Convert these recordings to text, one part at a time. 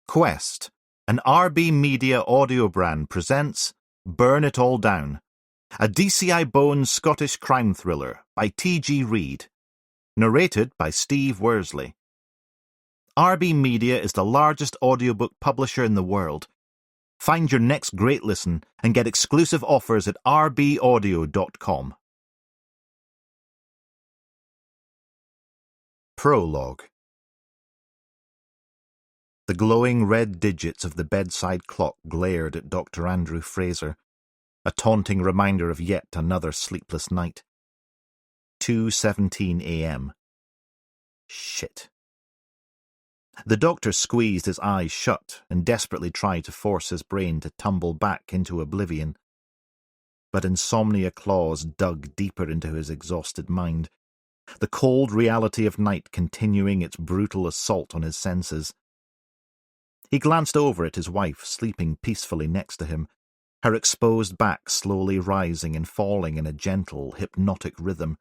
Quest, an RB Media audio brand, presents Burn It All Down, a DCI-Bone Scottish crime thriller by T.G. Reid. Narrated by Steve Worsley. RB Media is the largest audiobook publisher in the world. Find your next great listen and get exclusive offers at rbaudio.com. Prologue. The glowing red digits of the bedside clock glared at Dr. Andrew Fraser, a taunting reminder of yet another sleepless night. 2:17 a.m. Shit. The doctor squeezed his eyes shut and desperately tried to force his brain to tumble back into oblivion. But insomnia claws dug deeper into his exhausted mind, the cold reality of night continuing its brutal assault on his senses. He glanced over at his wife sleeping peacefully next to him, her exposed back slowly rising and falling in a gentle, hypnotic rhythm.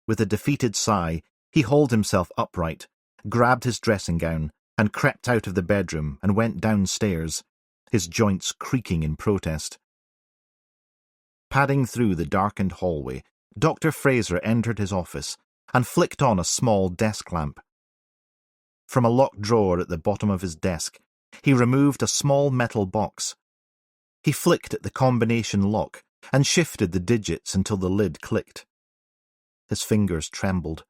With a defeated sigh, he hauled himself upright, grabbed his dressing gown, and crept out of the bedroom and went downstairs, his joints creaking in protest. Padding through the darkened hallway, Dr. Fraser entered his office and flicked on a small desk lamp. From a locked drawer at the bottom of his desk, he removed a small metal box. He flicked at the combination lock and shifted the digits until the lid clicked. His fingers trembled.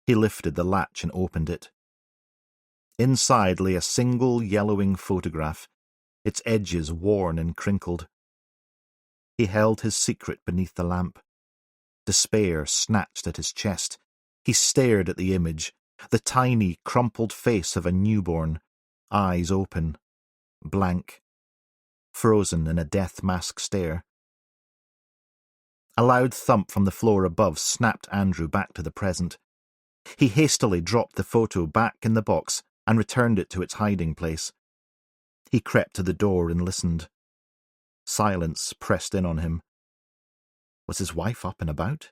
He lifted the latch and opened it. Inside lay a single yellowing photograph, its edges worn and crinkled. He held his secret beneath the lamp. Despair snatched at his chest. He stared at the image, the tiny, crumpled face of a newborn, eyes open, blank, frozen in a death mask stare. A loud thump from the floor above snapped Andrew back to the present. He hastily dropped the photo back in the box and returned it to its hiding place. He crept to the door and listened. Silence pressed in on him. Was his wife up and about?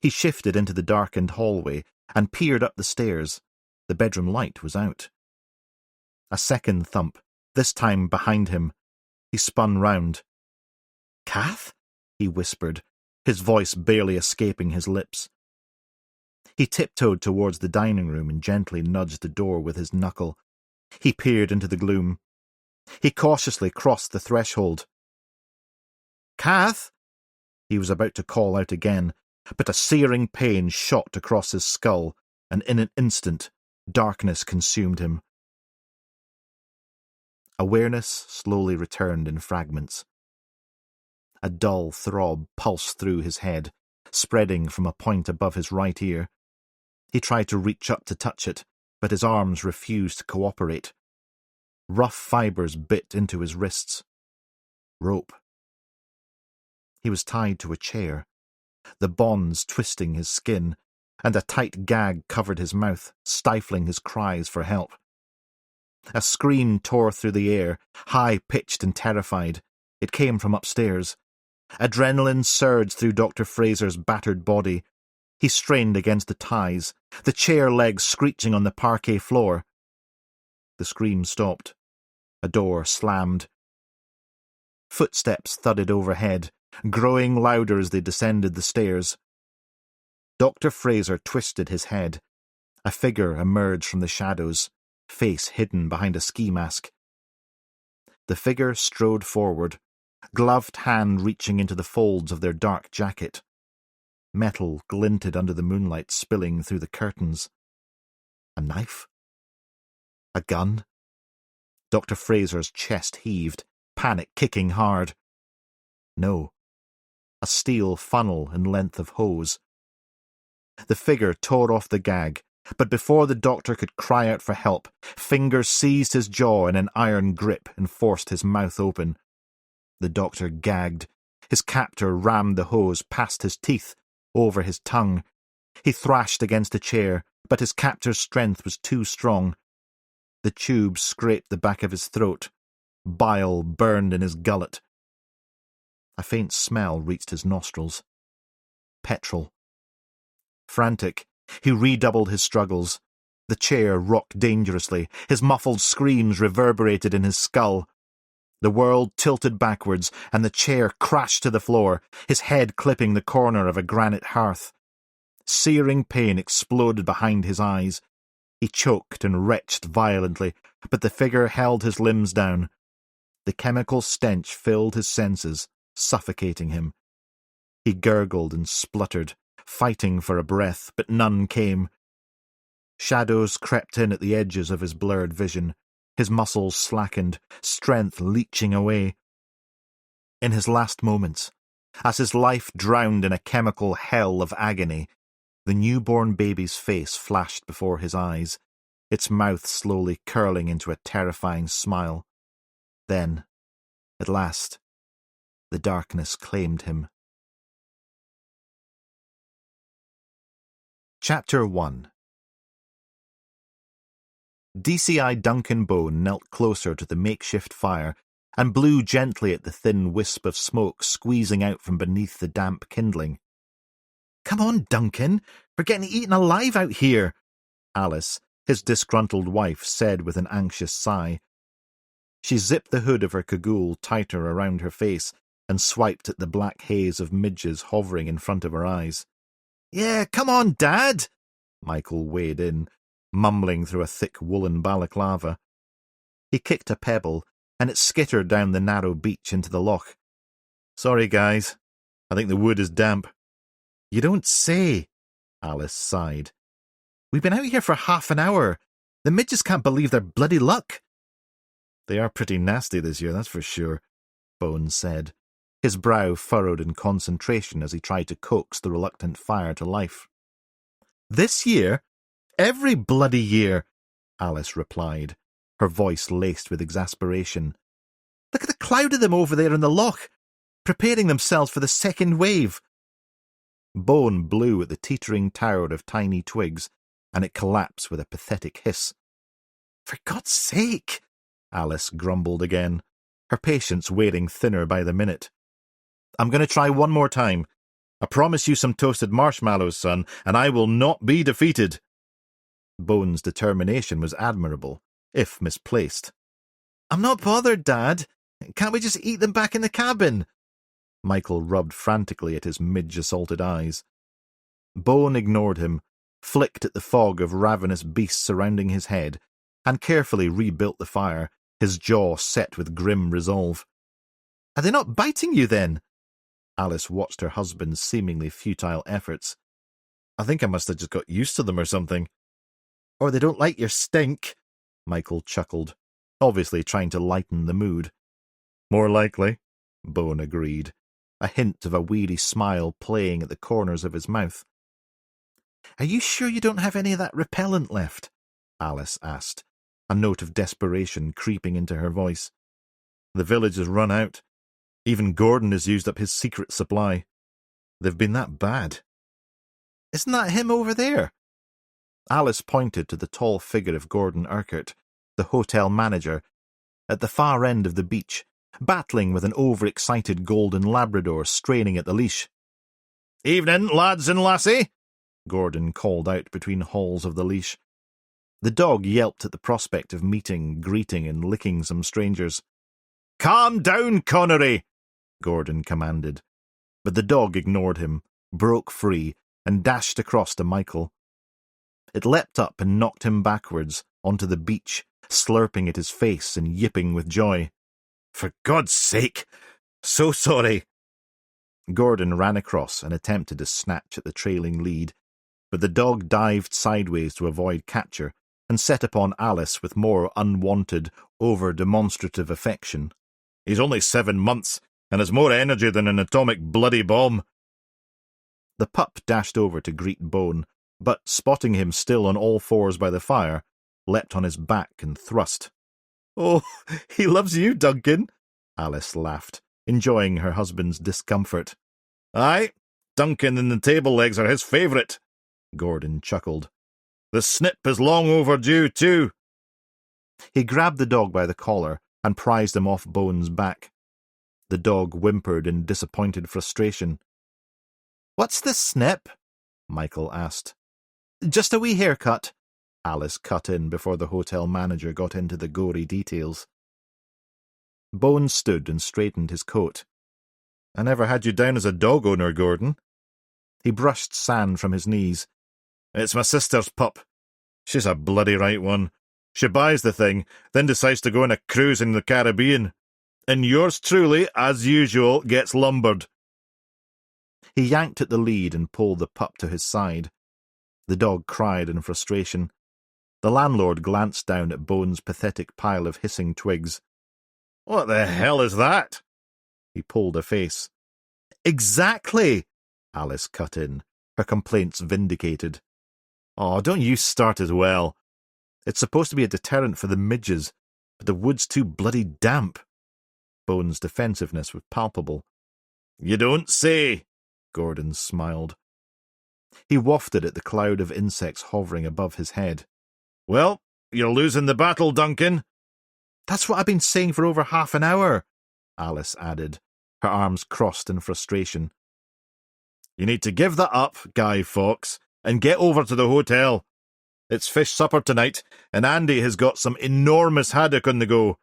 He shifted into the darkened hallway and peered up the stairs. The bedroom light was out. A second thump, this time behind him. He spun round. "Kath?" he whispered, his voice barely escaping his lips. He tiptoed towards the dining room and gently nudged the door with his knuckle. He peered into the gloom. He cautiously crossed the threshold. "Kath?" He was about to call out again, but a searing pain shot across his skull, and in an instant, darkness consumed him. Awareness slowly returned in fragments. A dull throb pulsed through his head, spreading from a point above his right ear. He tried to reach up to touch it, but his arms refused to cooperate. Rough fibers bit into his wrists. Rope. He was tied to a chair, the bonds twisting his skin, and a tight gag covered his mouth, stifling his cries for help. A scream tore through the air, high-pitched and terrified. It came from upstairs. Adrenaline surged through Dr. Fraser's battered body. He strained against the ties, the chair legs screeching on the parquet floor. The scream stopped. A door slammed. Footsteps thudded overhead, growing louder as they descended the stairs. Dr. Fraser twisted his head. A figure emerged from the shadows, face hidden behind a ski mask. The figure strode forward, gloved hand reaching into the folds of their dark jacket. Metal glinted under the moonlight spilling through the curtains. A knife? A gun? Dr. Fraser's chest heaved, panic kicking hard. No. A steel funnel in length of hose. The figure tore off the gag, but before the doctor could cry out for help, fingers seized his jaw in an iron grip and forced his mouth open. The doctor gagged. His captor rammed the hose past his teeth, over his tongue. He thrashed against a chair, but his captor's strength was too strong. The tube scraped the back of his throat. Bile burned in his gullet. A faint smell reached his nostrils. Petrol. Frantic, he redoubled his struggles. The chair rocked dangerously. His muffled screams reverberated in his skull. The world tilted backwards, and the chair crashed to the floor, his head clipping the corner of a granite hearth. Searing pain exploded behind his eyes. He choked and retched violently, but the figure held his limbs down. The chemical stench filled his senses, suffocating him. He gurgled and spluttered, fighting for a breath, but none came. Shadows crept in at the edges of his blurred vision. His muscles slackened, strength leaching away. In his last moments, as his life drowned in a chemical hell of agony, the newborn baby's face flashed before his eyes, its mouth slowly curling into a terrifying smile. Then, at last, the darkness claimed him. Chapter 1. DCI Duncan Bone knelt closer to the makeshift fire and blew gently at the thin wisp of smoke squeezing out from beneath the damp kindling. "Come on, Duncan, we're getting eaten alive out here," Alice, his disgruntled wife, said with an anxious sigh. She zipped the hood of her cagoule tighter around her face and swiped at the black haze of midges hovering in front of her eyes. "Yeah, come on, Dad," Michael weighed in, mumbling through a thick woolen balaclava. He kicked a pebble, and it skittered down the narrow beach into the loch. "Sorry, guys. I think the wood is damp." "You don't say," Alice sighed. "We've been out here for half an hour. The midges can't believe their bloody luck." "They are pretty nasty this year, that's for sure," Bones said, his brow furrowed in concentration as he tried to coax the reluctant fire to life. "This year? Every bloody year," Alice replied, her voice laced with exasperation. "Look at the cloud of them over there in the loch, preparing themselves for the second wave." Bone blew at the teetering tower of tiny twigs, and it collapsed with a pathetic hiss. "For God's sake," Alice grumbled again, her patience wearing thinner by the minute. "I'm going to try one more time. I promise you some toasted marshmallows, son, and I will not be defeated." Bone's determination was admirable, if misplaced. "I'm not bothered, Dad. Can't we just eat them back in the cabin?" Michael rubbed frantically at his midge-assaulted eyes. Bone ignored him, flicked at the fog of ravenous beasts surrounding his head, and carefully rebuilt the fire, his jaw set with grim resolve. "Are they not biting you, then?" Alice watched her husband's seemingly futile efforts. "I think I must have just got used to them or something." "Or they don't like your stink," Michael chuckled, obviously trying to lighten the mood. "More likely," Bone agreed, a hint of a weary smile playing at the corners of his mouth. "Are you sure you don't have any of that repellent left?" Alice asked, a note of desperation creeping into her voice. "The village has run out. Even Gordon has used up his secret supply. They've been that bad." "Isn't that him over there?" Alice pointed to the tall figure of Gordon Urquhart, the hotel manager, at the far end of the beach, battling with an overexcited golden Labrador straining at the leash. "Evening, lads and lassie," Gordon called out between hauls of the leash. The dog yelped at the prospect of meeting, greeting, and licking some strangers. "Calm down, Connery," Gordon commanded. But the dog ignored him, broke free, and dashed across to Michael. It leapt up and knocked him backwards onto the beach, slurping at his face and yipping with joy. "For God's sake! So sorry!" Gordon ran across and attempted to snatch at the trailing lead, but the dog dived sideways to avoid capture and set upon Alice with more unwanted, over-demonstrative affection. "He's only 7 months, and has more energy than an atomic bloody bomb." The pup dashed over to greet Bone, but, spotting him still on all fours by the fire, leapt on his back and thrust. "Oh, he loves you, Duncan," Alice laughed, enjoying her husband's discomfort. "Aye, Duncan and the table legs are his favourite," Gordon chuckled. "The snip is long overdue, too." He grabbed the dog by the collar and prized him off Bone's back. The dog whimpered in disappointed frustration. "What's the snip?" Michael asked. "Just a wee haircut," Alice cut in before the hotel manager got into the gory details. Bones stood and straightened his coat. "I never had you down as a dog owner, Gordon." He brushed sand from his knees. "It's my sister's pup. She's a bloody right one. She buys the thing, then decides to go on a cruise in the Caribbean. And yours truly, as usual, gets lumbered." He yanked at the lead and pulled the pup to his side. The dog cried in frustration. The landlord glanced down at Bones' pathetic pile of hissing twigs. "What the hell is that?" He pulled a face. "Exactly!" Alice cut in, her complaints vindicated. "Oh, don't you start as well. It's supposed to be a deterrent for the midges, but the wood's too bloody damp." Bones' defensiveness was palpable. "You don't say," Gordon smiled. He wafted at the cloud of insects hovering above his head. "Well, you're losing the battle, Duncan." "That's what I've been saying for over half an hour," Alice added, her arms crossed in frustration. "You need to give that up, Guy Fawkes, and get over to the hotel. It's fish supper tonight, and Andy has got some enormous haddock on the go."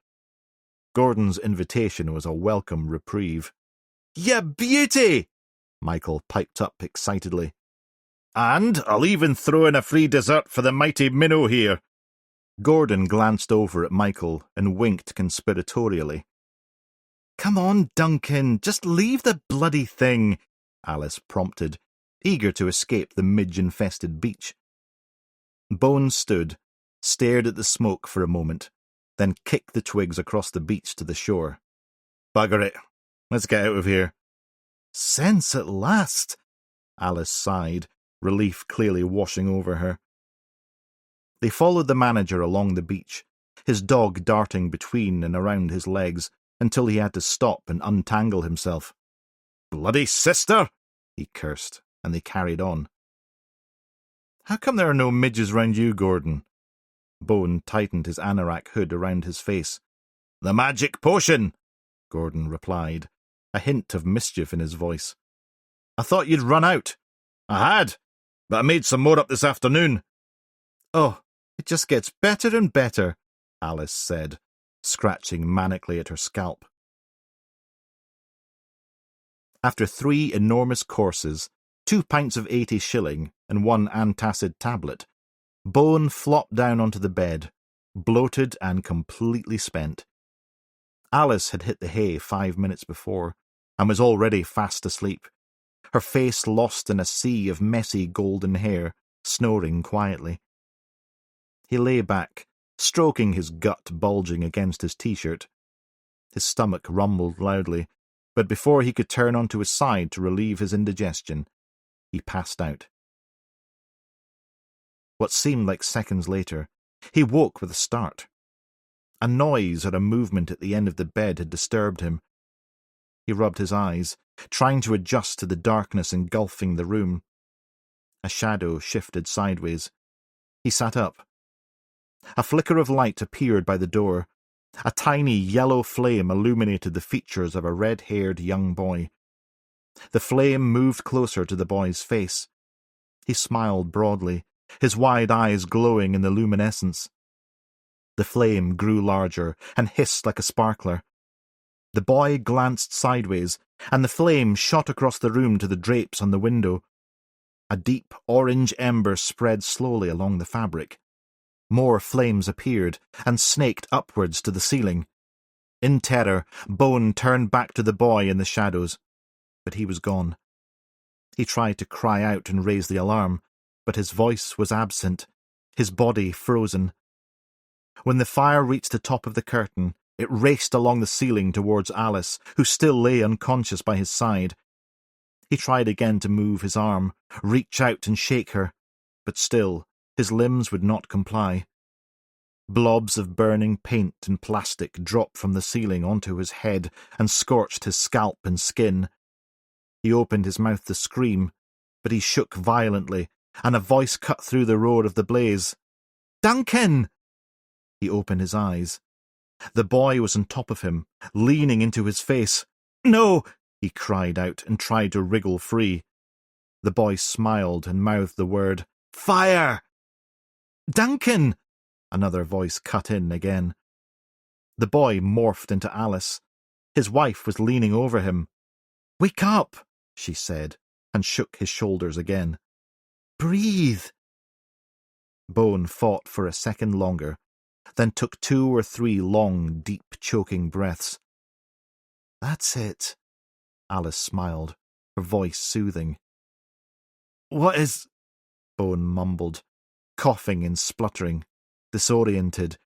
Gordon's invitation was a welcome reprieve. "Ya beauty!" Michael piped up excitedly. "And I'll even throw in a free dessert for the mighty minnow here." Gordon glanced over at Michael and winked conspiratorially. "Come on, Duncan, just leave the bloody thing," Alice prompted, eager to escape the midge-infested beach. Bones stood, stared at the smoke for a moment, then kicked the twigs across the beach to the shore. "Bugger it. Let's get out of here." "Sense at last," Alice sighed, relief clearly washing over her. They followed the manager along the beach, his dog darting between and around his legs until he had to stop and untangle himself. "Bloody sister!" he cursed, and they carried on. "How come there are no midges round you, Gordon?" Bone tightened his anorak hood around his face. "The magic potion," Gordon replied, a hint of mischief in his voice. "I thought you'd run out." "I had, but I made some more up this afternoon." "Oh, it just gets better and better," Alice said, scratching manically at her scalp. After 3 enormous courses, 2 pints of 80 shilling and 1 antacid tablet, Bone flopped down onto the bed, bloated and completely spent. Alice had hit the hay 5 minutes before, and was already fast asleep, her face lost in a sea of messy golden hair, snoring quietly. He lay back, stroking his gut bulging against his t-shirt. His stomach rumbled loudly, but before he could turn onto his side to relieve his indigestion, he passed out. What seemed like seconds later, he woke with a start. A noise or a movement at the end of the bed had disturbed him. He rubbed his eyes, trying to adjust to the darkness engulfing the room. A shadow shifted sideways. He sat up. A flicker of light appeared by the door. A tiny yellow flame illuminated the features of a red-haired young boy. The flame moved closer to the boy's face. He smiled broadly, his wide eyes glowing in the luminescence. The flame grew larger and hissed like a sparkler. The boy glanced sideways, and the flame shot across the room to the drapes on the window. A deep orange ember spread slowly along the fabric. More flames appeared and snaked upwards to the ceiling. In terror, Bone turned back to the boy in the shadows, but he was gone. He tried to cry out and raise the alarm, but his voice was absent, his body frozen. When the fire reached the top of the curtain, it raced along the ceiling towards Alice, who still lay unconscious by his side. He tried again to move his arm, reach out and shake her, but still his limbs would not comply. Blobs of burning paint and plastic dropped from the ceiling onto his head and scorched his scalp and skin. He opened his mouth to scream, but he shook violently, and a voice cut through the roar of the blaze. "Duncan!" He opened his eyes. The boy was on top of him, leaning into his face. "No!" he cried out and tried to wriggle free. The boy smiled and mouthed the word, "Fire!" Duncan! Another voice cut in again. The boy morphed into Alice. His wife was leaning over him. "Wake up," she said, and shook his shoulders again. "Breathe." Bone fought for a second longer, then took 2 or 3 long, deep, choking breaths. "That's it," Alice smiled, her voice soothing. "What is—" Bone mumbled, coughing and spluttering, disoriented,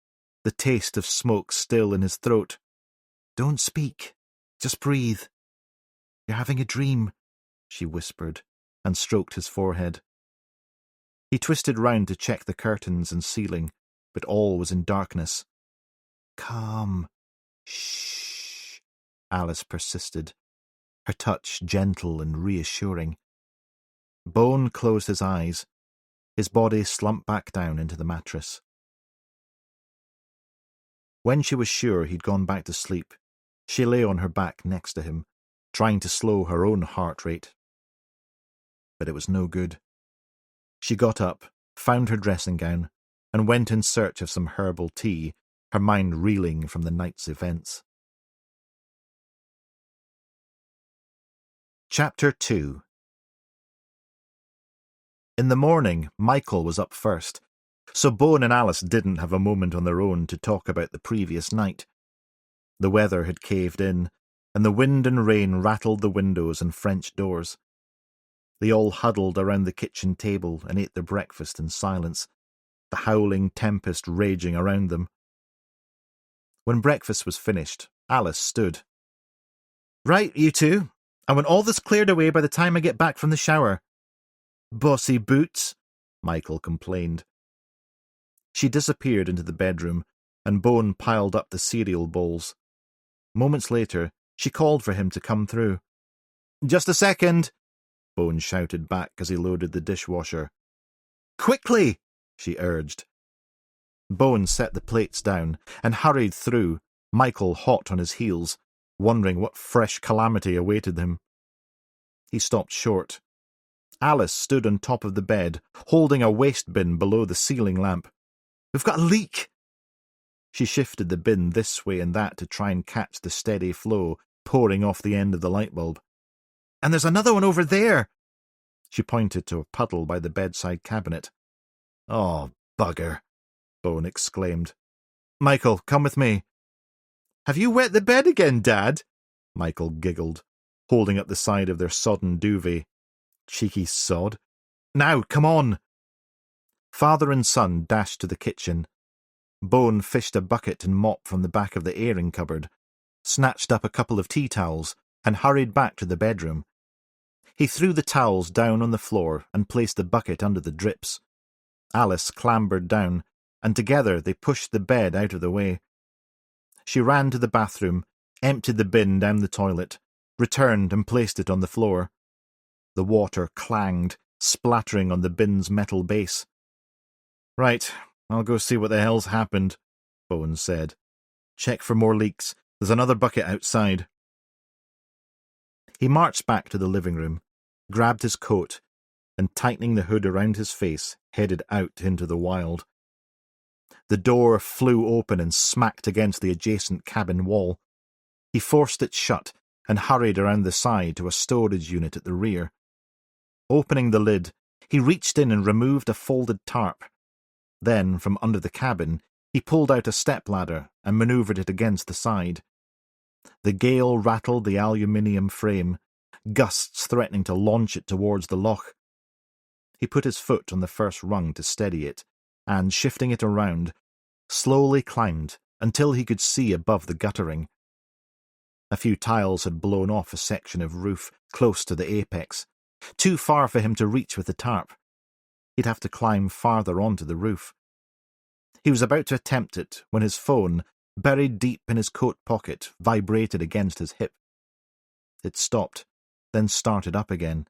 the taste of smoke still in his throat. "Don't speak. Just breathe. You're having a dream," she whispered, and stroked his forehead. He twisted round to check the curtains and ceiling, but all was in darkness. "Come. Shh," Alice persisted, her touch gentle and reassuring. Bone closed his eyes. His body slumped back down into the mattress. When she was sure he'd gone back to sleep, she lay on her back next to him, trying to slow her own heart rate. But it was no good. She got up, found her dressing gown, and went in search of some herbal tea, her mind reeling from the night's events. Chapter 2. In the morning, Michael was up first, so Bone and Alice didn't have a moment on their own to talk about the previous night. The weather had caved in, and the wind and rain rattled the windows and French doors. They all huddled around the kitchen table and ate their breakfast in silence, the howling tempest raging around them. When breakfast was finished, Alice stood. "Right, you two. I want all this cleared away by the time I get back from the shower." "Bossy boots," Michael complained. She disappeared into the bedroom, and Bone piled up the cereal bowls. Moments later, she called for him to come through. "Just a second," Bone shouted back as he loaded the dishwasher. "Quickly," she urged. Bone set the plates down and hurried through, Michael hot on his heels, wondering what fresh calamity awaited him. He stopped short. Alice stood on top of the bed, holding a waste bin below the ceiling lamp. "We've got a leak!" She shifted the bin this way and that to try and catch the steady flow pouring off the end of the light bulb. "And there's another one over there!" She pointed to a puddle by the bedside cabinet. "Oh, bugger!" Bone exclaimed. "Michael, come with me." "Have you wet the bed again, Dad?" Michael giggled, holding up the side of their sodden duvet. Cheeky sod. "Now, come on!" Father and son dashed to the kitchen. Bone fished a bucket and mop from the back of the airing cupboard, snatched up a couple of tea towels, and hurried back to the bedroom. He threw the towels down on the floor and placed the bucket under the drips. Alice clambered down, and together they pushed the bed out of the way. She ran to the bathroom, emptied the bin down the toilet, returned and placed it on the floor. The water clanged, splattering on the bin's metal base. "Right, I'll go see what the hell's happened," Bone said. "Check for more leaks. There's another bucket outside." He marched back to the living room, grabbed his coat, and tightening the hood around his face, headed out into the wild. The door flew open and smacked against the adjacent cabin wall. He forced it shut and hurried around the side to a storage unit at the rear. Opening the lid, he reached in and removed a folded tarp. Then, from under the cabin, he pulled out a stepladder and manoeuvred it against the side. The gale rattled the aluminium frame, gusts threatening to launch it towards the loch. He put his foot on the first rung to steady it, and, shifting it around, slowly climbed until he could see above the guttering. A few tiles had blown off a section of roof close to the apex, too far for him to reach with the tarp. He'd have to climb farther onto the roof. He was about to attempt it when his phone, buried deep in his coat pocket, vibrated against his hip. It stopped, then started up again.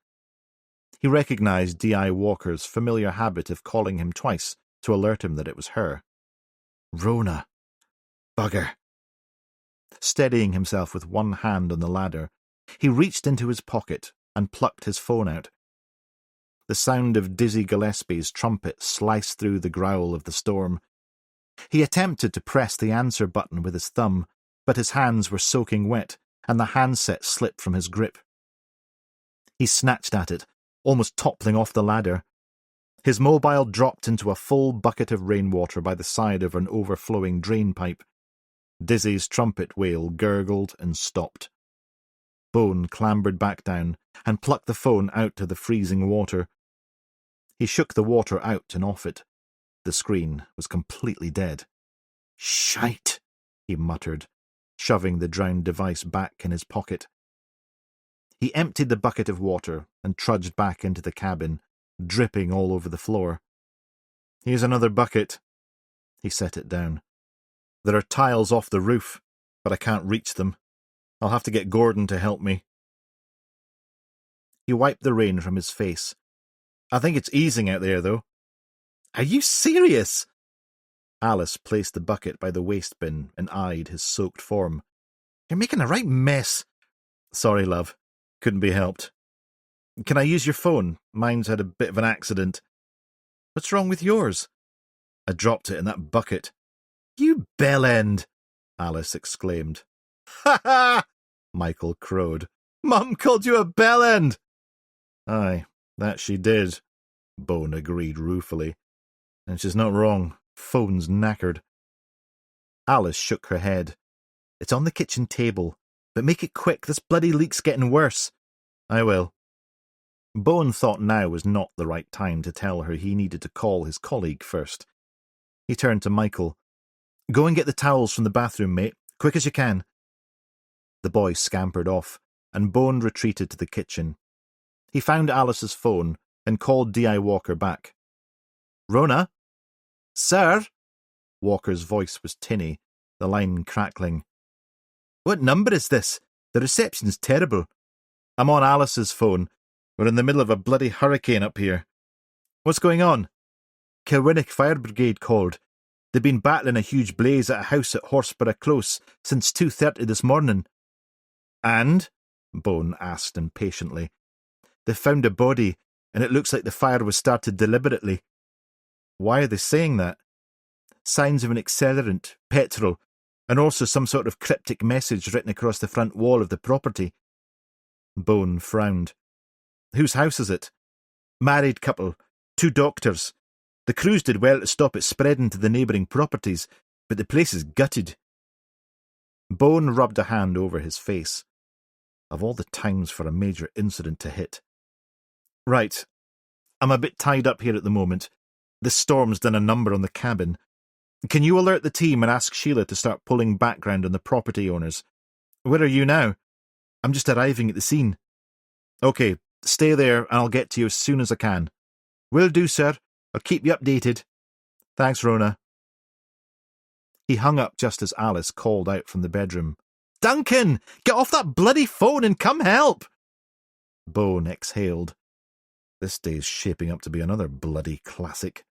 He recognized D.I. Walker's familiar habit of calling him twice to alert him that it was her. Rona. Bugger. Steadying himself with one hand on the ladder, he reached into his pocket and plucked his phone out. The sound of Dizzy Gillespie's trumpet sliced through the growl of the storm. He attempted to press the answer button with his thumb, but his hands were soaking wet, and the handset slipped from his grip. He snatched at it, almost toppling off the ladder. His mobile dropped into a full bucket of rainwater by the side of an overflowing drain pipe. Dizzy's trumpet wail gurgled and stopped. Bone clambered back down and plucked the phone out of the freezing water. He shook the water out and off it. The screen was completely dead. "Shite," he muttered, shoving the drowned device back in his pocket. He emptied the bucket of water and trudged back into the cabin, dripping all over the floor. "Here's another bucket." He set it down. "There are tiles off the roof, but I can't reach them. I'll have to get Gordon to help me." He wiped the rain from his face. "I think it's easing out there, though." "Are you serious?" Alice placed the bucket by the waste bin and eyed his soaked form. "You're making a right mess." "Sorry, love. Couldn't be helped. Can I use your phone? Mine's had a bit of an accident." "What's wrong with yours?" "I dropped it in that bucket." "You bellend!" Alice exclaimed. "Ha ha!" Michael crowed. "Mum called you a bellend." "Aye, that she did," Bone agreed ruefully. "And she's not wrong. Phone's knackered." Alice shook her head. "It's on the kitchen table. But make it quick, this bloody leak's getting worse." "I will." Bone thought now was not the right time to tell her he needed to call his colleague first. He turned to Michael. "Go and get the towels from the bathroom, mate. Quick as you can." The boy scampered off, and Bone retreated to the kitchen. He found Alice's phone and called D.I. Walker back. "Rona?" "Sir?" Walker's voice was tinny, the line crackling. "What number is this? The reception's terrible." "I'm on Alice's phone. We're in the middle of a bloody hurricane up here." "What's going on?" "Kilwinnock Fire Brigade called. They've been battling a huge blaze at a house at Horsborough Close since 2:30 this morning." "And?" Bone asked impatiently. "They've found a body, and it looks like the fire was started deliberately." "Why are they saying that?" "Signs of an accelerant, petrol, and also some sort of cryptic message written across the front wall of the property." Bone frowned. "Whose house is it?" "Married couple, 2 doctors. The crews did well to stop it spreading to the neighbouring properties, but the place is gutted." Bone rubbed a hand over his face. Of all the times for a major incident to hit. "Right. I'm a bit tied up here at the moment. This storm's done a number on the cabin. Can you alert the team and ask Sheila to start pulling background on the property owners? Where are you now?" "I'm just arriving at the scene." "OK, stay there and I'll get to you as soon as I can." "Will do, sir. I'll keep you updated." "Thanks, Rona." He hung up just as Alice called out from the bedroom. "Duncan, get off that bloody phone and come help!" Bone exhaled. This day's shaping up to be another bloody classic.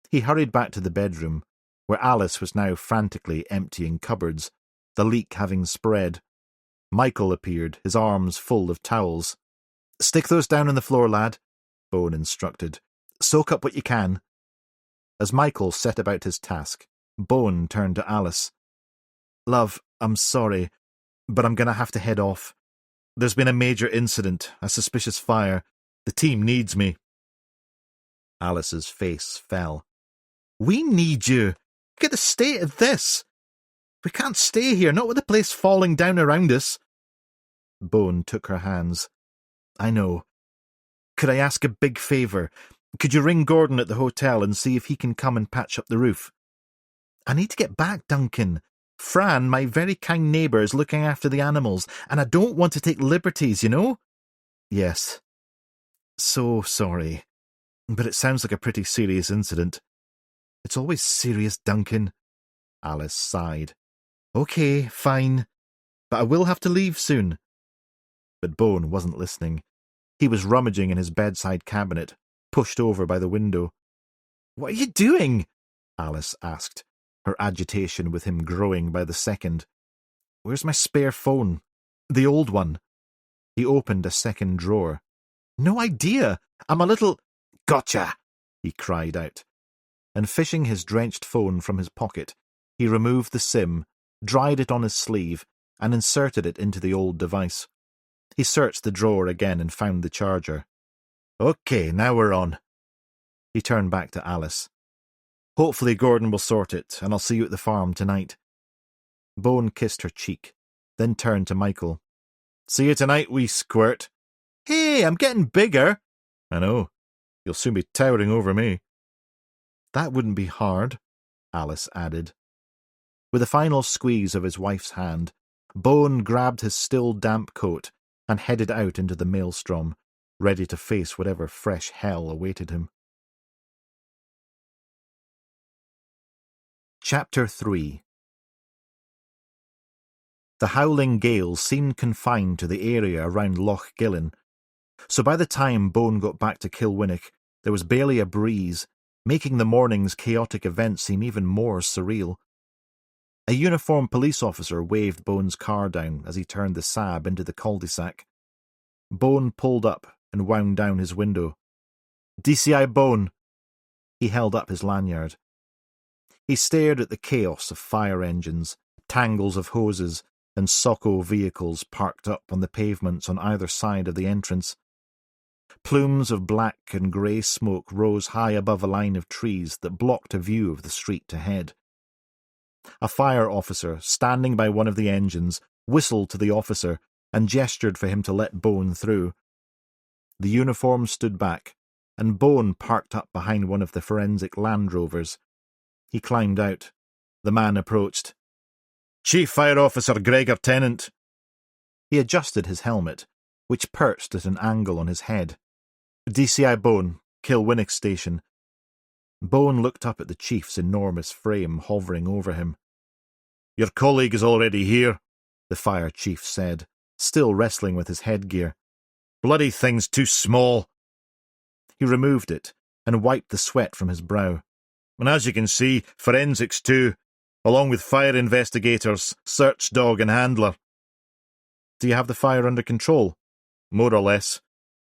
He hurried back to the bedroom, where Alice was now frantically emptying cupboards, the leak having spread. Michael appeared, his arms full of towels. "Stick those down on the floor, lad," Bone instructed. "Soak up what you can." As Michael set about his task, Bone turned to Alice. "Love, I'm sorry, but I'm going to have to head off. There's been a major incident, a suspicious fire. The team needs me." Alice's face fell. "We need you. Look at the state of this. We can't stay here, not with the place falling down around us." Bone took her hands. "I know. Could I ask a big favour? Could you ring Gordon at the hotel and see if he can come and patch up the roof?" "I need to get back, Duncan. Fran, my very kind neighbour, is looking after the animals, and I don't want to take liberties, you know?" "Yes. So sorry. But it sounds like a pretty serious incident." "It's always serious, Duncan." Alice sighed. "OK, fine. But I will have to leave soon." But Bone wasn't listening. He was rummaging in his bedside cabinet, pushed over by the window. "What are you doing?" Alice asked, her agitation with him growing by the second. "Where's my spare phone? The old one." He opened a second drawer. No idea. I'm a little... Gotcha! He cried out. And fishing his drenched phone from his pocket, he removed the SIM, dried it on his sleeve, and inserted it into the old device. He searched the drawer again and found the charger. OK, now we're on. He turned back to Alice. Hopefully Gordon will sort it, and I'll see you at the farm tonight. Bone kissed her cheek, then turned to Michael. See you tonight, wee squirt. Hey, I'm getting bigger. I know. You'll soon be towering over me. That wouldn't be hard, Alice added. With a final squeeze of his wife's hand, Bone grabbed his still damp coat and headed out into the maelstrom, ready to face whatever fresh hell awaited him. Chapter 3. The howling gale seemed confined to the area around Loch Gillen, so by the time Bone got back to Kilwinnock, there was barely a breeze, making the morning's chaotic event seem even more surreal. A uniformed police officer waved Bone's car down as he turned the Saab into the cul-de-sac. Bone pulled up and wound down his window. DCI Bone. He held up his lanyard. He stared at the chaos of fire engines, tangles of hoses, and Socco vehicles parked up on the pavements on either side of the entrance. Plumes of black and grey smoke rose high above a line of trees that blocked a view of the street ahead. A fire officer, standing by one of the engines, whistled to the officer and gestured for him to let Bone through. The uniform stood back, and Bone parked up behind one of the forensic Land Rovers. He climbed out. The man approached. Chief Fire Officer Gregor Tennant. He adjusted his helmet, which perched at an angle on his head. DCI Bone, Kilwinnock Station. Bone looked up at the chief's enormous frame hovering over him. Your colleague is already here, the fire chief said, still wrestling with his headgear. Bloody thing's too small. He removed it and wiped the sweat from his brow. And as you can see, forensics too, along with fire investigators, search dog and handler. Do you have the fire under control? More or less.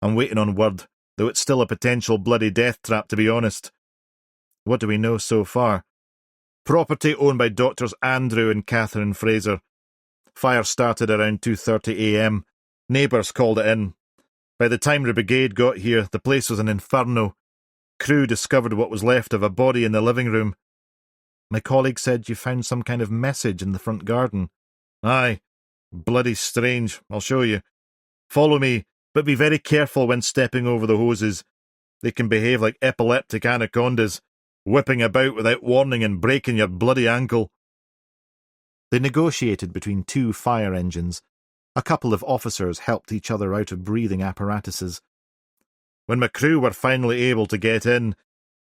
I'm waiting on word, though it's still a potential bloody death trap, to be honest. What do we know so far? Property owned by Doctors Andrew and Catherine Fraser. Fire started around 2:30 a.m. Neighbours called it in. By the time the brigade got here, the place was an inferno. Crew discovered what was left of a body in the living room. My colleague said you found some kind of message in the front garden. Aye. Bloody strange. I'll show you. Follow me, but be very careful when stepping over the hoses. They can behave like epileptic anacondas, whipping about without warning and breaking your bloody ankle. They negotiated between two fire engines. A couple of officers helped each other out of breathing apparatuses. When my crew were finally able to get in,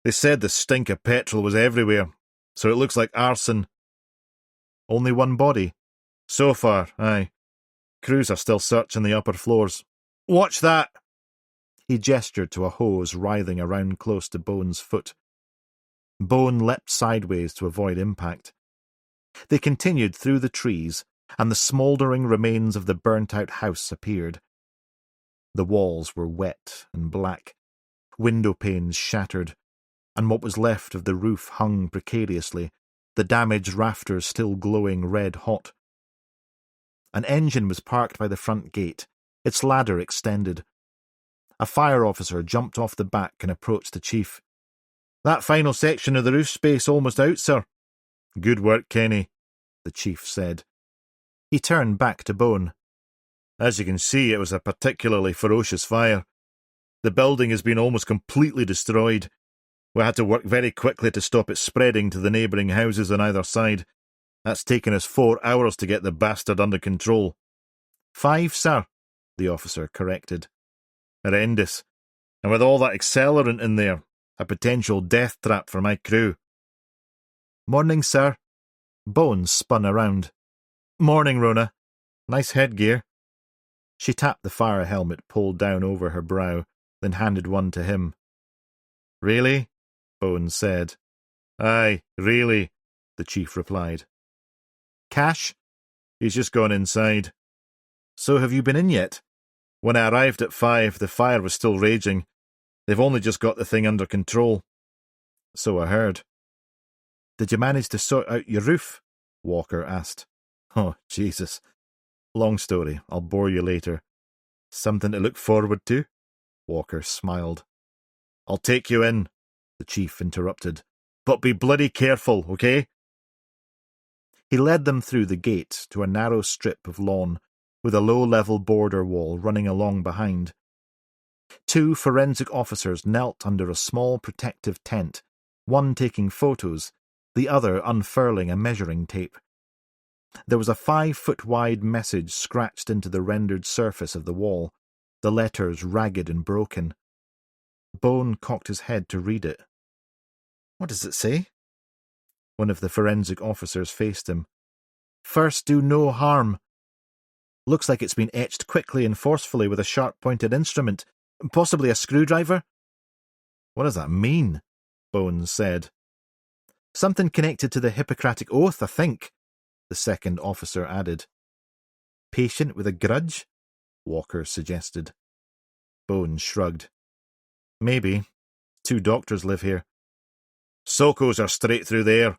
they said the stink of petrol was everywhere, so it looks like arson. Only one body? So far, aye. Crews are still searching the upper floors. Watch that! He gestured to a hose writhing around close to Bone's foot. Bone leapt sideways to avoid impact. They continued through the trees, and the smouldering remains of the burnt-out house appeared. The walls were wet and black, window panes shattered, and what was left of the roof hung precariously, the damaged rafters still glowing red-hot. An engine was parked by the front gate, its ladder extended. A fire officer jumped off the back and approached the chief. That final section of the roof space almost out, sir. Good work, Kenny, the chief said. He turned back to Bone. As you can see, it was a particularly ferocious fire. The building has been almost completely destroyed. We had to work very quickly to stop it spreading to the neighbouring houses on either side. That's taken us 4 hours to get the bastard under control. 5, sir, the officer corrected. Horrendous. And with all that accelerant in there, a potential death trap for my crew. Morning, sir. Bones spun around. Morning, Rona. Nice headgear. She tapped the fire helmet pulled down over her brow, then handed one to him. Really? Bones said. Aye, really, the chief replied. Cash? He's just gone inside. So have you been in yet? When I arrived at 5, the fire was still raging. They've only just got the thing under control. So I heard. Did you manage to sort out your roof? Walker asked. Oh, Jesus. Long story. I'll bore you later. Something to look forward to? Walker smiled. I'll take you in, the chief interrupted. But be bloody careful, okay? He led them through the gate to a narrow strip of lawn, with a low-level border wall running along behind. 2 forensic officers knelt under a small protective tent, one taking photos, the other unfurling a measuring tape. There was a 5-foot-wide message scratched into the rendered surface of the wall, the letters ragged and broken. Bone cocked his head to read it. What does it say? One of the forensic officers faced him. First do no harm. Looks like it's been etched quickly and forcefully with a sharp-pointed instrument, possibly a screwdriver. What does that mean? Bones said. Something connected to the Hippocratic Oath, I think, the second officer added. Patient with a grudge? Walker suggested. Bones shrugged. Maybe. 2 doctors live here. Sokos are straight through there,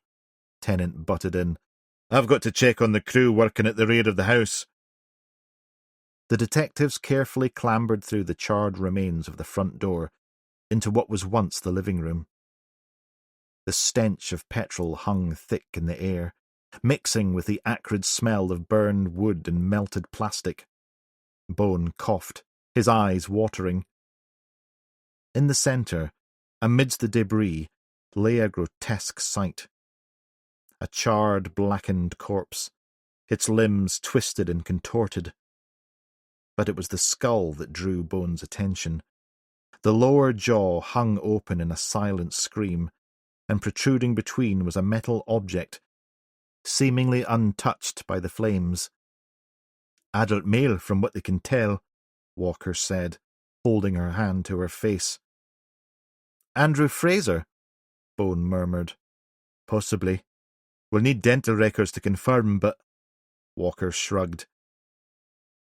Tennant butted in. I've got to check on the crew working at the rear of the house. The detectives carefully clambered through the charred remains of the front door into what was once the living room. The stench of petrol hung thick in the air, mixing with the acrid smell of burned wood and melted plastic. Bone coughed, his eyes watering. In the centre, amidst the debris, lay a grotesque sight. A charred, blackened corpse, its limbs twisted and contorted. But it was the skull that drew Bone's attention. The lower jaw hung open in a silent scream, and protruding between was a metal object, seemingly untouched by the flames. Adult male, from what they can tell, Walker said, holding her hand to her face. Andrew Fraser, Bone murmured. Possibly. We'll need dental records to confirm, but... Walker shrugged.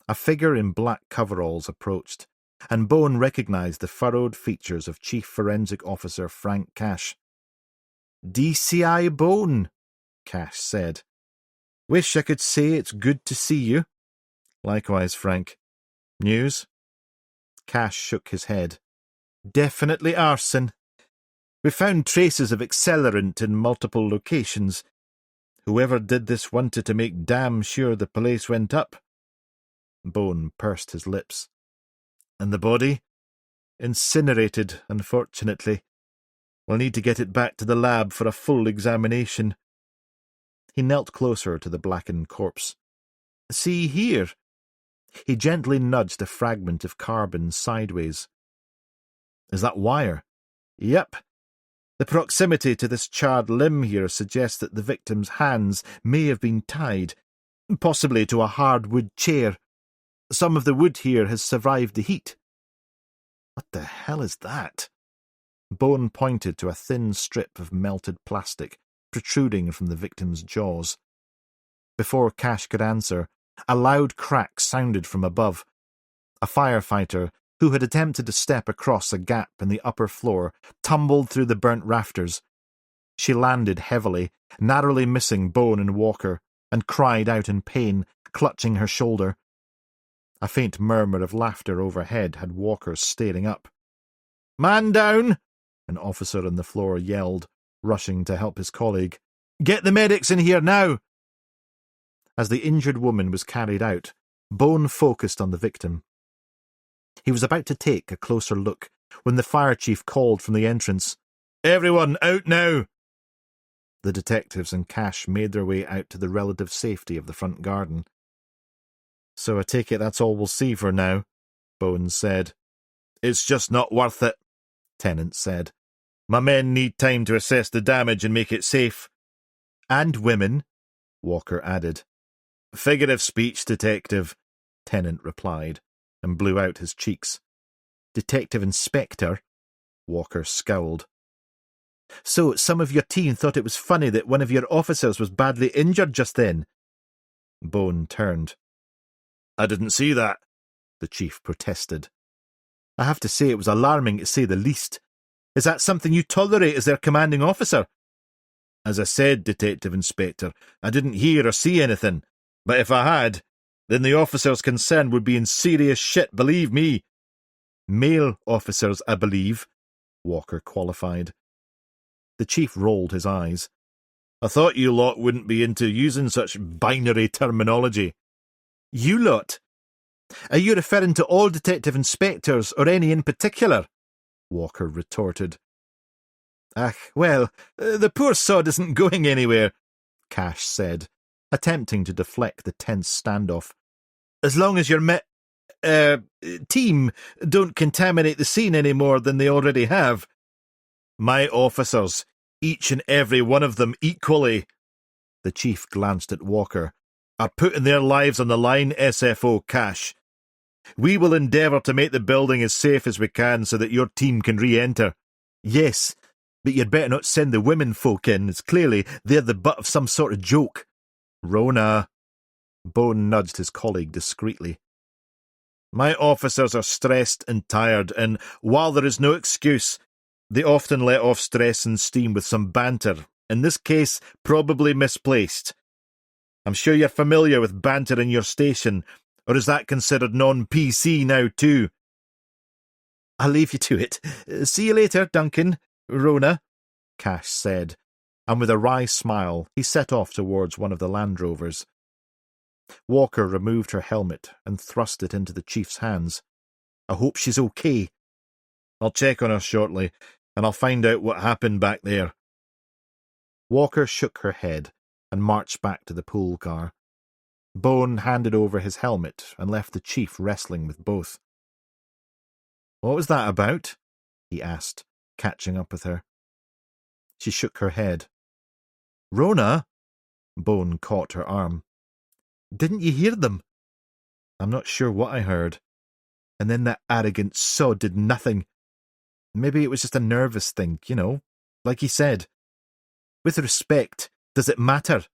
A figure in black coveralls approached, and Bone recognised the furrowed features of Chief Forensic Officer Frank Cash. DCI Bone, Cash said. Wish I could say it's good to see you. Likewise, Frank. News? Cash shook his head. Definitely arson. We found traces of accelerant in multiple locations. Whoever did this wanted to make damn sure the place went up. Bone pursed his lips. And the body? Incinerated, unfortunately. We'll need to get it back to the lab for a full examination. He knelt closer to the blackened corpse. See here. He gently nudged a fragment of carbon sideways. Is that wire? Yep. The proximity to this charred limb here suggests that the victim's hands may have been tied, possibly to a hardwood chair. Some of the wood here has survived the heat. What the hell is that? Bone pointed to a thin strip of melted plastic protruding from the victim's jaws. Before Cash could answer, a loud crack sounded from above. A firefighter, who had attempted to step across a gap in the upper floor, tumbled through the burnt rafters. She landed heavily, narrowly missing Bone and Walker, and cried out in pain, clutching her shoulder. A faint murmur of laughter overhead had Walker staring up. Man down! An officer on the floor yelled, rushing to help his colleague. Get the medics in here now! As the injured woman was carried out, Bone focused on the victim. He was about to take a closer look when the fire chief called from the entrance. Everyone, out now! The detectives and Cash made their way out to the relative safety of the front garden. So I take it that's all we'll see for now, Bones said. It's just not worth it, Tennant said. My men need time to assess the damage and make it safe. And women, Walker added. Figure of speech, detective, Tennant replied, and blew out his cheeks. Detective Inspector, Walker scowled. So some of your team thought it was funny that one of your officers was badly injured just then? Bone turned. I didn't see that. the chief protested. "I have to say it was alarming, to say the least. Is that something you tolerate as their commanding officer?" "As I said, Detective Inspector, I didn't hear or see anything. But if I had, then the officers concerned would be in serious shit, believe me." "Male officers, I believe," Walker qualified. The chief rolled his eyes. "I thought you lot wouldn't be into using such binary terminology." "You lot? Are you referring to all detective inspectors, or any in particular?" Walker retorted. Well, the poor sod isn't going anywhere," Cash said, attempting to deflect the tense standoff. "As long as your team don't contaminate the scene any more than they already have." "My officers, each and every one of them equally," the chief glanced at Walker, "are putting their lives on the line, SFO Cash. We will endeavour to make the building as safe as we can so that your team can re-enter." "Yes, but you'd better not send the women folk in, as clearly they're the butt of some sort of joke." "Rona," Bone nudged his colleague discreetly. "My officers are stressed and tired, and while there is no excuse, they often let off stress and steam with some banter, in this case probably misplaced. I'm sure you're familiar with banter in your station, or is that considered non-PC now too?" "I'll leave you to it. See you later, Duncan, Rona," Cash said, and with a wry smile he set off towards one of the Land Rovers. Walker removed her helmet and thrust it into the chief's hands. "I hope she's okay." "I'll check on her shortly, and I'll find out what happened back there." Walker shook her head and marched back to the pool car. Bone handed over his helmet and left the chief wrestling with both. "What was that about?" he asked, catching up with her. She shook her head. "Rona?" Bone caught her arm. "Didn't you hear them?" "I'm not sure what I heard. And then that arrogant sod did nothing. Maybe it was just a nervous thing, like he said. With respect, does it matter?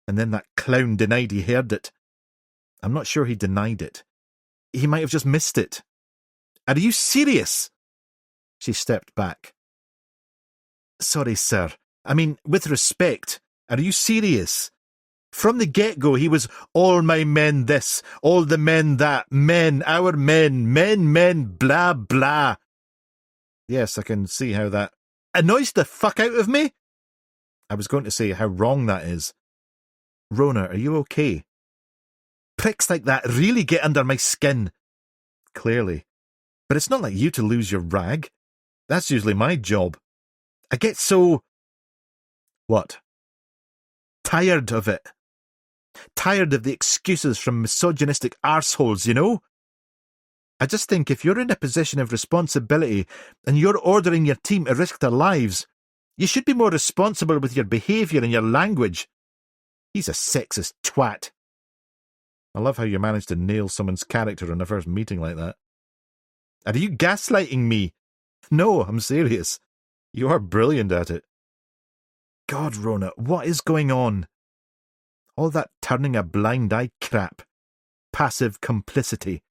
And then that clown denied he heard it. I'm not sure he denied it. He might have just missed it." "Are you serious?" She stepped back. "Sorry, sir. I mean, with respect, are you serious? From the get-go, he was all my men this, all the men that, men, our men, blah, blah." "Yes, I can see how that annoys the fuck out of me." "I was going to say how wrong that is." "Rona, are you okay?" "Pricks like that really get under my skin." "Clearly. But it's not like you to lose your rag. That's usually my job. I get so..." "What?" "Tired of it. Tired of the excuses from misogynistic arseholes, I just think if you're in a position of responsibility and you're ordering your team to risk their lives, you should be more responsible with your behaviour and your language. He's a sexist twat." "I love how you managed to nail someone's character in a first meeting like that." "Are you gaslighting me?" "No, I'm serious. You are brilliant at it." "God, Rona, what is going on?" "All that turning a blind eye crap. Passive complicity.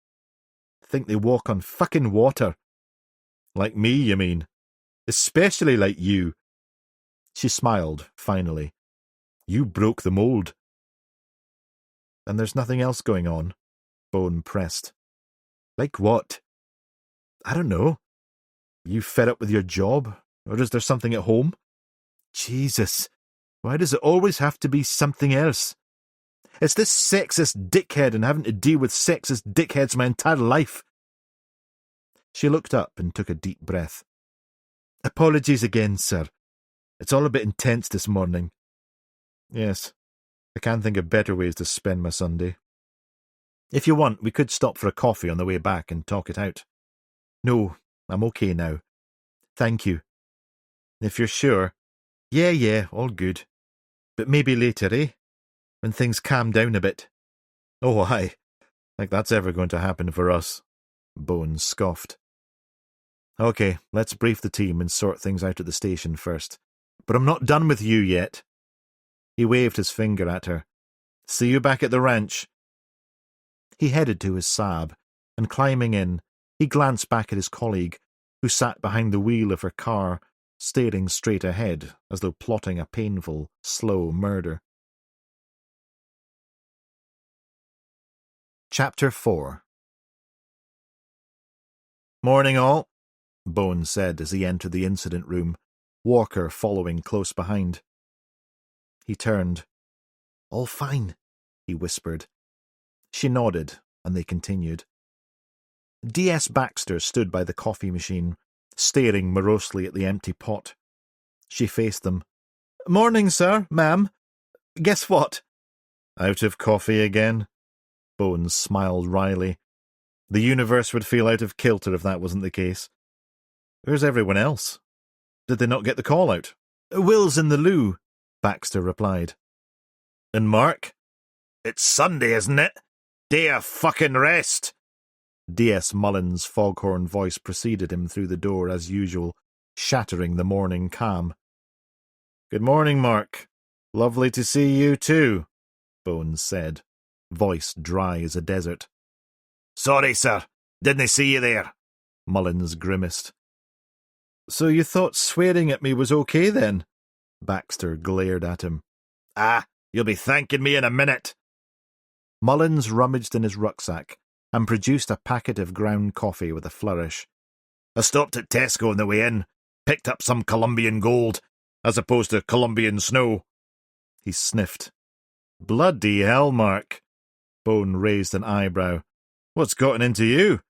Think they walk on fucking water." "Like me, you mean? Especially like you." She smiled, finally. "You broke the mould." "And there's nothing else going on?" Bone pressed. "Like what?" "I don't know. You fed up with your job? Or is there something at home?" "Jesus, why does it always have to be something else? It's this sexist dickhead and having to deal with sexist dickheads my entire life." She looked up and took a deep breath. "Apologies again, sir. It's all a bit intense this morning." "Yes, I can't think of better ways to spend my Sunday. If you want, we could stop for a coffee on the way back and talk it out." "No, I'm okay now. Thank you." "If you're sure." Yeah, all good. But maybe later, eh? When things calm down a bit." "Oh, aye. Like that's ever going to happen for us," Bone scoffed. "Okay, let's brief the team and sort things out at the station first. But I'm not done with you yet." He waved his finger at her. "See you back at the ranch." He headed to his Saab, and climbing in, he glanced back at his colleague, who sat behind the wheel of her car, staring straight ahead as though plotting a painful, slow murder. Chapter 4. "Morning, all," Bones said as he entered the incident room, Walker following close behind. He turned. "All fine," he whispered. She nodded, and they continued. D.S. Baxter stood by the coffee machine, staring morosely at the empty pot. She faced them. "Morning, sir, ma'am. Guess what?" "Out of coffee again?" Bones smiled wryly. The universe would feel out of kilter if that wasn't the case. "Where's everyone else? Did they not get the call out?" "Will's in the loo," Baxter replied. "And Mark?" "It's Sunday, isn't it? Day of fucking rest." D.S. Mullen's foghorn voice preceded him through the door as usual, shattering the morning calm. "Good morning, Mark. Lovely to see you too," Bones said, voice dry as a desert. "Sorry, sir. Didn't see you there." Mullins grimaced. "So you thought swearing at me was okay then?" Baxter glared at him. "Ah, you'll be thanking me in a minute." Mullins rummaged in his rucksack and produced a packet of ground coffee with a flourish. "I stopped at Tesco on the way in, picked up some Colombian gold, as opposed to Colombian snow." He sniffed. "Bloody hell, Mark." Bone raised an eyebrow. "What's gotten into you?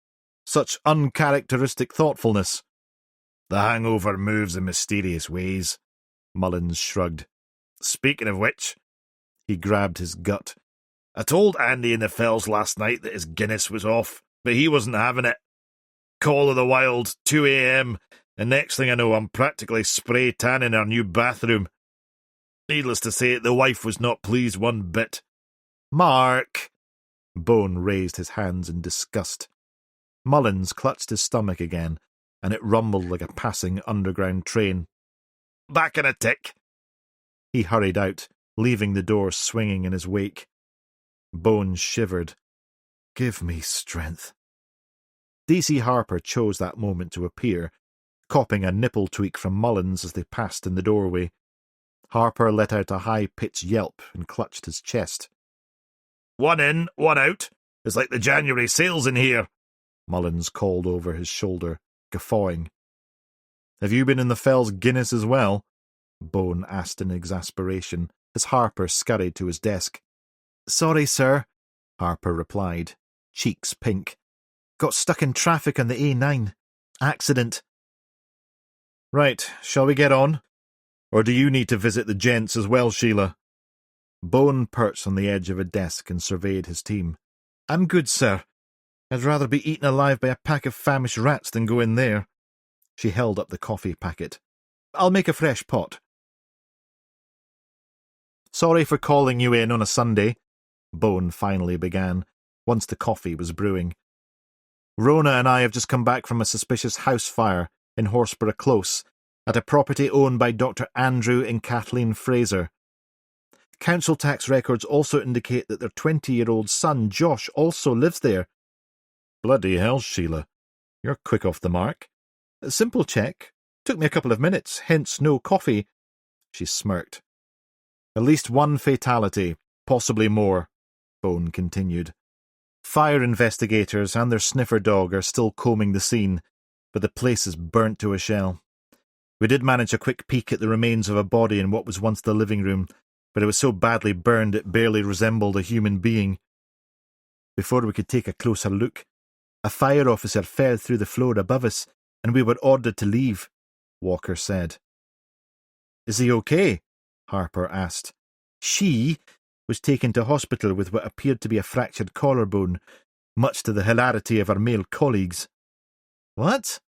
Such uncharacteristic thoughtfulness." "The hangover moves in mysterious ways," Mullins shrugged. "Speaking of which," he grabbed his gut, "I told Andy in the fells last night that his Guinness was off, but he wasn't having it. Call of the Wild, 2 a.m, and next thing I know I'm practically spray tanning our new bathroom. Needless to say, the wife was not pleased one bit." "Mark!" Bone raised his hands in disgust. Mullins clutched his stomach again, and it rumbled like a passing underground train. "Back in a tick." He hurried out, leaving the door swinging in his wake. Bones shivered. "Give me strength." D.C. Harper chose that moment to appear, copping a nipple tweak from Mullins as they passed in the doorway. Harper let out a high-pitched yelp and clutched his chest. "One in, one out. It's like the January sales in here," Mullins called over his shoulder, guffawing. "Have you been in the Fells Guinness as well?" Bone asked in exasperation, as Harper scurried to his desk. "Sorry, sir," Harper replied, cheeks pink. "Got stuck in traffic on the A9. Accident." "Right, shall we get on? Or do you need to visit the gents as well, Sheila?" Bone perched on the edge of a desk and surveyed his team. "I'm good, sir. I'd rather be eaten alive by a pack of famished rats than go in there." She held up the coffee packet. "I'll make a fresh pot." "Sorry for calling you in on a Sunday," Bone finally began, once the coffee was brewing. "Rona and I have just come back from a suspicious house fire in Horsborough Close, at a property owned by Dr. Andrew and Kathleen Fraser. Council tax records also indicate that their 20-year-old son, Josh, also lives there." "Bloody hell, Sheila. You're quick off the mark." "A simple check. Took me a couple of minutes, hence no coffee." She smirked. "At least one fatality, possibly more," Bone continued. "Fire investigators and their sniffer dog are still combing the scene, but the place is burnt to a shell. We did manage a quick peek at the remains of a body in what was once the living room, but it was so badly burned it barely resembled a human being. Before we could take a closer look, a fire officer fell through the floor above us, and we were ordered to leave," Walker said. "Is he okay?" Harper asked. "She was taken to hospital with what appeared to be a fractured collarbone, much to the hilarity of our male colleagues." "What?"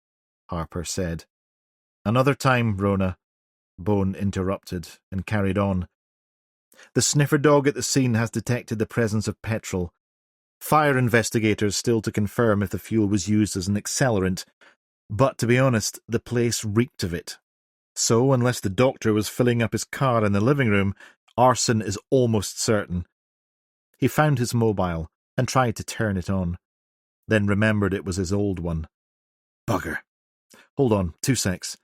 Harper said. "Another time, Rona," Bone interrupted and carried on. "The sniffer dog at the scene has detected the presence of petrol. Fire investigators still to confirm if the fuel was used as an accelerant, but to be honest, the place reeked of it. So, unless the doctor was filling up his car in the living room, arson is almost certain." He found his mobile and tried to turn it on. then remembered it was his old one. Bugger. Hold on, 2 secs.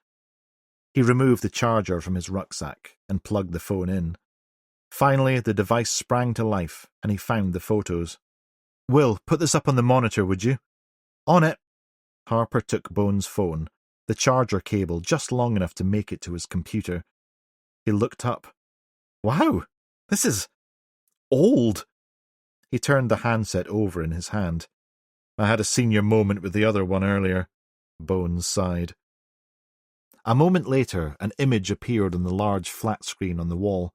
He removed the charger from his rucksack and plugged the phone in. Finally, the device sprang to life, and he found the photos. Will, put this up on the monitor, would you? On it. Harper took Bones' phone, the charger cable just long enough to make it to his computer. He looked up. Wow, this is old. He turned the handset over in his hand. I had a senior moment with the other one earlier. Bones sighed. A moment later, an image appeared on the large flat screen on the wall.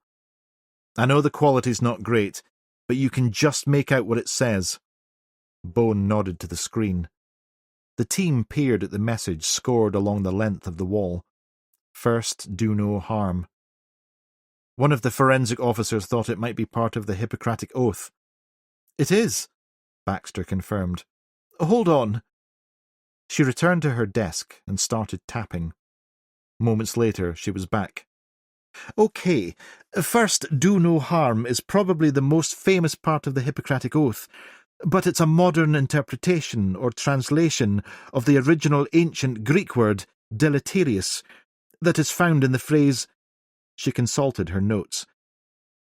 I know the quality's not great, but you can just make out what it says. Bone nodded to the screen. The team peered at the message scored along the length of the wall. First, do no harm. One of the forensic officers thought it might be part of the Hippocratic Oath. It is, Baxter confirmed. Hold on. She returned to her desk and started tapping. Moments later, she was back. Okay, first, do no harm is probably the most famous part of the Hippocratic Oath, but it's a modern interpretation or translation of the original ancient Greek word deleterious that is found in the phrase. She consulted her notes.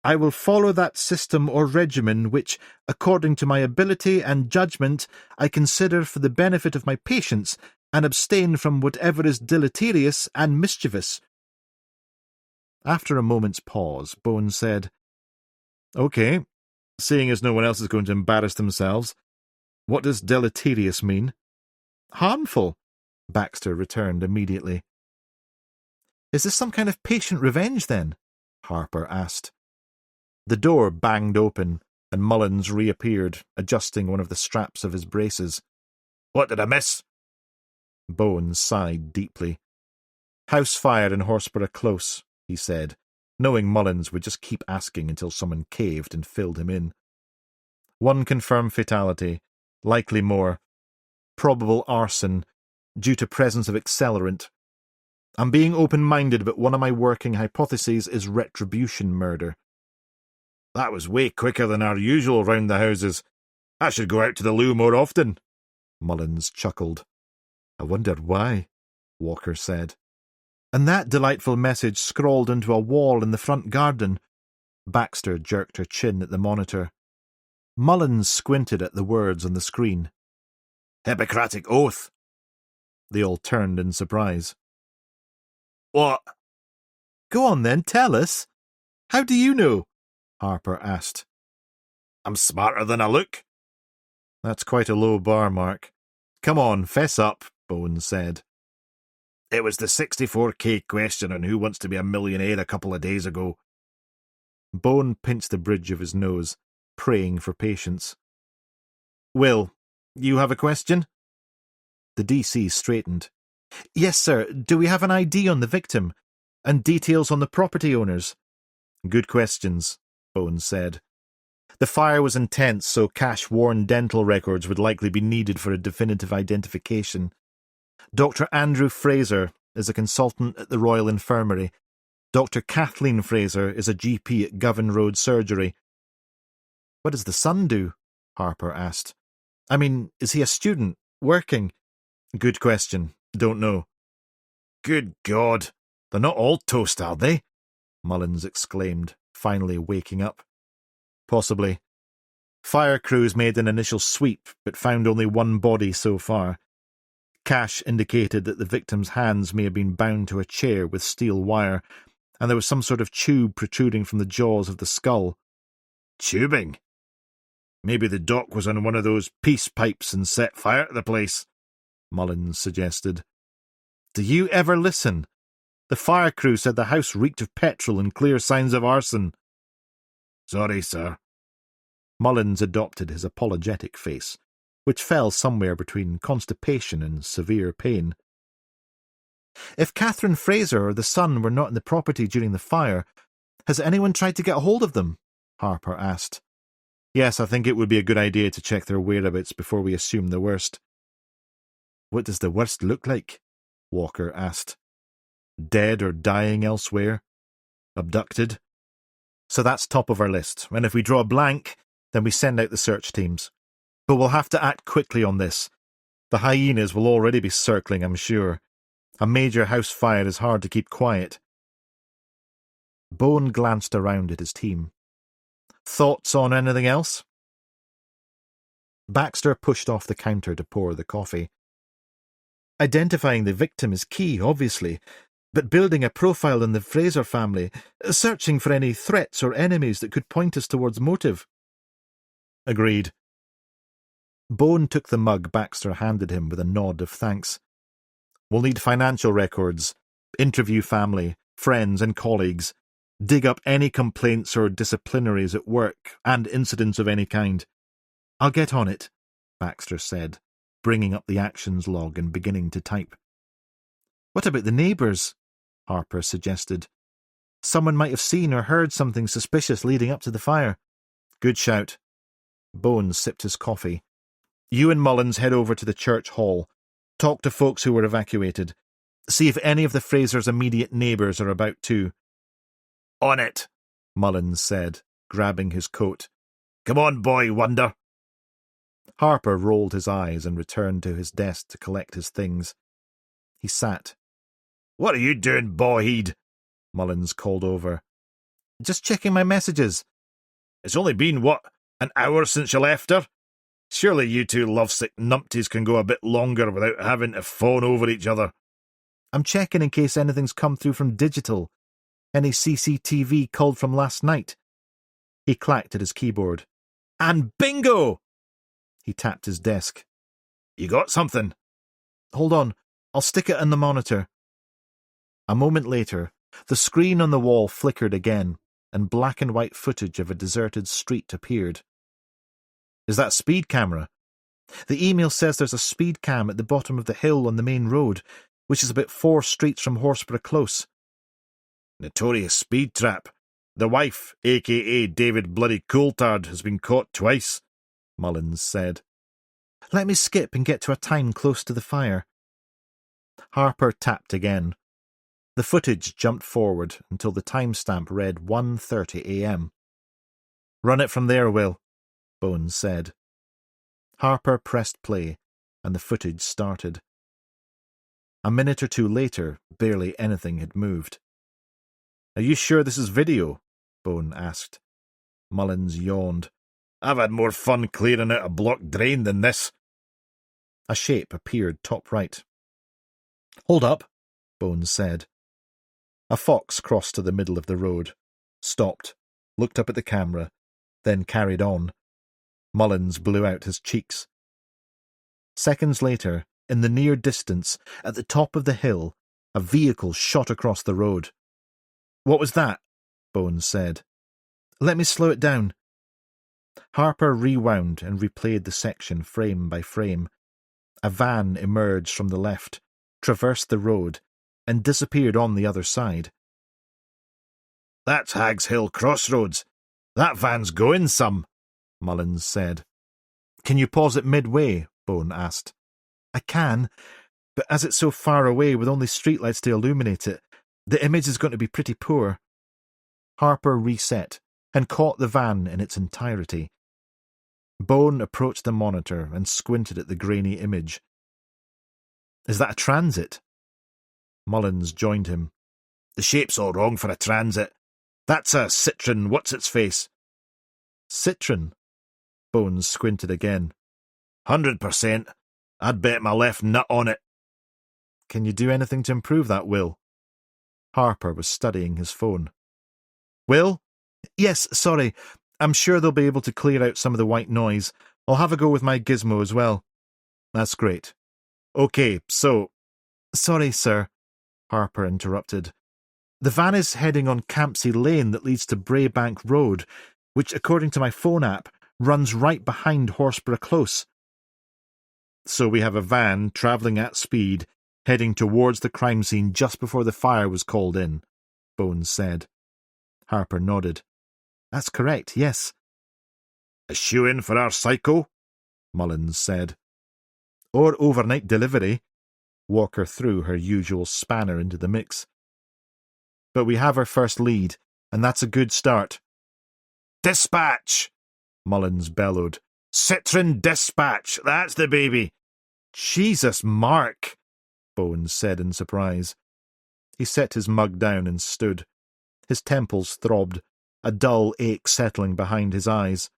I will follow that system or regimen which, according to my ability and judgment, I consider for the benefit of my patients, and abstain from whatever is deleterious and mischievous. After a moment's pause, Bones said, Okay, seeing as no one else is going to embarrass themselves, what does deleterious mean? Harmful, Baxter returned immediately. Is this some kind of patient revenge, then? Harper asked. The door banged open, and Mullins reappeared, adjusting one of the straps of his braces. What did I miss? Bones sighed deeply. House fire and Horsborough Close, he said, knowing Mullins would just keep asking until someone caved and filled him in. One confirmed fatality, likely more. Probable arson, due to presence of accelerant. I'm being open-minded, but one of my working hypotheses is retribution murder. That was way quicker than our usual round the houses. I should go out to the loo more often. Mullins chuckled. I wonder why, Walker said. And that delightful message scrawled into a wall in the front garden. Baxter jerked her chin at the monitor. Mullins squinted at the words on the screen. Hippocratic Oath. They all turned in surprise. What? Go on then, tell us. How do you know? Harper asked. I'm smarter than I look. That's quite a low bar, Mark. Come on, fess up, Bones said. It was the 64K question on Who Wants to Be a Millionaire a couple of days ago. Bone pinched the bridge of his nose, praying for patience. Will, you have a question? The DC straightened. Yes, sir. Do we have an ID on the victim? And details on the property owners? Good questions, Bones said. The fire was intense, so cash-worn dental records would likely be needed for a definitive identification. Dr. Andrew Fraser is a consultant at the Royal Infirmary. Dr. Kathleen Fraser is a GP at Govan Road Surgery. What does the son do? Harper asked. I mean, is he a student? Working? Good question. Don't know. Good God! They're not all toast, are they? Mullins exclaimed, finally waking up. Possibly. Fire crews made an initial sweep, but found only one body so far. Cash indicated that the victim's hands may have been bound to a chair with steel wire, and there was some sort of tube protruding from the jaws of the skull. Tubing? Maybe the doc was on one of those peace pipes and set fire to the place, Mullins suggested. Do you ever listen? The fire crew said the house reeked of petrol and clear signs of arson. Sorry, sir. Mullins adopted his apologetic face, which fell somewhere between constipation and severe pain. If Catherine Fraser or the son were not in the property during the fire, has anyone tried to get a hold of them? Harper asked. Yes, I think it would be a good idea to check their whereabouts before we assume the worst. What does the worst look like? Walker asked. Dead or dying elsewhere? Abducted? So that's top of our list, and if we draw a blank, then we send out the search teams. But we'll have to act quickly on this. The hyenas will already be circling, I'm sure. A major house fire is hard to keep quiet. Bone glanced around at his team. Thoughts on anything else? Baxter pushed off the counter to pour the coffee. Identifying the victim is key, obviously, but building a profile in the Fraser family, searching for any threats or enemies that could point us towards motive. Agreed. Bone took the mug Baxter handed him with a nod of thanks. We'll need financial records, interview family, friends and colleagues, dig up any complaints or disciplinaries at work, and incidents of any kind. I'll get on it, Baxter said, bringing up the actions log and beginning to type. What about the neighbours? Harper suggested. Someone might have seen or heard something suspicious leading up to the fire. Good shout. Bone sipped his coffee. You and Mullins head over to the church hall. Talk to folks who were evacuated. See if any of the Frasers' immediate neighbours are about too. On it, Mullins said, grabbing his coat. Come on, boy wonder. Harper rolled his eyes and returned to his desk to collect his things. He sat. What are you doing, bawhead? Mullins called over. Just checking my messages. It's only been, an hour since you left her? Surely you two lovesick numpties can go a bit longer without having to phone over each other. I'm checking in case anything's come through from digital. Any CCTV culled from last night. He clacked at his keyboard. And bingo! He tapped his desk. You got something? Hold on, I'll stick it on the monitor. A moment later, the screen on the wall flickered again, and black and white footage of a deserted street appeared. Is that a speed camera? The email says there's a speed cam at the bottom of the hill on the main road, which is about 4 streets from Horsborough Close. Notorious speed trap. The wife, a.k.a. David Bloody Coulthard, has been caught twice, Mullins said. Let me skip and get to a time close to the fire. Harper tapped again. The footage jumped forward until the timestamp read 1:30 a.m. Run it from there, Will, Bones said. Harper pressed play, and the footage started. A minute or two later, barely anything had moved. Are you sure this is video? Bone asked. Mullins yawned. I've had more fun clearing out a blocked drain than this. A shape appeared top right. Hold up, Bones said. A fox crossed to the middle of the road, stopped, looked up at the camera, then carried on. Mullins blew out his cheeks. Seconds later, in the near distance, at the top of the hill, a vehicle shot across the road. What was that? Bones said. Let me slow it down. Harper rewound and replayed the section frame by frame. A van emerged from the left, traversed the road, and disappeared on the other side. That's Hag's Hill Crossroads. That van's going some, Mullins said. Can you pause it midway? Bone asked. I can, but as it's so far away with only streetlights to illuminate it, the image is going to be pretty poor. Harper reset and caught the van in its entirety. Bone approached the monitor and squinted at the grainy image. Is that a transit? Mullins joined him. The shape's all wrong for a transit. That's a Citroen what's-its-face. Citroen? Bones squinted again. 100%. I'd bet my left nut on it. Can you do anything to improve that, Will? Harper was studying his phone. Will? Yes, sorry. I'm sure they'll be able to clear out some of the white noise. I'll have a go with my gizmo as well. That's great. OK, so... Sorry, sir, Harper interrupted. The van is heading on Campsie Lane that leads to Braybank Road, which, according to my phone app, runs right behind Horsborough Close. So we have a van travelling at speed, heading towards the crime scene just before the fire was called in, Bones said. Harper nodded. That's correct, yes. A shoe-in for our psycho? Mullins said. Or overnight delivery. Walker threw her usual spanner into the mix. But we have our first lead, and that's a good start. Dispatch! Mullins bellowed. Citron Dispatch, that's the baby. Jesus, Mark, Bones said in surprise. He set his mug down and stood. His temples throbbed, a dull ache settling behind his eyes.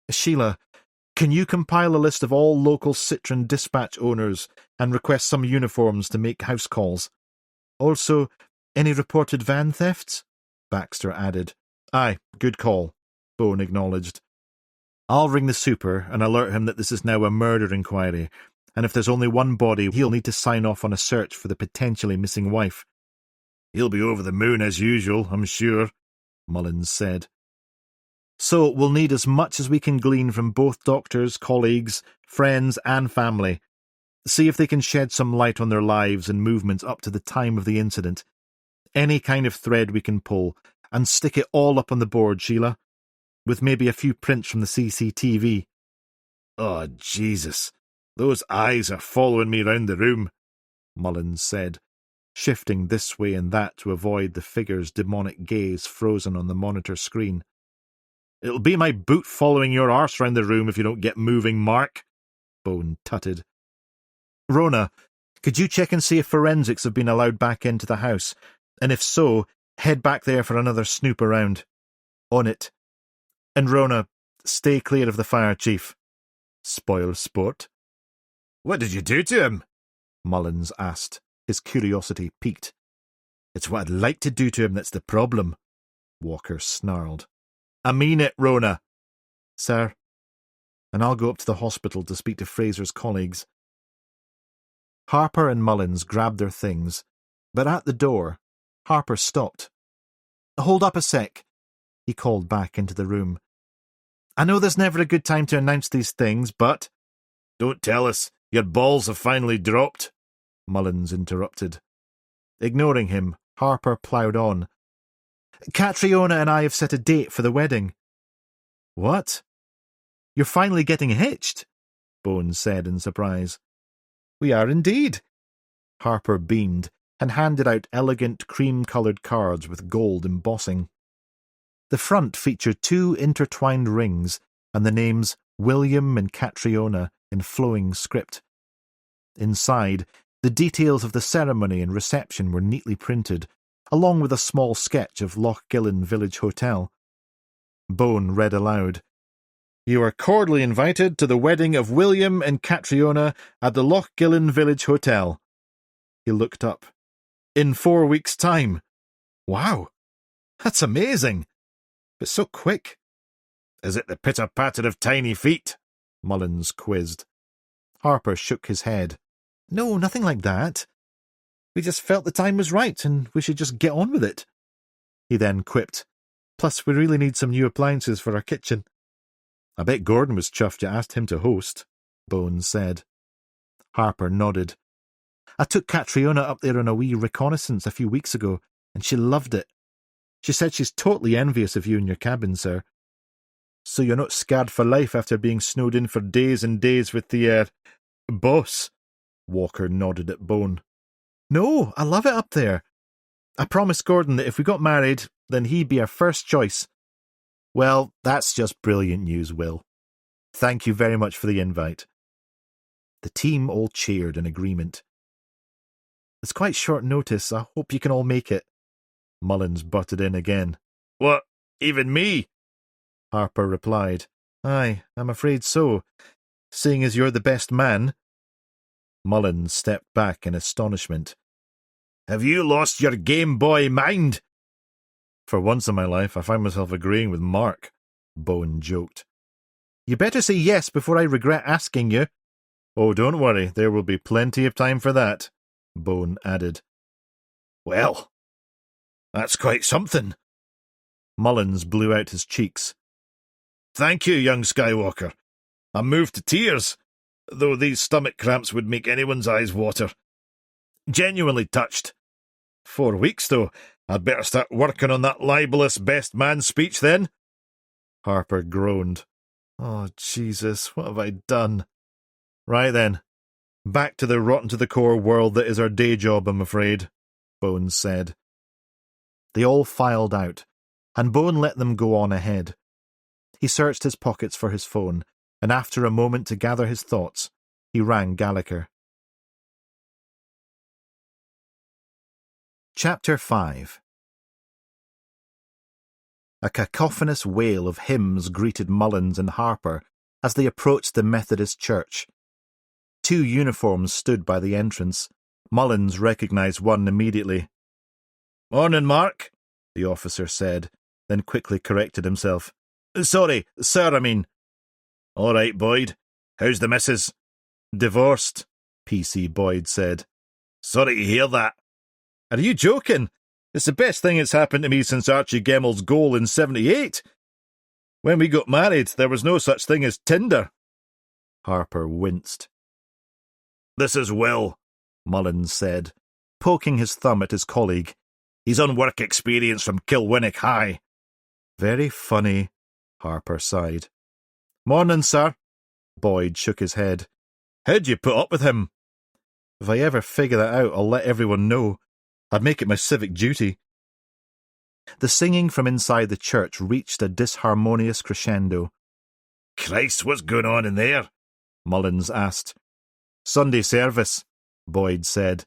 Sheila, can you compile a list of all local Citron Dispatch owners and request some uniforms to make house calls? Also, any reported van thefts? Baxter added. Aye, good call, Bone acknowledged. I'll ring the super and alert him that this is now a murder inquiry, and if there's only one body, he'll need to sign off on a search for the potentially missing wife. He'll be over the moon as usual, I'm sure, Mullins said. So we'll need as much as we can glean from both doctors, colleagues, friends and family. See if they can shed some light on their lives and movements up to the time of the incident. Any kind of thread we can pull, and stick it all up on the board, Sheila, with maybe a few prints from the CCTV. Oh, Jesus, those eyes are following me round the room, Mullins said, shifting this way and that to avoid the figure's demonic gaze frozen on the monitor screen. It'll be my boot following your arse round the room if you don't get moving, Mark, Bone tutted. Rona, could you check and see if forensics have been allowed back into the house, and if so, head back there for another snoop around. On it. And Rona, stay clear of the fire chief. Spoil sport. What did you do to him? Mullins asked, his curiosity piqued. It's what I'd like to do to him that's the problem, Walker snarled. I mean it, Rona. Sir. And I'll go up to the hospital to speak to Fraser's colleagues. Harper and Mullins grabbed their things, but at the door, Harper stopped. Hold up a sec, he called back into the room. I know there's never a good time to announce these things, but... Don't tell us, your balls have finally dropped, Mullins interrupted. Ignoring him, Harper ploughed on. Catriona and I have set a date for the wedding. What? You're finally getting hitched, Bones said in surprise. We are indeed. Harper beamed and handed out elegant cream-coloured cards with gold embossing. The front featured 2 intertwined rings and the names William and Catriona in flowing script. Inside, the details of the ceremony and reception were neatly printed, along with a small sketch of Loch Gillen Village Hotel. Bone read aloud. You are cordially invited to the wedding of William and Catriona at the Loch Gillen Village Hotel. He looked up. In 4 weeks' time. Wow, that's amazing. But so quick. Is it the pitter-patter of tiny feet? Mullins quizzed. Harper shook his head. No, nothing like that. We just felt the time was right and we should just get on with it. He then quipped. Plus, we really need some new appliances for our kitchen. I bet Gordon was chuffed you asked him to host, Bones said. Harper nodded. I took Catriona up there on a wee reconnaissance a few weeks ago, and she loved it. She said she's totally envious of you in your cabin, sir. So you're not scarred for life after being snowed in for days and days with the, boss? Walker nodded at Bone. No, I love it up there. I promised Gordon that if we got married, then he'd be our first choice. Well, that's just brilliant news, Will. Thank you very much for the invite. The team all cheered in agreement. It's quite short notice. I hope you can all make it. Mullins butted in again. What, even me? Harper replied. Aye, I'm afraid so, seeing as you're the best man. Mullins stepped back in astonishment. Have you lost your Game Boy mind? For once in my life, I find myself agreeing with Mark, Bone joked. You better say yes before I regret asking you. Oh, don't worry, there will be plenty of time for that, Bone added. Well, that's quite something. Mullins blew out his cheeks. Thank you, young Skywalker. I'm moved to tears, though these stomach cramps would make anyone's eyes water. Genuinely touched. 4 weeks, though. I'd better start working on that libelous best man speech then. Harper groaned. Oh, Jesus, what have I done? Right then. Back to the rotten-to-the-core world that is our day job, I'm afraid, Bones said. They all filed out, and Bone let them go on ahead. He searched his pockets for his phone, and after a moment to gather his thoughts, he rang Gallagher. Chapter 5. A cacophonous wail of hymns greeted Mullins and Harper as they approached the Methodist church. 2 uniforms stood by the entrance. Mullins recognised one immediately. "Morning, Mark," the officer said, then quickly corrected himself. "Sorry, sir, I mean." "All right, Boyd. How's the missus?" "Divorced," PC Boyd said. "Sorry to hear that." "Are you joking? It's the best thing that's happened to me since Archie Gemmel's goal in 78. When we got married, there was no such thing as Tinder." Harper winced. "This is Will," Mullins said, poking his thumb at his colleague. "He's on work experience from Kilwinnock High." "Very funny," Harper sighed. "Morning, sir." Boyd shook his head. "How'd you put up with him?" "If I ever figure that out, I'll let everyone know. I'd make it my civic duty." The singing from inside the church reached a disharmonious crescendo. "Christ, what's going on in there?" Mullins asked. "Sunday service," Boyd said.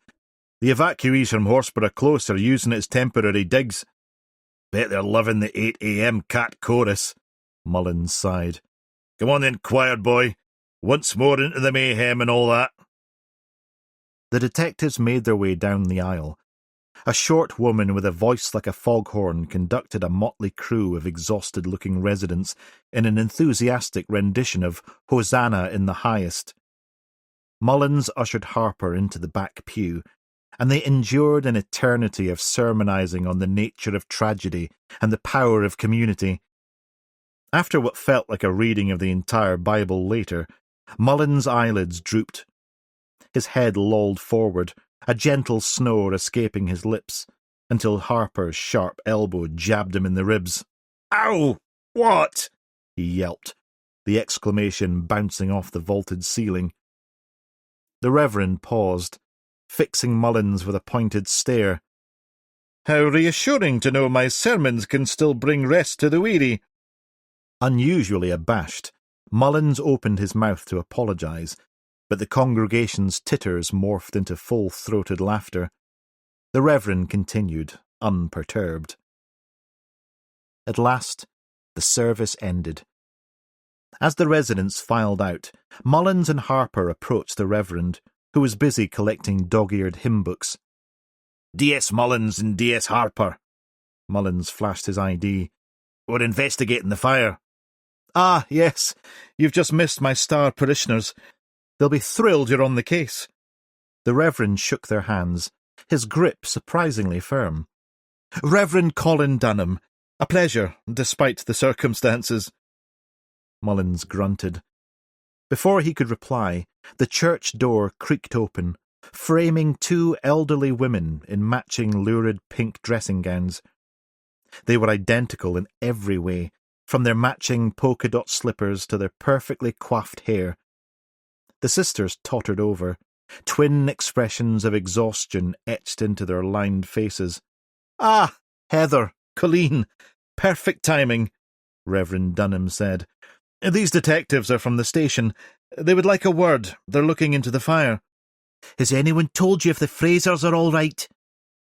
"The evacuees from Horsburgh Close are using it as temporary digs." "Bet they're loving the 8 a.m. cat chorus," Mullins sighed. "Come on then, choir boy. Once more into the mayhem and all that." The detectives made their way down the aisle. A short woman with a voice like a foghorn conducted a motley crew of exhausted-looking residents in an enthusiastic rendition of Hosanna in the Highest. Mullins ushered Harper into the back pew, and they endured an eternity of sermonising on the nature of tragedy and the power of community. After what felt like a reading of the entire Bible later, Mullins' eyelids drooped. His head lolled forward, a gentle snore escaping his lips, until Harper's sharp elbow jabbed him in the ribs. "Ow! What?" he yelped, the exclamation bouncing off the vaulted ceiling. The Reverend paused, fixing Mullins with a pointed stare. "How reassuring to know my sermons can still bring rest to the weary." Unusually abashed, Mullins opened his mouth to apologise, but the congregation's titters morphed into full-throated laughter. The Reverend continued, unperturbed. At last, the service ended. As the residents filed out, Mullins and Harper approached the Reverend, who was busy collecting dog-eared hymn books. "D.S. Mullins and D.S. Harper." Mullins flashed his ID. "We're investigating the fire." "Ah, yes. You've just missed my star parishioners. They'll be thrilled you're on the case." The Reverend shook their hands, his grip surprisingly firm. "Reverend Colin Dunham. A pleasure, despite the circumstances." Mullins grunted. Before he could reply, the church door creaked open, framing 2 elderly women in matching lurid pink dressing gowns. They were identical in every way, from their matching polka-dot slippers to their perfectly coiffed hair. The sisters tottered over, twin expressions of exhaustion etched into their lined faces. "Ah, Heather, Colleen, perfect timing," Reverend Dunham said. "These detectives are from the station. They would like a word. They're looking into the fire." "Has anyone told you if the Frasers are all right?"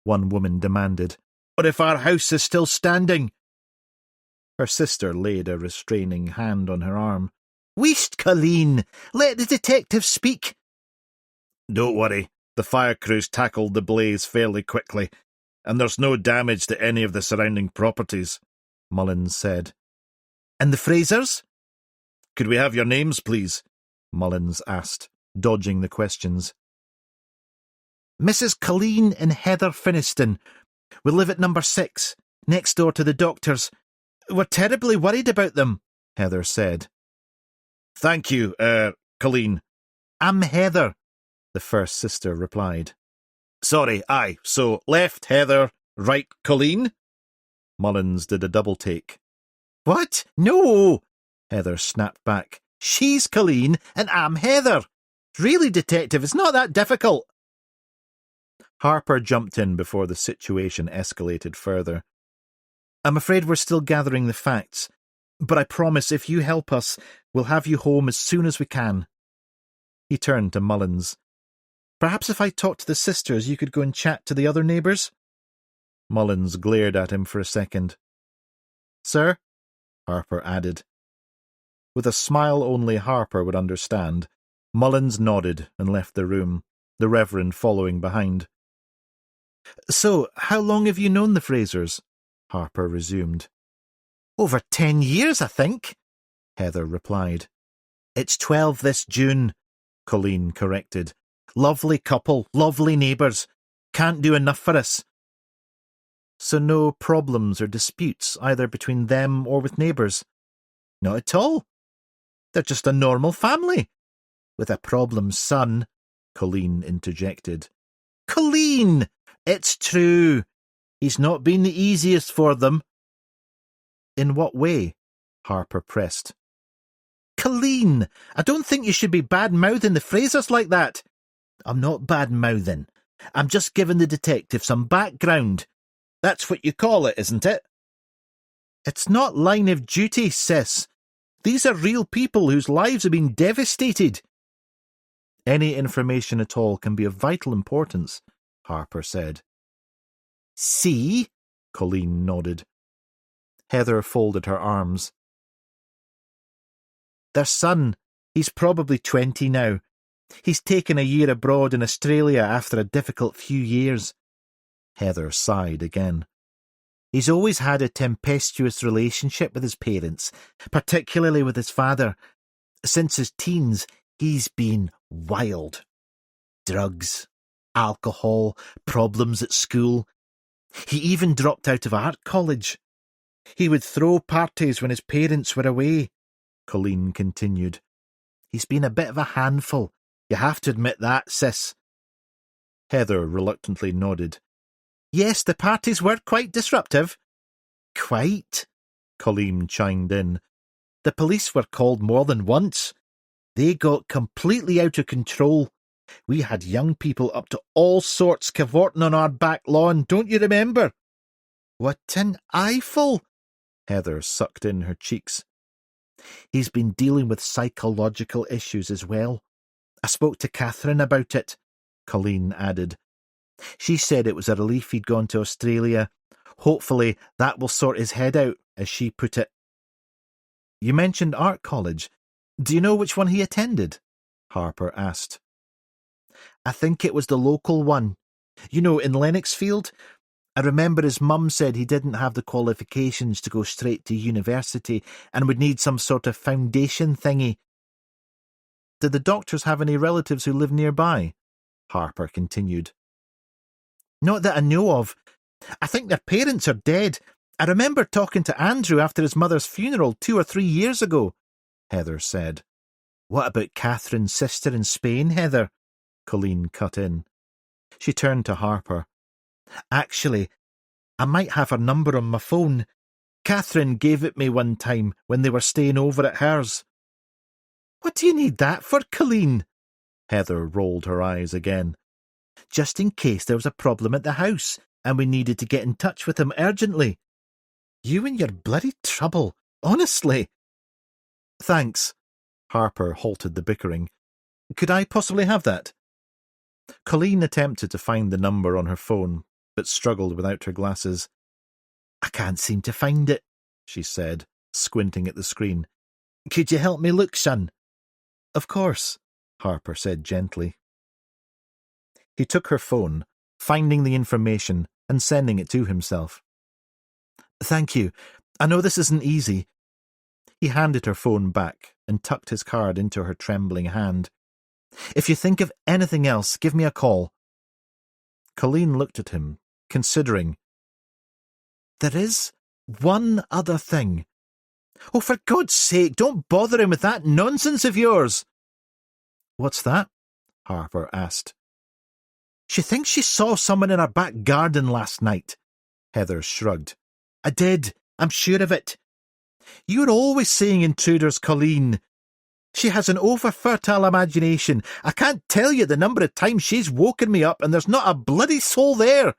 one woman demanded. "Or if our house is still standing?" Her sister laid a restraining hand on her arm. "Wheesht, Colleen! Let the detective speak!" "Don't worry. The fire crews tackled the blaze fairly quickly, and there's no damage to any of the surrounding properties," Mullins said. "And the Frasers?" "Could we have your names, please?" Mullins asked, dodging the questions. "Mrs. Colleen and Heather Finiston. We live at number 6, next door to the doctor's. We're terribly worried about them," Heather said. "Thank you, Colleen." "I'm Heather," the first sister replied. "Sorry, aye, so left Heather, right Colleen?" Mullins did a double take. "What? No!" Heather snapped back. "She's Colleen and I'm Heather. Really, detective, it's not that difficult." Harper jumped in before the situation escalated further. "I'm afraid we're still gathering the facts. But I promise if you help us, we'll have you home as soon as we can. He turned to Mullins. Perhaps if I talked to the sisters, you could go and chat to the other neighbours? Mullins glared at him for a second. Sir? Harper added. With a smile only Harper would understand, Mullins nodded and left the room, the Reverend following behind. So, how long have you known the Frasers? Harper resumed. Over 10 years, I think, Heather replied. It's 12 this June, Colleen corrected. Lovely couple, lovely neighbours. Can't do enough for us. So no problems or disputes either between them or with neighbours? Not at all. They're just a normal family. With a problem son, Colleen interjected. Colleen! It's true. He's not been the easiest for them. In what way? Harper pressed. Colleen, I don't think you should be bad-mouthing the Frasers like that. I'm not bad-mouthing. I'm just giving the detective some background. That's what you call it, isn't it? It's not line of duty, sis. These are real people whose lives have been devastated. Any information at all can be of vital importance, Harper said. See? Colleen nodded. Heather folded her arms. Their son, he's probably 20 now. He's taken a year abroad in Australia after a difficult few years. Heather sighed again. He's always had a tempestuous relationship with his parents, particularly with his father. Since his teens, he's been wild. Drugs, alcohol, problems at school. He even dropped out of art college. He would throw parties when his parents were away, Colleen continued. He's been a bit of a handful. You have to admit that, sis. Heather reluctantly nodded. Yes, the parties were quite disruptive. Quite, Colleen chimed in. The police were called more than once. They got completely out of control. We had young people up to all sorts cavorting on our back lawn, don't you remember? What an eyeful! Heather sucked in her cheeks. He's been dealing with psychological issues as well. I spoke to Catherine about it, Colleen added. She said it was a relief he'd gone to Australia. Hopefully that will sort his head out, as she put it. You mentioned art college. Do you know which one he attended? Harper asked. I think it was the local one. You know, in Lennoxfield. I remember his mum said he didn't have the qualifications to go straight to university and would need some sort of foundation thingy. Did the doctors have any relatives who lived nearby? Harper continued. Not that I know of. I think their parents are dead. I remember talking to Andrew after his mother's funeral 2 or 3 years ago, Heather said. What about Catherine's sister in Spain, Heather? Colleen cut in. She turned to Harper. Actually, I might have her number on my phone. Catherine gave it me one time when they were staying over at hers. What do you need that for, Colleen? Heather rolled her eyes again. Just in case there was a problem at the house and we needed to get in touch with him urgently. You and your bloody trouble, honestly. Thanks. Harper halted the bickering. Could I possibly have that? Colleen attempted to find the number on her phone, but struggled without her glasses. I can't seem to find it, she said, squinting at the screen. Could you help me look, son? Of course, Harper said gently. He took her phone, finding the information and sending it to himself. Thank you. I know this isn't easy. He handed her phone back and tucked his card into her trembling hand. If you think of anything else, give me a call. Colleen looked at him, considering. There is one other thing. Oh, for God's sake, don't bother him with that nonsense of yours. What's that? Harper asked. She thinks she saw someone in her back garden last night. Heather shrugged. I did. I'm sure of it. You're always saying intruders, Colleen. She has an over-fertile imagination. I can't tell you the number of times she's woken me up and there's not a bloody soul there.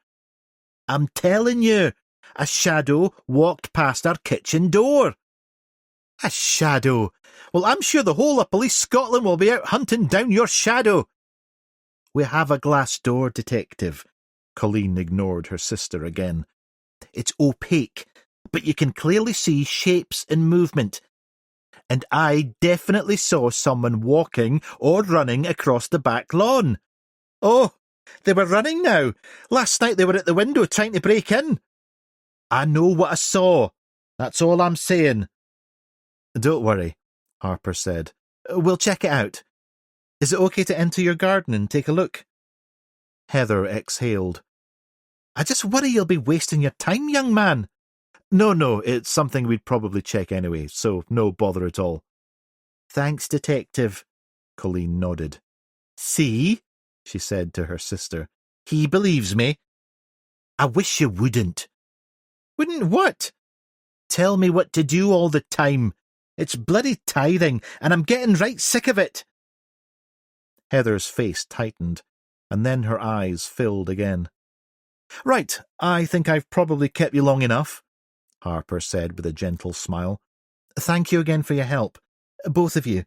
I'm telling you, a shadow walked past our kitchen door. A shadow? Well, I'm sure the whole of Police Scotland will be out hunting down your shadow. We have a glass door, detective. Colleen ignored her sister again. It's opaque, but you can clearly see shapes and movement. And I definitely saw someone walking or running across the back lawn. Oh, they were running now. Last night they were at the window trying to break in. I know what I saw. That's all I'm saying. Don't worry, Harper said. We'll check it out. Is it okay to enter your garden and take a look? Heather exhaled. I just worry you'll be wasting your time, young man. No, it's something we'd probably check anyway, so no bother at all. Thanks, detective, Colleen nodded. See, she said to her sister, he believes me. I wish you wouldn't. Wouldn't what? Tell me what to do all the time. It's bloody tiring, and I'm getting right sick of it. Heather's face tightened, and then her eyes filled again. Right, I think I've probably kept you long enough, Harper said with a gentle smile. Thank you again for your help, both of you.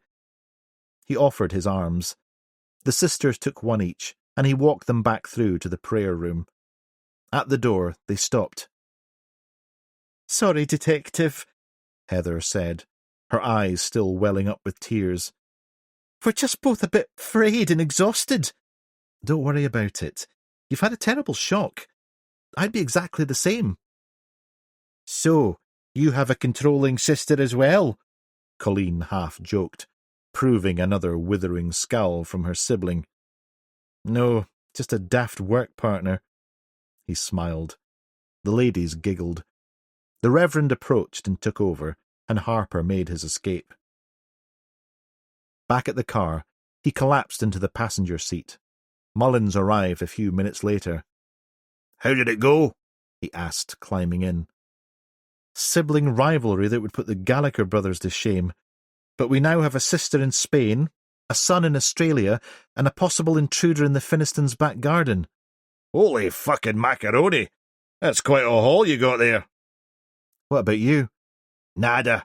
He offered his arms. The sisters took one each, and he walked them back through to the prayer room. At the door, they stopped. Sorry, detective, Heather said, her eyes still welling up with tears. We're just both a bit frayed and exhausted. Don't worry about it. You've had a terrible shock. I'd be exactly the same. So, you have a controlling sister as well? Colleen half joked, proving another withering scowl from her sibling. No, just a daft work partner. He smiled. The ladies giggled. The Reverend approached and took over, and Harper made his escape. Back at the car, he collapsed into the passenger seat. Mullins arrived a few minutes later. How did it go? He asked, climbing in. Sibling rivalry that would put the Gallagher brothers to shame. But we now have a sister in Spain, a son in Australia, and a possible intruder in the Finnistons' back garden. Holy fucking macaroni! That's quite a haul you got there. What about you? Nada.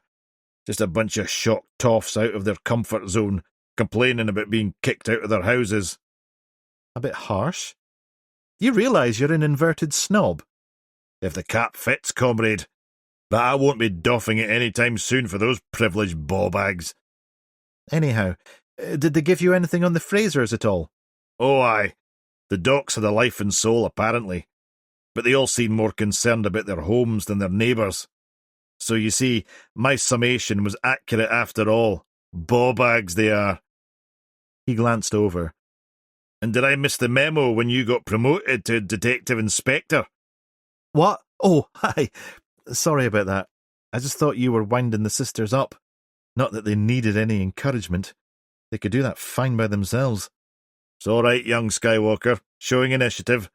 Just a bunch of shocked toffs out of their comfort zone, complaining about being kicked out of their houses. A bit harsh. You realise you're an inverted snob? If the cap fits, comrade. But I won't be doffing it any time soon for those privileged bawbags. Anyhow, did they give you anything on the Frasers at all? Oh, aye. The docs had a life and soul, apparently. But they all seemed more concerned about their homes than their neighbours. So you see, my summation was accurate after all. Bawbags they are. He glanced over. And did I miss the memo when you got promoted to Detective Inspector? What? Oh, hi. Sorry about that. I just thought you were winding the sisters up. Not that they needed any encouragement. They could do that fine by themselves. It's all right, young Skywalker, showing initiative.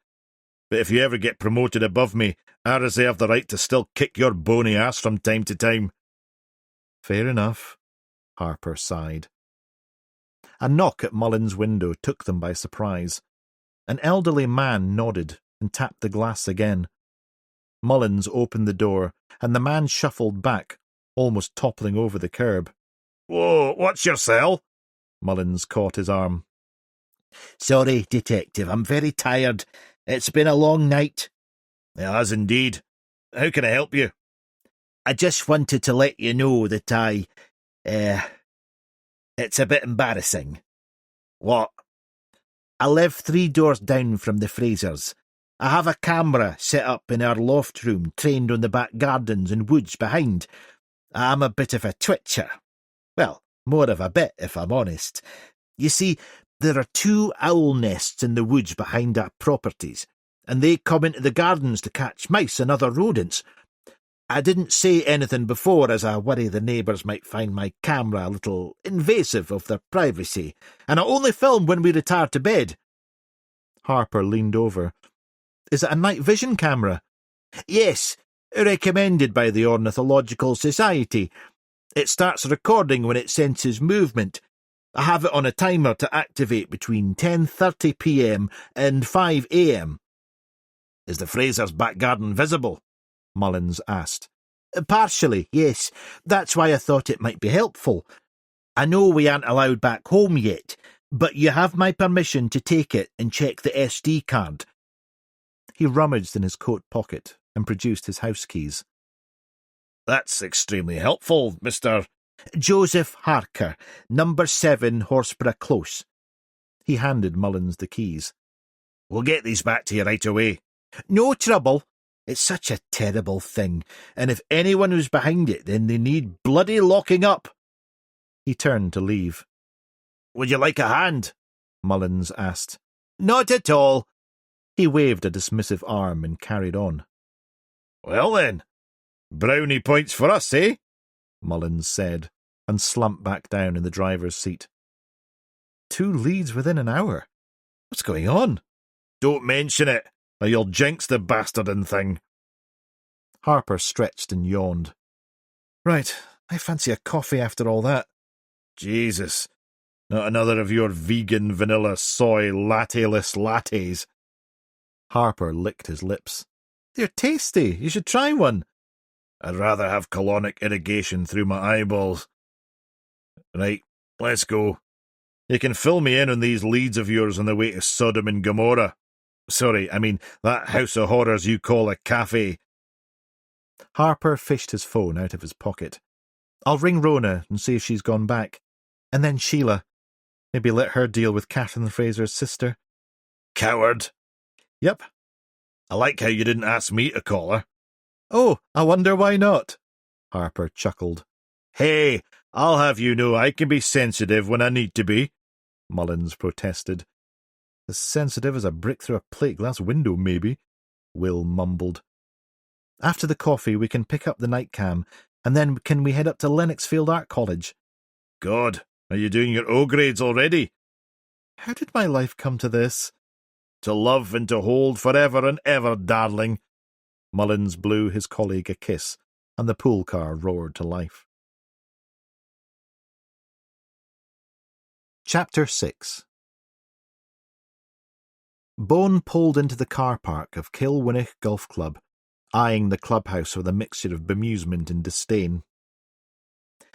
But if you ever get promoted above me, I reserve the right to still kick your bony ass from time to time. Fair enough, Harper sighed. A knock at Mullins' window took them by surprise. An elderly man nodded and tapped the glass again. Mullins opened the door, and the man shuffled back, almost toppling over the curb. Whoa, what's your cell? Mullins caught his arm. Sorry, detective, I'm very tired. It's been a long night. It has indeed. How can I help you? I just wanted to let you know that it's a bit embarrassing. What? I live 3 doors down from the Frasers. I have a camera set up in our loft room, trained on the back gardens and woods behind. I'm a bit of a twitcher. Well, more of a bit, if I'm honest. You see, there are 2 owl nests in the woods behind our properties, and they come into the gardens to catch mice and other rodents. I didn't say anything before, as I worry the neighbours might find my camera a little invasive of their privacy, and I only film when we retire to bed. Harper leaned over. Is it a night vision camera? Yes, recommended by the Ornithological Society. It starts recording when it senses movement. I have it on a timer to activate between 10:30 p.m. and 5 a.m. Is the Frasers' back garden visible? Mullins asked. Partially, yes. That's why I thought it might be helpful. I know we aren't allowed back home yet, but you have my permission to take it and check the SD card. He rummaged in his coat pocket and produced his house keys. That's extremely helpful, Mr. Joseph Harker, number 7 Horsborough Close. He handed Mullins the keys. We'll get these back to you right away. No trouble. It's such a terrible thing, and if anyone was behind it, then they need bloody locking up. He turned to leave. Would you like a hand? Mullins asked. Not at all. He waved a dismissive arm and carried on. Well then, brownie points for us, eh? Mullins said, and slumped back down in the driver's seat. 2 leads within an hour. What's going on? Don't mention it, or you'll jinx the bastardin' thing. Harper stretched and yawned. Right, I fancy a coffee after all that. Jesus, not another of your vegan vanilla soy latte-less lattes. Harper licked his lips. They're tasty. You should try one. I'd rather have colonic irrigation through my eyeballs. Right, let's go. You can fill me in on these leads of yours on the way to Sodom and Gomorrah. Sorry, I mean that house of horrors you call a cafe. Harper fished his phone out of his pocket. I'll ring Rona and see if she's gone back. And then Sheila. Maybe let her deal with Catherine Fraser's sister. Coward. Yep. I like how you didn't ask me to call her. Oh, I wonder why not. Harper chuckled. Hey, I'll have you know I can be sensitive when I need to be, Mullins protested. As sensitive as a brick through a plate-glass window, maybe, Will mumbled. After the coffee, we can pick up the night cam, and then can we head up to Lennoxfield Art College? God, are you doing your O grades already? How did my life come to this? To love and to hold forever and ever, darling. Mullins blew his colleague a kiss, and the pool car roared to life. Chapter 6. Bone pulled into the car park of Kilwinnock Golf Club, eyeing the clubhouse with a mixture of bemusement and disdain.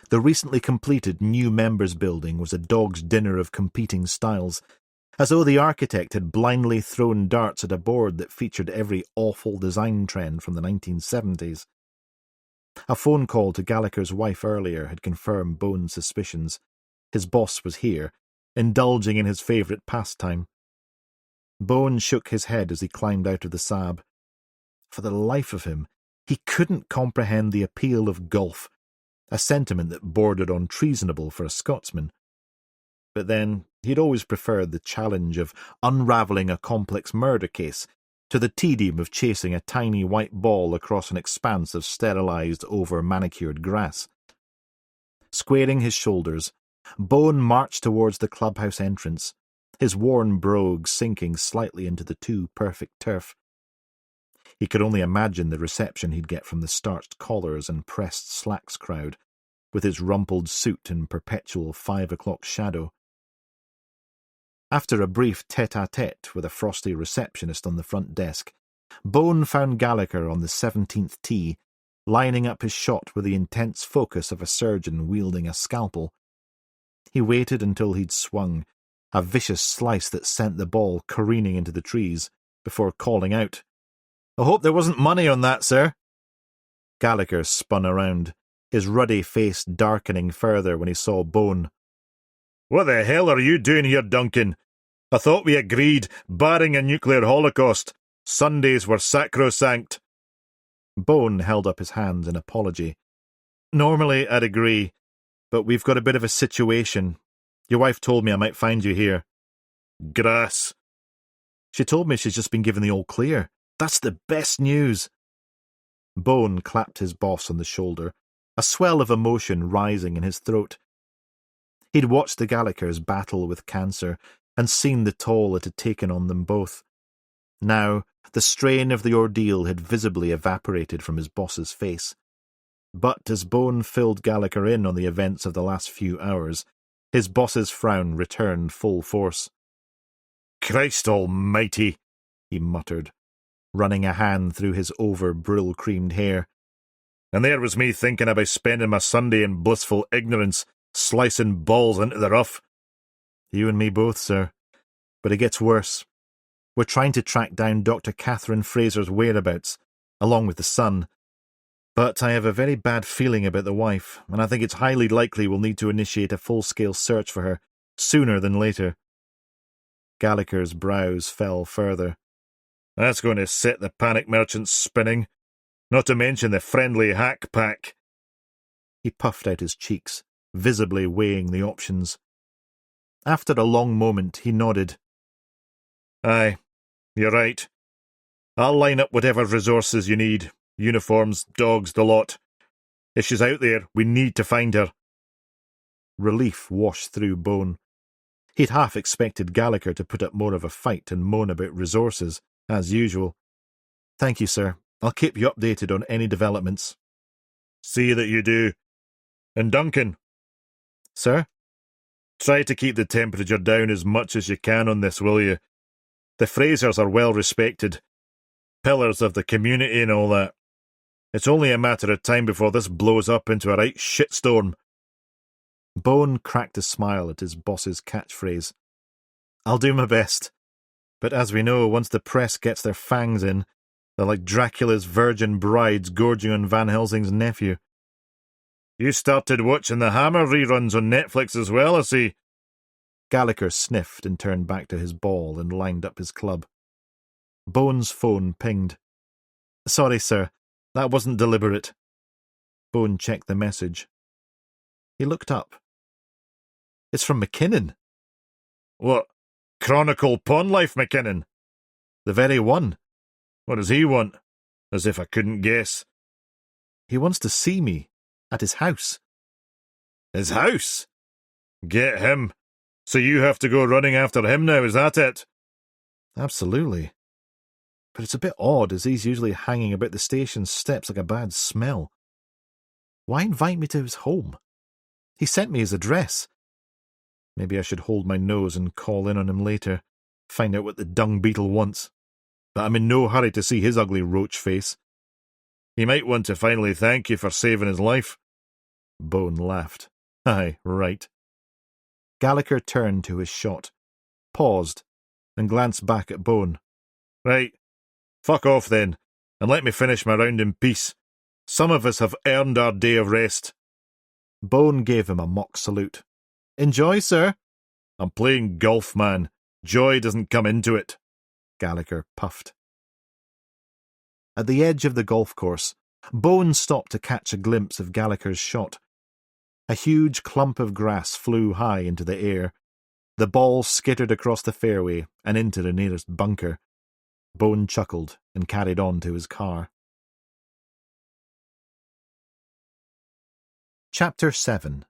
The recently completed new members' building was a dog's dinner of competing styles, as though the architect had blindly thrown darts at a board that featured every awful design trend from the 1970s. A phone call to Gallagher's wife earlier had confirmed Bone's suspicions. His boss was here, indulging in his favourite pastime. Bone shook his head as he climbed out of the Saab. For the life of him, he couldn't comprehend the appeal of golf, a sentiment that bordered on treasonable for a Scotsman. But then, he'd always preferred the challenge of unravelling a complex murder case to the tedium of chasing a tiny white ball across an expanse of sterilised, over-manicured grass. Squaring his shoulders, Bone marched towards the clubhouse entrance, his worn brogue sinking slightly into the too perfect turf. He could only imagine the reception he'd get from the starched collars and pressed slacks crowd, with his rumpled suit and perpetual 5 o'clock shadow. After a brief tete-a-tete with a frosty receptionist on the front desk, Bone found Gallagher on the 17th tee, lining up his shot with the intense focus of a surgeon wielding a scalpel. He waited until he'd swung, a vicious slice that sent the ball careening into the trees, before calling out, "I hope there wasn't money on that, sir." Gallagher spun around, his ruddy face darkening further when he saw Bone. "What the hell are you doing here, Duncan? I thought we agreed, barring a nuclear holocaust, Sundays were sacrosanct." Bone held up his hands in apology. "Normally I'd agree, but we've got a bit of a situation. Your wife told me I might find you here." "Grass." "She told me she's just been given the all clear. That's the best news." Bone clapped his boss on the shoulder, a swell of emotion rising in his throat. He'd watched the Gallaghers battle with cancer and seen the toll it had taken on them both. Now, the strain of the ordeal had visibly evaporated from his boss's face. But as Bone filled Gallagher in on the events of the last few hours, his boss's frown returned full force. "Christ almighty," he muttered, running a hand through his over-brill-creamed hair. And there was me thinking about spending my Sunday in blissful ignorance, slicing balls into the rough. You and me both, sir. But it gets worse. We're trying to track down Dr. Catherine Fraser's whereabouts, along with the son. But I have a very bad feeling about the wife, and I think it's highly likely we'll need to initiate a full-scale search for her, sooner than later. Gallagher's brows fell further. That's going to set the panic merchants spinning, not to mention the friendly hack pack. He puffed out his cheeks, visibly weighing the options. After a long moment, he nodded. Aye, you're right. I'll line up whatever resources you need. Uniforms, dogs, the lot. If she's out there, we need to find her. Relief washed through Bone. He'd half expected Gallagher to put up more of a fight and moan about resources, as usual. Thank you, sir. I'll keep you updated on any developments. See that you do. And Duncan. Sir? Try to keep the temperature down as much as you can on this, will you? The Frasers are well respected. Pillars of the community and all that. It's only a matter of time before this blows up into a right shitstorm. Bone cracked a smile at his boss's catchphrase. I'll do my best. But as we know, once the press gets their fangs in, they're like Dracula's virgin brides gorging on Van Helsing's nephew. You started watching the Hammer reruns on Netflix as well, I see. Gallagher sniffed and turned back to his ball and lined up his club. Bone's phone pinged. Sorry, sir. That wasn't deliberate. Bone checked the message. He looked up. It's from McKinnon. What? Chronicle Pawn Life McKinnon? The very one. What does he want? As if I couldn't guess. He wants to see me. At his house. His house? Get him. So you have to go running after him now, is that it? Absolutely. But it's a bit odd, as he's usually hanging about the station steps like a bad smell. Why invite me to his home? He sent me his address. Maybe I should hold my nose and call in on him later, find out what the dung beetle wants. But I'm in no hurry to see his ugly roach face. He might want to finally thank you for saving his life. Bone laughed. Aye, right. Gallagher turned to his shot, paused, and glanced back at Bone. Right. Fuck off then, and let me finish my round in peace. Some of us have earned our day of rest. Bone gave him a mock salute. Enjoy, sir. I'm playing golf, man. Joy doesn't come into it. Gallagher puffed. At the edge of the golf course, Bone stopped to catch a glimpse of Gallagher's shot. A huge clump of grass flew high into the air. The ball skittered across the fairway and into the nearest bunker. Bone chuckled and carried on to his car. Chapter 7.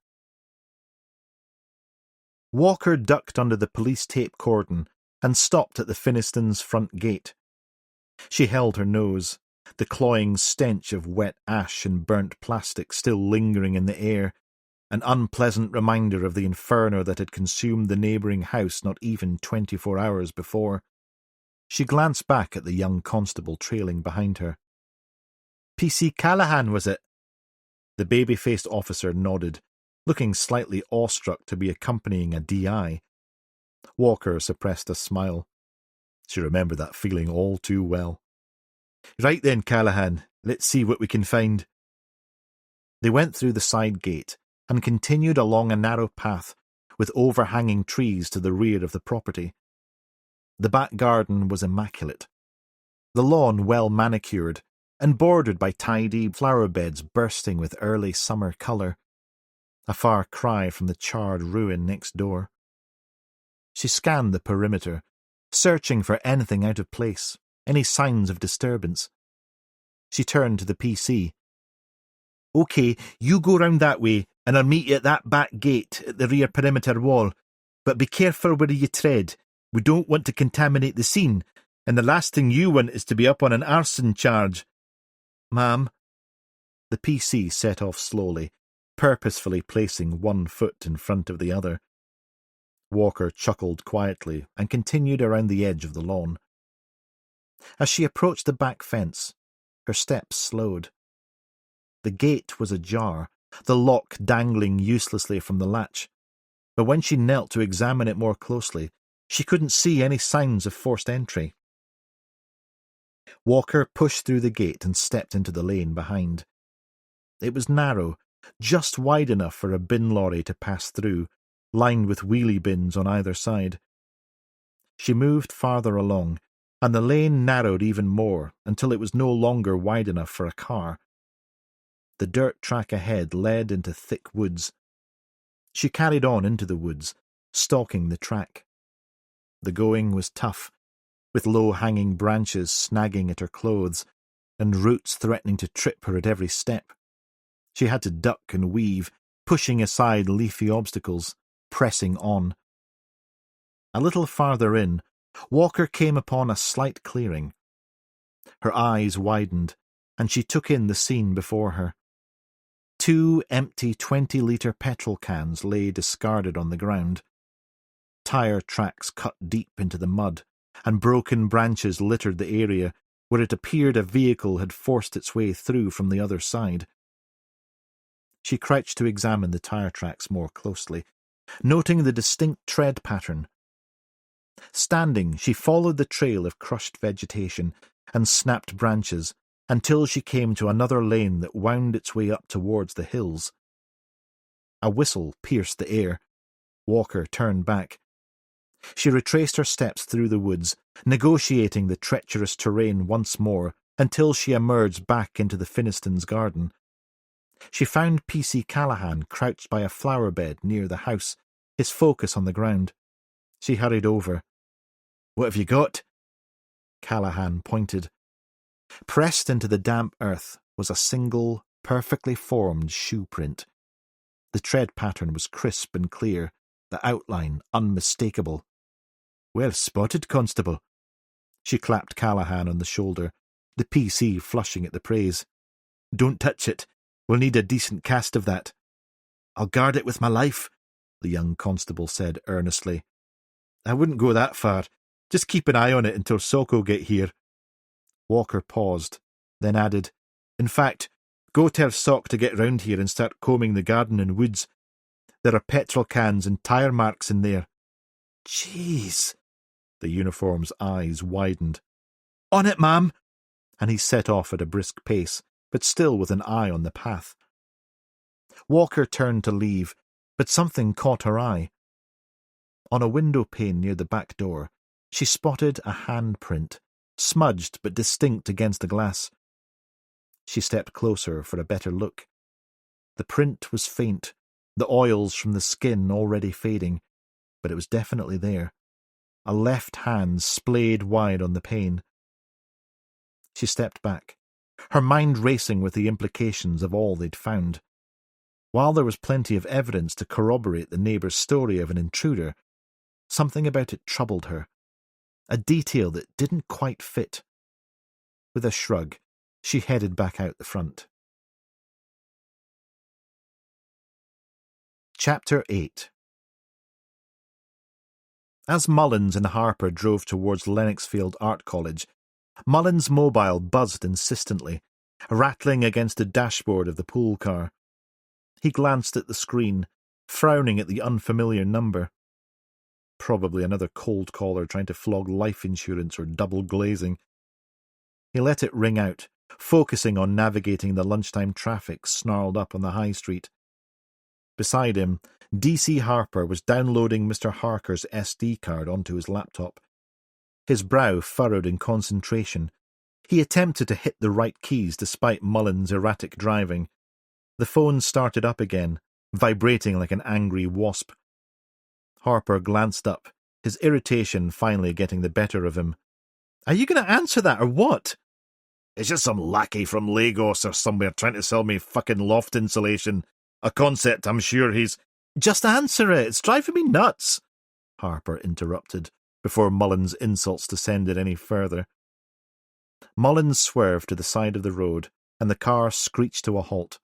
Walker ducked under the police tape cordon and stopped at the Finnistons' front gate. She held her nose, the cloying stench of wet ash and burnt plastic still lingering in the air, an unpleasant reminder of the inferno that had consumed the neighbouring house not even 24 hours before. She glanced back at the young constable trailing behind her. P.C. Callahan, was it? The baby-faced officer nodded, looking slightly awestruck to be accompanying a D.I. Walker suppressed a smile. She remembered that feeling all too well. Right then, Callahan, let's see what we can find. They went through the side gate and continued along a narrow path with overhanging trees to the rear of the property. The back garden was immaculate. The lawn well manicured and bordered by tidy flower beds bursting with early summer colour, a far cry from the charred ruin next door. She scanned the perimeter, searching for anything out of place, any signs of disturbance. She turned to the PC. OK, you go round that way, and I'll meet you at that back gate at the rear perimeter wall. But be careful where you tread. We don't want to contaminate the scene, and the last thing you want is to be up on an arson charge. Ma'am. The PC set off slowly, purposefully placing one foot in front of the other. Walker chuckled quietly and continued around the edge of the lawn. As she approached the back fence, her steps slowed. The gate was ajar, the lock dangling uselessly from the latch. But when she knelt to examine it more closely, she couldn't see any signs of forced entry. Walker pushed through the gate and stepped into the lane behind. It was narrow, just wide enough for a bin lorry to pass through, lined with wheelie bins on either side. She moved farther along, and the lane narrowed even more until it was no longer wide enough for a car. The dirt track ahead led into thick woods. She carried on into the woods, stalking the track. The going was tough, with low-hanging branches snagging at her clothes, and roots threatening to trip her at every step. She had to duck and weave, pushing aside leafy obstacles, pressing on. A little farther in, Walker came upon a slight clearing. Her eyes widened, and she took in the scene before her. 2 empty 20-litre petrol cans lay discarded on the ground. Tire tracks cut deep into the mud, and broken branches littered the area where it appeared a vehicle had forced its way through from the other side. She crouched to examine the tire tracks more closely, noting the distinct tread pattern. Standing, she followed the trail of crushed vegetation and snapped branches until she came to another lane that wound its way up towards the hills. A whistle pierced the air. Walker turned back. She retraced her steps through the woods, negotiating the treacherous terrain once more until she emerged back into the Finistons' garden. She found P.C. Callahan crouched by a flower bed near the house, his focus on the ground. She hurried over. "What have you got?" Callahan pointed. Pressed into the damp earth was a single, perfectly formed shoe print. The tread pattern was crisp and clear, the outline unmistakable. "Well spotted, Constable." She clapped Callahan on the shoulder, the PC flushing at the praise. "Don't touch it. We'll need a decent cast of that." "I'll guard it with my life," the young constable said earnestly. "I wouldn't go that far. Just keep an eye on it until Soko get here." Walker paused, then added, "In fact, go tell Sock to get round here and start combing the garden and woods. There are petrol cans and tire marks in there." "Jeez." The uniform's eyes widened. "On it, ma'am." And he set off at a brisk pace, but still with an eye on the path. Walker turned to leave, but something caught her eye. On a window pane near the back door, she spotted a handprint, smudged but distinct against the glass. She stepped closer for a better look. The print was faint, the oils from the skin already fading, but it was definitely there. A left hand splayed wide on the pane. She stepped back, her mind racing with the implications of all they'd found. While there was plenty of evidence to corroborate the neighbour's story of an intruder, something about it troubled her, a detail that didn't quite fit. With a shrug, she headed back out the front. Chapter 8. As Mullins and Harper drove towards Lennoxfield Art College, Mullins' mobile buzzed insistently, rattling against the dashboard of the pool car. He glanced at the screen, frowning at the unfamiliar number. Probably another cold caller trying to flog life insurance or double glazing. He let it ring out, focusing on navigating the lunchtime traffic snarled up on the high street. Beside him, D.C. Harper was downloading Mr. Harker's SD card onto his laptop. His brow furrowed in concentration. He attempted to hit the right keys despite Mullins' erratic driving. The phone started up again, vibrating like an angry wasp. Harper glanced up, his irritation finally getting the better of him. "Are you going to answer that or what?" "It's just some lackey from Lagos or somewhere trying to sell me fucking loft insulation. A concept I'm sure he's—" "Just answer it, it's driving me nuts," Harper interrupted, before Mullins' insults descended any further. Mullins swerved to the side of the road, and the car screeched to a halt.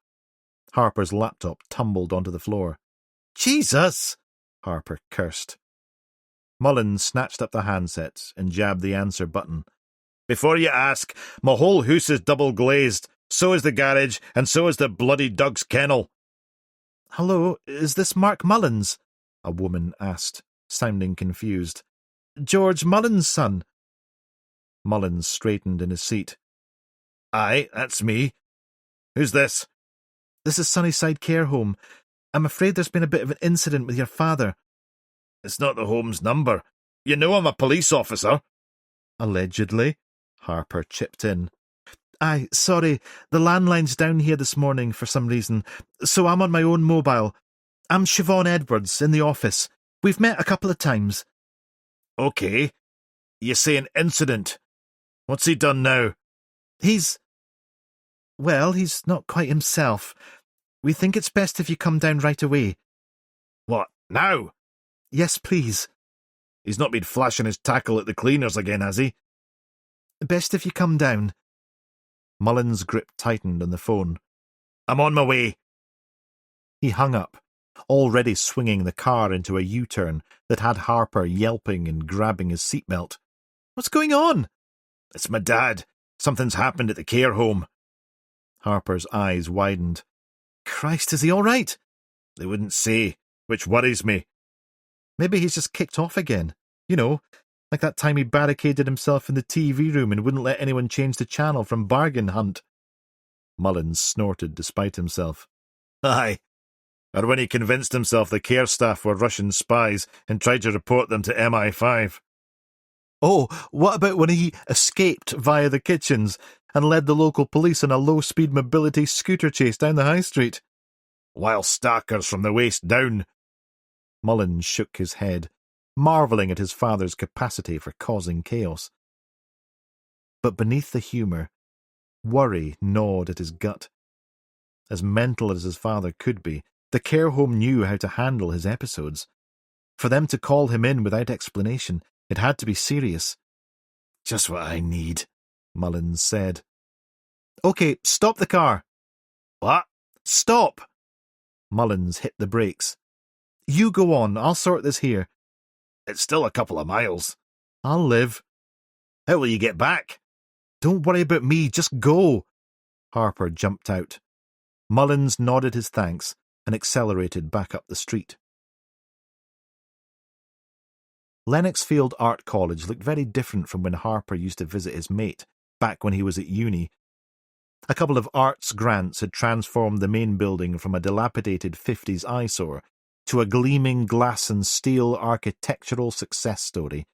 Harper's laptop tumbled onto the floor. "Jesus!" Harper cursed. Mullins snatched up the handset and jabbed the answer button. "Before you ask, my whole house is double glazed. So is the garage, and so is the bloody dog's kennel. Hello, is this Mark Mullins? A woman asked, sounding confused. George Mullins' son. Mullins straightened in his seat. Aye, that's me. Who's this? This is Sunnyside Care Home. I'm afraid there's been a bit of an incident with your father. It's not the home's number. You know I'm a police officer. Allegedly, Harper chipped in. Aye, sorry, the landline's down here this morning for some reason, so I'm on my own mobile. I'm Siobhan Edwards, in the office. We've met a couple of times. OK. You say an incident. What's he done now? He's not quite himself. We think it's best if you come down right away. What, now? Yes, please. He's not been flashing his tackle at the cleaners again, has he? Best if you come down. Mullins' grip tightened on the phone. I'm on my way. He hung up, already swinging the car into a U-turn that had Harper yelping and grabbing his seatbelt. What's going on? It's my dad. Something's happened at the care home. Harper's eyes widened. Christ, is he all right? They wouldn't say, which worries me. Maybe he's just kicked off again. You know, like that time he barricaded himself in the TV room and wouldn't let anyone change the channel from Bargain Hunt. Mullins snorted despite himself. Aye. Or when he convinced himself the care staff were Russian spies and tried to report them to MI5. Oh, what about when he escaped via the kitchens and led the local police on a low-speed mobility scooter chase down the high street? While stackers from the waist down. Mullins shook his head, marvelling at his father's capacity for causing chaos. But beneath the humour, worry gnawed at his gut. As mental as his father could be, the care home knew how to handle his episodes. For them to call him in without explanation, it had to be serious. Just what I need, Mullins said. OK, stop the car. What? Stop! Mullins hit the brakes. You go on, I'll sort this here. It's still a couple of miles. I'll live. How will you get back? Don't worry about me, just go. Harper jumped out. Mullins nodded his thanks and accelerated back up the street. Lennoxfield Art College looked very different from when Harper used to visit his mate, back when he was at uni. A couple of arts grants had transformed the main building from a dilapidated 50s eyesore to a gleaming glass and steel architectural success story.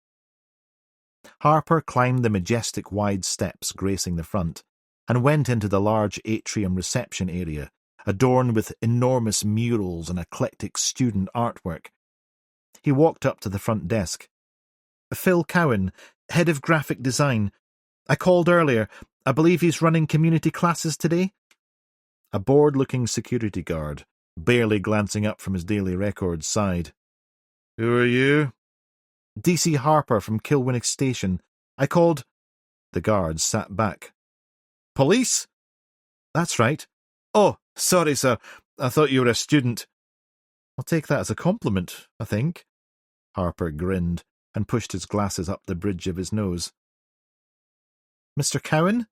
Harper climbed the majestic wide steps gracing the front and went into the large atrium reception area, adorned with enormous murals and eclectic student artwork. He walked up to the front desk. Phil Cowan, head of graphic design. I called earlier. I believe he's running community classes today. A bored-looking security guard, barely glancing up from his daily records, sighed. Who are you? DC Harper from Kilwinnock Station. I called... The guard sat back. Police? That's right. Oh, sorry, sir. I thought you were a student. I'll take that as a compliment, I think. Harper grinned and pushed his glasses up the bridge of his nose. Mr. Cowan?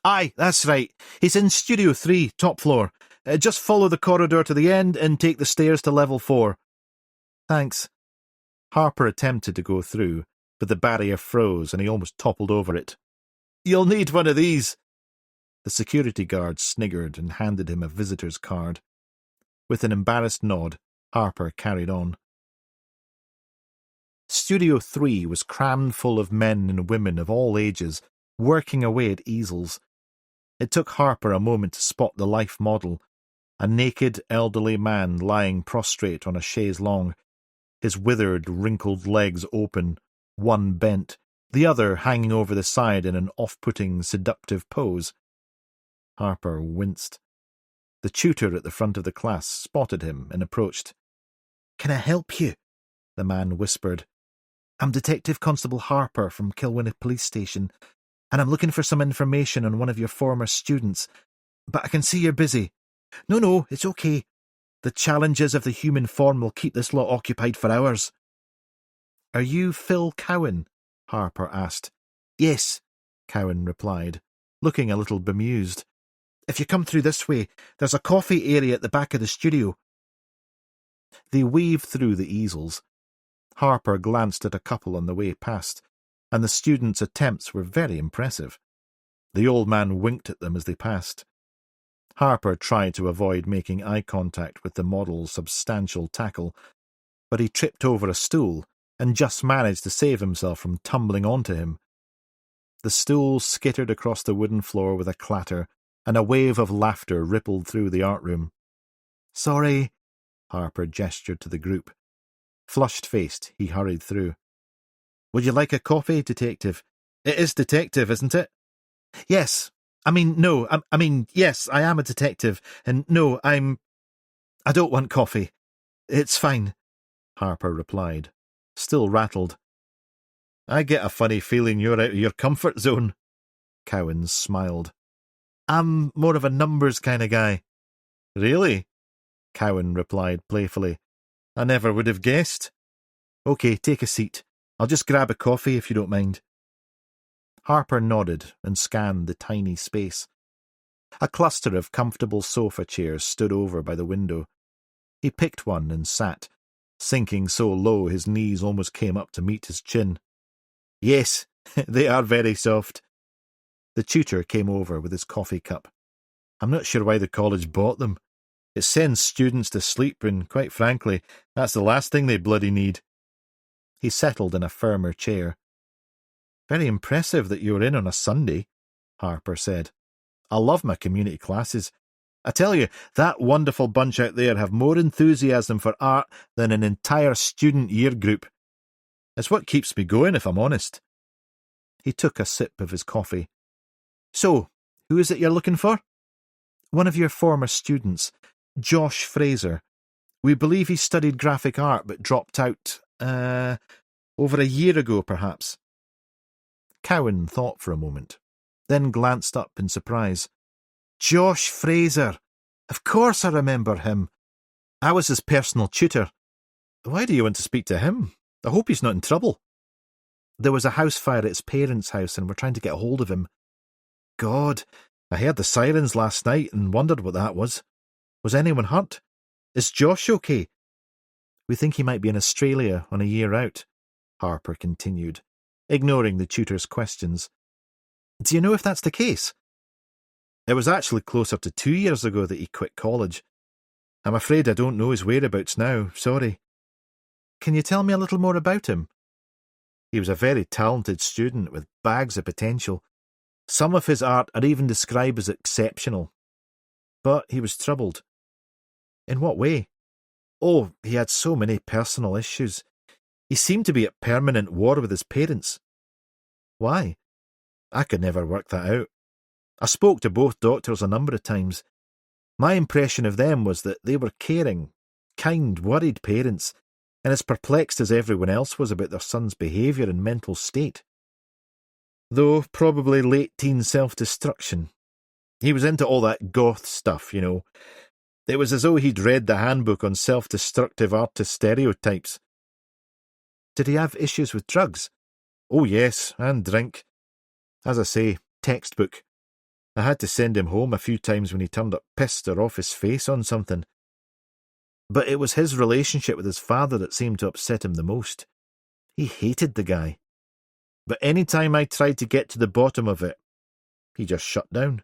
Aye, that's right. He's in Studio 3, top floor. Just follow the corridor to the end and take the stairs to level 4. Thanks. Harper attempted to go through, but the barrier froze and he almost toppled over it. You'll need one of these. The security guard sniggered and handed him a visitor's card. With an embarrassed nod, Harper carried on. Studio 3 was crammed full of men and women of all ages, working away at easels. It took Harper a moment to spot the life model, a naked, elderly man lying prostrate on a chaise longue, his withered, wrinkled legs open, one bent, the other hanging over the side in an off-putting, seductive pose. Harper winced. The tutor at the front of the class spotted him and approached. "Can I help you?" the man whispered. "I'm Detective Constable Harper from Kilwinnock Police Station, and I'm looking for some information on one of your former students, but I can see you're busy." No, it's okay. The challenges of the human form will keep this lot occupied for hours." "Are you Phil Cowan?" Harper asked. "Yes," Cowan replied, looking a little bemused. If you come through this way, there's a coffee area at the back of the studio. They weaved through the easels. Harper glanced at a couple on the way past, and the students' attempts were very impressive. The old man winked at them as they passed. Harper tried to avoid making eye contact with the model's substantial tackle, but he tripped over a stool and just managed to save himself from tumbling onto him. The stool skittered across the wooden floor with a clatter, and a wave of laughter rippled through the art room. "Sorry," Harper gestured to the group. Flushed-faced, he hurried through. "Would you like a coffee, Detective? It is Detective, isn't it?" "Yes. Yes, I am a detective, and no, I don't want coffee. It's fine," Harper replied, still rattled. "I get a funny feeling you're out of your comfort zone." Cowan smiled. "I'm more of a numbers kind of guy." "Really?" Cowan replied playfully. "I never would have guessed." "Okay, take a seat. I'll just grab a coffee if you don't mind." Harper nodded and scanned the tiny space. A cluster of comfortable sofa chairs stood over by the window. He picked one and sat, sinking so low his knees almost came up to meet his chin. "Yes, they are very soft." The tutor came over with his coffee cup. "I'm not sure why the college bought them. It sends students to sleep, and quite frankly, that's the last thing they bloody need." He settled in a firmer chair. "Very impressive that you were in on a Sunday," Harper said. "I love my community classes. I tell you, that wonderful bunch out there have more enthusiasm for art than an entire student year group. It's what keeps me going, if I'm honest." He took a sip of his coffee. "So, who is it you're looking for?" "One of your former students, Josh Fraser. We believe he studied graphic art but dropped out, over a year ago, perhaps." Cowan thought for a moment, then glanced up in surprise. "Josh Fraser! Of course I remember him. I was his personal tutor." "Why do you want to speak to him? I hope he's not in trouble." "There was a house fire at his parents' house and we're trying to get hold of him." "God, I heard the sirens last night and wondered what that was. Was anyone hurt? Is Josh okay?" "We think he might be in Australia on a year out," Harper continued, ignoring the tutor's questions. "Do you know if that's the case?" "It was actually closer to 2 years ago that he quit college. I'm afraid I don't know his whereabouts now, sorry." "Can you tell me a little more about him?" "He was a very talented student with bags of potential. Some of his art are even described as exceptional. But he was troubled." "In what way?" "Oh, he had so many personal issues. He seemed to be at permanent war with his parents." "Why?" "I could never work that out. I spoke to both doctors a number of times. My impression of them was that they were caring, kind, worried parents, and as perplexed as everyone else was about their son's behaviour and mental state. Though probably late-teen self-destruction. He was into all that goth stuff, you know. It was as though he'd read the handbook on self-destructive artist stereotypes." "Did he have issues with drugs?" "Oh yes, and drink. As I say, textbook. I had to send him home a few times when he turned up pissed or off his face on something. But it was his relationship with his father that seemed to upset him the most. He hated the guy. But any time I tried to get to the bottom of it, he just shut down.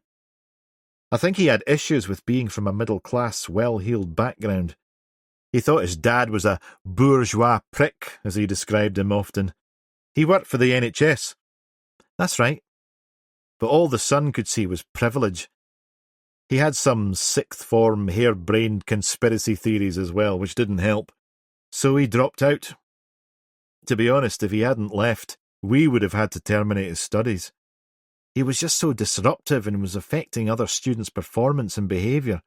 I think he had issues with being from a middle-class, well-heeled background. He thought his dad was a bourgeois prick, as he described him often. He worked for the NHS." "That's right." "But all the son could see was privilege. He had some sixth-form, harebrained conspiracy theories as well, which didn't help. So he dropped out. To be honest, if he hadn't left, we would have had to terminate his studies. He was just so disruptive and was affecting other students' performance and behaviour."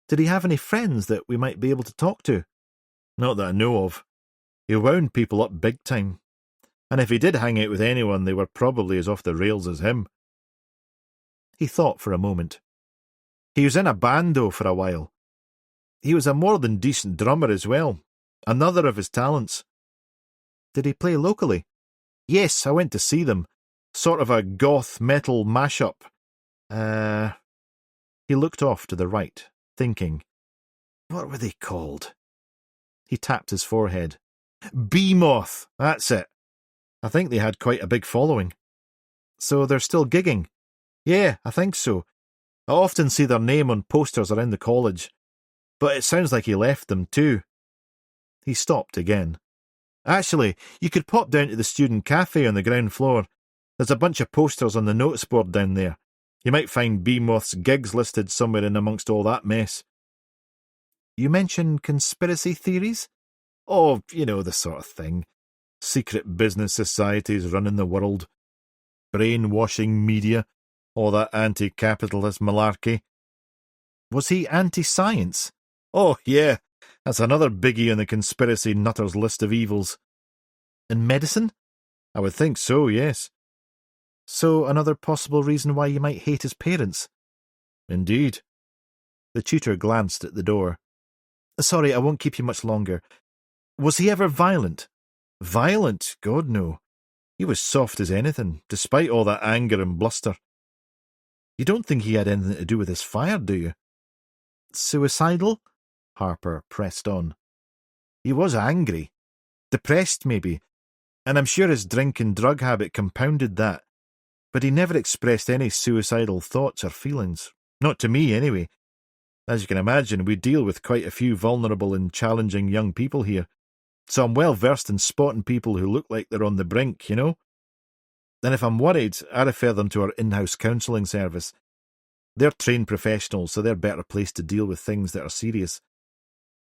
"Did he have any friends that we might be able to talk to?" "Not that I know of. He wound people up big time. And if he did hang out with anyone, they were probably as off the rails as him." He thought for a moment. "He was in a band, though, for a while. He was a more than decent drummer as well. Another of his talents." "Did he play locally?" "Yes, I went to see them. Sort of a goth metal mashup. He looked off to the right, thinking, what were they called? He tapped his forehead. Bee-moth, that's it. I think they had quite a big following. So they're still gigging? Yeah, I think so. I often see their name on posters around the college. But it sounds like he left them too. He stopped again. Actually, you could pop down to the student cafe on the ground floor. There's a bunch of posters on the notice board down there. You might find Bee-moth's gigs listed somewhere in amongst all that mess. You mentioned conspiracy theories? Oh, you know, the sort of thing. Secret business societies running the world. Brainwashing media. All that anti-capitalist malarkey. Was he anti-science? Oh, yeah. That's another biggie on the conspiracy nutter's list of evils. In medicine? I would think so, yes. So another possible reason why you might hate his parents? Indeed. The tutor glanced at the door. Sorry, I won't keep you much longer. Was he ever violent? Violent? God, no. He was soft as anything, despite all that anger and bluster. You don't think he had anything to do with his fire, do you? Suicidal? Harper pressed on. He was angry. Depressed, maybe. And I'm sure his drink and drug habit compounded that. But he never expressed any suicidal thoughts or feelings. Not to me, anyway. As you can imagine, we deal with quite a few vulnerable and challenging young people here. So I'm well versed in spotting people who look like they're on the brink, you know? And if I'm worried, I refer them to our in-house counselling service. They're trained professionals, so they're better placed to deal with things that are serious.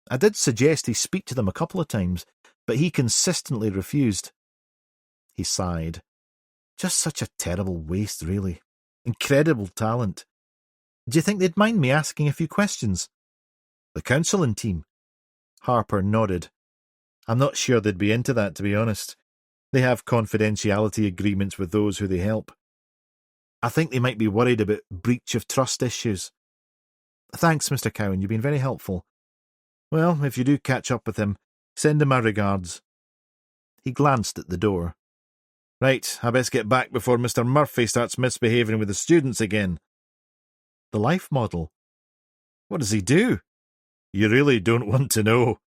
I did suggest he speak to them a couple of times, but he consistently refused. He sighed. Just such a terrible waste, really. Incredible talent. Do you think they'd mind me asking a few questions? The counselling team? Harper nodded. I'm not sure they'd be into that, to be honest. They have confidentiality agreements with those who they help. I think they might be worried about breach of trust issues. Thanks, Mr. Cowan, you've been very helpful. Well, if you do catch up with him, send him my regards. He glanced at the door. Right, I best get back before Mr. Murphy starts misbehaving with the students again. The life model? What does he do? You really don't want to know.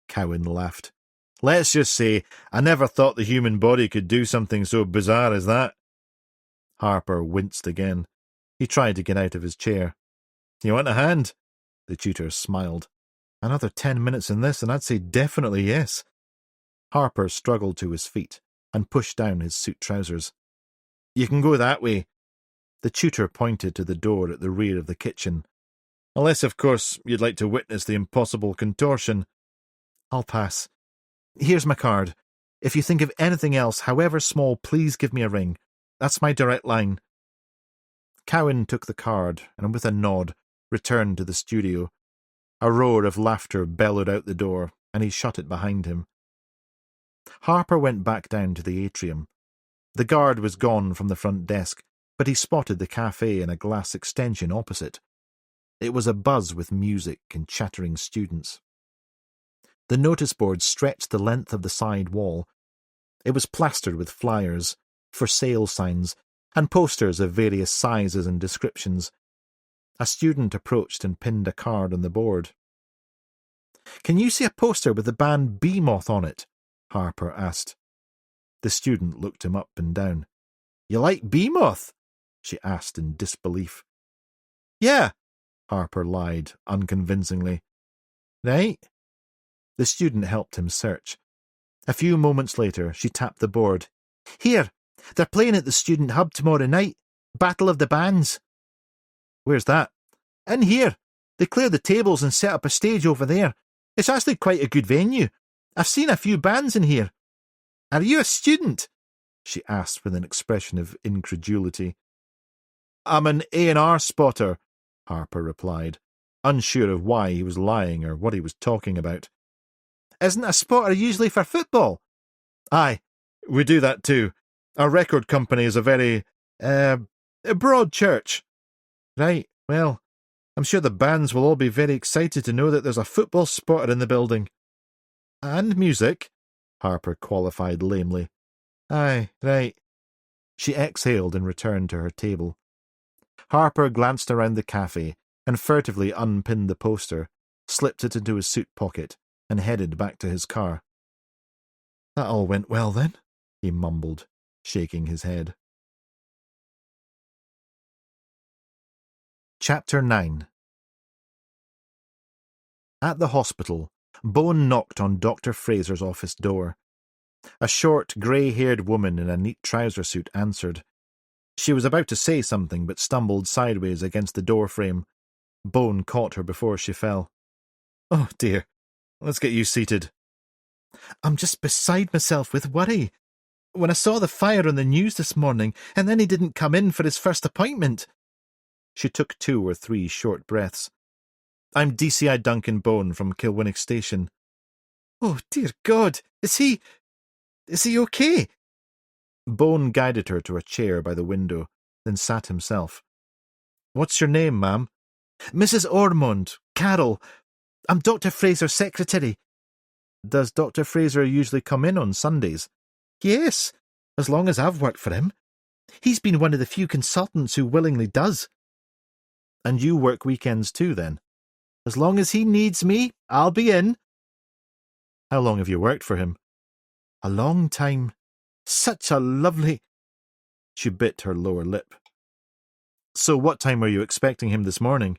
Cowan laughed. Let's just say, I never thought the human body could do something so bizarre as that. Harper winced again. He tried to get out of his chair. You want a hand? The tutor smiled. Another 10 minutes in this, and I'd say definitely yes. Harper struggled to his feet and pushed down his suit trousers. You can go that way. The tutor pointed to the door at the rear of the kitchen. Unless, of course, you'd like to witness the impossible contortion. I'll pass. Here's my card. If you think of anything else, however small, please give me a ring. That's my direct line. Cowan took the card and, with a nod, returned to the studio. A roar of laughter bellowed out the door, and he shut it behind him. Harper went back down to the atrium. The guard was gone from the front desk, but he spotted the cafe in a glass extension opposite. It was abuzz with music and chattering students. The notice board stretched the length of the side wall. It was plastered with flyers, for sale signs, and posters of various sizes and descriptions. A student approached and pinned a card on the board. Can you see a poster with the band Bee-moth on it? Harper asked. The student looked him up and down. You like Bee-moth? She asked in disbelief. Yeah, Harper lied unconvincingly. Right? The student helped him search. A few moments later, she tapped the board. Here, they're playing at the student hub tomorrow night. Battle of the Bands. Where's that? In here. They cleared the tables and set up a stage over there. It's actually quite a good venue. I've seen a few bands in here. Are you a student? She asked with an expression of incredulity. I'm an A&R spotter, Harper replied, unsure of why he was lying or what he was talking about. Isn't a spotter usually for football? Aye, we do that too. Our record company is a very, broad church. Right, well, I'm sure the bands will all be very excited to know that there's a football spotter in the building. And music, Harper qualified lamely. Aye, right. She exhaled and returned to her table. Harper glanced around the cafe and furtively unpinned the poster, slipped it into his suit pocket, and headed back to his car. "That all went well, then?" he mumbled, shaking his head. Chapter 9. At the hospital, Bowen knocked on Dr. Fraser's office door. A short, grey-haired woman in a neat trouser suit answered. She was about to say something, but stumbled sideways against the door frame. Bowen caught her before she fell. "Oh, dear. Let's get you seated." "I'm just beside myself with worry. When I saw the fire on the news this morning, and then he didn't come in for his first appointment." She took 2 or 3 short breaths. "I'm DCI Duncan Bowen from Kilwinnock Station." "Oh, dear God. Is he okay?" Bowen guided her to a chair by the window, then sat himself. "What's your name, ma'am?" "Mrs. Ormond, Carol. I'm Dr. Fraser's secretary." "Does Dr. Fraser usually come in on Sundays?" "Yes, as long as I've worked for him. He's been one of the few consultants who willingly does." "And you work weekends too, then?" "As long as he needs me, I'll be in." "How long have you worked for him?" "A long time. Such a lovely—" She bit her lower lip. "So what time were you expecting him this morning?"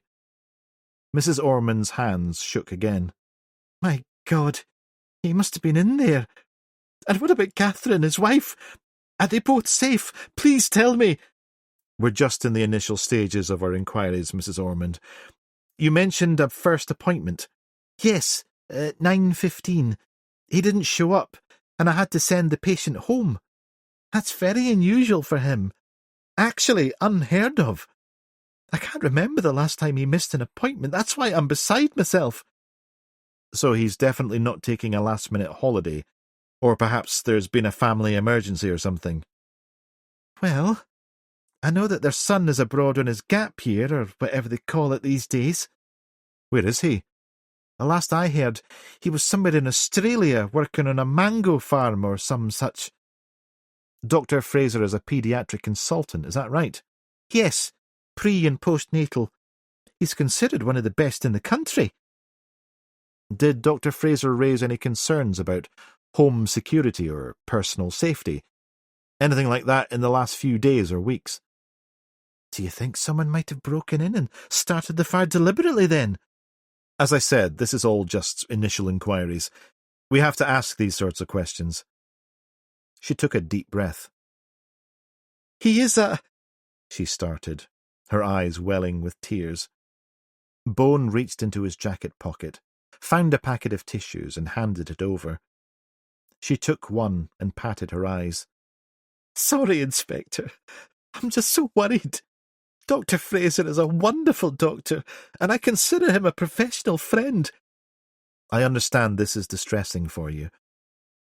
Mrs. Ormond's hands shook again. "My God, he must have been in there. And what about Catherine, his wife? Are they both safe? Please tell me." "We're just in the initial stages of our inquiries, Mrs. Ormond. You mentioned a first appointment." "Yes, 9:15. He didn't show up, and I had to send the patient home. That's very unusual for him. Actually, unheard of. I can't remember the last time he missed an appointment. That's why I'm beside myself." "So he's definitely not taking a last-minute holiday, or perhaps there's been a family emergency or something?" "Well, I know that their son is abroad on his gap year, or whatever they call it these days." "Where is he?" "The last I heard, he was somewhere in Australia working on a mango farm or some such." "Dr. Fraser is a paediatric consultant, is that right?" "Yes, pre- and postnatal. He's considered one of the best in the country." "Did Dr. Fraser raise any concerns about home security or personal safety? Anything like that in the last few days or weeks?" "Do you think someone might have broken in and started the fire deliberately then?" "As I said, this is all just initial inquiries. We have to ask these sorts of questions." She took a deep breath. "He is a—" she started, her eyes welling with tears. Bowen reached into his jacket pocket, found a packet of tissues and handed it over. She took one and patted her eyes. "Sorry, Inspector. I'm just so worried. Dr. Fraser is a wonderful doctor, and I consider him a professional friend." "I understand this is distressing for you.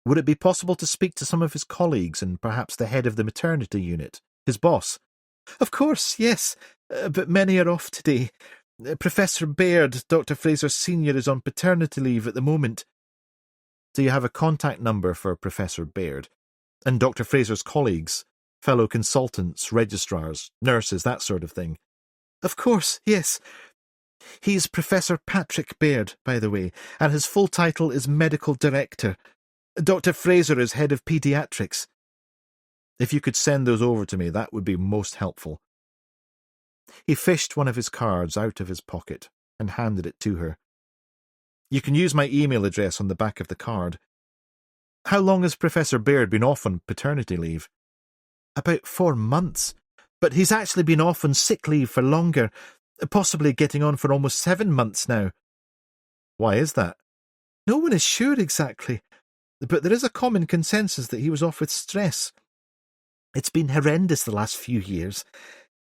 Would it be possible to speak to some of his colleagues and perhaps the head of the maternity unit, his boss?" "Of course, yes, but many are off today. Professor Baird, Dr. Fraser's senior, is on paternity leave at the moment." "Do you have a contact number for Professor Baird? And Dr. Fraser's colleagues, fellow consultants, registrars, nurses, that sort of thing?" "Of course, yes. He's Professor Patrick Baird, by the way, and his full title is Medical Director. Dr. Fraser is Head of Paediatrics." "If you could send those over to me, that would be most helpful." He fished one of his cards out of his pocket and handed it to her. "You can use my email address on the back of the card." "How long has Professor Baird been off on paternity leave?" "About 4 months, but he's actually been off on sick leave for longer, possibly getting on for almost 7 months now." "Why is that?" "No one is sure exactly, but there is a common consensus that he was off with stress. It's been horrendous the last few years.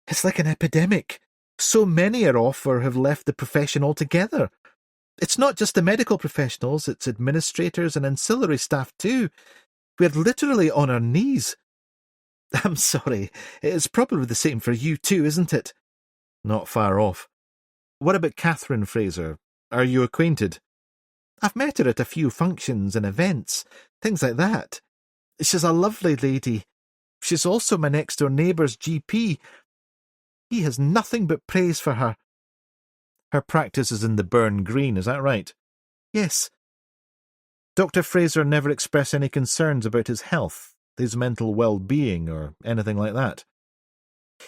It's like an epidemic. So many are off or have left the profession altogether. It's not just the medical professionals, it's administrators and ancillary staff too. We're literally on our knees." "I'm sorry, it's probably the same for you too, isn't it?" "Not far off. What about Catherine Fraser? Are you acquainted?" "I've met her at a few functions and events, things like that. She's a lovely lady. She's also my next-door neighbour's GP. He has nothing but praise for her. Her practice is in the Burn Green, is that right? Yes. Dr. Fraser never expressed any concerns about his health, his mental well-being, or anything like that.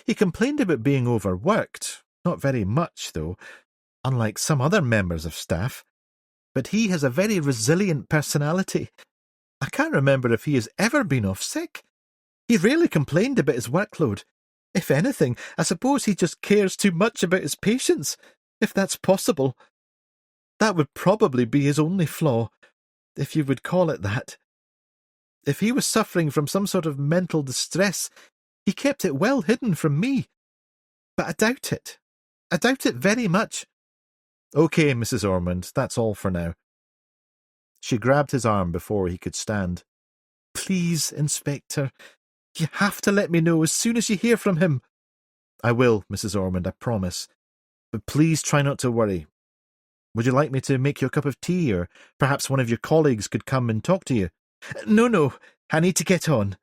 He complained about being overworked, not very much, though, unlike some other members of staff. But he has a very resilient personality. I can't remember if he has ever been off sick. He rarely complained about his workload. If anything, I suppose he just cares too much about his patients, if that's possible. That would probably be his only flaw, if you would call it that. If he was suffering from some sort of mental distress, he kept it well hidden from me. But I doubt it. I doubt it very much. OK, Mrs. Ormond, that's all for now. She grabbed his arm before he could stand. Please, Inspector, you have to let me know as soon as you hear from him. I will, Mrs. Ormond, I promise. But please try not to worry. Would you like me to make you a cup of tea, or perhaps one of your colleagues could come and talk to you? No, I need to get on.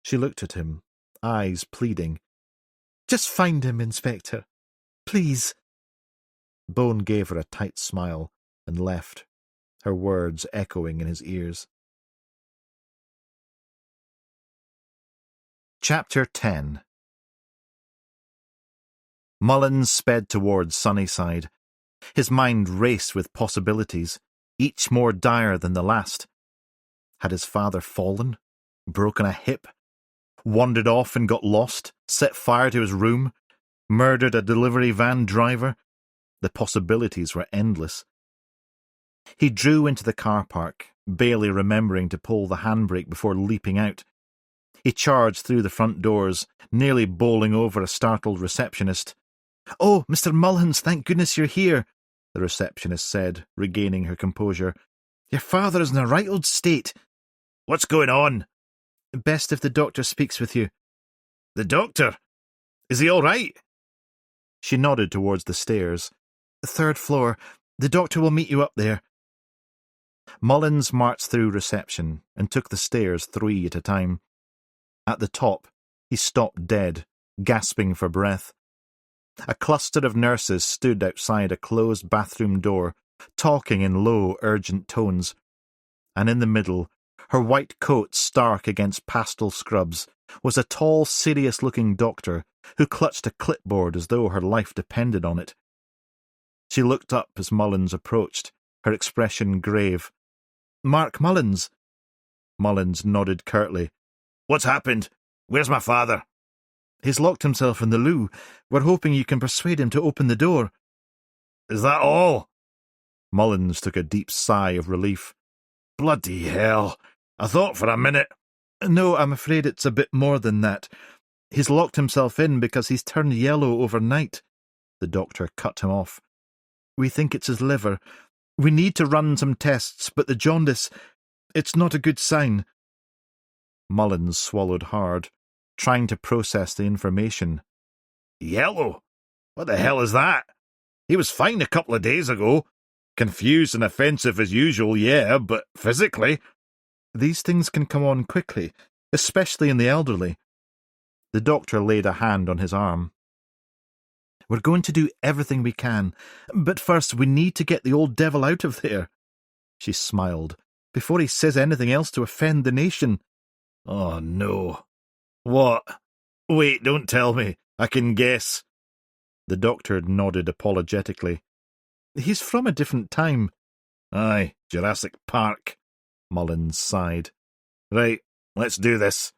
She looked at him, eyes pleading. Just find him, Inspector. Please. Bone gave her a tight smile and left, her words echoing in his ears. Chapter 10. Mullins sped towards Sunnyside. His mind raced with possibilities, each more dire than the last. Had his father fallen, broken a hip, wandered off and got lost, set fire to his room, murdered a delivery van driver? The possibilities were endless. He drew into the car park, barely remembering to pull the handbrake before leaping out. He charged through the front doors, nearly bowling over a startled receptionist. "Oh, Mr. Mullins, thank goodness you're here," the receptionist said, regaining her composure. "Your father is in a right old state." "What's going on?" "Best if the doctor speaks with you." "The doctor? Is he all right?" She nodded towards the stairs. "Third floor. The doctor will meet you up there." Mullins marched through reception and took the stairs 3 at a time. At the top, he stopped dead, gasping for breath. A cluster of nurses stood outside a closed bathroom door, talking in low, urgent tones. And in the middle, her white coat stark against pastel scrubs, was a tall, serious-looking doctor who clutched a clipboard as though her life depended on it. She looked up as Mullins approached, her expression grave. "Mark Mullins." Mullins nodded curtly. "What's happened? Where's my father?" "He's locked himself in the loo. We're hoping you can persuade him to open the door." "Is that all?" Mullins took a deep sigh of relief. "Bloody hell. I thought for a minute—" "No, I'm afraid it's a bit more than that. He's locked himself in because he's turned yellow overnight." The doctor cut him off. "We think it's his liver. We need to run some tests, but the jaundice, it's not a good sign." Mullins swallowed hard, trying to process the information. "Yellow? What the hell is that? He was fine a couple of days ago. Confused and offensive as usual, yeah, but physically—" "These things can come on quickly, especially in the elderly." The doctor laid a hand on his arm. "We're going to do everything we can, but first we need to get the old devil out of there." She smiled. "Before he says anything else to offend the nation." "Oh, no. What? Wait, don't tell me. I can guess." The doctor nodded apologetically. "He's from a different time." "Aye, Jurassic Park," Mullins sighed. "Right, let's do this."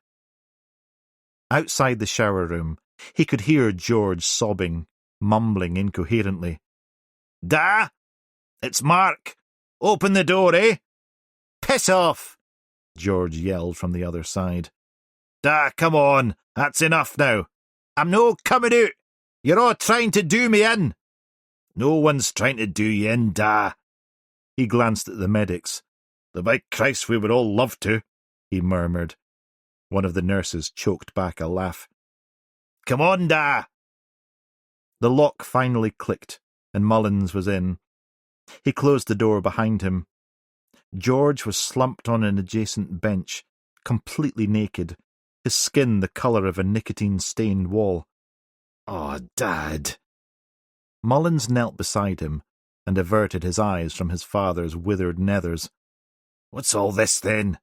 Outside the shower room, he could hear George sobbing, mumbling incoherently. "Da! It's Mark! Open the door, eh?" "Piss off!" George yelled from the other side. "Da, come on, that's enough now. I'm no coming out. You're all trying to do me in." "No one's trying to do you in, Da." He glanced at the medics. "The by Christ we would all love to," he murmured. One of the nurses choked back a laugh. "Come on, Da." The lock finally clicked, and Mullins was in. He closed the door behind him. George was slumped on an adjacent bench, completely naked, his skin the colour of a nicotine-stained wall. Oh, Dad. Mullins knelt beside him and averted his eyes from his father's withered nethers. What's all this, then?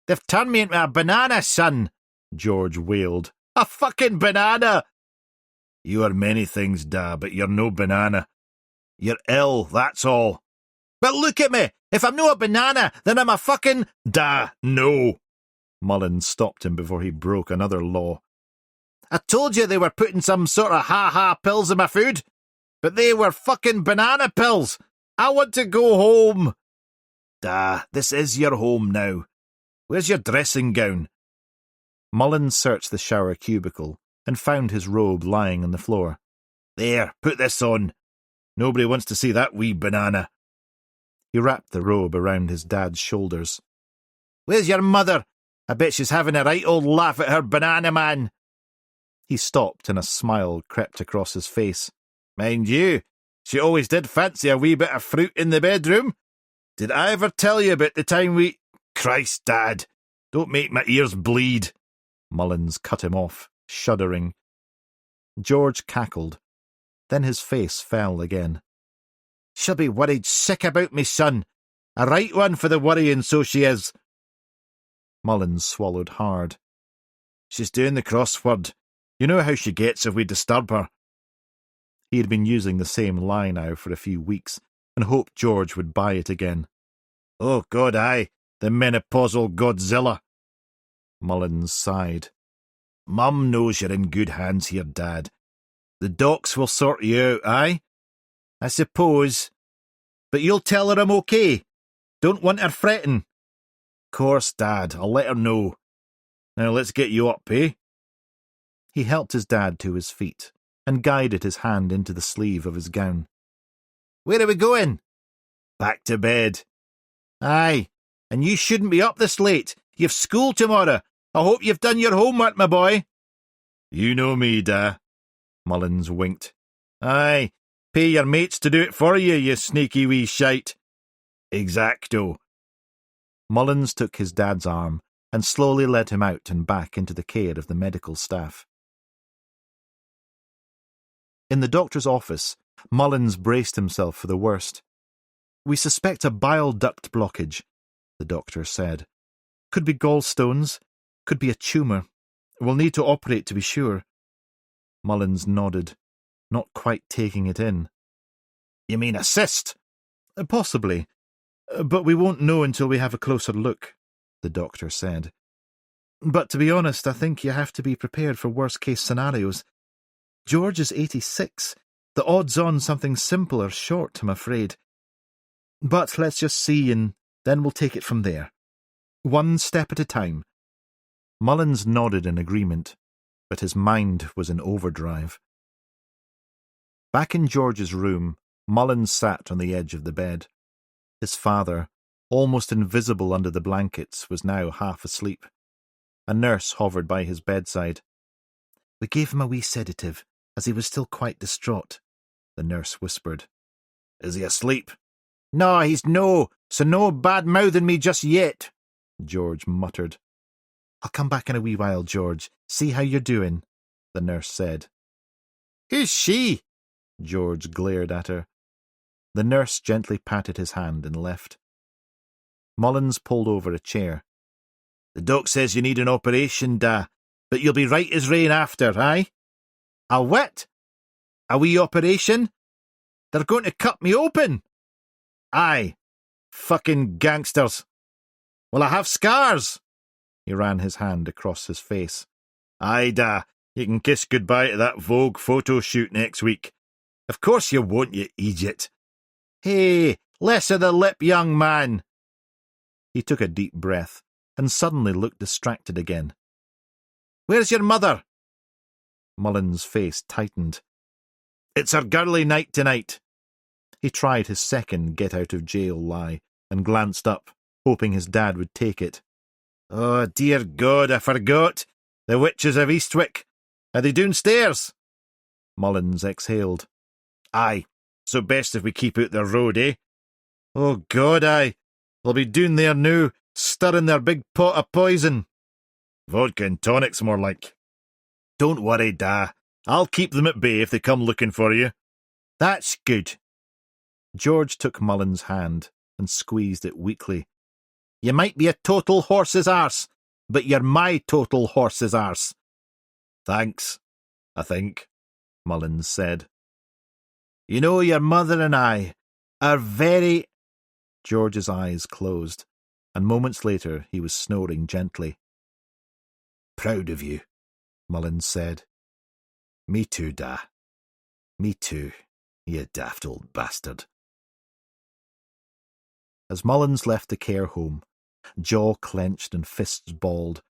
They've turned me into a banana, son, George wailed. A fucking banana! You are many things, Da, but you're no banana. You're ill, that's all. But look at me! If I'm no a banana, then I'm a fucking... Da, no! Mullins stopped him before he broke another law. I told you they were putting some sort of ha-ha pills in my food, but they were fucking banana pills. I want to go home. Da, this is your home now. Where's your dressing gown? Mullins searched the shower cubicle and found his robe lying on the floor. There, put this on. Nobody wants to see that wee banana. He wrapped the robe around his dad's shoulders. Where's your mother? I bet she's having a right old laugh at her banana man. He stopped and a smile crept across his face. Mind you, she always did fancy a wee bit of fruit in the bedroom. Did I ever tell you about the time we... Christ, Dad, don't make my ears bleed. Mullins cut him off, shuddering. George cackled. Then his face fell again. She'll be worried sick about me, son. A right one for the worrying, so she is. Mullins swallowed hard. She's doing the crossword. You know how she gets if we disturb her. He had been using the same lie now for a few weeks, and hoped George would buy it again. Oh, God, aye, the menopausal Godzilla. Mullins sighed. Mum knows you're in good hands here, Dad. The docs will sort you out, aye? I suppose. But you'll tell her I'm okay. Don't want her fretting. Course, Dad, I'll let her know. Now let's get you up, eh? He helped his dad to his feet and guided his hand into the sleeve of his gown. Where are we going? Back to bed. Aye, and you shouldn't be up this late. You've school tomorrow. I hope you've done your homework, my boy. You know me, Da. Mullins winked. Aye, pay your mates to do it for you, you sneaky wee shite. Exacto. Mullins took his dad's arm and slowly led him out and back into the care of the medical staff. In the doctor's office, Mullins braced himself for the worst. We suspect a bile duct blockage, the doctor said. Could be gallstones, could be a tumour. We'll need to operate to be sure. Mullins nodded, not quite taking it in. You mean a cyst? Possibly, but we won't know until we have a closer look, the doctor said. But to be honest, I think you have to be prepared for worst-case scenarios. George is 86. The odds on something simple are short, I'm afraid. But let's just see, and then we'll take it from there. One step at a time. Mullins nodded in agreement, but his mind was in overdrive. Back in George's room, Mullins sat on the edge of the bed. His father, almost invisible under the blankets, was now half asleep. A nurse hovered by his bedside. We gave him a wee sedative, as he was still quite distraught, the nurse whispered. Is he asleep? No, he's no, so no bad-mouthing me just yet, George muttered. I'll come back in a wee while, George. See how you're doing, the nurse said. Who's she? George glared at her. The nurse gently patted his hand and left. Mullins pulled over a chair. The doc says you need an operation, Da, but you'll be right as rain after, aye? A what? A wee operation? They're going to cut me open. Aye. Fucking gangsters. Will I have scars? He ran his hand across his face. Aye, Da, you can kiss goodbye to that Vogue photo shoot next week. Of course you won't, you idiot. Hey, less of the lip, young man. He took a deep breath and suddenly looked distracted again. Where's your mother? Mullins' face tightened. It's her girly night tonight. He tried his second get-out-of-jail lie and glanced up, hoping his dad would take it. Oh, dear God, I forgot. The witches of Eastwick. Are they downstairs? Mullins exhaled. Aye, so best if we keep out their road, eh? Oh, God, aye. They'll be doon there now, stirring their big pot of poison. Vodka and tonic's more like. Don't worry, Da. I'll keep them at bay if they come looking for you. That's good. George took Mullen's hand and squeezed it weakly. You might be a total horse's arse, but you're my total horse's arse. Thanks, I think, Mullins said. You know, your mother and I are very... George's eyes closed, and moments later he was snoring gently. Proud of you, Mullins said. Me too, Da. Me too, you daft old bastard. As Mullins left the care home, jaw clenched and fists balled,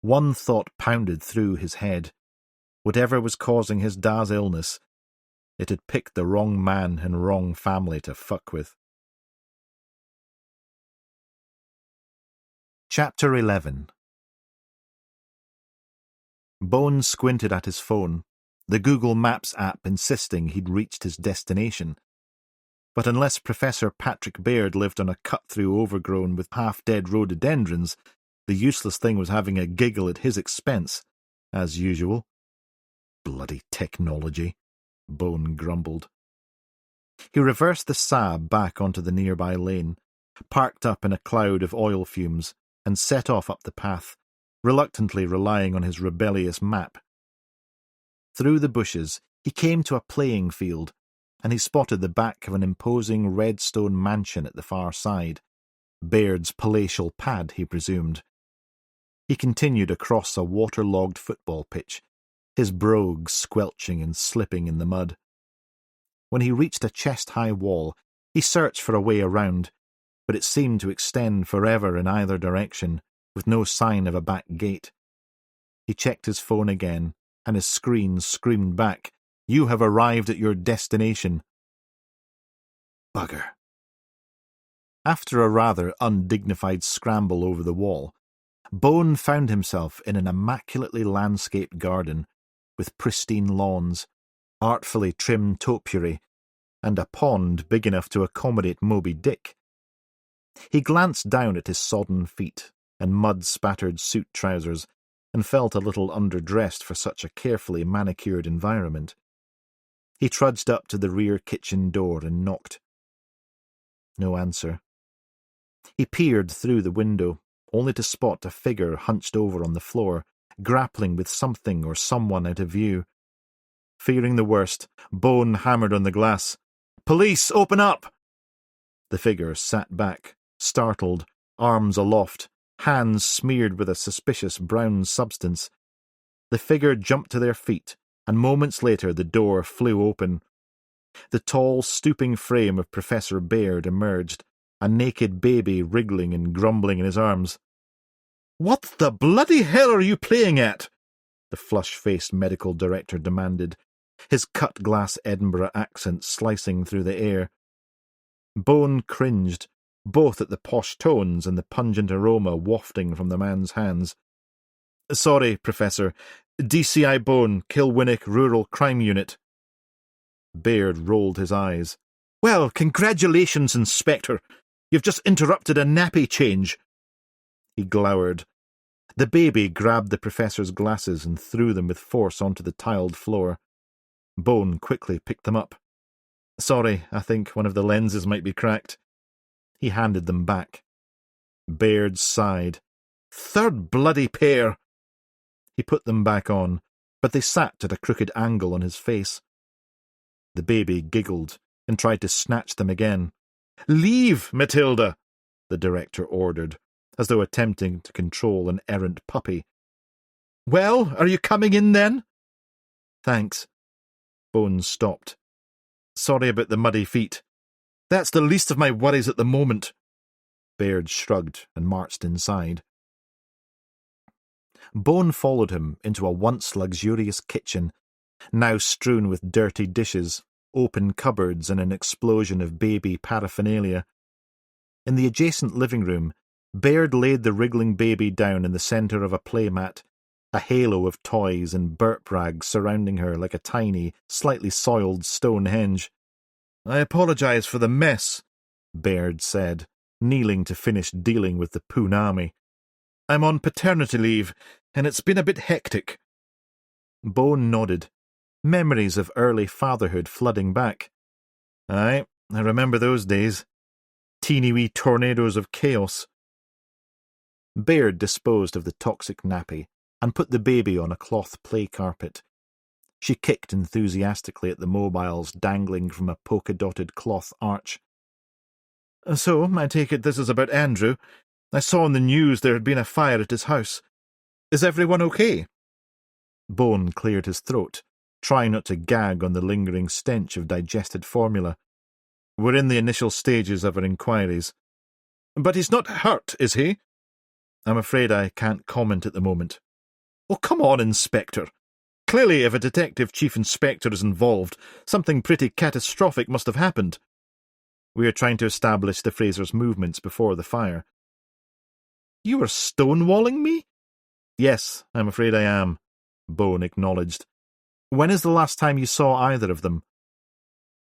one thought pounded through his head. Whatever was causing his Da's illness, it had picked the wrong man and wrong family to fuck with. Chapter 11. Bones squinted at his phone, the Google Maps app insisting he'd reached his destination. But unless Professor Patrick Baird lived on a cut-through overgrown with half-dead rhododendrons, the useless thing was having a giggle at his expense, as usual. Bloody technology, Bone grumbled. He reversed the Saab back onto the nearby lane, parked up in a cloud of oil fumes, and set off up the path, reluctantly relying on his rebellious map. Through the bushes, he came to a playing field, and he spotted the back of an imposing red stone mansion at the far side. Baird's palatial pad, he presumed. He continued across a waterlogged football pitch, his brogues squelching and slipping in the mud. When he reached a chest-high wall, he searched for a way around, but it seemed to extend forever in either direction, with no sign of a back gate. He checked his phone again, and his screen screamed back, "You have arrived at your destination." Bugger. After a rather undignified scramble over the wall, Bone found himself in an immaculately landscaped garden, with pristine lawns, artfully trimmed topiary, and a pond big enough to accommodate Moby Dick. He glanced down at his sodden feet and mud-spattered suit trousers and felt a little underdressed for such a carefully manicured environment. He trudged up to the rear kitchen door and knocked. No answer. He peered through the window, only to spot a figure hunched over on the floor, grappling with something or someone out of view. Fearing the worst, Bone hammered on the glass. "Police, open up!" The figure sat back, startled, arms aloft, hands smeared with a suspicious brown substance. The figure jumped to their feet, and moments later the door flew open. The tall, stooping frame of Professor Baird emerged, a naked baby wriggling and grumbling in his arms. "What the bloody hell are you playing at?" the flush-faced medical director demanded, his cut-glass Edinburgh accent slicing through the air. Bone cringed, both at the posh tones and the pungent aroma wafting from the man's hands. "Sorry, Professor. DCI Bone, Kilwinnock Rural Crime Unit." Baird rolled his eyes. "Well, congratulations, Inspector. You've just interrupted a nappy change." He glowered. The baby grabbed the professor's glasses and threw them with force onto the tiled floor. Bone quickly picked them up. "Sorry, I think one of the lenses might be cracked." He handed them back. Baird sighed. "Third bloody pair." He put them back on, but they sat at a crooked angle on his face. The baby giggled and tried to snatch them again. "Leave, Matilda," the director ordered, as though attempting to control an errant puppy. "Well, are you coming in then?" "Thanks." Bones stopped. "Sorry about the muddy feet." "That's the least of my worries at the moment." Baird shrugged and marched inside. Bone followed him into a once luxurious kitchen, now strewn with dirty dishes, open cupboards and an explosion of baby paraphernalia. In the adjacent living room, Baird laid the wriggling baby down in the centre of a playmat, a halo of toys and burp rags surrounding her like a tiny, slightly soiled Stonehenge. "I apologise for the mess," Baird said, kneeling to finish dealing with the punami. "I'm on paternity leave, and it's been a bit hectic." Bone nodded. memories of early fatherhood flooding back. Aye, I remember those days. Teeny-wee tornadoes of chaos. Baird disposed of the toxic nappy and put the baby on a cloth play carpet. She kicked enthusiastically at the mobiles dangling from a polka-dotted cloth arch. So, I take it this is about Andrew. I saw on the news there had been a fire at his house. Is everyone okay? Bone cleared his throat, trying not to gag on the lingering stench of digested formula. We're in the initial stages of our inquiries. But he's not hurt, is he? I'm afraid I can't comment at the moment. Oh, come on, Inspector. Clearly, if a detective chief inspector is involved, something pretty catastrophic must have happened. We are trying to establish the Frasers' movements before the fire. You are stonewalling me? Yes, I'm afraid I am, Bone acknowledged. When is the last time you saw either of them?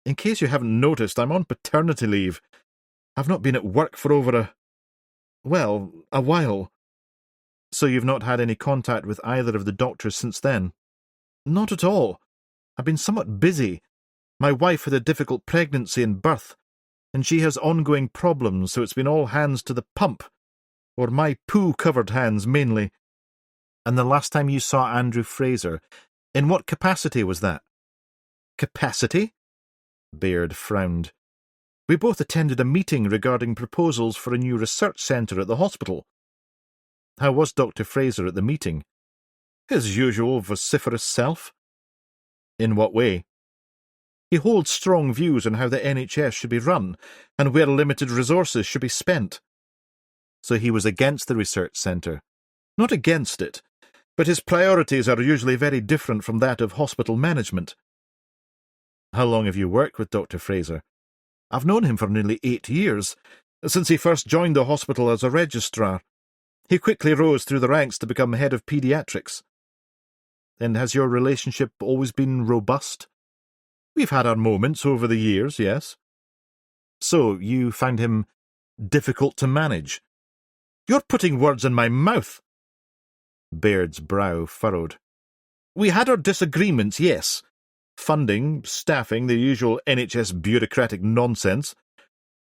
In case you haven't noticed, I'm on paternity leave. I've not been at work for over a while. So you've not had any contact with either of the doctors since then? Not at all. I've been somewhat busy. My wife had a difficult pregnancy and birth, and she has ongoing problems, so it's been all hands to the pump. Or my poo-covered hands, mainly. And the last time you saw Andrew Fraser, in what capacity was that? Capacity? Baird frowned. We both attended a meeting regarding proposals for a new research centre at the hospital. How was Dr. Fraser at the meeting? His usual vociferous self. In what way? He holds strong views on how the NHS should be run, and where limited resources should be spent. So he was against the research centre. Not against it, but his priorities are usually very different from that of hospital management. How long have you worked with Dr. Fraser? I've known him for nearly 8 years, since he first joined the hospital as a registrar. He quickly rose through the ranks to become head of paediatrics. And has your relationship always been robust? We've had our moments over the years, yes. So, you found him difficult to manage? You're putting words in my mouth. Baird's brow furrowed. We had our disagreements, yes. Funding, staffing, the usual NHS bureaucratic nonsense.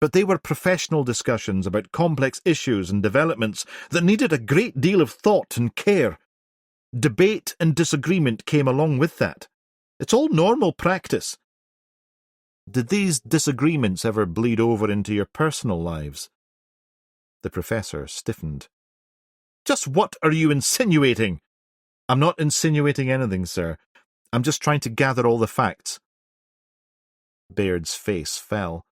But they were professional discussions about complex issues and developments that needed a great deal of thought and care. Debate and disagreement came along with that. It's all normal practice. Did these disagreements ever bleed over into your personal lives? The professor stiffened. Just what are you insinuating? I'm not insinuating anything, sir. I'm just trying to gather all the facts. Baird's face fell.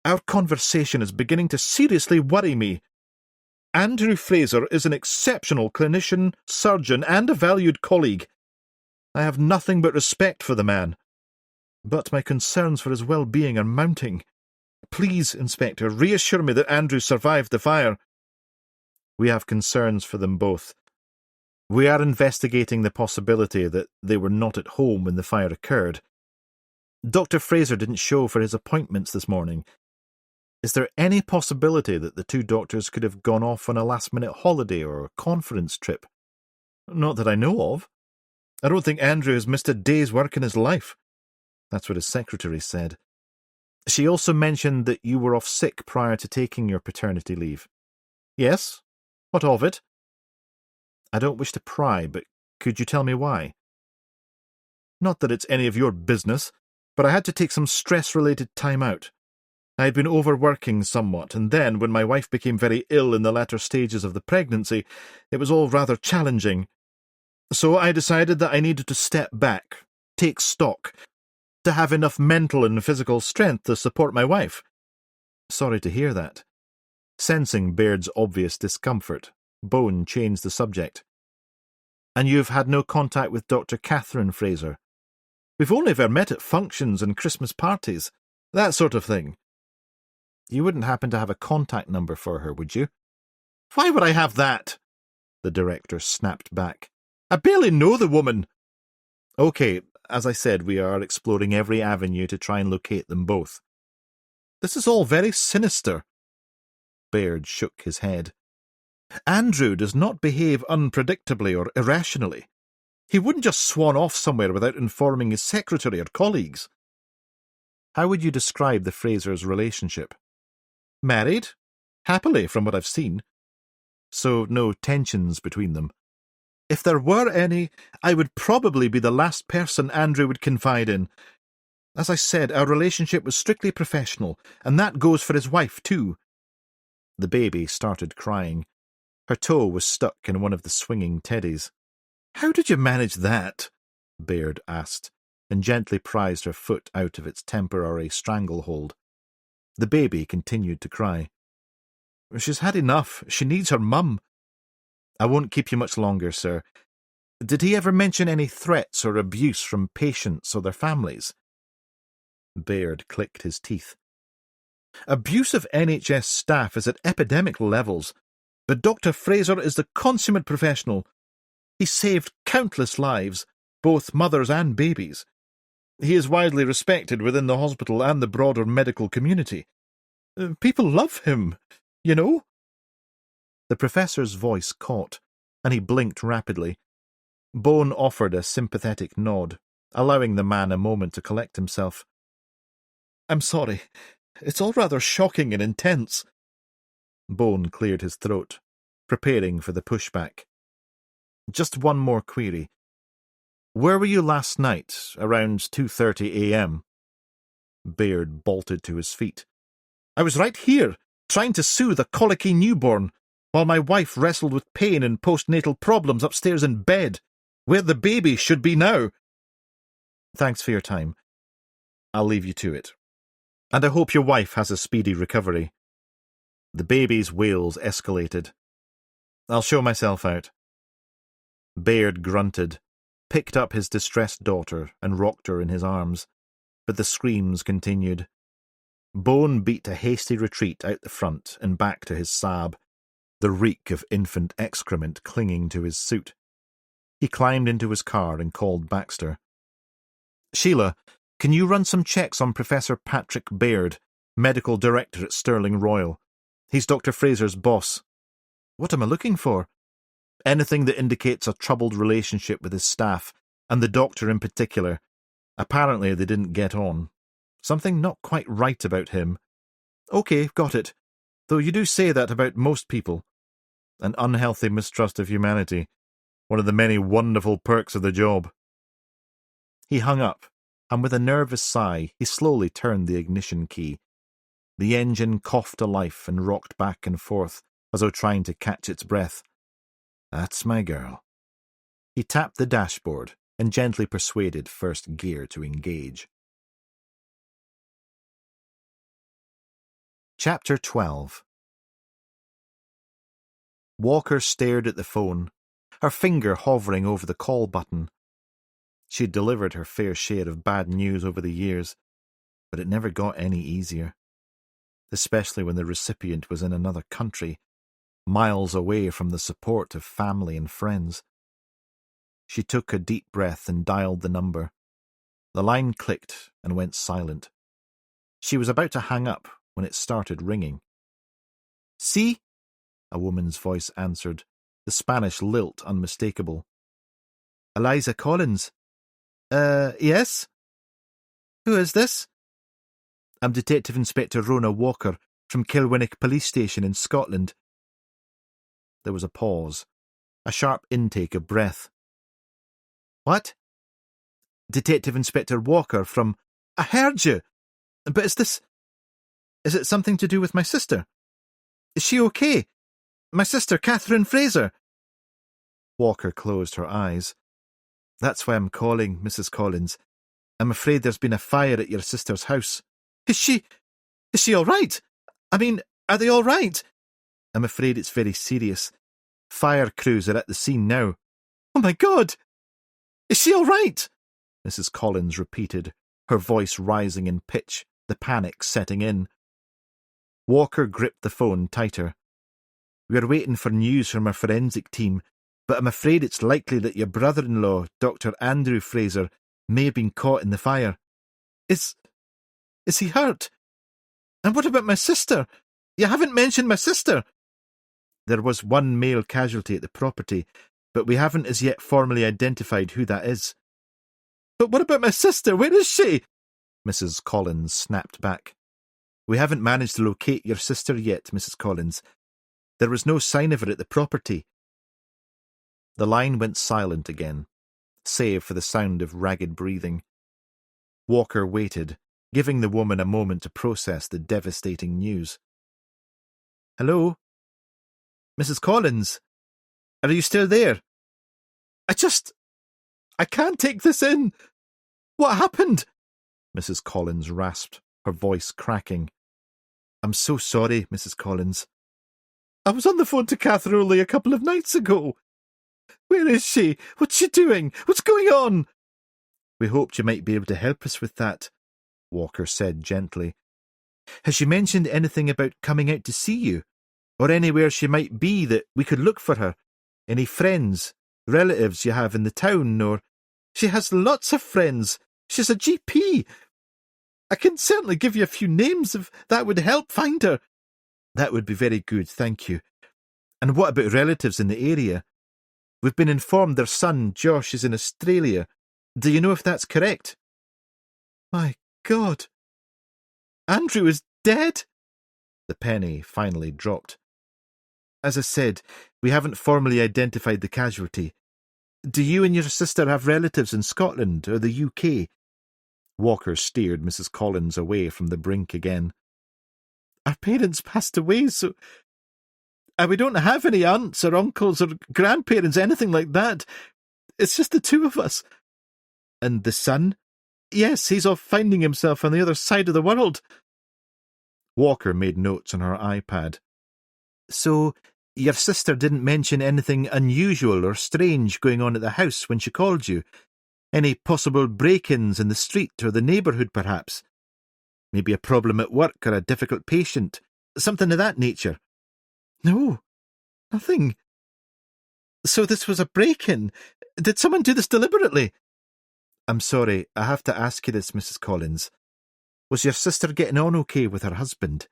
Our conversation is beginning to seriously worry me. Andrew Fraser is an exceptional clinician, surgeon, and a valued colleague. I have nothing but respect for the man. But my concerns for his well-being are mounting. Please, Inspector, reassure me that Andrew survived the fire. We have concerns for them both. We are investigating the possibility that they were not at home when the fire occurred. Dr. Fraser didn't show for his appointments this morning. Is there any possibility that the two doctors could have gone off on a last-minute holiday or conference trip? Not that I know of. I don't think Andrew has missed a day's work in his life. That's what his secretary said. She also mentioned that you were off sick prior to taking your paternity leave. Yes? What of it? I don't wish to pry, but could you tell me why? Not that it's any of your business, but I had to take some stress-related time out. I had been overworking somewhat, and then, when my wife became very ill in the latter stages of the pregnancy, it was all rather challenging. So I decided that I needed to step back, take stock, to have enough mental and physical strength to support my wife. Sorry to hear that. Sensing Baird's obvious discomfort, Bone changed the subject. And you've had no contact with Dr. Catherine Fraser? We've only ever met at functions and Christmas parties, that sort of thing. You wouldn't happen to have a contact number for her, would you? Why would I have that? The director snapped back. I barely know the woman. Okay, as I said, we are exploring every avenue to try and locate them both. This is all very sinister. Baird shook his head. Andrew does not behave unpredictably or irrationally. He wouldn't just swan off somewhere without informing his secretary or colleagues. How would you describe the Frasers' relationship? Married? Happily, from what I've seen. So no tensions between them. If there were any, I would probably be the last person Andrew would confide in. As I said, our relationship was strictly professional, and that goes for his wife too. The baby started crying. Her toe was stuck in one of the swinging teddies. How did you manage that? Baird asked, and gently prized her foot out of its temporary stranglehold. The baby continued to cry. She's had enough. She needs her mum. I won't keep you much longer, sir. Did he ever mention any threats or abuse from patients or their families? Baird clicked his teeth. Abuse of NHS staff is at epidemic levels, but Dr. Fraser is the consummate professional. He saved countless lives, both mothers and babies. He is widely respected within the hospital and the broader medical community. People love him, you know. The professor's voice caught, and he blinked rapidly. Bone offered a sympathetic nod, allowing the man a moment to collect himself. I'm sorry. It's all rather shocking and intense. Bone cleared his throat, preparing for the pushback. Just one more query. Where were you last night, around 2:30 a.m.? Baird bolted to his feet. I was right here, trying to soothe a colicky newborn, while my wife wrestled with pain and postnatal problems upstairs in bed, where the baby should be now. Thanks for your time. I'll leave you to it. And I hope your wife has a speedy recovery. The baby's wails escalated. I'll show myself out. Baird grunted, picked up his distressed daughter and rocked her in his arms, but the screams continued. Bone beat a hasty retreat out the front and back to his Saab, the reek of infant excrement clinging to his suit. He climbed into his car and called Baxter. Sheila, can you run some checks on Professor Patrick Baird, medical director at Stirling Royal? He's Dr. Fraser's boss. What am I looking for? Anything that indicates a troubled relationship with his staff, and the doctor in particular. Apparently they didn't get on. Something not quite right about him. OK, got it. Though you do say that about most people. An unhealthy mistrust of humanity. One of the many wonderful perks of the job. He hung up, and with a nervous sigh, he slowly turned the ignition key. The engine coughed to life and rocked back and forth, as though trying to catch its breath. That's my girl. He tapped the dashboard and gently persuaded first gear to engage. Chapter 12. Walker stared at the phone, her finger hovering over the call button. She had delivered her fair share of bad news over the years, but it never got any easier, especially when the recipient was in another country, miles away from the support of family and friends. She took a deep breath and dialed the number. The line clicked and went silent. She was about to hang up when it started ringing. See? A woman's voice answered, the Spanish lilt unmistakable. Eliza Collins. Yes? Who is this? I'm Detective Inspector Rona Walker from Kilwinnock Police Station in Scotland. There was a pause, a sharp intake of breath. What? Detective Inspector Walker from... I heard you! But is it something to do with my sister? Is she okay? My sister, Catherine Fraser? Walker closed her eyes. That's why I'm calling, Mrs. Collins. I'm afraid there's been a fire at your sister's house. Is she all right? I mean, are they all right? I'm afraid it's very serious. Fire crews are at the scene now. Oh my God! Is she all right? Mrs. Collins repeated, her voice rising in pitch, the panic setting in. Walker gripped the phone tighter. We're waiting for news from our forensic team, but I'm afraid it's likely that your brother-in-law, Dr. Andrew Fraser, may have been caught in the fire. Is he hurt? And what about my sister? You haven't mentioned my sister. There was one male casualty at the property, but we haven't as yet formally identified who that is. But what about my sister? Where is she? Mrs. Collins snapped back. We haven't managed to locate your sister yet, Mrs. Collins. There was no sign of her at the property. The line went silent again, save for the sound of ragged breathing. Walker waited, giving the woman a moment to process the devastating news. Hello? Mrs. Collins? Are you still there? I can't take this in. What happened? Mrs. Collins rasped, her voice cracking. I'm so sorry, Mrs. Collins. I was on the phone to Catherine only a couple of nights ago. Where is she? What's she doing? What's going on? We hoped you might be able to help us with that, Walker said gently. Has she mentioned anything about coming out to see you? Or anywhere she might be that we could look for her? Any friends, relatives you have in the town, or... She has lots of friends. She's a GP. I can certainly give you a few names if that would help find her. That would be very good, thank you. And what about relatives in the area? We've been informed their son, Josh, is in Australia. Do you know if that's correct? My God. Andrew is dead? The penny finally dropped. As I said, we haven't formally identified the casualty. Do you and your sister have relatives in Scotland or the UK? Walker steered Mrs. Collins away from the brink again. Our parents passed away, so... we don't have any aunts or uncles or grandparents, anything like that. It's just the two of us. And the son? Yes, he's off finding himself on the other side of the world. Walker made notes on her iPad. So, your sister didn't mention anything unusual or strange going on at the house when she called you? Any possible break-ins in the street or the neighbourhood, perhaps? Maybe a problem at work or a difficult patient? Something of that nature? No, nothing. So this was a break-in? Did someone do this deliberately? I'm sorry, I have to ask you this, Mrs. Collins. Was your sister getting on okay with her husband?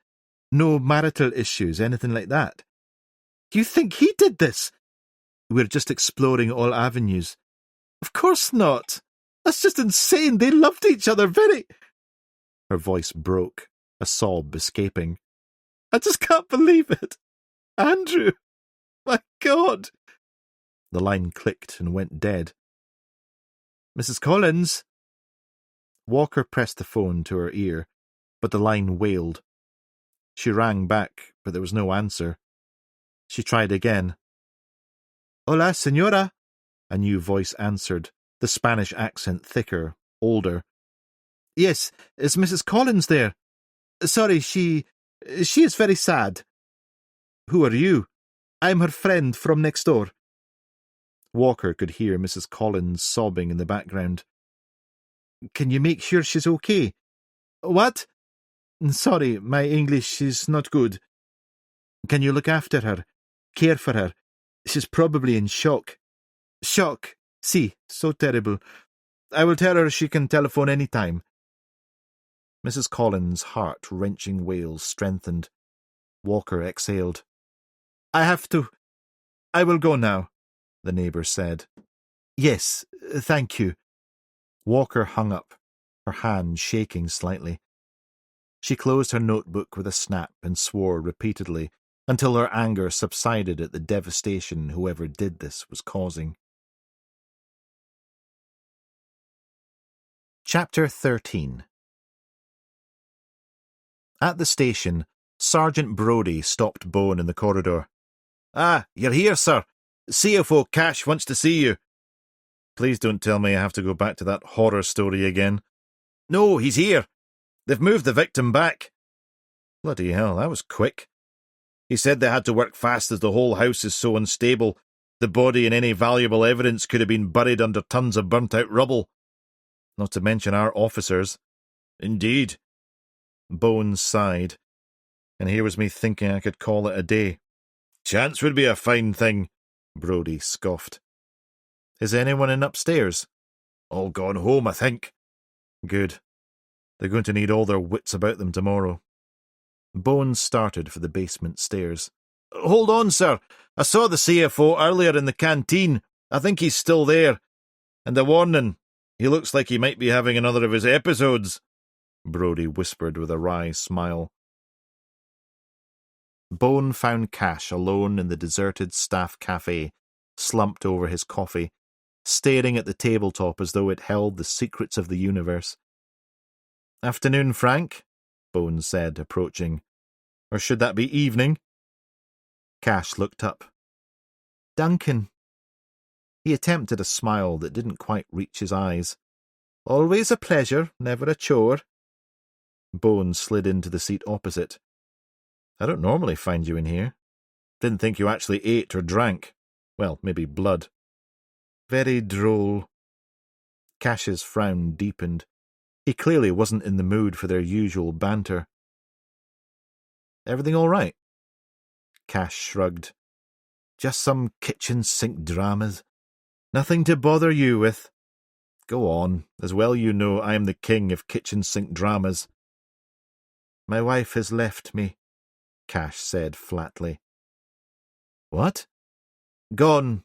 No marital issues, anything like that? You think he did this? We're just exploring all avenues. Of course not. That's just insane. They loved each other very... Her voice broke, a sob escaping. I just can't believe it. Andrew! My God! The line clicked and went dead. Mrs. Collins? Walker pressed the phone to her ear, but the line wailed. She rang back, but there was no answer. She tried again. Hola, señora, a new voice answered, the Spanish accent thicker, older. Yes, is Mrs. Collins there? Sorry, she is very sad. Who are you? I'm her friend from next door. Walker could hear Mrs. Collins sobbing in the background. Can you make sure she's okay? What? Sorry, my English is not good. Can you look after her? Care for her? She's probably in shock. Shock? Si, so terrible. I will tell her she can telephone any time. Mrs. Collins' heart-wrenching wails strengthened. Walker exhaled. I have to. I will go now, the neighbour said. Yes, thank you. Walker hung up, her hand shaking slightly. She closed her notebook with a snap and swore repeatedly until her anger subsided at the devastation whoever did this was causing. Chapter 13. At the station, Sergeant Brodie stopped Bone in the corridor. Ah, you're here, sir. CFO Cash wants to see you. Please don't tell me I have to go back to that horror story again. No, he's here. They've moved the victim back. Bloody hell, that was quick. He said they had to work fast as the whole house is so unstable. The body and any valuable evidence could have been buried under tons of burnt-out rubble. Not to mention our officers. Indeed. Bones sighed, and here was me thinking I could call it a day. Chance would be a fine thing, Brodie scoffed. Is anyone in upstairs? All gone home, I think. Good. They're going to need all their wits about them tomorrow. Bones started for the basement stairs. Hold on, sir. I saw the CFO earlier in the canteen. I think he's still there. And a warning, he looks like he might be having another of his episodes, Brodie whispered with a wry smile. Bone found Cash alone in the deserted staff cafe, slumped over his coffee, staring at the tabletop as though it held the secrets of the universe. "Afternoon, Frank," Bone said, approaching. "Or should that be evening?" Cash looked up. "Duncan." He attempted a smile that didn't quite reach his eyes. "Always a pleasure, never a chore." Bone slid into the seat opposite. "I don't normally find you in here. Didn't think you actually ate or drank. Well, maybe blood." "Very droll." Cash's frown deepened. He clearly wasn't in the mood for their usual banter. "Everything all right?" Cash shrugged. "Just some kitchen sink dramas. Nothing to bother you with." "Go on. As well you know I am the king of kitchen sink dramas." "My wife has left me," Cash said flatly. "What?" "Gone.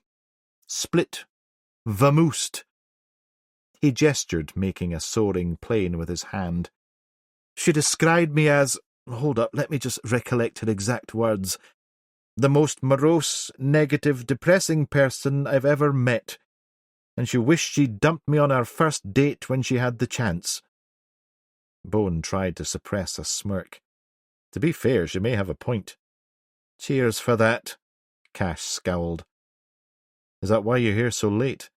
Split. Vamoosed." He gestured, making a soaring plane with his hand. "She described me as— hold up, let me just recollect her exact words— the most morose, negative, depressing person I've ever met, and she wished she'd dumped me on our first date when she had the chance." Bone tried to suppress a smirk. To be fair, she may have a point. "Cheers for that," Cash scowled. "Is that why you're here so late?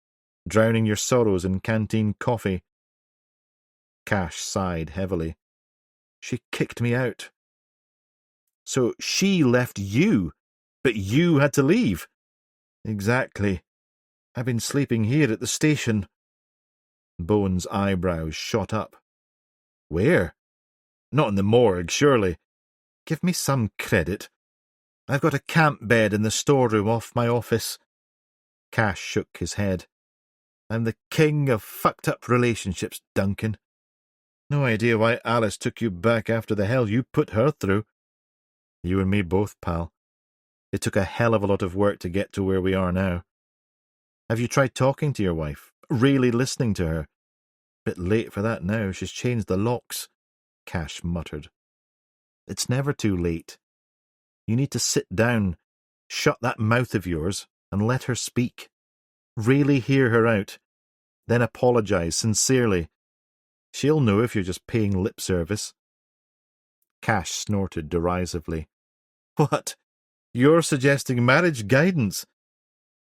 Drowning your sorrows in canteen coffee?" Cash sighed heavily. "She kicked me out." "So she left you, but you had to leave?" "Exactly. I've been sleeping here at the station." Bone's eyebrows shot up. "Where?" "Not in the morgue, surely." "Give me some credit. I've got a camp bed in the storeroom off my office." Cash shook his head. "I'm the king of fucked-up relationships, Duncan." "No idea why Alice took you back after the hell you put her through." "You and me both, pal. It took a hell of a lot of work to get to where we are now." "Have you tried talking to your wife? Really listening to her?" "Bit late for that now. She's changed the locks," Cash muttered. "It's never too late. You need to sit down, shut that mouth of yours, and let her speak. Really hear her out. Then apologize sincerely. She'll know if you're just paying lip service." Cash snorted derisively. "What? You're suggesting marriage guidance?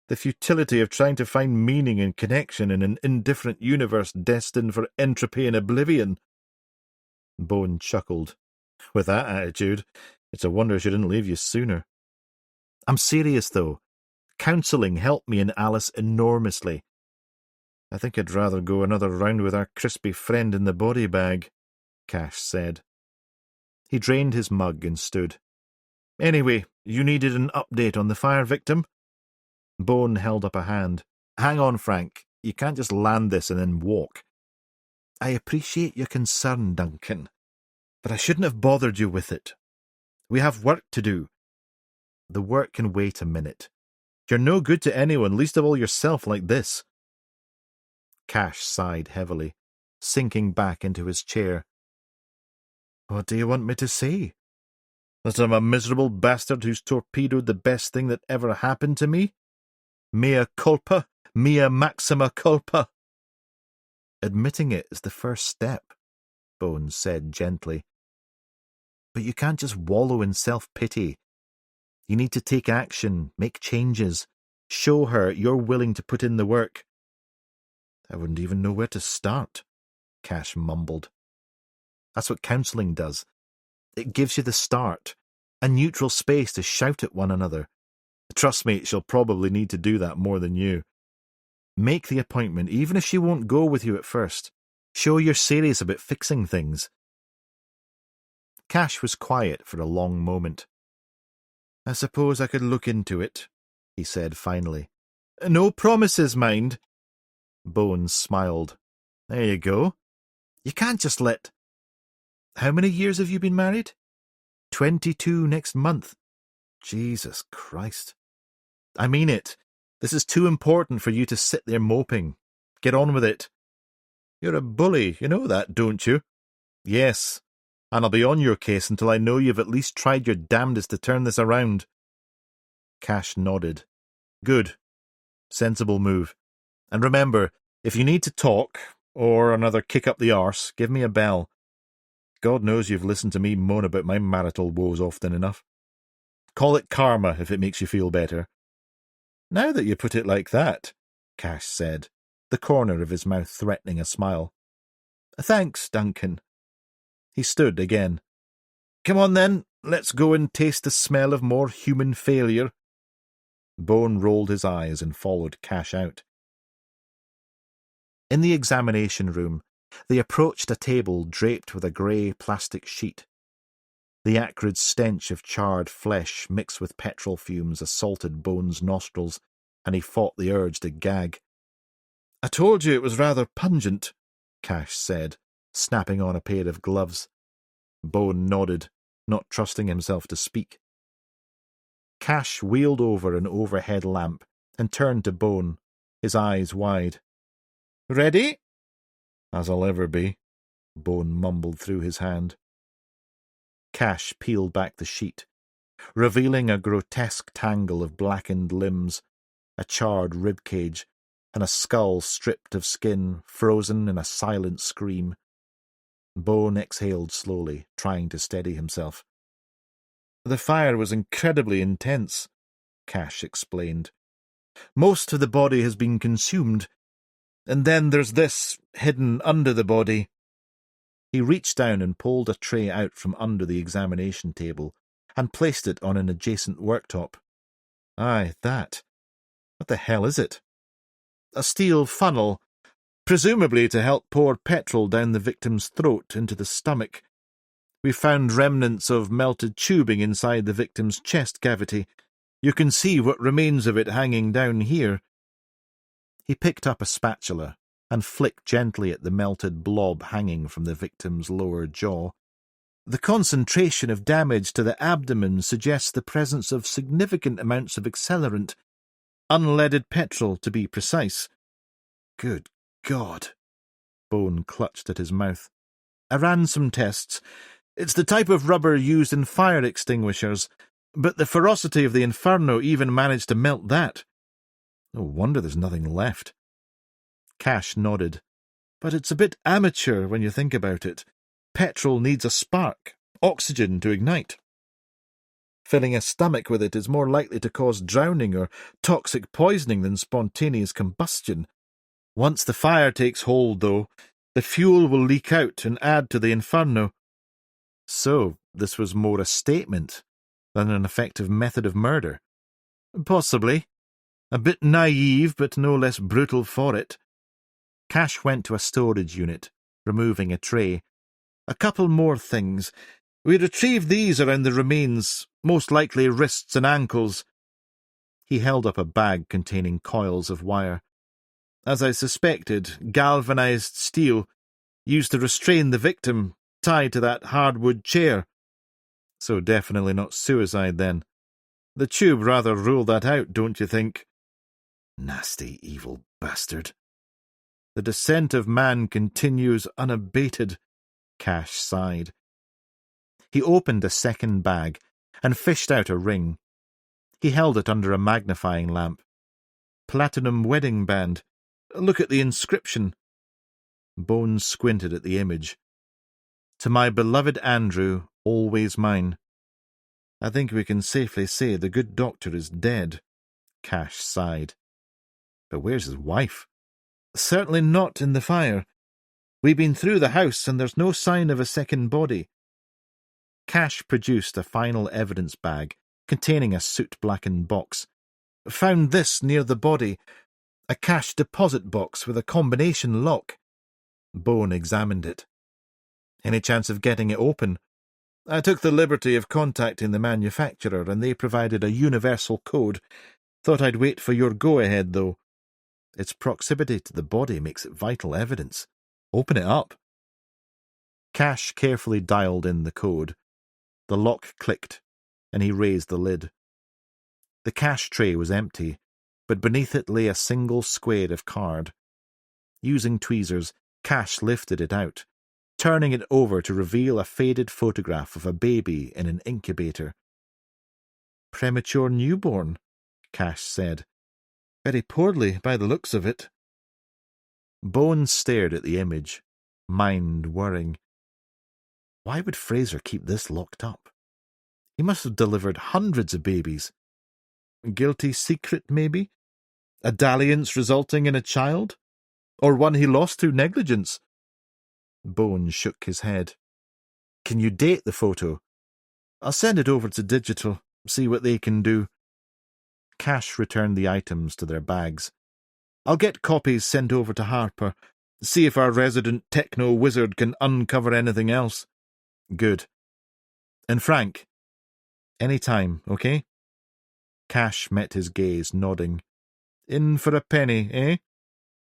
The futility of trying to find meaning and connection in an indifferent universe destined for entropy and oblivion?" Bone chuckled. "With that attitude, it's a wonder she didn't leave you sooner." "I'm serious, though. Counselling helped me and Alice enormously." "I think I'd rather go another round with our crispy friend in the body bag," Cash said. He drained his mug and stood. "Anyway, you needed an update on the fire victim?" Bone held up a hand. "Hang on, Frank. You can't just land this and then walk." "I appreciate your concern, Duncan, but I shouldn't have bothered you with it. We have work to do." "The work can wait a minute. You're no good to anyone, least of all yourself, like this." Cash sighed heavily, sinking back into his chair. "What do you want me to say? That I'm a miserable bastard who's torpedoed the best thing that ever happened to me? Mea culpa, mea maxima culpa." "Admitting it is the first step," Bones said gently. "But you can't just wallow in self-pity. You need to take action, make changes, show her you're willing to put in the work." "I wouldn't even know where to start," Cash mumbled. "That's what counselling does. It gives you the start, a neutral space to shout at one another. Trust me, she'll probably need to do that more than you. Make the appointment, even if she won't go with you at first. Show you're serious about fixing things." Cash was quiet for a long moment. "I suppose I could look into it," he said finally. "No promises, mind." Bones smiled. "There you go. You can't just let— How many years have you been married?" 22 next month. Jesus Christ. "I mean it. This is too important for you to sit there moping. Get on with it. You're a bully, you know that, don't you? Yes, and I'll be on your case until I know you've at least tried your damnedest to turn this around. Cash nodded. Good. Sensible move. And remember, if you need to talk, or another kick up the arse, give me a bell. God knows you've listened to me moan about my marital woes often enough. Call it karma if it makes you feel better. Now that you put it like that, Cash said, the corner of his mouth threatening a smile. Thanks, Duncan. He stood again. Come on then, let's go and taste the smell of more human failure. Bone rolled his eyes and followed Cash out. In the examination room, they approached a table draped with a grey plastic sheet. The acrid stench of charred flesh mixed with petrol fumes assaulted Bone's nostrils, and he fought the urge to gag. I told you it was rather pungent, Cash said, snapping on a pair of gloves. Bone nodded, not trusting himself to speak. Cash wheeled over an overhead lamp and turned to Bone, his eyes wide. Ready? As I'll ever be, Bone mumbled through his hand. Cash peeled back the sheet, revealing a grotesque tangle of blackened limbs, a charred rib cage, and a skull stripped of skin, frozen in a silent scream. Bone exhaled slowly, trying to steady himself. The fire was incredibly intense, Cash explained. Most of the body has been consumed, and then there's this, hidden under the body. He reached down and pulled a tray out from under the examination table and placed it on an adjacent worktop. Aye, that. What the hell is it? A steel funnel, presumably to help pour petrol down the victim's throat into the stomach. We found remnants of melted tubing inside the victim's chest cavity. You can see what remains of it hanging down here. He picked up a spatula and flicked gently at the melted blob hanging from the victim's lower jaw. The concentration of damage to the abdomen suggests the presence of significant amounts of accelerant, unleaded petrol to be precise. Good God! Bone clutched at his mouth. I ran some tests. It's the type of rubber used in fire extinguishers, but the ferocity of the inferno even managed to melt that. No wonder there's nothing left. Cash nodded. But it's a bit amateur when you think about it. Petrol needs a spark, oxygen to ignite. Filling a stomach with it is more likely to cause drowning or toxic poisoning than spontaneous combustion. Once the fire takes hold, though, the fuel will leak out and add to the inferno. So, this was more a statement than an effective method of murder. Possibly. A bit naive, but no less brutal for it. Cash went to a storage unit, removing a tray. A couple more things. We retrieved these around the remains, most likely wrists and ankles. He held up a bag containing coils of wire. As I suspected, galvanized steel, used to restrain the victim, tied to that hardwood chair. So definitely not suicide, then. The tube rather ruled that out, don't you think? Nasty, evil bastard. The descent of man continues unabated, Cash sighed. He opened a second bag and fished out a ring. He held it under a magnifying lamp. Platinum wedding band. Look at the inscription. Bones squinted at the image. To my beloved Andrew, always mine. I think we can safely say the good doctor is dead, Cash sighed. But where's his wife? Certainly not in the fire. We've been through the house and there's no sign of a second body. Cash produced a final evidence bag containing a soot-blackened box. Found this near the body, a cash deposit box with a combination lock. Bone examined it. Any chance of getting it open? I took the liberty of contacting the manufacturer and they provided a universal code. Thought I'd wait for your go-ahead, though. Its proximity to the body makes it vital evidence. Open it up. Cash carefully dialed in the code. The lock clicked, and he raised the lid. The cash tray was empty, but beneath it lay a single square of card. Using tweezers, Cash lifted it out, turning it over to reveal a faded photograph of a baby in an incubator. "Premature newborn," Cash said. "Very poorly, by the looks of it." Bones stared at the image, mind whirring. Why would Fraser keep this locked up? He must have delivered hundreds of babies. Guilty secret, maybe? A dalliance resulting in a child? Or one he lost through negligence? Bones shook his head. "Can you date the photo?" "I'll send it over to digital, see what they can do." Cash returned the items to their bags. "I'll get copies sent over to Harper, see if our resident techno-wizard can uncover anything else." "Good. And Frank? Any time, okay?" Cash met his gaze, nodding. "In for a penny, eh?"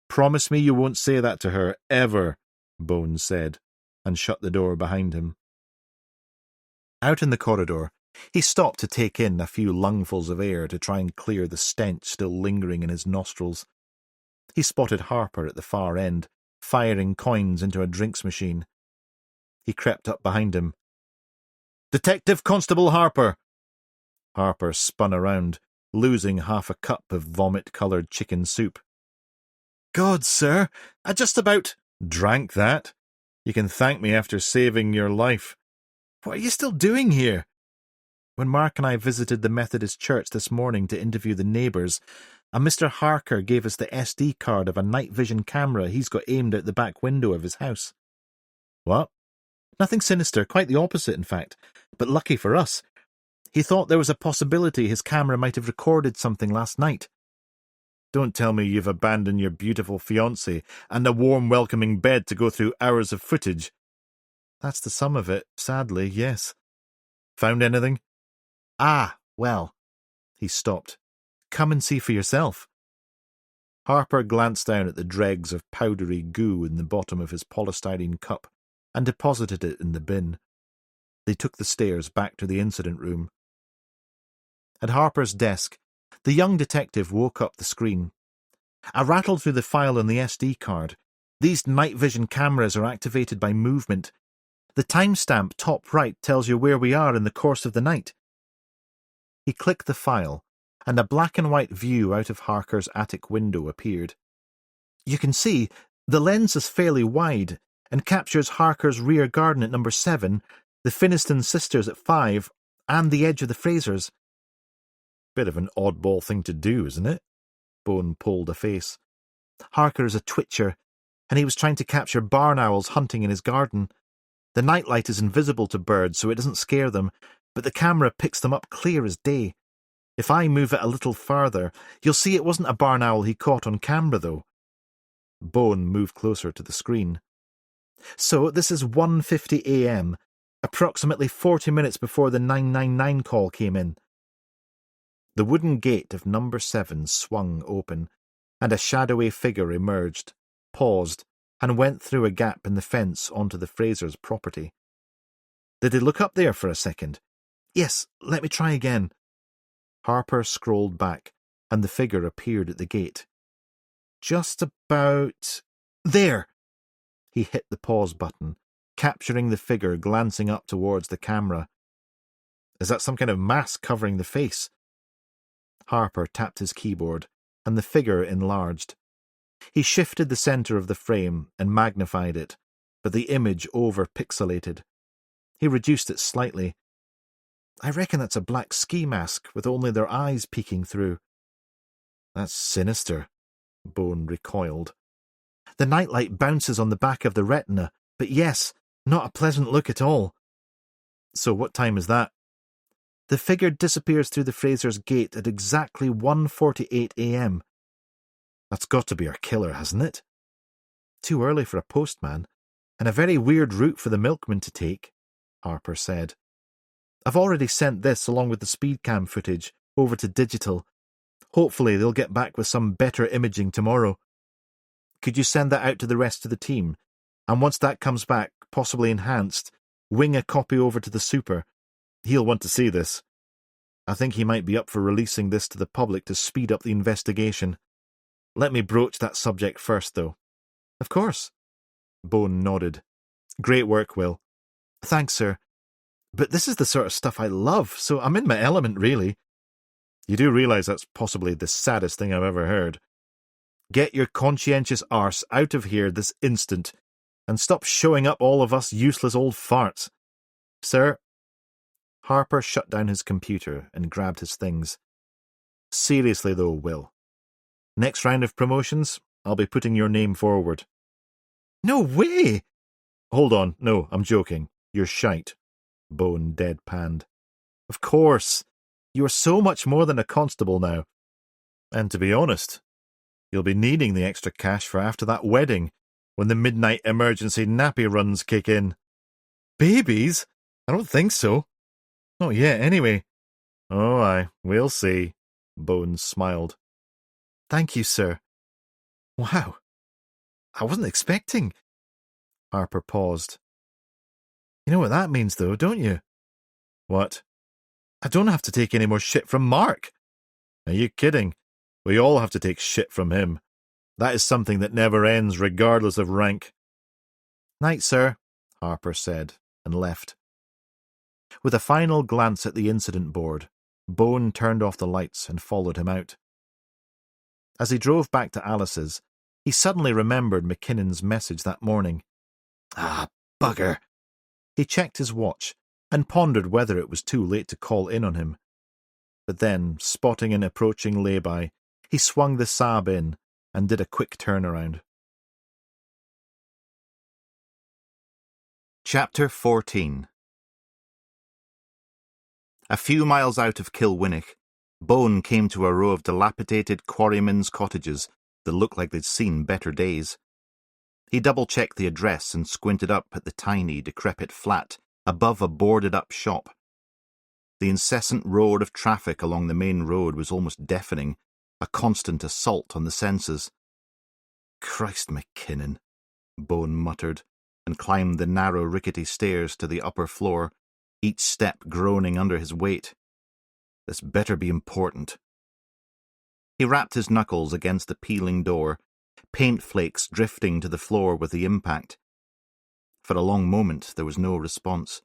"Promise me you won't say that to her, ever," Bones said, and shut the door behind him. Out in the corridor, he stopped to take in a few lungfuls of air to try and clear the stench still lingering in his nostrils. He spotted Harper at the far end, firing coins into a drinks machine. He crept up behind him. "Detective Constable Harper!" Harper spun around, losing half a cup of vomit-coloured chicken soup. "God, sir, I just about—" "Drank that? You can thank me after saving your life." "What are you still doing here?" "When Mark and I visited the Methodist church this morning to interview the neighbours, a Mr. Harker gave us the SD card of a night vision camera he's got aimed out the back window of his house." "What?" "Nothing sinister, quite the opposite, in fact. But lucky for us. He thought there was a possibility his camera might have recorded something last night." "Don't tell me you've abandoned your beautiful fiancée and a warm, welcoming bed to go through hours of footage." "That's the sum of it, sadly, yes." "Found anything?" "Ah, well." He stopped. "Come and see for yourself." Harper glanced down at the dregs of powdery goo in the bottom of his polystyrene cup and deposited it in the bin. They took the stairs back to the incident room. At Harper's desk, the young detective woke up the screen. I rattled through the file on the SD card. These night vision cameras are activated by movement. The timestamp top right tells you where we are in the course of the night. He clicked the file, and a black and white view out of Harker's attic window appeared. You can see the lens is fairly wide and captures Harker's rear garden at number 7, the Finiston sisters at 5, and the edge of the Frasers. Bit of an oddball thing to do, isn't it? Bone pulled a face. Harker is a twitcher, and he was trying to capture barn owls hunting in his garden. The nightlight is invisible to birds, so it doesn't scare them, but the camera picks them up clear as day. If I move it a little further, you'll see it wasn't a barn owl he caught on camera, though. Bone moved closer to the screen. So this is 1:50 a.m., approximately 40 minutes before the 999 call came in. The wooden gate of number 7 swung open, and a shadowy figure emerged, paused, and went through a gap in the fence onto the Frasers' property. Did he look up there for a second? Yes, let me try again. Harper scrolled back, and the figure appeared at the gate. Just about... there! He hit the pause button, capturing the figure glancing up towards the camera. Is that some kind of mask covering the face? Harper tapped his keyboard, and the figure enlarged. He shifted the centre of the frame and magnified it, but the image over-pixelated. He reduced it slightly. I reckon that's a black ski mask with only their eyes peeking through. That's sinister, Bone recoiled. The nightlight bounces on the back of the retina, but yes, not a pleasant look at all. So what time is that? The figure disappears through the Frasers' gate at exactly 1:48 a.m. That's got to be our killer, hasn't it? Too early for a postman, and a very weird route for the milkman to take, Harper said. I've already sent this, along with the speed cam footage, over to digital. Hopefully they'll get back with some better imaging tomorrow. Could you send that out to the rest of the team? And once that comes back, possibly enhanced, wing a copy over to the super. He'll want to see this. I think he might be up for releasing this to the public to speed up the investigation. Let me broach that subject first, though. Of course. Bone nodded. Great work, Will. Thanks, sir. But this is the sort of stuff I love, so I'm in my element, really. You do realise that's possibly the saddest thing I've ever heard. Get your conscientious arse out of here this instant, and stop showing up all of us useless old farts. Sir? Harper shut down his computer and grabbed his things. Seriously though, Will. Next round of promotions, I'll be putting your name forward. No way! Hold on, no, I'm joking. You're shite. Bone deadpanned. Of course. You're so much more than a constable now. And to be honest, you'll be needing the extra cash for after that wedding, when the midnight emergency nappy runs kick in. Babies? I don't think so. Not yet, anyway. Oh, aye, we'll see. Bones smiled. Thank you, sir. Wow. I wasn't expecting. Harper paused. You know what that means, though, don't you? What? I don't have to take any more shit from Mark. Are you kidding? We all have to take shit from him. That is something that never ends, regardless of rank. Night, sir, Harper said, and left. With a final glance at the incident board, Bone turned off the lights and followed him out. As he drove back to Alice's, he suddenly remembered McKinnon's message that morning. Ah, bugger! He checked his watch and pondered whether it was too late to call in on him. But then, spotting an approaching lay-by, he swung the Saab in and did a quick turnaround. Chapter 14. A few miles out of Kilwinnock, Bone came to a row of dilapidated quarrymen's cottages that looked like they'd seen better days. He double-checked the address and squinted up at the tiny, decrepit flat above a boarded-up shop. The incessant roar of traffic along the main road was almost deafening, a constant assault on the senses. Christ, McKinnon, Bone muttered, and climbed the narrow, rickety stairs to the upper floor, each step groaning under his weight. This better be important. He rapped his knuckles against the peeling door, paint flakes drifting to the floor with the impact. For a long moment there was no response.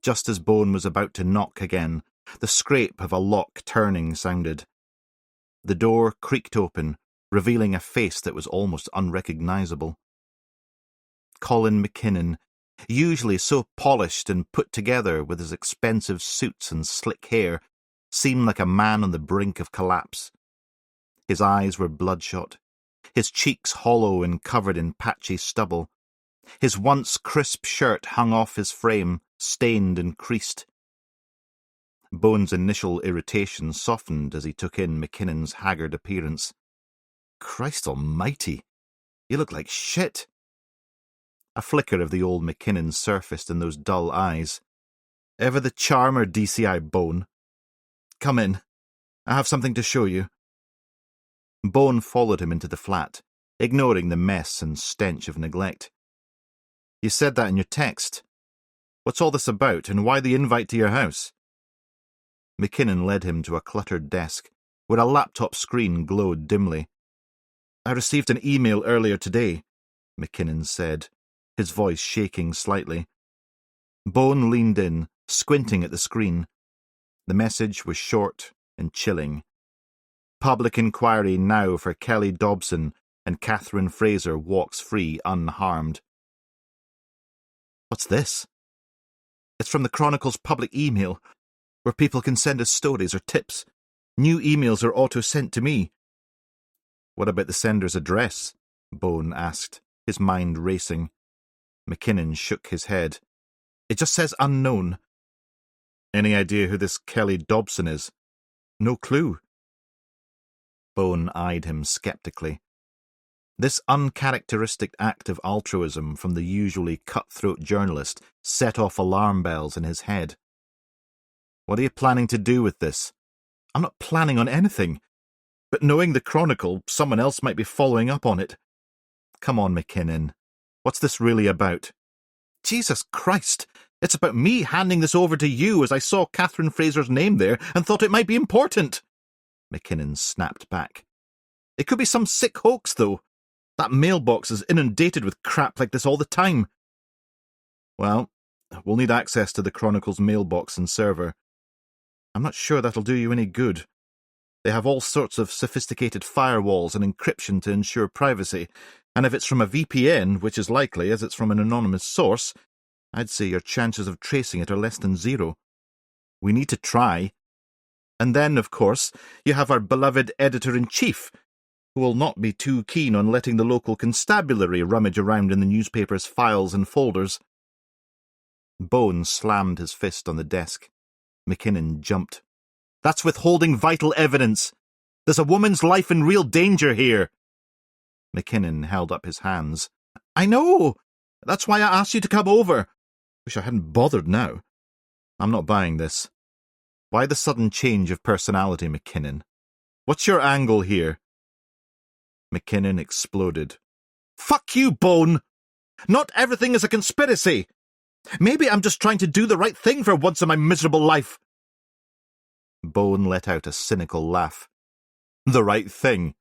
Just as Bone was about to knock again, the scrape of a lock turning sounded. The door creaked open, revealing a face that was almost unrecognisable. Colin McKinnon, usually so polished and put together with his expensive suits and slick hair, seemed like a man on the brink of collapse. His eyes were bloodshot, his cheeks hollow and covered in patchy stubble. His once crisp shirt hung off his frame, stained and creased. Bone's initial irritation softened as he took in McKinnon's haggard appearance. Christ almighty, you look like shit. A flicker of the old McKinnon surfaced in those dull eyes. Ever the charmer, DCI Bone? Come in. I have something to show you. Bone followed him into the flat, ignoring the mess and stench of neglect. You said that in your text. What's all this about, and why the invite to your house? McKinnon led him to a cluttered desk, where a laptop screen glowed dimly. I received an email earlier today, McKinnon said, his voice shaking slightly. Bone leaned in, squinting at the screen. The message was short and chilling. Public inquiry now for Kelly Dobson, and Catherine Fraser walks free unharmed. What's this? It's from the Chronicle's public email, where people can send us stories or tips. New emails are auto-sent to me. What about the sender's address? Bone asked, his mind racing. McKinnon shook his head. It just says unknown. Any idea who this Kelly Dobson is? No clue. Bone eyed him skeptically. This uncharacteristic act of altruism from the usually cutthroat journalist set off alarm bells in his head. What are you planning to do with this? I'm not planning on anything. But knowing the Chronicle, someone else might be following up on it. Come on, McKinnon. What's this really about? Jesus Christ! It's about me handing this over to you as I saw Catherine Fraser's name there and thought it might be important. McKinnon snapped back. It could be some sick hoax, though. That mailbox is inundated with crap like this all the time. Well, we'll need access to the Chronicle's mailbox and server. I'm not sure that'll do you any good. They have all sorts of sophisticated firewalls and encryption to ensure privacy, and if it's from a VPN, which is likely as it's from an anonymous source, I'd say your chances of tracing it are less than zero. We need to try. And then, of course, you have our beloved editor-in-chief, who will not be too keen on letting the local constabulary rummage around in the newspaper's files and folders. Bone slammed his fist on the desk. McKinnon jumped. That's withholding vital evidence. There's a woman's life in real danger here. McKinnon held up his hands. I know. That's why I asked you to come over. Wish I hadn't bothered now. I'm not buying this. Why the sudden change of personality, McKinnon? What's your angle here? McKinnon exploded. Fuck you, Bone! Not everything is a conspiracy! Maybe I'm just trying to do the right thing for once in my miserable life. Bone let out a cynical laugh. The right thing?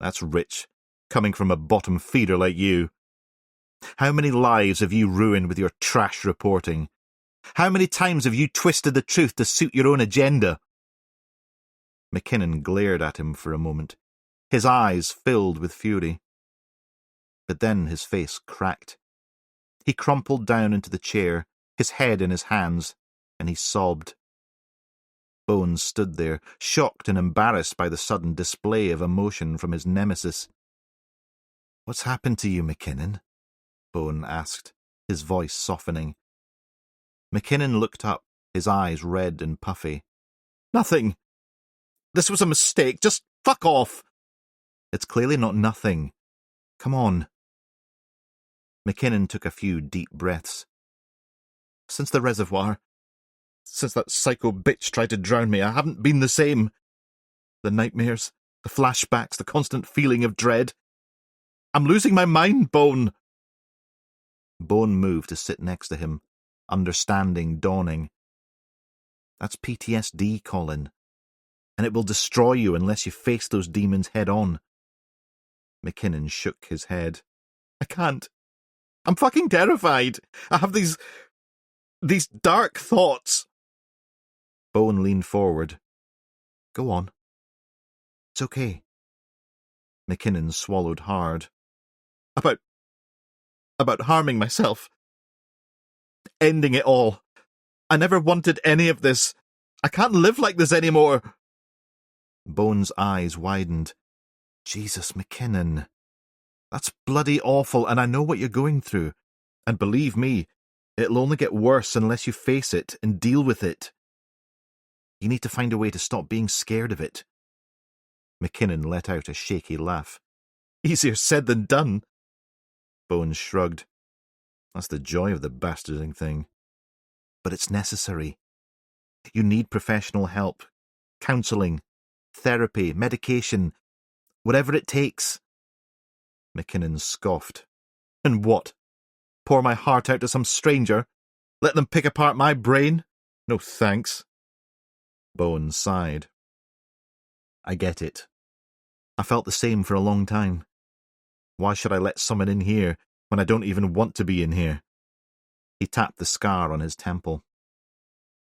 That's rich, coming from a bottom feeder like you. How many lives have you ruined with your trash reporting? How many times have you twisted the truth to suit your own agenda? McKinnon glared at him for a moment, his eyes filled with fury. But then his face cracked. He crumpled down into the chair, his head in his hands, and he sobbed. Bones stood there, shocked and embarrassed by the sudden display of emotion from his nemesis. What's happened to you, McKinnon? Bone asked, his voice softening. McKinnon looked up, his eyes red and puffy. Nothing. This was a mistake. Just fuck off. It's clearly not nothing. Come on. McKinnon took a few deep breaths. Since the reservoir, since that psycho bitch tried to drown me, I haven't been the same. The nightmares, the flashbacks, the constant feeling of dread. I'm losing my mind, Bone. Bone moved to sit next to him, understanding dawning. That's PTSD, Colin, and it will destroy you unless you face those demons head on. McKinnon shook his head. I can't. I'm fucking terrified. I have these dark thoughts. Bone leaned forward. Go on. It's okay. McKinnon swallowed hard. About harming myself. Ending it all. I never wanted any of this. I can't live like this anymore. Bone's eyes widened. Jesus, McKinnon. That's bloody awful, and I know what you're going through. And believe me, it'll only get worse unless you face it and deal with it. You need to find a way to stop being scared of it. McKinnon let out a shaky laugh. Easier said than done. Bones shrugged. That's the joy of the bastarding thing. But it's necessary. You need professional help, counselling, therapy, medication, whatever it takes. McKinnon scoffed. And what? Pour my heart out to some stranger? Let them pick apart my brain? No thanks. Bones sighed. I get it. I felt the same for a long time. Why should I let someone in here when I don't even want to be in here? He tapped the scar on his temple.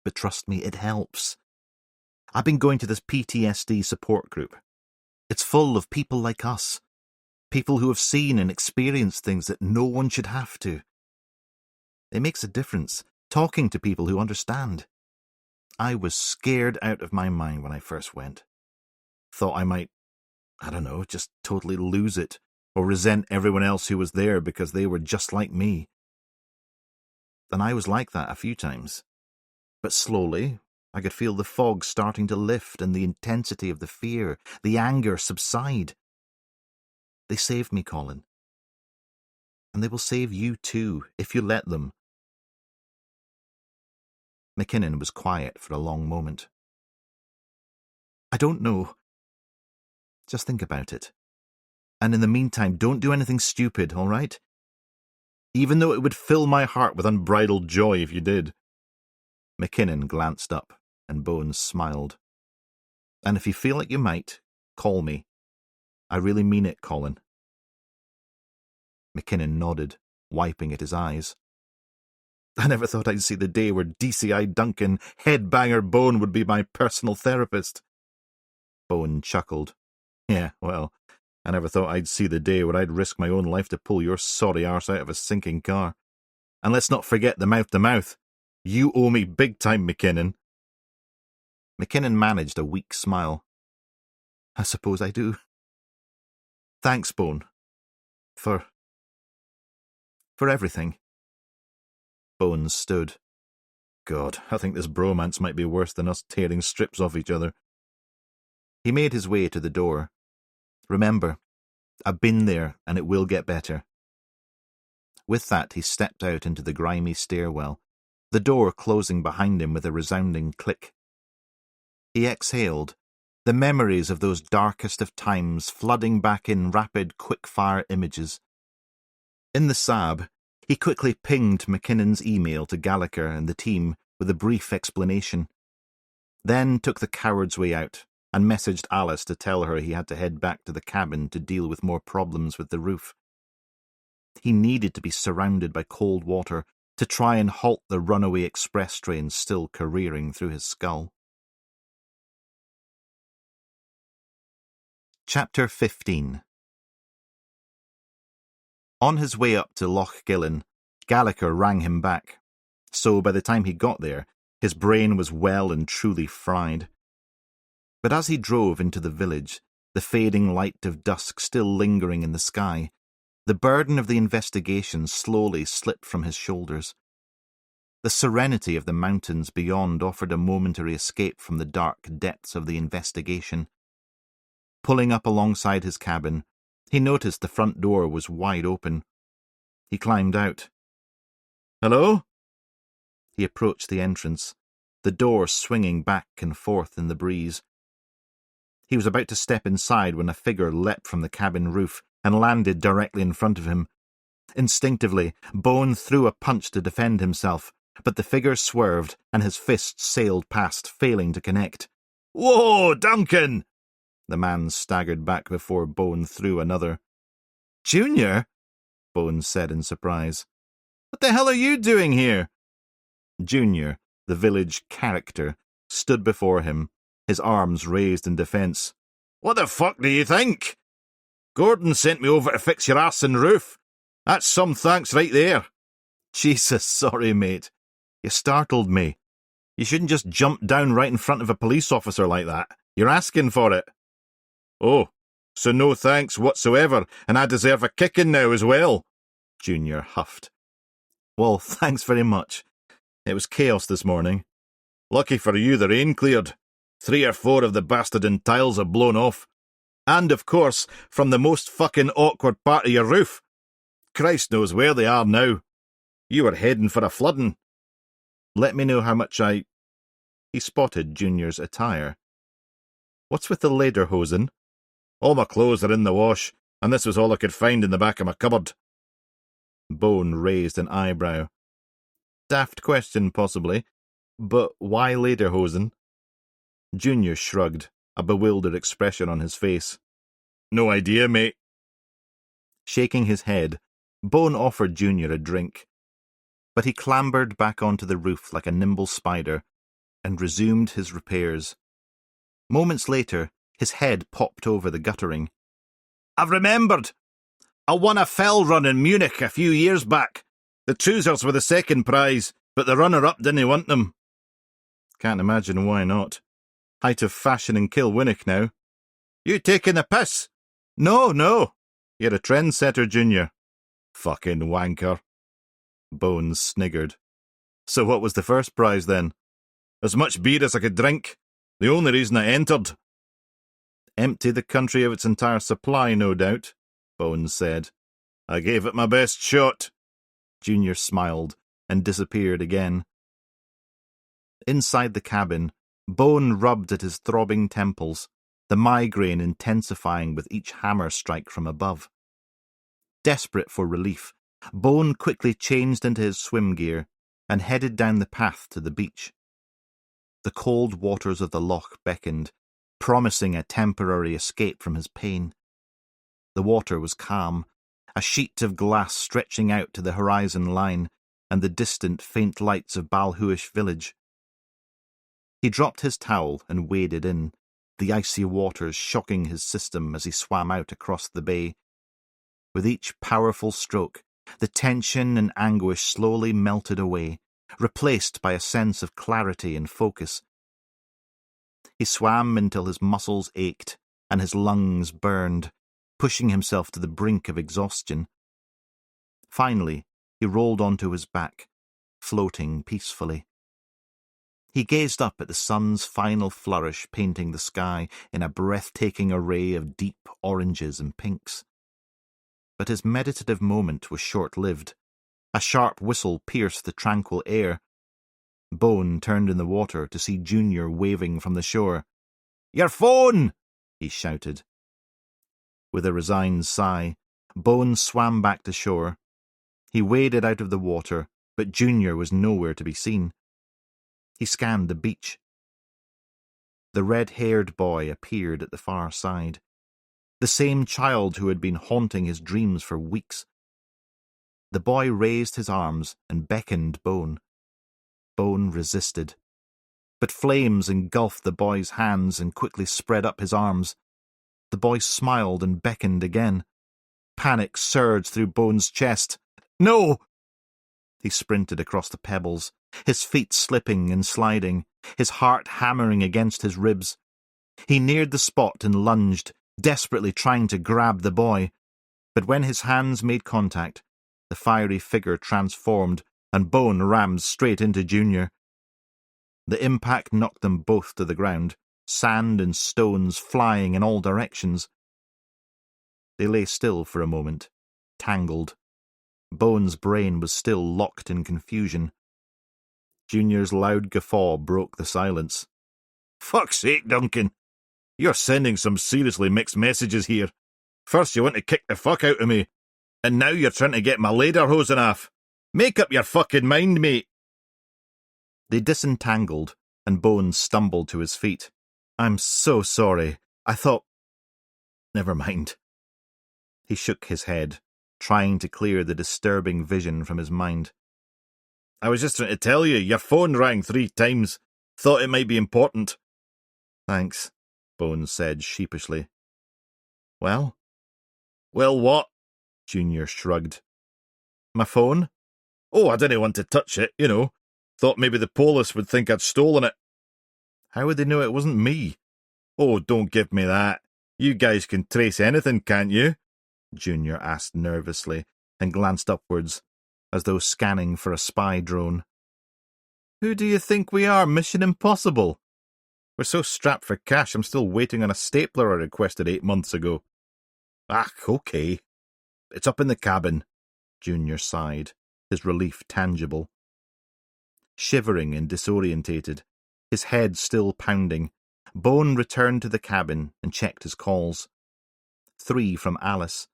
But trust me, it helps. I've been going to this PTSD support group. It's full of people like us. People who have seen and experienced things that no one should have to. It makes a difference, talking to people who understand. I was scared out of my mind when I first went. Thought I might, just totally lose it, or resent everyone else who was there because they were just like me. And I was like that a few times. But slowly, I could feel the fog starting to lift and the intensity of the fear, the anger subside. They saved me, Colin. And they will save you too, if you let them. McKinnon was quiet for a long moment. I don't know. Just think about it. And in the meantime, don't do anything stupid, all right? even though it would fill my heart with unbridled joy if you did. McKinnon glanced up, and Bones smiled. And if you feel like you might, call me. I really mean it, Colin. McKinnon nodded, wiping at his eyes. I never thought I'd see the day where DCI Duncan, headbanger Bone, would be my personal therapist. Bone chuckled. Yeah, well, I never thought I'd see the day where I'd risk my own life to pull your sorry arse out of a sinking car. And let's not forget the mouth-to-mouth. You owe me big time, McKinnon. McKinnon managed a weak smile. I suppose I do. Thanks, Bone. For everything. Bones stood. God, I think this bromance might be worse than us tearing strips off each other. He made his way to the door. Remember, I've been there, and it will get better. With that, he stepped out into the grimy stairwell, the door closing behind him with a resounding click. He exhaled, the memories of those darkest of times flooding back in rapid, quick-fire images. In the Saab, he quickly pinged McKinnon's email to Gallagher and the team with a brief explanation, then took the coward's way out and messaged Alice to tell her he had to head back to the cabin to deal with more problems with the roof. He needed to be surrounded by cold water to try and halt the runaway express train still careering through his skull. Chapter 15. On his way up to Loch Gillen, Gallagher rang him back, so by the time he got there, his brain was well and truly fried. But as he drove into the village, the fading light of dusk still lingering in the sky, the burden of the investigation slowly slipped from his shoulders. The serenity of the mountains beyond offered a momentary escape from the dark depths of the investigation. Pulling up alongside his cabin, he noticed the front door was wide open. He climbed out. Hello? He approached the entrance, the door swinging back and forth in the breeze. He was about to step inside when a figure leapt from the cabin roof and landed directly in front of him. Instinctively, Bone threw a punch to defend himself, but the figure swerved and his fist sailed past, failing to connect. Whoa, Duncan! The man staggered back before Bone threw another. Junior? Bone said in surprise. What the hell are you doing here? Junior, the village character, stood before him, his arms raised in defence. What the fuck do you think? Gordon sent me over to fix your arse and roof. That's some thanks right there. Jesus, sorry, mate. You startled me. You shouldn't just jump down right in front of a police officer like that. You're asking for it. Oh, so no thanks whatsoever, and I deserve a kicking now as well, Junior huffed. Well, thanks very much. It was chaos this morning. Lucky for you the rain cleared. 3 or 4 of the bastardin tiles have blown off. And, of course, from the most fucking awkward part of your roof. Christ knows where they are now. You were heading for a flooding. Let me know how much I... He spotted Junior's attire. What's with the lederhosen? All my clothes are in the wash, and this was all I could find in the back of my cupboard. Bone raised an eyebrow. Daft question, possibly, but why lederhosen? Junior shrugged, a bewildered expression on his face. No idea, mate. Shaking his head, Bone offered Junior a drink, but he clambered back onto the roof like a nimble spider and resumed his repairs. Moments later, his head popped over the guttering. I've remembered. I won a fell run in Munich a few years back. The trousers were the second prize, but the runner-up didn't want them. Can't imagine why not. Height of fashion in Kilwinnock now. You taking the piss? No. You're a trendsetter, Junior. Fucking wanker. Bones sniggered. So what was the first prize then? As much beer as I could drink. The only reason I entered. Empty the country of its entire supply, no doubt, Bones said. I gave it my best shot. Junior smiled and disappeared again. Inside the cabin, Bone rubbed at his throbbing temples, the migraine intensifying with each hammer strike from above. Desperate for relief, Bone quickly changed into his swim gear and headed down the path to the beach. The cold waters of the loch beckoned, promising a temporary escape from his pain. The water was calm, a sheet of glass stretching out to the horizon line and the distant faint lights of Balhuish village. He dropped his towel and waded in, the icy waters shocking his system as he swam out across the bay. With each powerful stroke, the tension and anguish slowly melted away, replaced by a sense of clarity and focus. He swam until his muscles ached and his lungs burned, pushing himself to the brink of exhaustion. Finally, he rolled onto his back, floating peacefully. He gazed up at the sun's final flourish painting the sky in a breathtaking array of deep oranges and pinks. But his meditative moment was short-lived. A sharp whistle pierced the tranquil air. Bone turned in the water to see Junior waving from the shore. "Your phone!" he shouted. With a resigned sigh, Bone swam back to shore. He waded out of the water, but Junior was nowhere to be seen. He scanned the beach. The red-haired boy appeared at the far side. The same child who had been haunting his dreams for weeks. The boy raised his arms and beckoned Bone. Bone resisted. But flames engulfed the boy's hands and quickly spread up his arms. The boy smiled and beckoned again. Panic surged through Bone's chest. "No!" He sprinted across the pebbles, his feet slipping and sliding, his heart hammering against his ribs. He neared the spot and lunged, desperately trying to grab the boy. But when his hands made contact, the fiery figure transformed and Bone rammed straight into Junior. The impact knocked them both to the ground, sand and stones flying in all directions. They lay still for a moment, tangled. Bone's brain was still locked in confusion. Junior's loud guffaw broke the silence. "Fuck's sake, Duncan! You're sending some seriously mixed messages here. First you want to kick the fuck out of me, and now you're trying to get my lederhosen off. Make up your fucking mind, mate." They disentangled, and Bone stumbled to his feet. "I'm so sorry. I thought—" "Never mind." He shook his head, trying to clear the disturbing vision from his mind. "I was just trying to tell you, your phone rang 3 times. Thought it might be important." "Thanks," Bone said sheepishly. "Well?" "Well, what?" Junior shrugged. "My phone?" "Oh, I didn't want to touch it, you know. Thought maybe the police would think I'd stolen it." "How would they know it wasn't me?" "Oh, don't give me that. You guys can trace anything, can't you?" Junior asked nervously and glanced upwards, as though scanning for a spy drone. "Who do you think we are, Mission Impossible? We're so strapped for cash I'm still waiting on a stapler I requested 8 months ago." "Ah, okay. It's up in the cabin." Junior sighed, his relief tangible. Shivering and disorientated, his head still pounding, Bone returned to the cabin and checked his calls. 3 from Alice.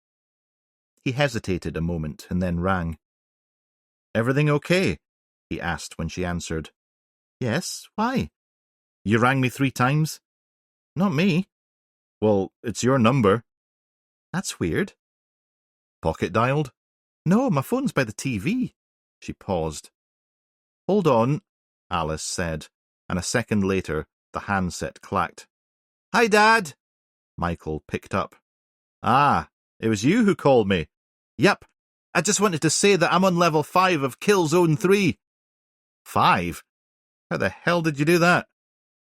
He hesitated a moment and then rang. "Everything okay?" he asked when she answered. "Yes, why?" "You rang me 3 times?" "Not me." "Well, it's your number." "That's weird." "Pocket dialed?" "No, my phone's by the TV." She paused. "Hold on," Alice said, and a second later the handset clacked. "Hi, Dad!" Michael picked up. "Ah, it was you who called me." "Yep, I just wanted to say that I'm on level 5 of Kill Zone 3. 5? How the hell did you do that?"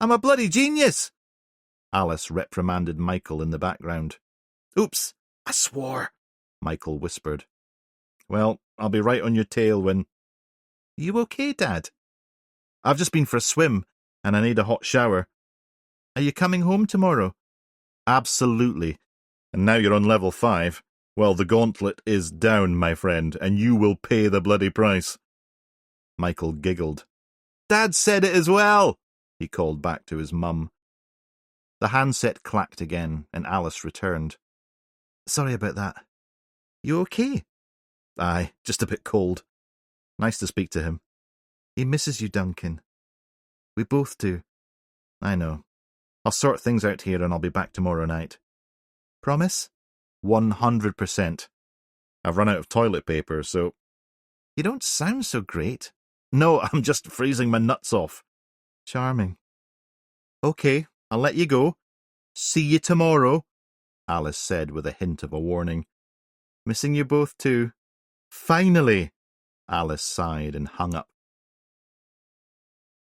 "I'm a bloody genius!" Alice reprimanded Michael in the background. "Oops, I swore," Michael whispered. "Well, I'll be right on your tail when—" "You okay, Dad?" "I've just been for a swim, and I need a hot shower." "Are you coming home tomorrow?" "Absolutely. And now you're on level 5. Well, the gauntlet is down, my friend, and you will pay the bloody price." Michael giggled. "Dad said it as well," he called back to his mum. The handset clacked again, and Alice returned. "Sorry about that. You okay?" Aye, just a bit cold. Nice to speak to him. He misses you, Duncan. We both do. I know. I'll sort things out here and I'll be back tomorrow night. Promise? 100%. I've run out of toilet paper, so... You don't sound so great. No, I'm just freezing my nuts off. Charming. Okay, I'll let you go. See you tomorrow, Alice said with a hint of a warning. Missing you both too. Finally, Alice sighed and hung up.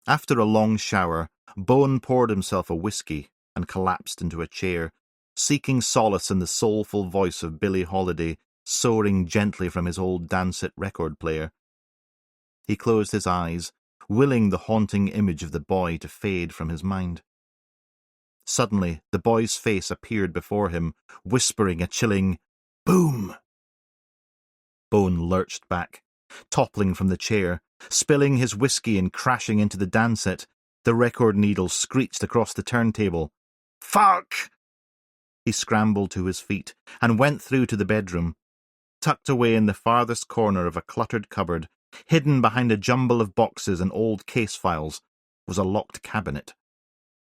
After a long shower, Bone poured himself a whiskey and collapsed into a chair, seeking solace in the soulful voice of Billie Holiday soaring gently from his old Dance-It record player. He closed his eyes, willing the haunting image of the boy to fade from his mind. Suddenly, the boy's face appeared before him, whispering a chilling, "Boom!" Bone lurched back, toppling from the chair, spilling his whiskey and crashing into the dance-it. The record needle screeched across the turntable. "Fuck!" He scrambled to his feet and went through to the bedroom. Tucked away in the farthest corner of a cluttered cupboard, hidden behind a jumble of boxes and old case files, was a locked cabinet.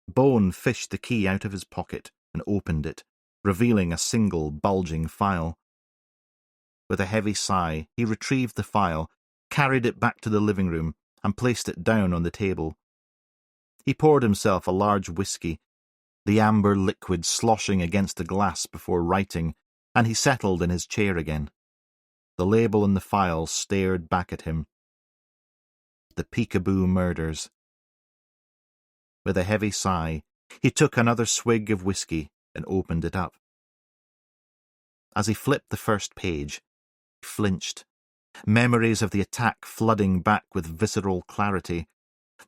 Bone fished the key out of his pocket and opened it, revealing a single bulging file. With a heavy sigh, he retrieved the file, carried it back to the living room, and placed it down on the table. He poured himself a large whiskey, the amber liquid sloshing against the glass before writing, and he settled in his chair again. The label in the file stared back at him. The Peekaboo Murders. With a heavy sigh, he took another swig of whiskey and opened it up. As he flipped the first page, he flinched, memories of the attack flooding back with visceral clarity,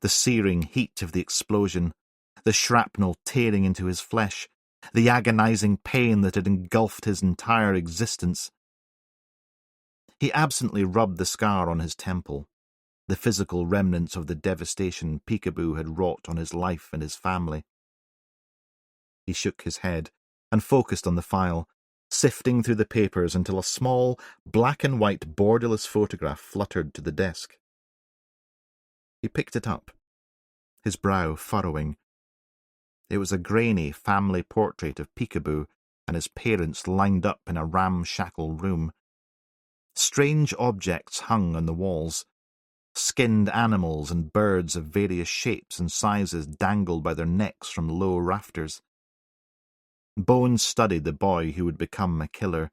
the searing heat of the explosion, the shrapnel tearing into his flesh, the agonizing pain that had engulfed his entire existence. He absently rubbed the scar on his temple, the physical remnants of the devastation Peekaboo had wrought on his life and his family. He shook his head and focused on the file, sifting through the papers until a small, black-and-white borderless photograph fluttered to the desk. He picked it up, his brow furrowing. It was a grainy family portrait of Peekaboo and his parents lined up in a ramshackle room. Strange objects hung on the walls. Skinned animals and birds of various shapes and sizes dangled by their necks from low rafters. Bone studied the boy who would become a killer,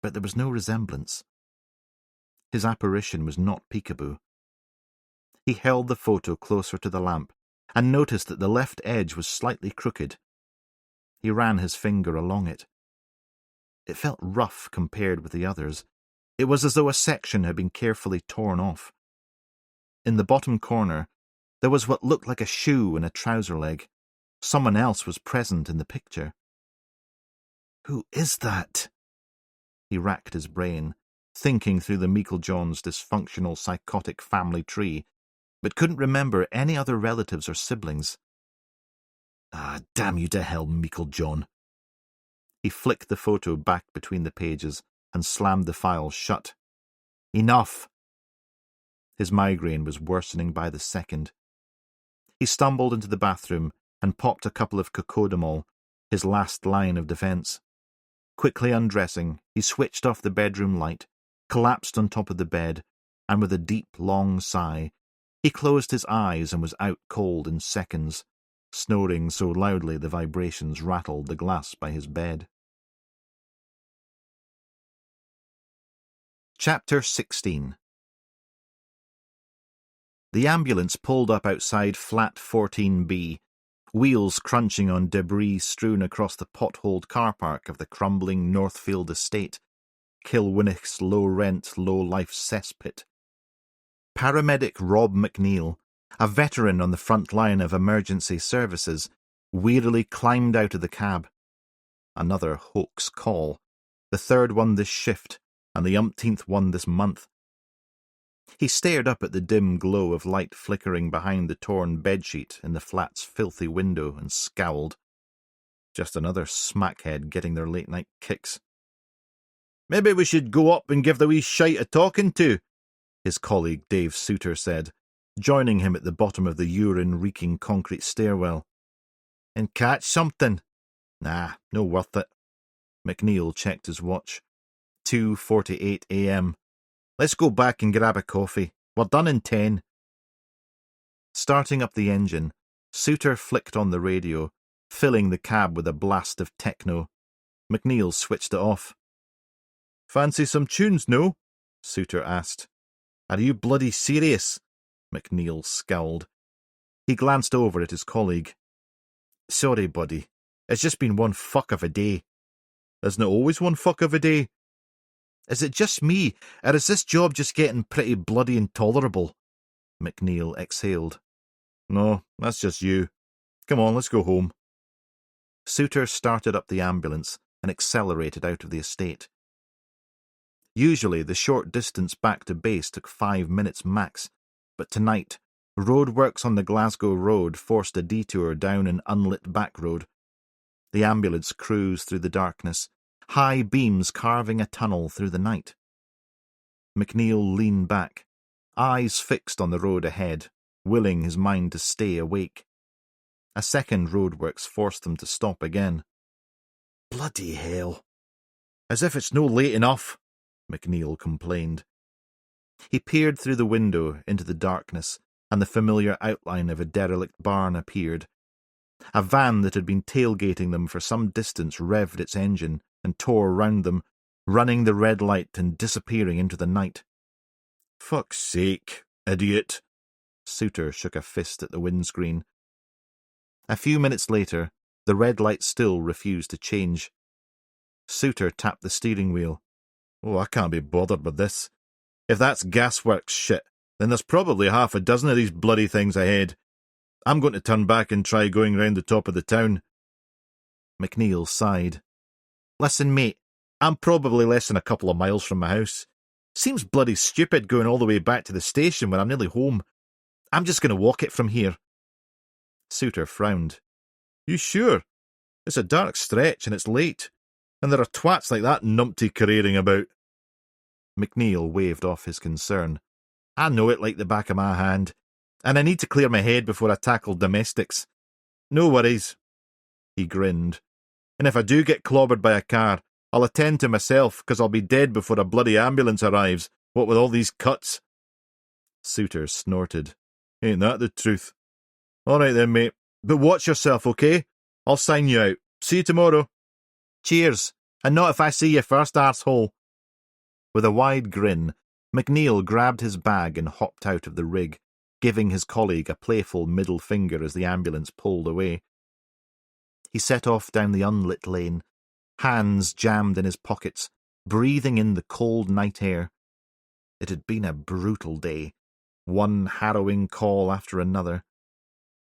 but there was no resemblance. His apparition was not Peekaboo. He held the photo closer to the lamp and noticed that the left edge was slightly crooked. He ran his finger along it. It felt rough compared with the others. It was as though a section had been carefully torn off. In the bottom corner, there was what looked like a shoe and a trouser leg. Someone else was present in the picture. Who is that? He racked his brain, thinking through the Meiklejohn's dysfunctional psychotic family tree, but couldn't remember any other relatives or siblings. Ah, damn you to hell, Meiklejohn. He flicked the photo back between the pages and slammed the file shut. Enough! His migraine was worsening by the second. He stumbled into the bathroom and popped a couple of cocodamol, his last line of defence. Quickly undressing, he switched off the bedroom light, collapsed on top of the bed, and with a deep, long sigh, he closed his eyes and was out cold in seconds, snoring so loudly the vibrations rattled the glass by his bed. Chapter 16. The ambulance pulled up outside flat 14B, wheels crunching on debris strewn across the potholed car park of the crumbling Northfield estate, Kilwinnick's low-rent, low-life cesspit. Paramedic Rob McNeil, a veteran on the front line of emergency services, wearily climbed out of the cab. Another hoax call, the third one this shift, and the umpteenth one this month. He stared up at the dim glow of light flickering behind the torn bedsheet in the flat's filthy window and scowled. Just another smackhead getting their late-night kicks. Maybe we should go up and give the wee shite a talking to, his colleague Dave Souter said, joining him at the bottom of the urine-reeking concrete stairwell. And catch something? Nah, no worth it. McNeil checked his watch. 2:48 a.m. Let's go back and grab a coffee. We're done in 10. Starting up the engine, Souter flicked on the radio, filling the cab with a blast of techno. McNeil switched it off. Fancy some tunes, no? Souter asked. Are you bloody serious? McNeil scowled. He glanced over at his colleague. Sorry, buddy. It's just been one fuck of a day. Isn't it always one fuck of a day? Is it just me, or is this job just getting pretty bloody intolerable? McNeil exhaled. No, that's just you. Come on, let's go home. Souter started up the ambulance and accelerated out of the estate. Usually the short distance back to base took 5 minutes max, but tonight, roadworks on the Glasgow road forced a detour down an unlit back road. The ambulance cruised through the darkness, high beams carving a tunnel through the night. McNeil leaned back, eyes fixed on the road ahead, willing his mind to stay awake. A second roadworks forced them to stop again. Bloody hell. As if it's no late enough, McNeil complained. He peered through the window into the darkness, and the familiar outline of a derelict barn appeared. A van that had been tailgating them for some distance revved its engine and tore round them, running the red light and disappearing into the night. Fuck's sake, idiot! Souter shook a fist at the windscreen. A few minutes later, the red light still refused to change. Souter tapped the steering wheel. Oh, I can't be bothered with this. If that's gasworks shit, then there's probably half a dozen of these bloody things ahead. I'm going to turn back and try going round the top of the town. McNeil sighed. Listen, mate, I'm probably less than a couple of miles from my house. Seems bloody stupid going all the way back to the station when I'm nearly home. I'm just going to walk it from here. Souter frowned. You sure? It's a dark stretch and it's late, and there are twats like that numpty careering about. McNeil waved off his concern. I know it like the back of my hand, and I need to clear my head before I tackle domestics. No worries. He grinned. And if I do get clobbered by a car, I'll attend to myself, 'cause I'll be dead before a bloody ambulance arrives, what with all these cuts. Souter snorted. Ain't that the truth? All right then, mate. But watch yourself, okay? I'll sign you out. See you tomorrow. Cheers. And not if I see you first, arsehole. With a wide grin, McNeil grabbed his bag and hopped out of the rig, giving his colleague a playful middle finger as the ambulance pulled away. He set off down the unlit lane, hands jammed in his pockets, breathing in the cold night air. It had been a brutal day, one harrowing call after another.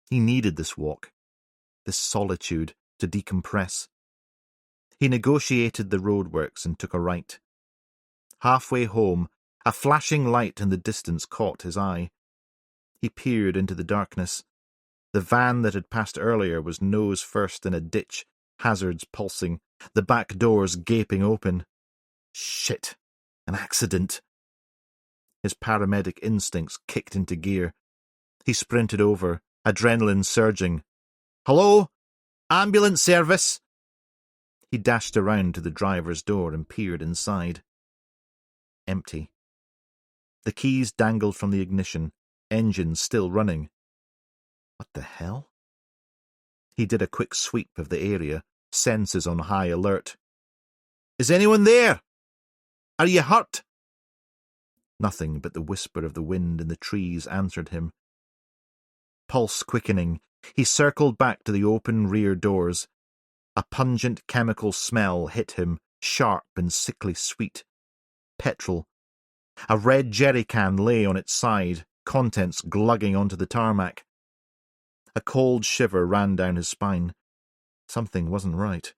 He needed this walk, this solitude, to decompress. He negotiated the roadworks and took a right. Halfway home, a flashing light in the distance caught his eye. He peered into the darkness. The van that had passed earlier was nose first in a ditch, hazards pulsing, the back doors gaping open. Shit! An accident! His paramedic instincts kicked into gear. He sprinted over, adrenaline surging. Hello? Ambulance service? He dashed around to the driver's door and peered inside. Empty. The keys dangled from the ignition, engine still running. What the hell? He did a quick sweep of the area, senses on high alert. Is anyone there? Are you hurt? Nothing but the whisper of the wind in the trees answered him. Pulse quickening, he circled back to the open rear doors. A pungent chemical smell hit him, sharp and sickly sweet. Petrol. A red jerry can lay on its side, contents glugging onto the tarmac. A cold shiver ran down his spine. Something wasn't right.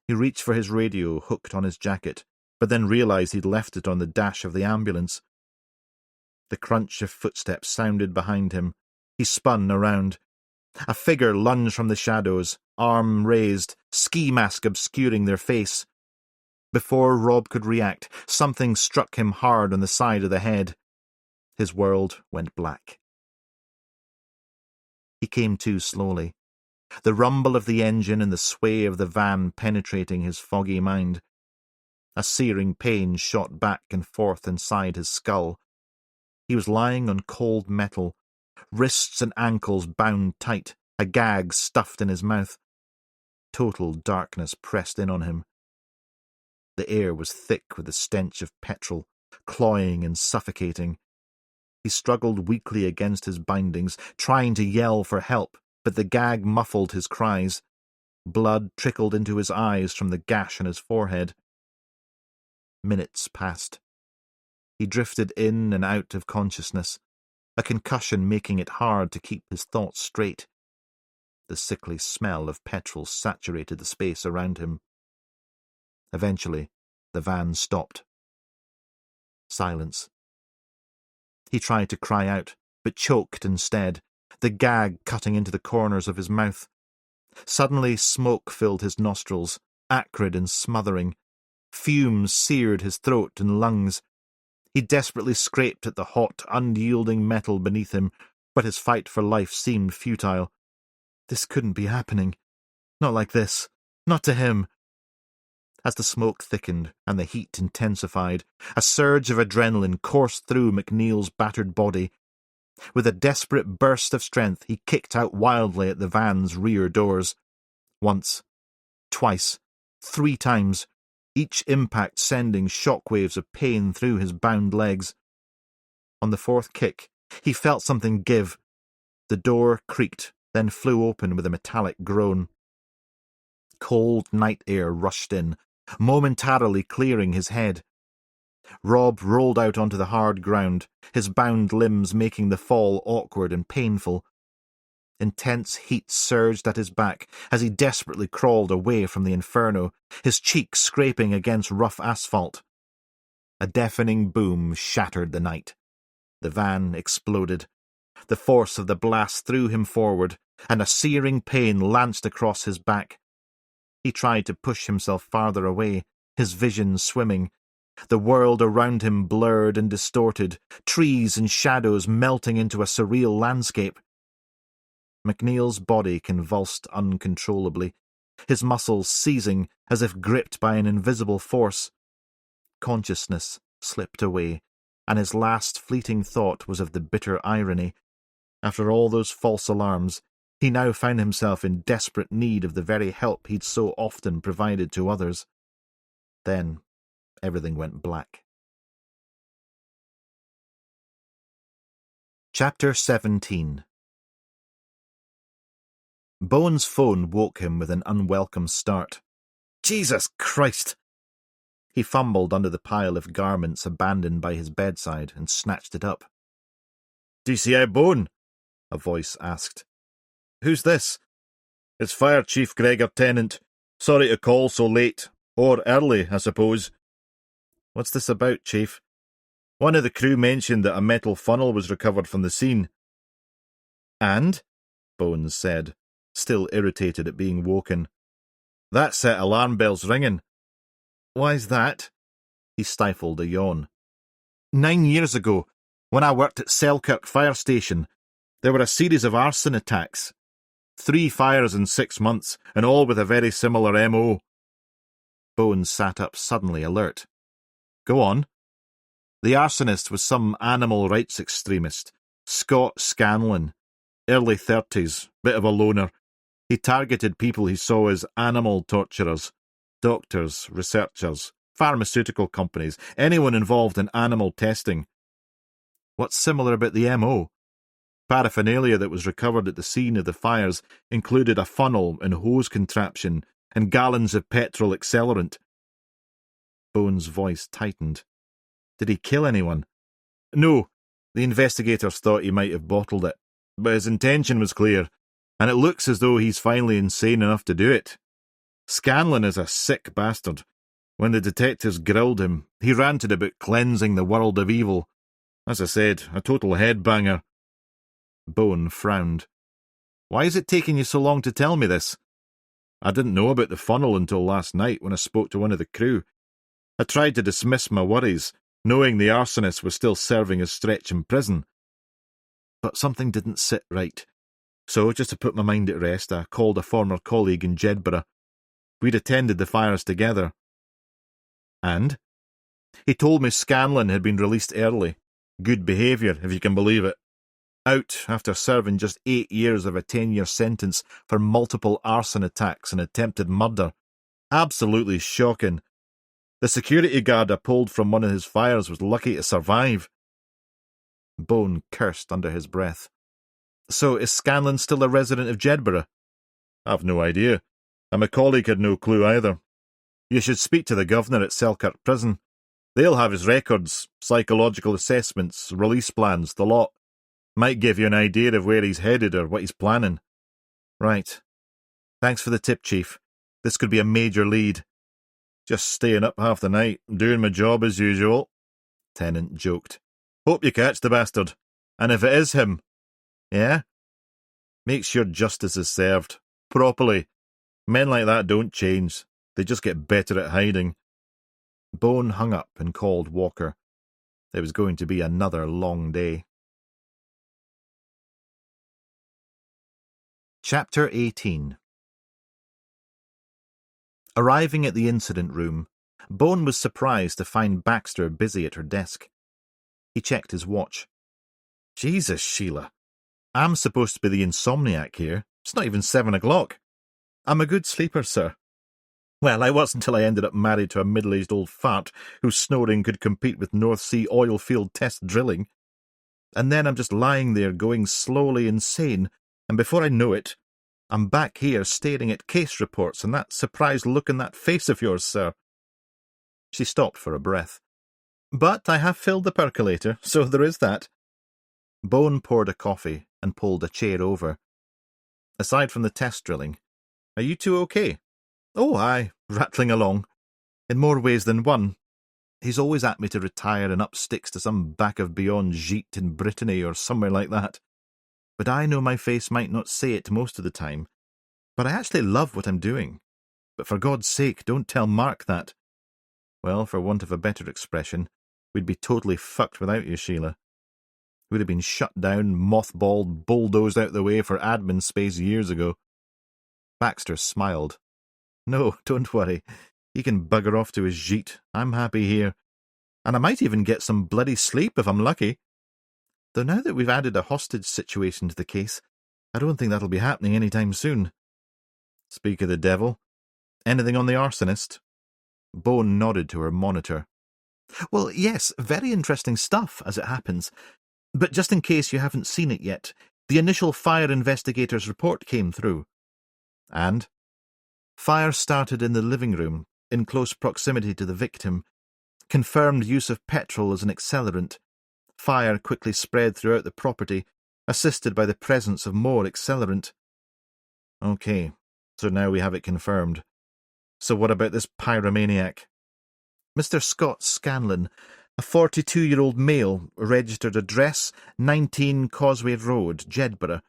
He reached for his radio hooked on his jacket, but then realised he'd left it on the dash of the ambulance. The crunch of footsteps sounded behind him. He spun around. A figure lunged from the shadows, arm raised, ski mask obscuring their face. Before Rob could react, something struck him hard on the side of the head. His world went black. He came to slowly, the rumble of the engine and the sway of the van penetrating his foggy mind. A searing pain shot back and forth inside his skull. He was lying on cold metal, wrists and ankles bound tight, a gag stuffed in his mouth. Total darkness pressed in on him. The air was thick with the stench of petrol, cloying and suffocating. He struggled weakly against his bindings, trying to yell for help, but the gag muffled his cries. Blood trickled into his eyes from the gash on his forehead. Minutes passed. He drifted in and out of consciousness, a concussion making it hard to keep his thoughts straight. The sickly smell of petrol saturated the space around him. Eventually, the van stopped. Silence. He tried to cry out, but choked instead, the gag cutting into the corners of his mouth. Suddenly, smoke filled his nostrils, acrid and smothering. Fumes seared his throat and lungs. He desperately scraped at the hot, unyielding metal beneath him, but his fight for life seemed futile. This couldn't be happening. Not like this. Not to him. As the smoke thickened and the heat intensified, a surge of adrenaline coursed through McNeil's battered body. With a desperate burst of strength, he kicked out wildly at the van's rear doors. Once, twice, 3 times, each impact sending shockwaves of pain through his bound legs. On the 4th kick, he felt something give. The door creaked, then flew open with a metallic groan. Cold night air rushed in, momentarily clearing his head. Rob rolled out onto the hard ground, his bound limbs making the fall awkward and painful. Intense heat surged at his back as he desperately crawled away from the inferno, his cheeks scraping against rough asphalt. A deafening boom shattered the night. The van exploded. The force of the blast threw him forward, and a searing pain lanced across his back. He tried to push himself farther away, his vision swimming. The world around him blurred and distorted, trees and shadows melting into a surreal landscape. McNeil's body convulsed uncontrollably, his muscles seizing as if gripped by an invisible force. Consciousness slipped away, and his last fleeting thought was of the bitter irony. After all those false alarms, he now found himself in desperate need of the very help he'd so often provided to others. Then everything went black. Chapter 17. Bowen's phone woke him with an unwelcome start. Jesus Christ! He fumbled under the pile of garments abandoned by his bedside and snatched it up. DCI Bowen? A voice asked. Who's this? It's Fire Chief Gregor Tennant. Sorry to call so late. Or early, I suppose. What's this about, Chief? One of the crew mentioned that a metal funnel was recovered from the scene. And? Bones said, still irritated at being woken. That set alarm bells ringing. Why's that? He stifled a yawn. 9 years ago, when I worked at Selkirk Fire Station, there were a series of arson attacks. 3 fires in 6 months, and all with a very similar M.O. Bones sat up suddenly, alert. Go on. The arsonist was some animal rights extremist, Scott Scanlon. Early 30s, bit of a loner. He targeted people he saw as animal torturers. Doctors, researchers, pharmaceutical companies, anyone involved in animal testing. What's similar about the M.O.? Paraphernalia that was recovered at the scene of the fires included a funnel and hose contraption and gallons of petrol accelerant. Bones' voice tightened. Did he kill anyone? No. The investigators thought he might have bottled it, but his intention was clear, and it looks as though he's finally insane enough to do it. Scanlon is a sick bastard. When the detectives grilled him, he ranted about cleansing the world of evil. As I said, a total headbanger. Bone frowned. Why is it taking you so long to tell me this? I didn't know about the funnel until last night when I spoke to one of the crew. I tried to dismiss my worries, knowing the arsonist was still serving his stretch in prison. But something didn't sit right. So, just to put my mind at rest, I called a former colleague in Jedburgh. We'd attended the fires together. And? He told me Scanlon had been released early. Good behaviour, if you can believe it. Out after serving just 8 years of a 10-year sentence for multiple arson attacks and attempted murder. Absolutely shocking. The security guard I pulled from one of his fires was lucky to survive. Bone cursed under his breath. So is Scanlon still a resident of Jedburgh? I've no idea, and my colleague had no clue either. You should speak to the governor at Selkirk Prison. They'll have his records, psychological assessments, release plans, the lot. Might give you an idea of where he's headed or what he's planning. Right. Thanks for the tip, Chief. This could be a major lead. Just staying up half the night, doing my job as usual. Tennant joked. Hope you catch the bastard. And if it is him, yeah? Make sure justice is served. Properly. Men like that don't change. They just get better at hiding. Bone hung up and called Walker. There was going to be another long day. Chapter 18. Arriving at the incident room, Bone was surprised to find Baxter busy at her desk. He checked his watch. Jesus, Sheila. I'm supposed to be the insomniac here. It's not even 7 o'clock. I'm a good sleeper, sir. Well, I was until I ended up married to a middle-aged old fart whose snoring could compete with North Sea oil field test drilling. And then I'm just lying there going slowly insane, and before I know it, I'm back here staring at case reports and that surprised look in that face of yours, sir. She stopped for a breath. But I have filled the percolator, so there is that. Bone poured a coffee and pulled a chair over. Aside from the test drilling, are you two okay? Oh, aye, rattling along. In more ways than one. He's always at me to retire and up sticks to some back of beyond Gite in Brittany or somewhere like that. But I know my face might not say it most of the time. But I actually love what I'm doing. But for God's sake, don't tell Mark that. Well, for want of a better expression, we'd be totally fucked without you, Sheila. We'd have been shut down, mothballed, bulldozed out the way for admin space years ago. Baxter smiled. No, don't worry. He can bugger off to his Gite. I'm happy here. And I might even get some bloody sleep if I'm lucky. Though now that we've added a hostage situation to the case, I don't think that'll be happening any time soon. Speak of the devil. Anything on the arsonist? Bone nodded to her monitor. Well, yes, very interesting stuff, as it happens. But just in case you haven't seen it yet, the initial fire investigator's report came through. And? Fire started in the living room, in close proximity to the victim. Confirmed use of petrol as an accelerant. Fire quickly spread throughout the property, assisted by the presence of more accelerant. Okay, so now we have it confirmed. So what about this pyromaniac? Mr. Scott Scanlon, a 42-year-old male, registered address 19 Causeway Road, Jedburgh,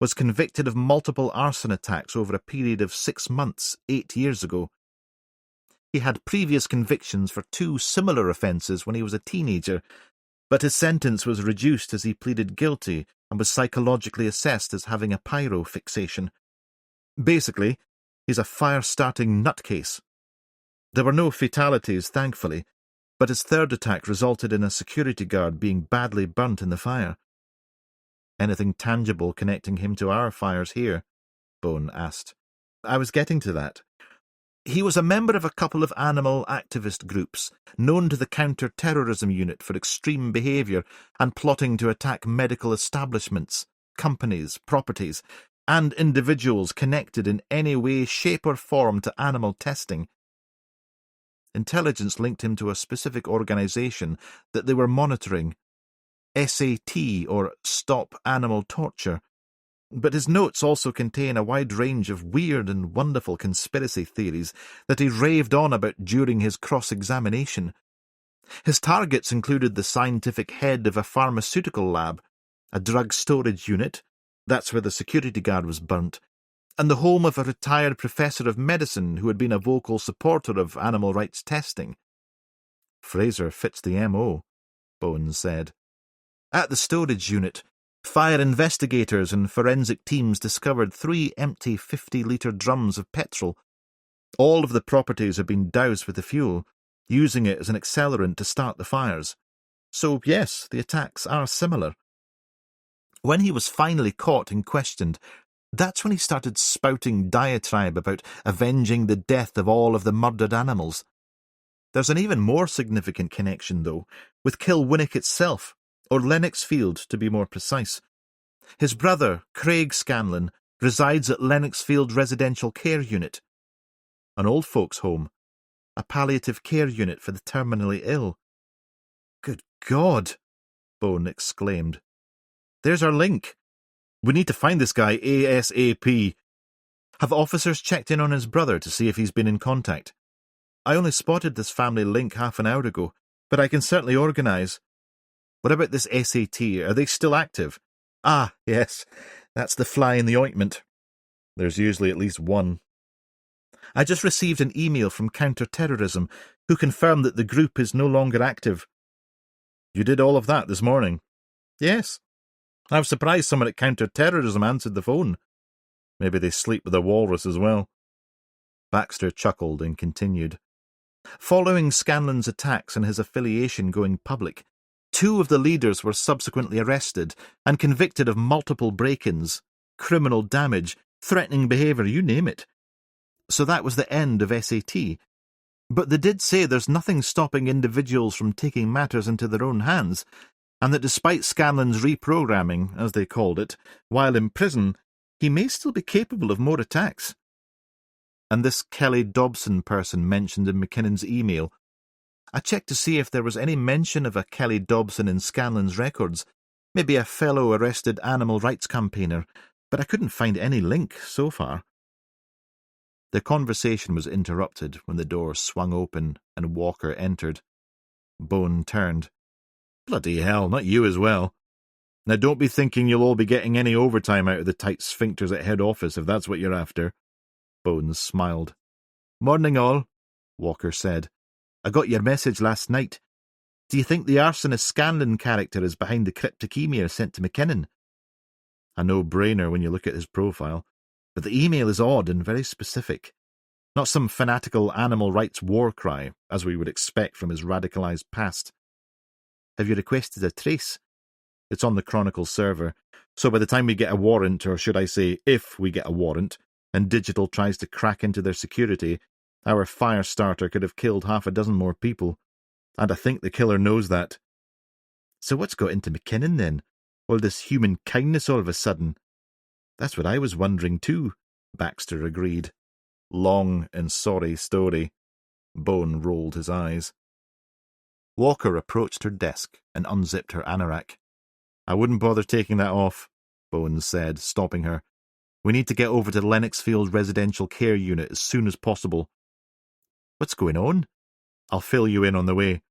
was convicted of multiple arson attacks over a period of 6 months, 8 years ago. He had previous convictions for 2 similar offences when he was a teenager, but his sentence was reduced as he pleaded guilty and was psychologically assessed as having a pyro fixation. Basically, he's a fire-starting nutcase. There were no fatalities, thankfully, but his third attack resulted in a security guard being badly burnt in the fire. Anything tangible connecting him to our fires here? Bone asked. I was getting to that. He was a member of a couple of animal activist groups, known to the counter-terrorism unit for extreme behaviour and plotting to attack medical establishments, companies, properties, and individuals connected in any way, shape or form to animal testing. Intelligence linked him to a specific organisation that they were monitoring, SAT, or Stop Animal Torture. But his notes also contain a wide range of weird and wonderful conspiracy theories that he raved on about during his cross-examination. His targets included the scientific head of a pharmaceutical lab, a drug storage unit, that's where the security guard was burnt, and the home of a retired professor of medicine who had been a vocal supporter of animal rights testing. Fraser fits the M.O., Bones said. At the storage unit, fire investigators and forensic teams discovered 3 empty 50-litre drums of petrol. All of the properties had been doused with the fuel, using it as an accelerant to start the fires. So, yes, the attacks are similar. When he was finally caught and questioned, that's when he started spouting diatribe about avenging the death of all of the murdered animals. There's an even more significant connection, though, with Kilwinnock itself, or Lennoxfield, to be more precise. His brother, Craig Scanlon, resides at Lennoxfield Residential Care Unit, an old folks' home, a palliative care unit for the terminally ill. Good God! Bone exclaimed. There's our link. We need to find this guy ASAP. Have officers checked in on his brother to see if he's been in contact? I only spotted this family link half an hour ago, but I can certainly organise. What about this SAT? Are they still active? Ah, yes, that's the fly in the ointment. There's usually at least one. I just received an email from counter-terrorism who confirmed that the group is no longer active. You did all of that this morning? Yes. I was surprised someone at counter-terrorism answered the phone. Maybe they sleep with a walrus as well. Baxter chuckled and continued. Following Scanlon's attacks and his affiliation going public, 2 of the leaders were subsequently arrested and convicted of multiple break-ins, criminal damage, threatening behaviour, you name it. So that was the end of SAT. But they did say there's nothing stopping individuals from taking matters into their own hands, and that despite Scanlon's reprogramming, as they called it, while in prison, he may still be capable of more attacks. And this Kelly Dobson person mentioned in McKinnon's email. I checked to see if there was any mention of a Kelly Dobson in Scanlon's records, maybe a fellow arrested animal rights campaigner, but I couldn't find any link so far. The conversation was interrupted when the door swung open and Walker entered. Bone turned. Bloody hell, not you as well. Now don't be thinking you'll all be getting any overtime out of the tight sphincters at head office if that's what you're after. Bones smiled. Morning all, Walker said. I got your message last night. Do you think the arsonist Scanlon character is behind the cryptic email sent to McKinnon? A no-brainer when you look at his profile, but the email is odd and very specific. Not some fanatical animal rights war cry, as we would expect from his radicalised past. Have you requested a trace? It's on the Chronicle server, so by the time we get a warrant, or should I say, if we get a warrant, and Digital tries to crack into their security, our fire starter could have killed 6 more people. And I think the killer knows that. So what's got into McKinnon then? All this human kindness all of a sudden? That's what I was wondering too, Baxter agreed. Long and sorry story. Bone rolled his eyes. Walker approached her desk and unzipped her anorak. I wouldn't bother taking that off, Bones said, stopping her. We need to get over to the Lennoxfield Residential Care Unit as soon as possible. What's going on? I'll fill you in on the way.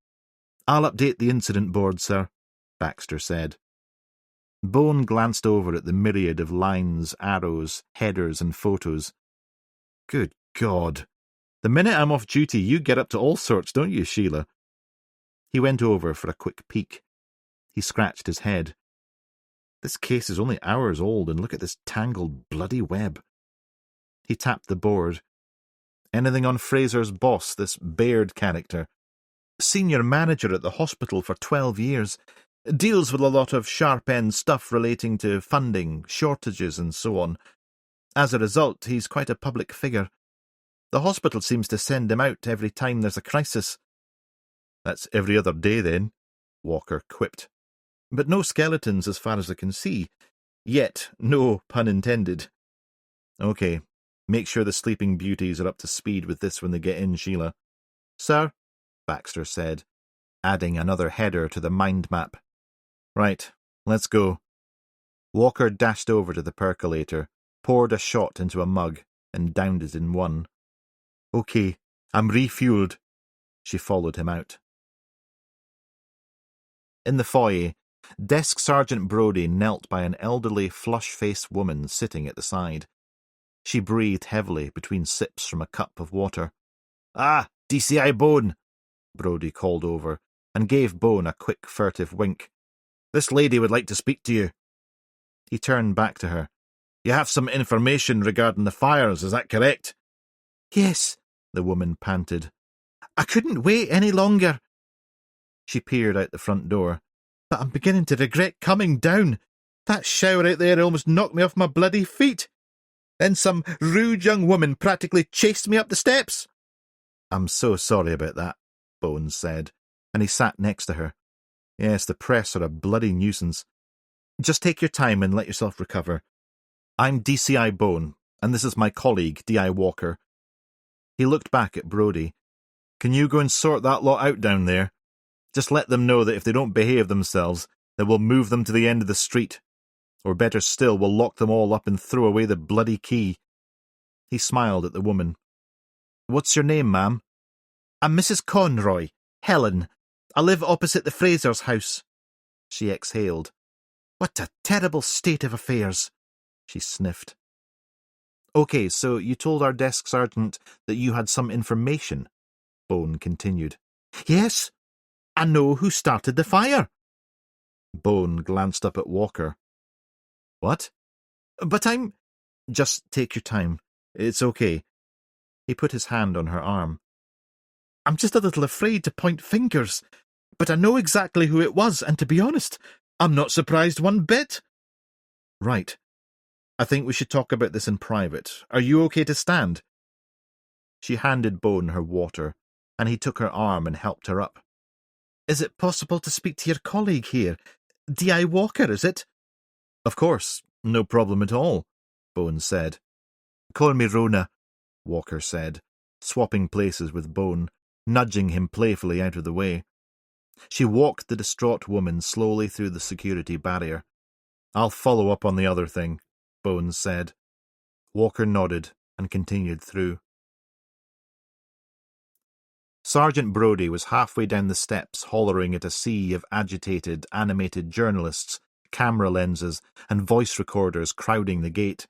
I'll update the incident board, sir, Baxter said. Bone glanced over at the myriad of lines, arrows, headers and photos. Good God. The minute I'm off duty, you get up to all sorts, don't you, Sheila? He went over for a quick peek. He scratched his head. This case is only hours old, and look at this tangled bloody web. He tapped the board. Anything on Fraser's boss, this Baird character? Senior manager at the hospital for 12 years. Deals with a lot of sharp-end stuff relating to funding, shortages and so on. As a result, he's quite a public figure. The hospital seems to send him out every time there's a crisis. That's every other day then, Walker quipped. But no skeletons as far as I can see. Yet, no pun intended. OK, make sure the Sleeping Beauties are up to speed with this when they get in, Sheila. Sir, Baxter said, adding another header to the mind map. Right, let's go. Walker dashed over to the percolator, poured a shot into a mug, and downed it in one. OK, I'm refueled. She followed him out. In the foyer, Desk Sergeant Brodie knelt by an elderly, flush-faced woman sitting at the side. She breathed heavily between sips from a cup of water. Ah, DCI Bone. Brodie called over, and gave Bone a quick, furtive wink. "This lady would like to speak to you." He turned back to her. "You have some information regarding the fires, is that correct?" "Yes," the woman panted. "I couldn't wait any longer." She peered out the front door. "But I'm beginning to regret coming down. That shower out there almost knocked me off my bloody feet. Then some rude young woman practically chased me up the steps." "I'm so sorry about that," Bones said, and he sat next to her. "Yes, the press are a bloody nuisance. Just take your time and let yourself recover. I'm DCI Bone, and this is my colleague, D.I. Walker." He looked back at Brodie. "Can you go and sort that lot out down there? Just let them know that if they don't behave themselves, then we'll move them to the end of the street. Or better still, we'll lock them all up and throw away the bloody key." He smiled at the woman. "What's your name, ma'am?" "I'm Mrs. Conroy, Helen. I live opposite the Fraser's house." She exhaled. "What a terrible state of affairs," she sniffed. "Okay, so you told our desk sergeant that you had some information," Bone continued. "Yes, I know who started the fire." Bone glanced up at Walker. "What?" "But I'm—" "Just take your time. It's okay." He put his hand on her arm. "I'm just a little afraid to point fingers, but I know exactly who it was, and to be honest, I'm not surprised one bit." "Right. I think we should talk about this in private. Are you okay to stand?" She handed Bone her water, and he took her arm and helped her up. "Is it possible to speak to your colleague here? D.I. Walker, is it?" "Of course, no problem at all," Bone said. "Call me Rona," Walker said, swapping places with Bone, nudging him playfully out of the way. She walked the distraught woman slowly through the security barrier. "I'll follow up on the other thing," Bone said. Walker nodded and continued through. Sergeant Brodie was halfway down the steps, hollering at a sea of agitated, animated journalists, camera lenses, and voice recorders crowding the gate.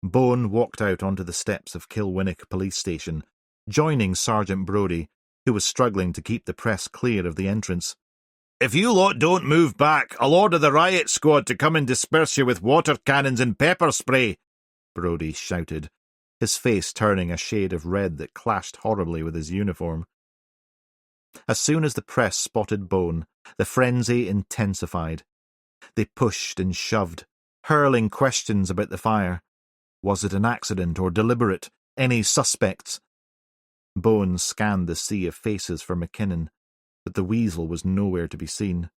Bone walked out onto the steps of Kilwinnock Police Station, joining Sergeant Brodie, who was struggling to keep the press clear of the entrance. "If you lot don't move back, I'll order the riot squad to come and disperse you with water cannons and pepper spray," Brodie shouted, his face turning a shade of red that clashed horribly with his uniform. As soon as the press spotted Bone, the frenzy intensified. They pushed and shoved, hurling questions about the fire. Was it an accident or deliberate? Any suspects? Bone scanned the sea of faces for McKinnon, but the weasel was nowhere to be seen.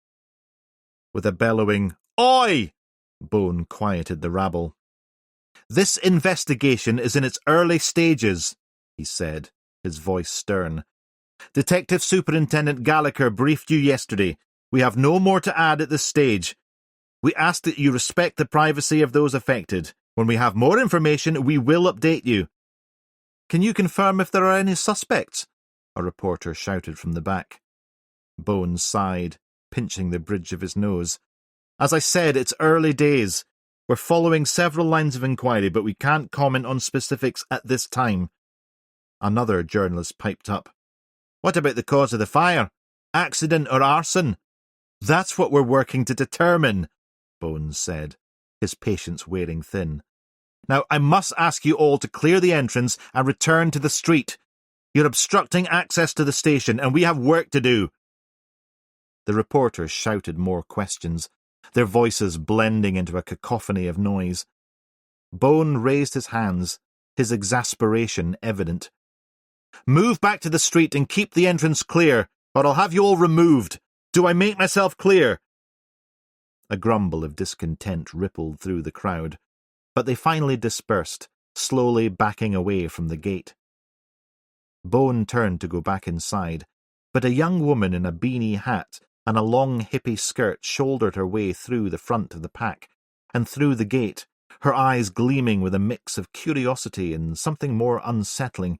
With a bellowing, "Oi!" Bone quieted the rabble. "This investigation is in its early stages," he said, his voice stern. "Detective Superintendent Gallagher briefed you yesterday. We have no more to add at this stage. We ask that you respect the privacy of those affected. When we have more information, we will update you." "Can you confirm if there are any suspects?" a reporter shouted from the back. Bone sighed, pinching the bridge of his nose. "As I said, it's early days. We're following several lines of inquiry, but we can't comment on specifics at this time." Another journalist piped up. "What about the cause of the fire? Accident or arson?" "That's what we're working to determine," Bones said, his patience wearing thin. "Now, I must ask you all to clear the entrance and return to the street. You're obstructing access to the station, and we have work to do." The reporters shouted more questions, their voices blending into a cacophony of noise. Bone raised his hands, his exasperation evident. "Move back to the street and keep the entrance clear, or I'll have you all removed. Do I make myself clear?" A grumble of discontent rippled through the crowd, but they finally dispersed, slowly backing away from the gate. Bone turned to go back inside, but a young woman in a beanie hat and a long hippie skirt shouldered her way through the front of the pack and through the gate, her eyes gleaming with a mix of curiosity and something more unsettling.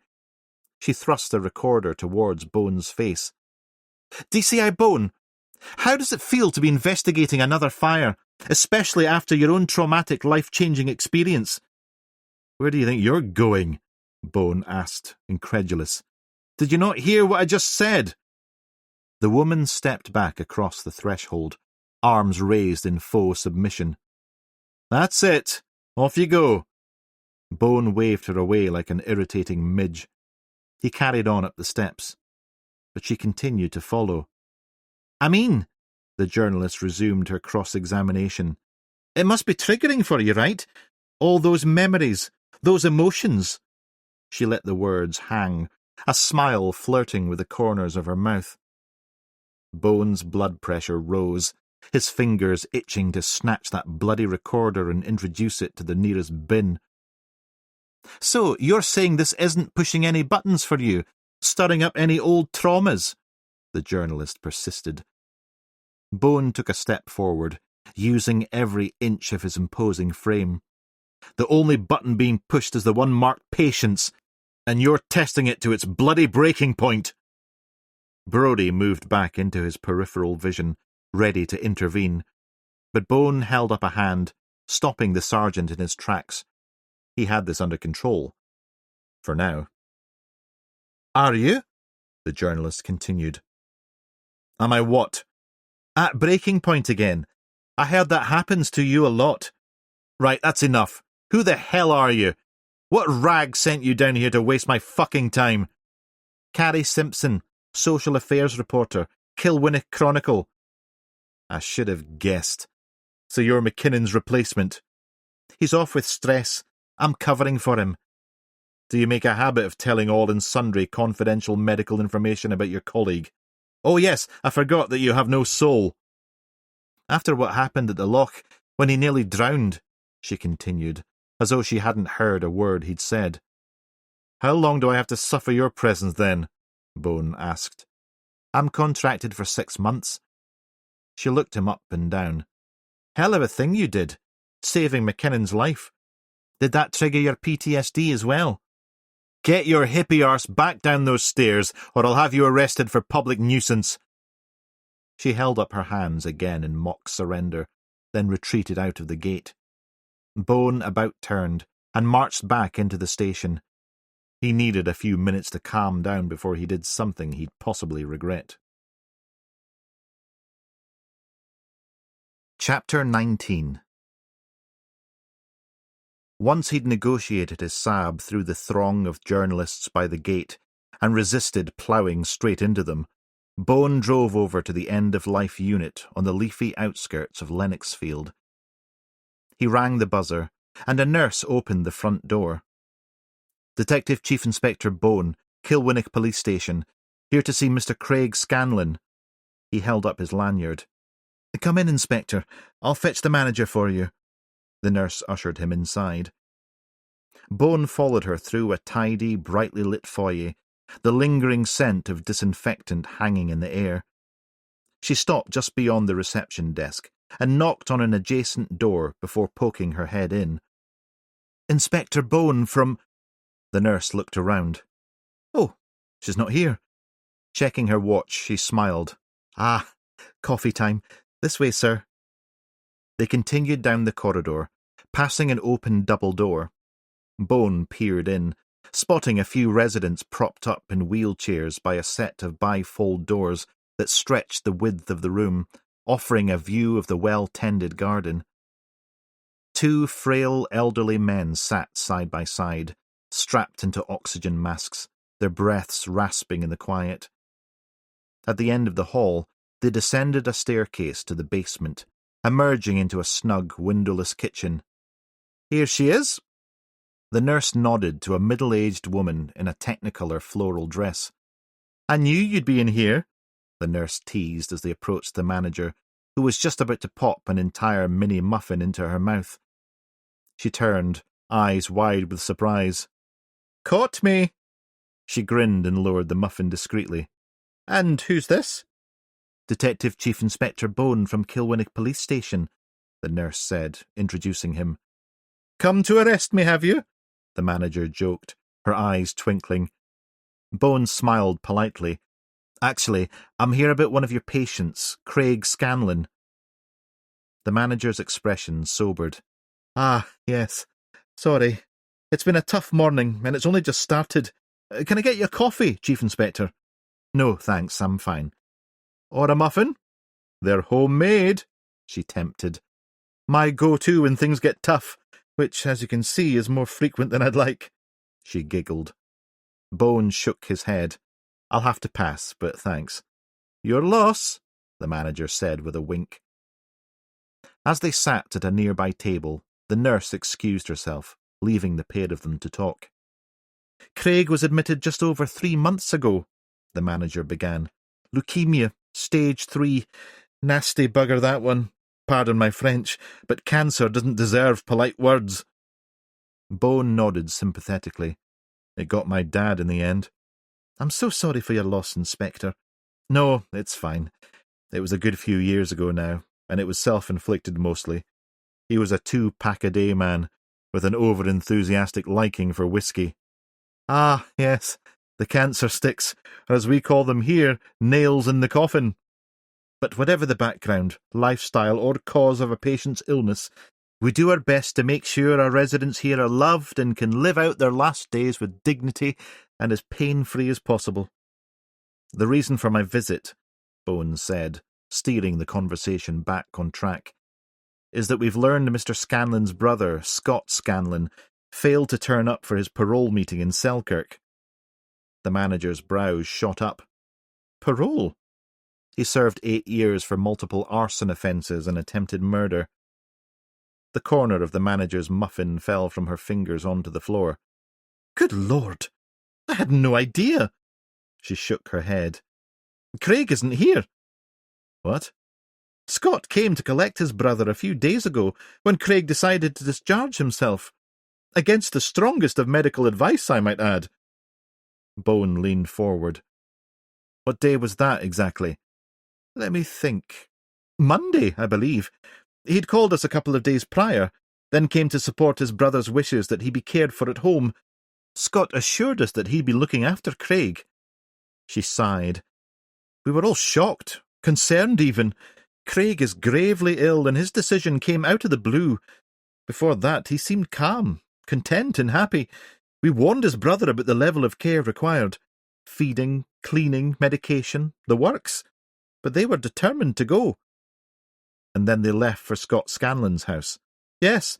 She thrust the recorder towards Bone's face. "DCI Bone, how does it feel to be investigating another fire, especially after your own traumatic, life-changing experience?" "Where do you think you're going?" Bone asked, incredulous. "Did you not hear what I just said?" The woman stepped back across the threshold, arms raised in faux submission. "That's it. Off you go." Bone waved her away like an irritating midge. He carried on up the steps, but she continued to follow. "I mean," the journalist resumed her cross-examination, "it must be triggering for you, right? All those memories, those emotions." She let the words hang, a smile flirting with the corners of her mouth. Bone's blood pressure rose, his fingers itching to snatch that bloody recorder and introduce it to the nearest bin. "So, you're saying this isn't pushing any buttons for you, stirring up any old traumas?" the journalist persisted. Bone took a step forward, using every inch of his imposing frame. "The only button being pushed is the one marked patience, and you're testing it to its bloody breaking point." Brodie moved back into his peripheral vision, ready to intervene, but Bone held up a hand, stopping the sergeant in his tracks. He had this under control. For now. "Are you?" the journalist continued. "Am I what?" "At breaking point again. I heard that happens to you a lot." "Right, that's enough. Who the hell are you? What rag sent you down here to waste my fucking time?" "Carrie Simpson, social affairs reporter, Kilwinnock Chronicle." "I should have guessed. So you're McKinnon's replacement." "He's off with stress. I'm covering for him." "Do you make a habit of telling all and sundry confidential medical information about your colleague?" "Oh yes, I forgot that you have no soul." "After what happened at the loch, when he nearly drowned," she continued, as though she hadn't heard a word he'd said. "How long do I have to suffer your presence, then?" Bone asked. "I'm contracted for 6 months. She looked him up and down. "Hell of a thing you did, saving McKinnon's life. Did that trigger your PTSD as well?" "Get your hippie arse back down those stairs, or I'll have you arrested for public nuisance." She held up her hands again in mock surrender, then retreated out of the gate. Bone about turned and marched back into the station. He needed a few minutes to calm down before he did something he'd possibly regret. Chapter 19. Once he'd negotiated his sab through the throng of journalists by the gate and resisted ploughing straight into them, Bone drove over to the end-of-life unit on the leafy outskirts of Lennoxfield. He rang the buzzer, and a nurse opened the front door. "Detective Chief Inspector Bone, Kilwinnock Police Station, here to see Mr. Craig Scanlon." He held up his lanyard. "Come in, Inspector. I'll fetch the manager for you." The nurse ushered him inside. Bone followed her through a tidy, brightly lit foyer, the lingering scent of disinfectant hanging in the air. She stopped just beyond the reception desk and knocked on an adjacent door before poking her head in. "Inspector Bone from—" The nurse looked around. "Oh, she's not here." Checking her watch, she smiled. "Ah, coffee time. This way, sir." They continued down the corridor, passing an open double door. Bone peered in, spotting a few residents propped up in wheelchairs by a set of bifold doors that stretched the width of the room, offering a view of the well-tended garden. 2 frail elderly men sat side by side, strapped into oxygen masks, their breaths rasping in the quiet. At the end of the hall, they descended a staircase to the basement, emerging into a snug, windowless kitchen. "Here she is." The nurse nodded to a middle-aged woman in a technicolor floral dress. "I knew you'd be in here," the nurse teased as they approached the manager, who was just about to pop an entire mini muffin into her mouth. She turned, eyes wide with surprise. "Caught me!" She grinned and lowered the muffin discreetly. "And who's this?" "Detective Chief Inspector Bone from Kilwinnock Police Station," the nurse said, introducing him. "Come to arrest me, have you?" the manager joked, her eyes twinkling. Bone smiled politely. "Actually, I'm here about one of your patients, Craig Scanlon." The manager's expression sobered. "Ah, yes. Sorry. It's been a tough morning, and it's only just started. Can I get you a coffee, Chief Inspector?" "No, thanks, I'm fine." Or a muffin? They're homemade, she tempted. My go-to when things get tough, which, as you can see, is more frequent than I'd like. She giggled. Bone shook his head. I'll have to pass, but thanks. Your loss, the manager said with a wink. As they sat at a nearby table, the nurse excused herself, leaving the pair of them to talk. Craig was admitted just over 3 months ago, the manager began. Leukemia, stage 3. Nasty bugger, that one. Pardon my French, but cancer doesn't deserve polite words. Bone nodded sympathetically. It got my dad in the end. I'm so sorry for your loss, Inspector. No, it's fine. It was a good few years ago now, and it was self-inflicted mostly. He was a 2-pack-a-day man, with an over-enthusiastic liking for whiskey. Ah, yes, the cancer sticks, or as we call them here, nails in the coffin. But whatever the background, lifestyle, or cause of a patient's illness, we do our best to make sure our residents here are loved and can live out their last days with dignity and as pain-free as possible. The reason for my visit, Bones said, steering the conversation back on track, is that we've learned Mr. Scanlan's brother, Scott Scanlan, failed to turn up for his parole meeting in Selkirk. The manager's brows shot up. Parole? He served 8 years for multiple arson offences and attempted murder. The corner of the manager's muffin fell from her fingers onto the floor. Good Lord! I had no idea! She shook her head. Craig isn't here. What? Scott came to collect his brother a few days ago when Craig decided to discharge himself. Against the strongest of medical advice, I might add. Bone leaned forward. What day was that exactly? Let me think. Monday, I believe. He'd called us a couple of days prior, then came to support his brother's wishes that he be cared for at home. Scott assured us that he'd be looking after Craig. She sighed. We were all shocked, concerned even. Craig is gravely ill, and his decision came out of the blue. Before that, he seemed calm, content and happy. We warned his brother about the level of care required. Feeding, cleaning, medication, the works. But they were determined to go. And then they left for Scott Scanlan's house. Yes,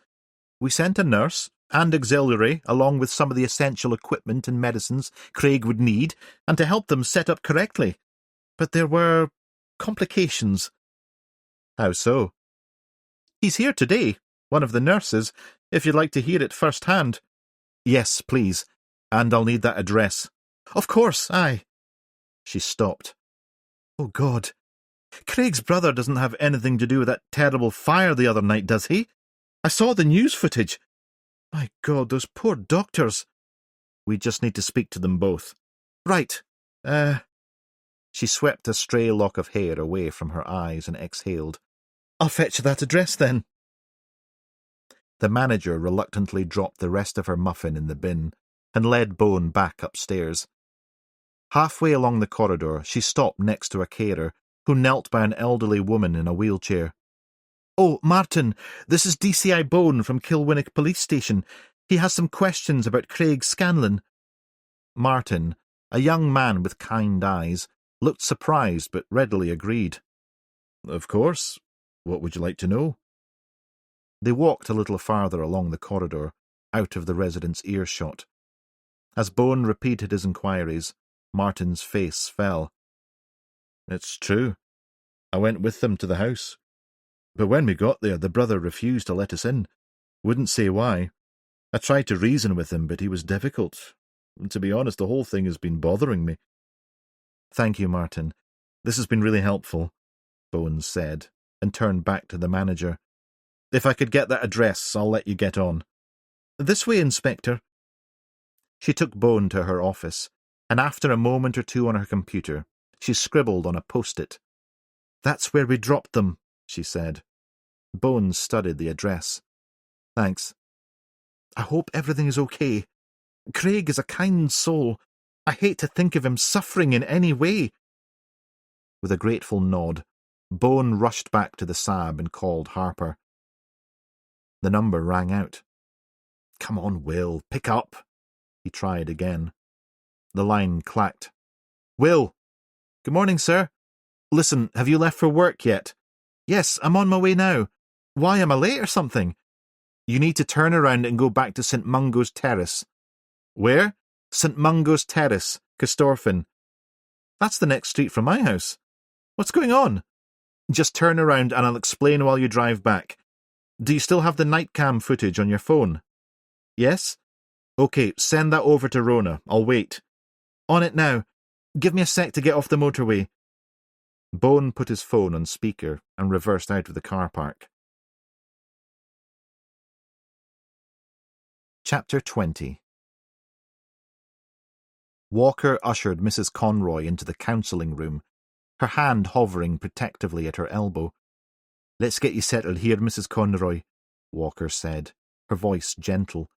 we sent a nurse and auxiliary along with some of the essential equipment and medicines Craig would need, and to help them set up correctly. But there were complications. How so? He's here today, one of the nurses, if you'd like to hear it firsthand. Yes, please, and I'll need that address. Of course, aye. She stopped. Oh, God. Craig's brother doesn't have anything to do with that terrible fire the other night, does he? I saw the news footage. My God, those poor doctors. We just need to speak to them both. Right. She swept a stray lock of hair away from her eyes and exhaled. I'll fetch that address then. The manager reluctantly dropped the rest of her muffin in the bin and led Bone back upstairs. Halfway along the corridor, she stopped next to a carer who knelt by an elderly woman in a wheelchair. Oh, Martin, this is DCI Bone from Kilwinnock Police Station. He has some questions about Craig Scanlan. Martin, a young man with kind eyes, looked surprised but readily agreed. Of course. What would you like to know? They walked a little farther along the corridor, out of the resident's earshot. As Bone repeated his inquiries, Martin's face fell. It's true. I went with them to the house. But when we got there, the brother refused to let us in. Wouldn't say why. I tried to reason with him, but he was difficult. And to be honest, the whole thing has been bothering me. Thank you, Martin. This has been really helpful, Bones said, and turned back to the manager. If I could get that address, I'll let you get on. This way, Inspector. She took Bone to her office, and after a moment or two on her computer, she scribbled on a post-it. That's where we dropped them, she said. Bones studied the address. Thanks. I hope everything is okay. Craig is a kind soul. I hate to think of him suffering in any way. With a grateful nod, Bone rushed back to the SAB and called Harper. The number rang out. Come on, Will, pick up. He tried again. The line clacked. Will! Good morning, sir. Listen, have you left for work yet? Yes, I'm on my way now. Why, am I late or something? You need to turn around and go back to St. Mungo's Terrace. Where? St. Mungo's Terrace, Corstorphine. That's the next street from my house. What's going on? Just turn around and I'll explain while you drive back. Do you still have the night cam footage on your phone? Yes? OK, send that over to Rona. I'll wait. On it now. Give me a sec to get off the motorway. Bone put his phone on speaker and reversed out of the car park. Chapter 20. Walker ushered Mrs. Conroy into the counselling room, her hand hovering protectively at her elbow. Let's get you settled here, Mrs. Conroy, Walker said, her voice gentle.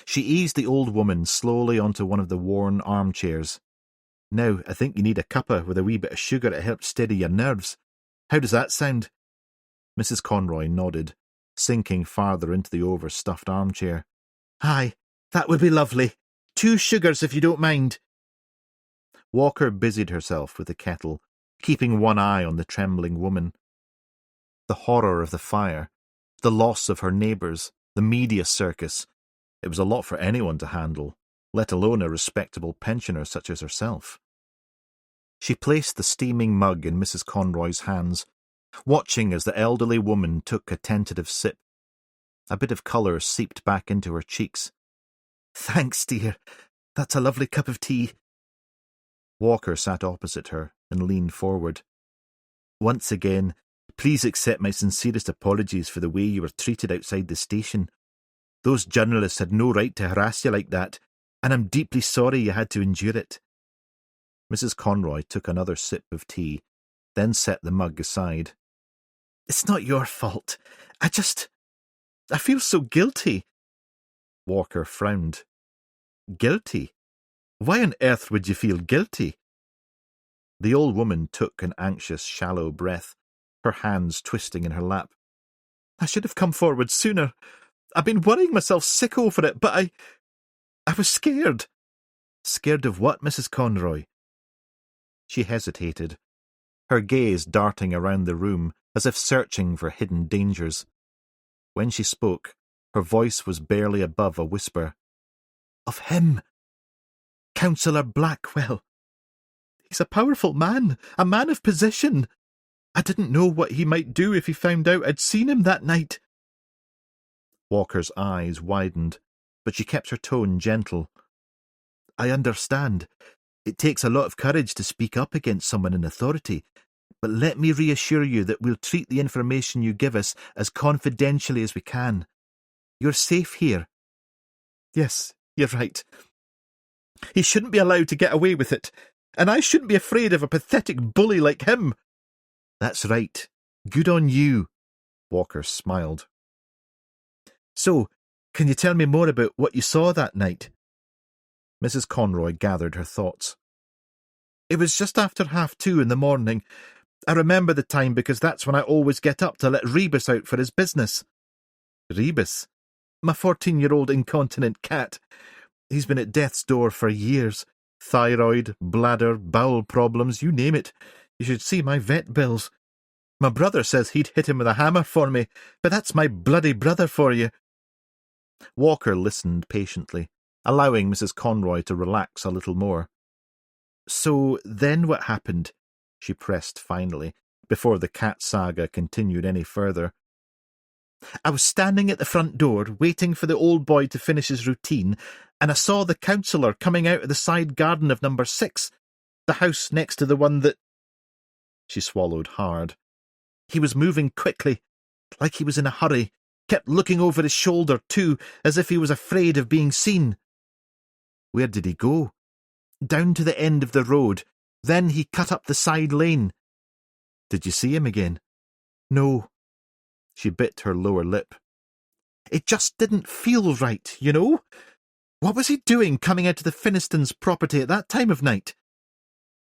She eased the old woman slowly onto one of the worn armchairs. Now, I think you need a cuppa with a wee bit of sugar to help steady your nerves. How does that sound? Mrs. Conroy nodded, sinking farther into the overstuffed armchair. Aye, that would be lovely. 2 sugars, if you don't mind. Walker busied herself with the kettle, keeping one eye on the trembling woman. The horror of the fire, the loss of her neighbours, the media circus. It was a lot for anyone to handle, let alone a respectable pensioner such as herself. She placed the steaming mug in Mrs. Conroy's hands, watching as the elderly woman took a tentative sip. A bit of colour seeped back into her cheeks. Thanks, dear. That's a lovely cup of tea. Walker sat opposite her and leaned forward. Once again, please accept my sincerest apologies for the way you were treated outside the station. Those journalists had no right to harass you like that, and I'm deeply sorry you had to endure it. Mrs. Conroy took another sip of tea, then set the mug aside. It's not your fault. I feel so guilty. Walker frowned. Guilty? Why on earth would you feel guilty? The old woman took an anxious, shallow breath, her hands twisting in her lap. I should have come forward sooner. I've been worrying myself sick over it, but I was scared. Scared of what, Mrs. Conroy? She hesitated, her gaze darting around the room as if searching for hidden dangers. When she spoke, her voice was barely above a whisper. Of him. Councillor Blackwell. He's a powerful man, a man of position. I didn't know what he might do if he found out I'd seen him that night. Walker's eyes widened, but she kept her tone gentle. I understand. It takes a lot of courage to speak up against someone in authority, but let me reassure you that we'll treat the information you give us as confidentially as we can. You're safe here. Yes, you're right. He shouldn't be allowed to get away with it, and I shouldn't be afraid of a pathetic bully like him. That's right. Good on you, Walker smiled. So, can you tell me more about what you saw that night? Mrs. Conroy gathered her thoughts. It was just after 2:30 in the morning. I remember the time because that's when I always get up to let Rebus out for his business. Rebus? My 14-year-old incontinent cat. He's been at death's door for years. Thyroid, bladder, bowel problems, you name it. You should see my vet bills. My brother says he'd hit him with a hammer for me, but that's my bloody brother for you. Walker listened patiently, allowing Mrs. Conroy to relax a little more. So then what happened? She pressed finally, before the cat saga continued any further. I was standing at the front door, waiting for the old boy to finish his routine, and I saw the councillor coming out of the side garden of number 6, the house next to the one that... She swallowed hard. He was moving quickly, like he was in a hurry, kept looking over his shoulder too, as if he was afraid of being seen. Where did he go? Down to the end of the road. Then he cut up the side lane. Did you see him again? No. She bit her lower lip. It just didn't feel right, you know? What was he doing coming out of the Finistons' property at that time of night?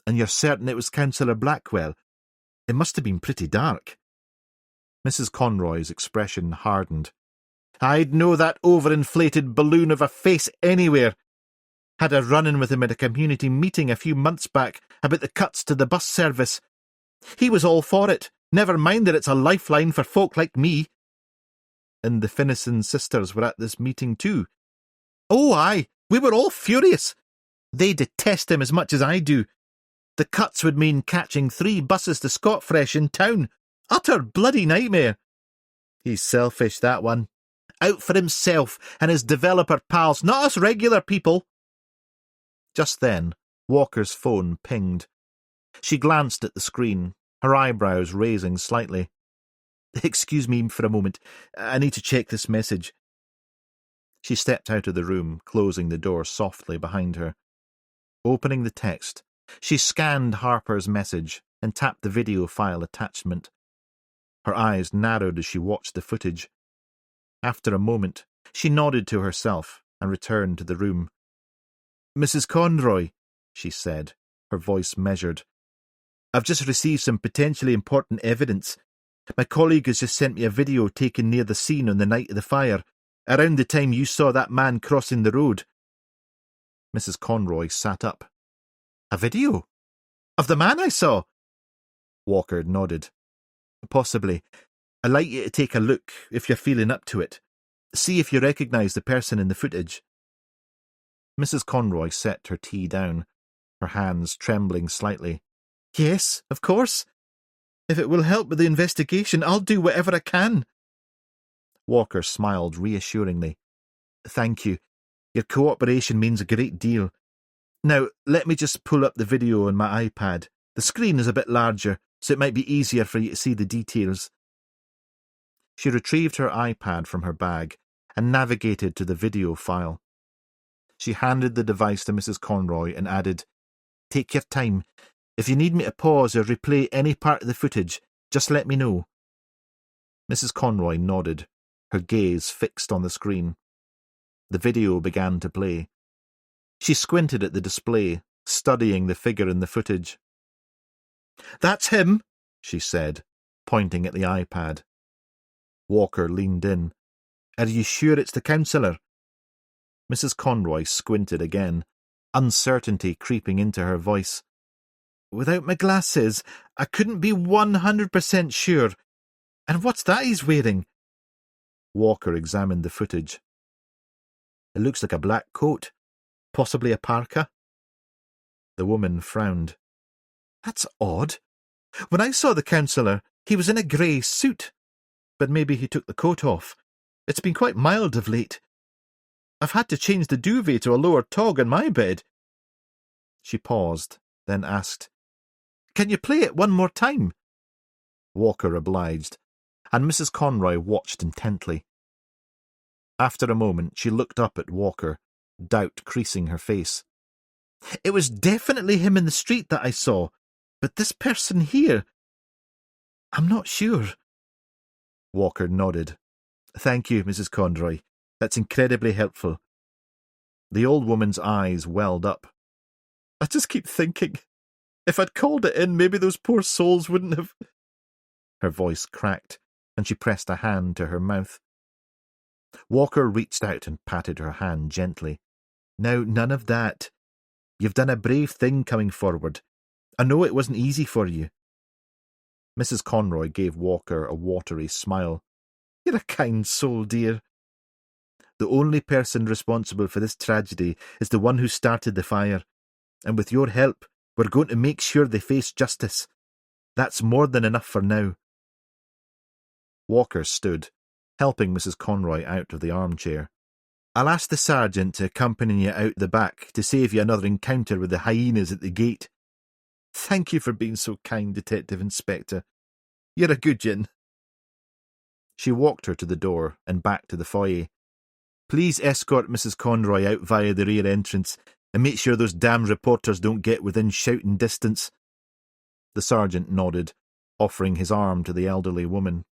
And you're certain it was Councillor Blackwell? It must have been pretty dark. Mrs. Conroy's expression hardened. I'd know that overinflated balloon of a face anywhere. Had a run-in with him at a community meeting a few months back about the cuts to the bus service. He was all for it. Never mind that it's a lifeline for folk like me. And the Finnison sisters were at this meeting too. Oh, aye, we were all furious. They detest him as much as I do. The cuts would mean catching 3 buses to Scotfresh in town. Utter bloody nightmare. He's selfish, that one. Out for himself and his developer pals, not us regular people. Just then, Walker's phone pinged. She glanced at the screen, her eyebrows raising slightly. Excuse me for a moment. I need to check this message. She stepped out of the room, closing the door softly behind her. Opening the text, she scanned Harper's message and tapped the video file attachment. Her eyes narrowed as she watched the footage. After a moment, she nodded to herself and returned to the room. Mrs. Conroy, she said, her voice measured. I've just received some potentially important evidence. My colleague has just sent me a video taken near the scene on the night of the fire, around the time you saw that man crossing the road. Mrs. Conroy sat up. A video? Of the man I saw? Walker nodded. Possibly. I'd like you to take a look, if you're feeling up to it. See if you recognise the person in the footage. Mrs. Conroy set her tea down, her hands trembling slightly. Yes, of course. If it will help with the investigation, I'll do whatever I can. Walker smiled reassuringly. Thank you. Your cooperation means a great deal. Now, let me just pull up the video on my iPad. The screen is a bit larger, so it might be easier for you to see the details. She retrieved her iPad from her bag and navigated to the video file. She handed the device to Mrs. Conroy and added, Take your time. If you need me to pause or replay any part of the footage, just let me know. Mrs. Conroy nodded, her gaze fixed on the screen. The video began to play. She squinted at the display, studying the figure in the footage. That's him, she said, pointing at the iPad. Walker leaned in. Are you sure it's the counsellor? Mrs. Conroy squinted again, uncertainty creeping into her voice. Without my glasses, I couldn't be 100% sure. And what's that he's wearing? Walker examined the footage. It looks like a black coat, possibly a parka. The woman frowned. That's odd. When I saw the counsellor, he was in a grey suit. But maybe he took the coat off. It's been quite mild of late. I've had to change the duvet to a lower tog on my bed. She paused, then asked, Can you play it one more time? Walker obliged, and Mrs. Conroy watched intently. After a moment, she looked up at Walker, doubt creasing her face. It was definitely him in the street that I saw, but this person here... I'm not sure. Walker nodded. Thank you, Mrs. Conroy. That's incredibly helpful. The old woman's eyes welled up. I just keep thinking, if I'd called it in, maybe those poor souls wouldn't have... Her voice cracked, and she pressed a hand to her mouth. Walker reached out and patted her hand gently. Now, none of that. You've done a brave thing coming forward. I know it wasn't easy for you. Mrs. Conroy gave Walker a watery smile. You're a kind soul, dear. The only person responsible for this tragedy is the one who started the fire, and with your help, we're going to make sure they face justice. That's more than enough for now. Walker stood, helping Mrs. Conroy out of the armchair. I'll ask the sergeant to accompany you out the back to save you another encounter with the hyenas at the gate. Thank you for being so kind, Detective Inspector. You're a good yin. She walked her to the door and back to the foyer. Please escort Mrs. Conroy out via the rear entrance and make sure those damn reporters don't get within shouting distance. The sergeant nodded, offering his arm to the elderly woman.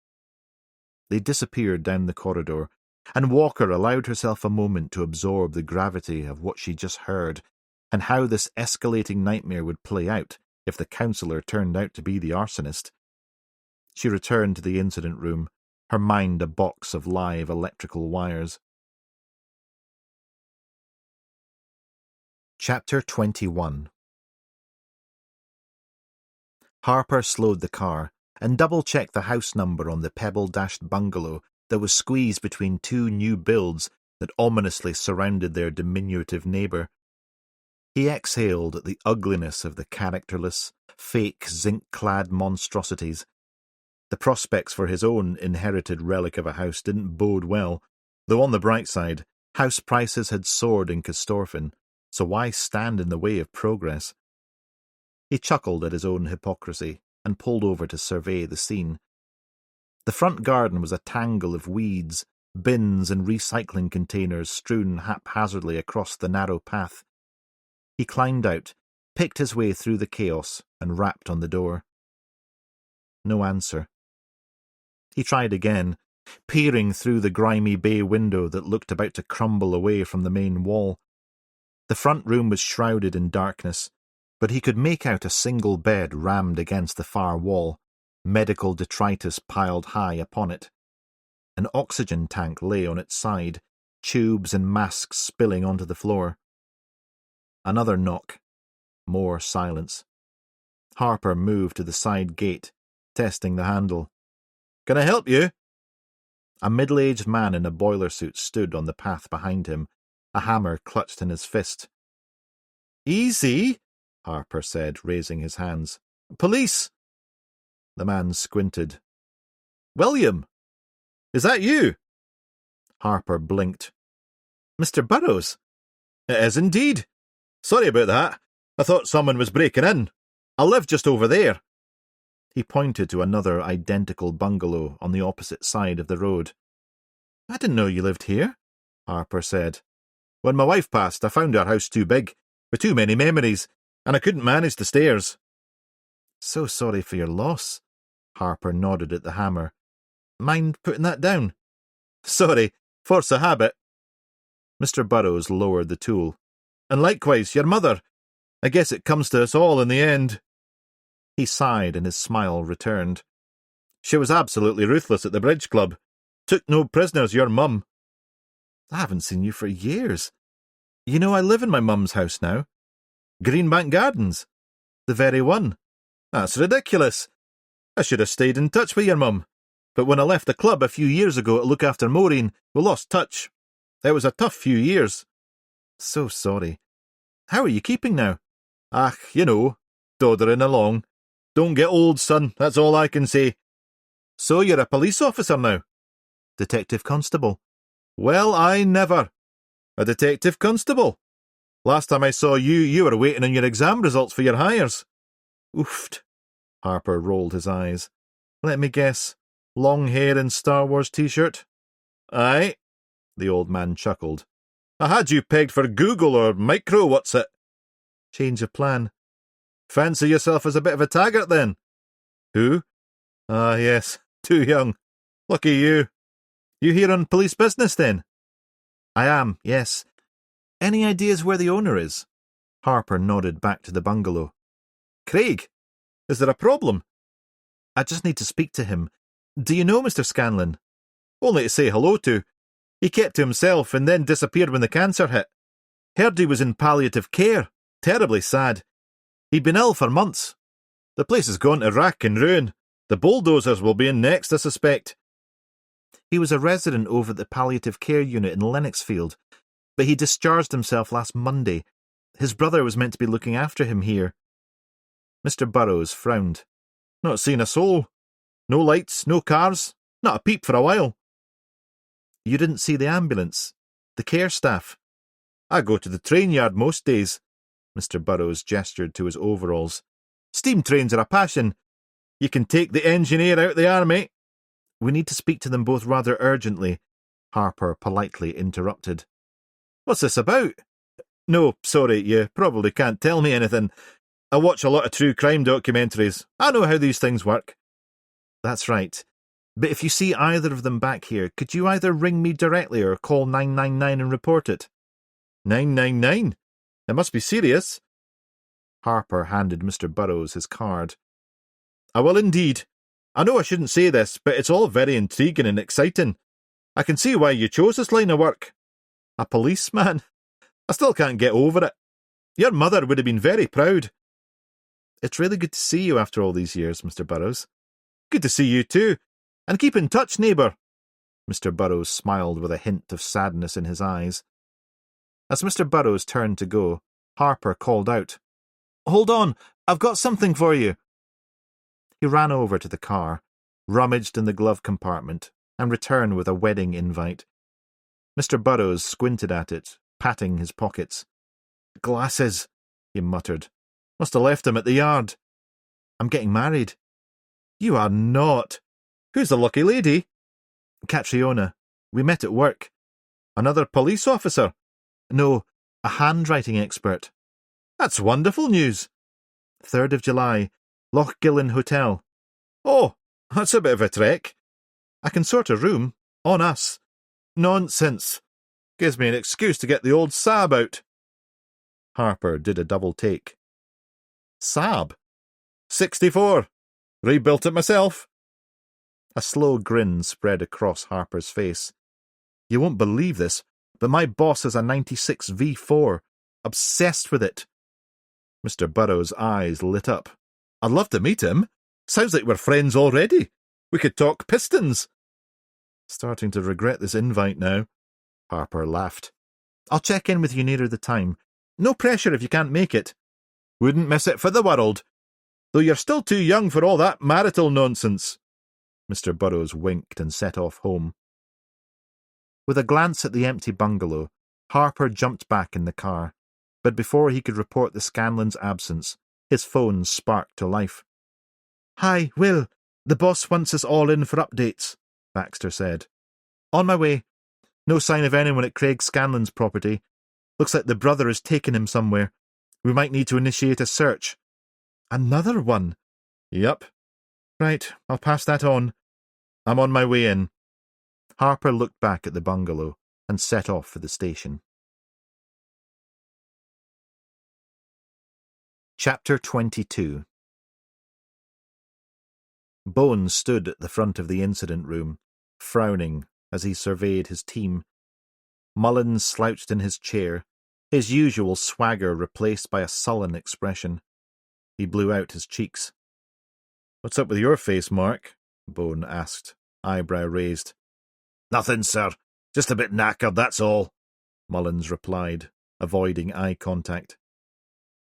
They disappeared down the corridor, and Walker allowed herself a moment to absorb the gravity of what she just heard and how this escalating nightmare would play out if the counsellor turned out to be the arsonist. She returned to the incident room, her mind a box of live electrical wires. Chapter 21. Harper slowed the car and double-checked the house number on the pebble-dashed bungalow that was squeezed between two new builds that ominously surrounded their diminutive neighbour. He exhaled at the ugliness of the characterless, fake, zinc-clad monstrosities. The prospects for his own inherited relic of a house didn't bode well, though on the bright side, house prices had soared in Corstorphine, so why stand in the way of progress? He chuckled at his own hypocrisy and pulled over to survey the scene. The front garden was a tangle of weeds, bins and recycling containers strewn haphazardly across the narrow path. He climbed out, picked his way through the chaos, and rapped on the door. No answer. He tried again, peering through the grimy bay window that looked about to crumble away from the main wall. The front room was shrouded in darkness, but he could make out a single bed rammed against the far wall, medical detritus piled high upon it. An oxygen tank lay on its side, tubes and masks spilling onto the floor. Another knock. More silence. Harper moved to the side gate, testing the handle. "Can I help you?" A middle-aged man in a boiler suit stood on the path behind him, a hammer clutched in his fist. "Easy," Harper said, raising his hands. "Police!" The man squinted. "William! Is that you?" Harper blinked. "Mr. Burroughs?" "It is indeed. Sorry about that. I thought someone was breaking in. I live just over there." He pointed to another identical bungalow on the opposite side of the road. "I didn't know you lived here," Harper said. "When my wife passed, I found our house too big, with too many memories, and I couldn't manage the stairs." "So sorry for your loss." Harper nodded at the hammer. "Mind putting that down?" "Sorry, force of habit." Mr. Burroughs lowered the tool. "And likewise, your mother. I guess it comes to us all in the end." He sighed and his smile returned. "She was absolutely ruthless at the bridge club. Took no prisoners, your mum." "I haven't seen you for years. You know, I live in my mum's house now." "Greenbank Gardens?" "The very one." "That's ridiculous. I should have stayed in touch with your mum. But when I left the club a few years ago to look after Maureen, we lost touch. It was a tough few years." "So sorry. How are you keeping now?" "Ach, you know, doddering along. Don't get old, son, that's all I can say." "So you're a police officer now?" "Detective constable." "Well, I never. A detective constable. Last time I saw you, you were waiting on your exam results for your hires." "Oofed." Harper rolled his eyes. "Let me guess. Long hair and Star Wars t-shirt?" "Aye." The old man chuckled. "I had you pegged for Google or Micro, what's it?" "Change of plan." "Fancy yourself as a bit of a taggart, then?" "Who?" "Ah, yes, too young. Lucky you. You here on police business, then?" "I am, yes. Any ideas where the owner is?" Harper nodded back to the bungalow. "Craig? Is there a problem?" "I just need to speak to him. Do you know Mr. Scanlon?" "Only to say hello to. He kept to himself and then disappeared when the cancer hit. Heard he was in palliative care. Terribly sad. He'd been ill for months. The place has gone to rack and ruin. The bulldozers will be in next, I suspect." "He was a resident over at the palliative care unit in Lennoxfield, but he discharged himself last Monday. His brother was meant to be looking after him here." Mr. Burroughs frowned. "Not seen a soul. No lights, no cars, not a peep for a while." "You didn't see the ambulance? The care staff?" "I go to the train yard most days." Mr. Burroughs gestured to his overalls. "Steam trains are a passion. You can take the engineer out the army." "We need to speak to them both rather urgently," Harper politely interrupted. "What's this about?" "No, sorry, you probably can't tell me anything. I watch a lot of true crime documentaries. I know how these things work." "That's right. But if you see either of them back here, could you either ring me directly or call 999 and report it?" 999? It must be serious." Harper handed Mr. Burroughs his card. "I will indeed. I know I shouldn't say this, but it's all very intriguing and exciting. I can see why you chose this line of work. A policeman? I still can't get over it. Your mother would have been very proud." It's really good to see you after all these years, Mr. Burrows. Good to see you too. And keep in touch, neighbour. Mr. Burrows smiled with a hint of sadness in his eyes. As Mr. Burrows turned to go, Harper called out, "Hold on, I've got something for you." He ran over to the car, rummaged in the glove compartment, and returned with a wedding invite. Mr. Burrows squinted at it, patting his pockets. "Glasses," he muttered. "Must have left them at the yard." "I'm getting married." "You are not. Who's the lucky lady?" "Catriona. We met at work." "Another police officer?" "No, a handwriting expert." "That's wonderful news." 3rd of July, Lochgillen Hotel. "Oh, that's a bit of a trek." "I can sort a room. On us." "Nonsense. Gives me an excuse to get the old Saab out." Harper did a double take. "Saab?" 64. Rebuilt it myself." A slow grin spread across Harper's face. "You won't believe this, but my boss has a 96 V4. Obsessed with it." Mr. Burrows' eyes lit up. "I'd love to meet him. Sounds like we're friends already. We could talk pistons." "Starting to regret this invite now." Harper laughed. "I'll check in with you nearer the time. No pressure if you can't make it." "Wouldn't miss it for the world. Though you're still too young for all that marital nonsense." Mr. Burrows winked and set off home. With a glance at the empty bungalow, Harper jumped back in the car, but before he could report the Scanlons' absence, his phone sparked to life. "Hi, Will. The boss wants us all in for updates," Baxter said. "On my way. No sign of anyone at Craig Scanlon's property. Looks like the brother has taken him somewhere. We might need to initiate a search." "Another one?" "Yup." "Right, I'll pass that on. I'm on my way in." Harper looked back at the bungalow and set off for the station. Chapter 22. Bones stood at the front of the incident room, frowning as he surveyed his team. Mullins slouched in his chair, his usual swagger replaced by a sullen expression. He blew out his cheeks. "What's up with your face, Mark?" Bone asked, eyebrow raised. "Nothing, sir. Just a bit knackered, that's all," Mullins replied, avoiding eye contact.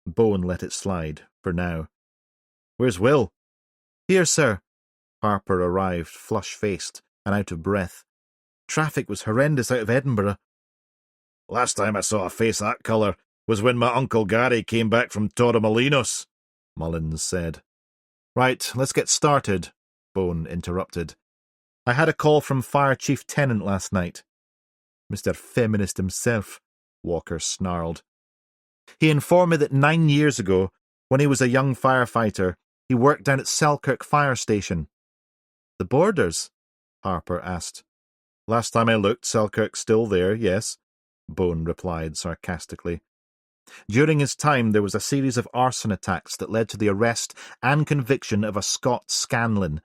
Bone let it slide, for now. "Where's Will?" "Here, sir." Harper arrived, flush-faced and out of breath. "Traffic was horrendous out of Edinburgh." "Last time I saw a face that colour was when my Uncle Gary came back from Torremolinos," Mullins said. "Right, let's get started," Bone interrupted. "I had a call from Fire Chief Tennant last night." "Mr. Feminist himself," Walker snarled. "He informed me that 9 years ago, when he was a young firefighter, he worked down at Selkirk Fire Station." "The Borders?" Harper asked. "Last time I looked, Selkirk's still there, yes," Bone replied sarcastically. "During his time, there was a series of arson attacks that led to the arrest and conviction of a Scot Scanlon.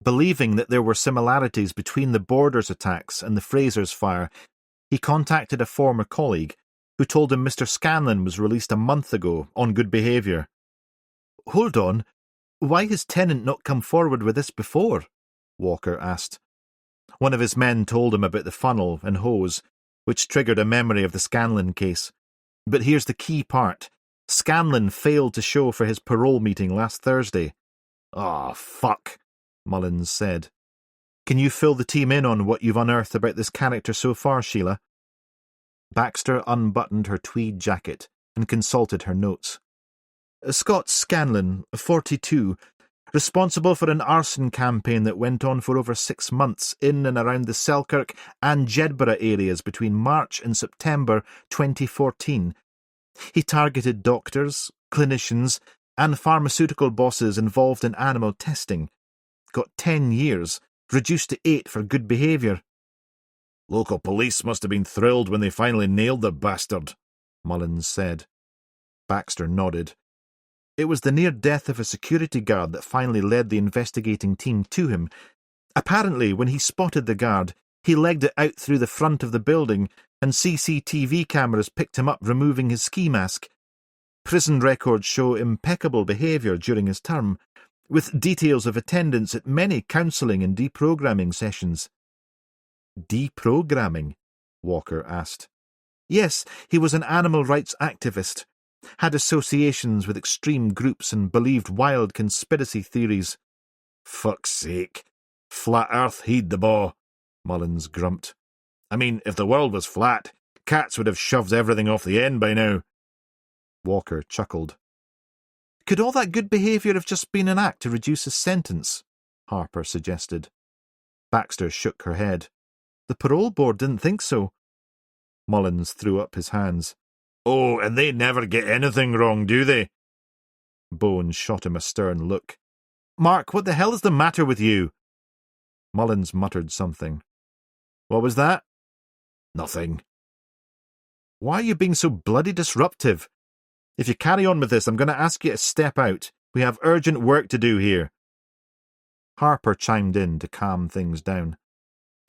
Believing that there were similarities between the Borders attacks and the Fraser's fire, he contacted a former colleague who told him Mr. Scanlon was released a month ago on good behaviour." "Hold on. Why has Tennant not come forward with this before?" Walker asked. One of his men told him about the funnel and hose, which triggered a memory of the Scanlon case. But here's the key part. Scanlon failed to show for his parole meeting last Thursday. "Ah, fuck," Mullins said. "Can you fill the team in on what you've unearthed about this character so far, Sheila?" Baxter unbuttoned her tweed jacket and consulted her notes. "Scott Scanlon, 42, responsible for an arson campaign that went on for over 6 months in and around the Selkirk and Jedburgh areas between March and September 2014. He targeted doctors, clinicians, and pharmaceutical bosses involved in animal testing. Got 10 years, reduced to 8 for good behaviour." "Local police must have been thrilled when they finally nailed the bastard," Mullins said. Baxter nodded. "It was the near death of a security guard that finally led the investigating team to him. Apparently, when he spotted the guard, he legged it out through the front of the building, and CCTV cameras picked him up removing his ski mask. Prison records show impeccable behaviour during his term, with details of attendance at many counselling and deprogramming sessions. Deprogramming? Walker asked. Yes, he was an animal rights activist, had associations with extreme groups and believed wild conspiracy theories. Fuck's sake. Flat Earth heed the baw, Mullins grumped. I mean, if the world was flat, cats would have shoved everything off the end by now. Walker chuckled. Could all that good behaviour have just been an act to reduce his sentence? Harper suggested. Baxter shook her head. The parole board didn't think so. Mullins threw up his hands. Oh, and they never get anything wrong, do they? Bones shot him a stern look. Mark, what the hell is the matter with you? Mullins muttered something. What was that? Nothing. Why are you being so bloody disruptive? If you carry on with this, I'm going to ask you to step out. We have urgent work to do here. Harper chimed in to calm things down.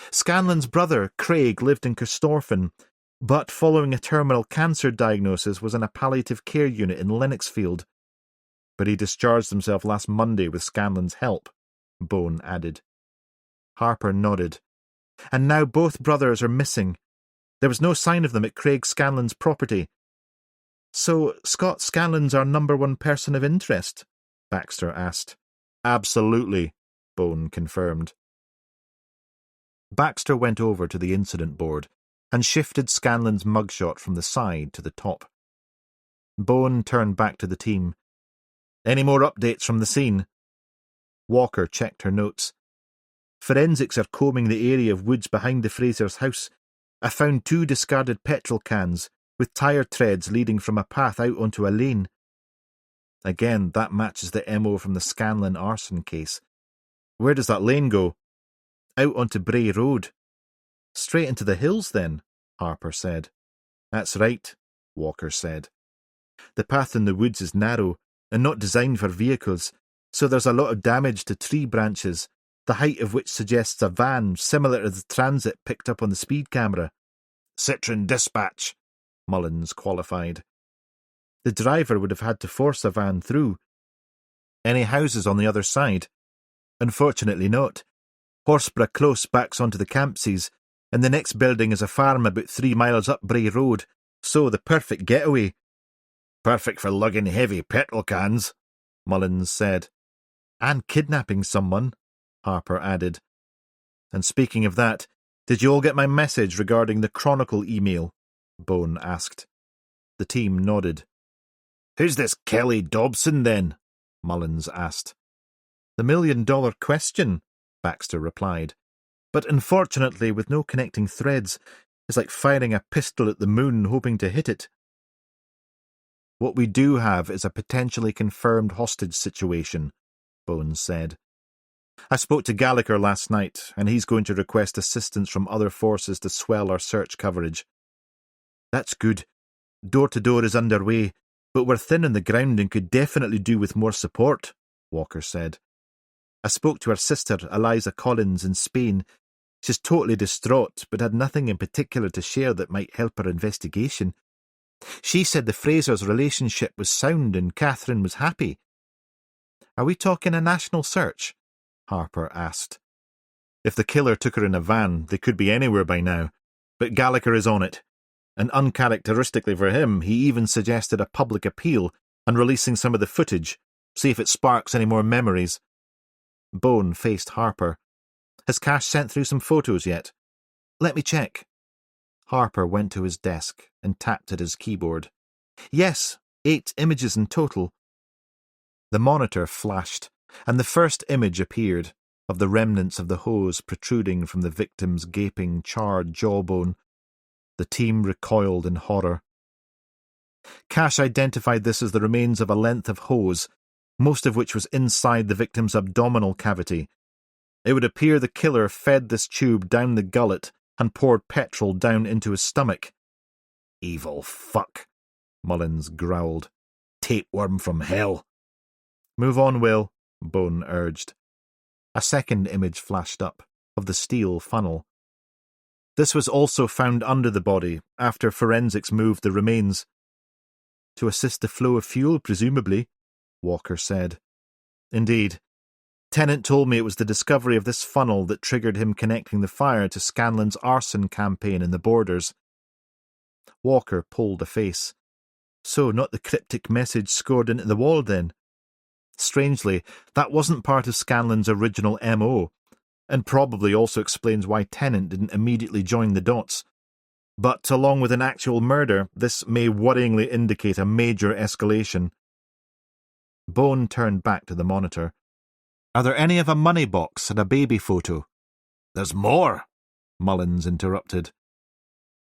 Scanlon's brother, Craig, lived in Corstorphine, but following a terminal cancer diagnosis was in a palliative care unit in Lennoxfield. But he discharged himself last Monday with Scanlon's help, Bone added. Harper nodded. And now both brothers are missing. There was no sign of them at Craig Scanlon's property. So Scott Scanlon's our #1 person of interest? Baxter asked. Absolutely, Bone confirmed. Baxter went over to the incident board and shifted Scanlon's mugshot from the side to the top. Bone turned back to the team. Any more updates from the scene? Walker checked her notes. Forensics are combing the area of woods behind the Fraser's house. I found 2 discarded petrol cans, with tyre treads leading from a path out onto a lane. Again, that matches the MO from the Scanlon arson case. Where does that lane go? Out onto Bray Road. Straight into the hills, then, Harper said. That's right, Walker said. The path in the woods is narrow and not designed for vehicles, so there's a lot of damage to tree branches, the height of which suggests a van similar to the transit picked up on the speed camera. Citron dispatch, Mullins qualified. The driver would have had to force a van through. Any houses on the other side? Unfortunately not. Horsborough Close backs onto the Campsies, and the next building is a farm about 3 miles up Bray Road, so the perfect getaway. Perfect for lugging heavy petrol cans, Mullins said. And kidnapping someone, Harper added. And speaking of that, did you all get my message regarding the Chronicle email? Bone asked. The team nodded. Who's this Kelly Dobson, then? Mullins asked. The $1 million question, Baxter replied. But unfortunately, with no connecting threads, it's like firing a pistol at the moon hoping to hit it. What we do have is a potentially confirmed hostage situation, Bones said. I spoke to Gallagher last night, and he's going to request assistance from other forces to swell our search coverage. That's good. Door-to-door is underway, but we're thin on the ground and could definitely do with more support, Walker said. I spoke to her sister, Eliza Collins, in Spain. She's totally distraught, but had nothing in particular to share that might help her investigation. She said the Frasers' relationship was sound and Catherine was happy. Are we talking a national search? Harper asked. If the killer took her in a van, they could be anywhere by now, but Gallagher is on it. And uncharacteristically for him, he even suggested a public appeal and releasing some of the footage, see if it sparks any more memories. Bone faced Harper. Has Cash sent through some photos yet? Let me check. Harper went to his desk and tapped at his keyboard. Yes, 8 images in total. The monitor flashed, and the first image appeared, of the remnants of the hose protruding from the victim's gaping, charred jawbone. The team recoiled in horror. Cash identified this as the remains of a length of hose, most of which was inside the victim's abdominal cavity. It would appear the killer fed this tube down the gullet and poured petrol down into his stomach. Evil fuck, Mullins growled. Tapeworm from hell. Move on, Will, Bone urged. A second image flashed up, of the steel funnel. This was also found under the body, after forensics moved the remains. To assist the flow of fuel, presumably, Walker said. Indeed. Tennant told me it was the discovery of this funnel that triggered him connecting the fire to Scanlan's arson campaign in the Borders. Walker pulled a face. So, not the cryptic message scored into the wall, then? Strangely, that wasn't part of Scanlan's original MO, and probably also explains why Tennant didn't immediately join the dots. But, along with an actual murder, this may worryingly indicate a major escalation. Bone turned back to the monitor. Are there any of a money box and a baby photo? There's more, Mullins interrupted.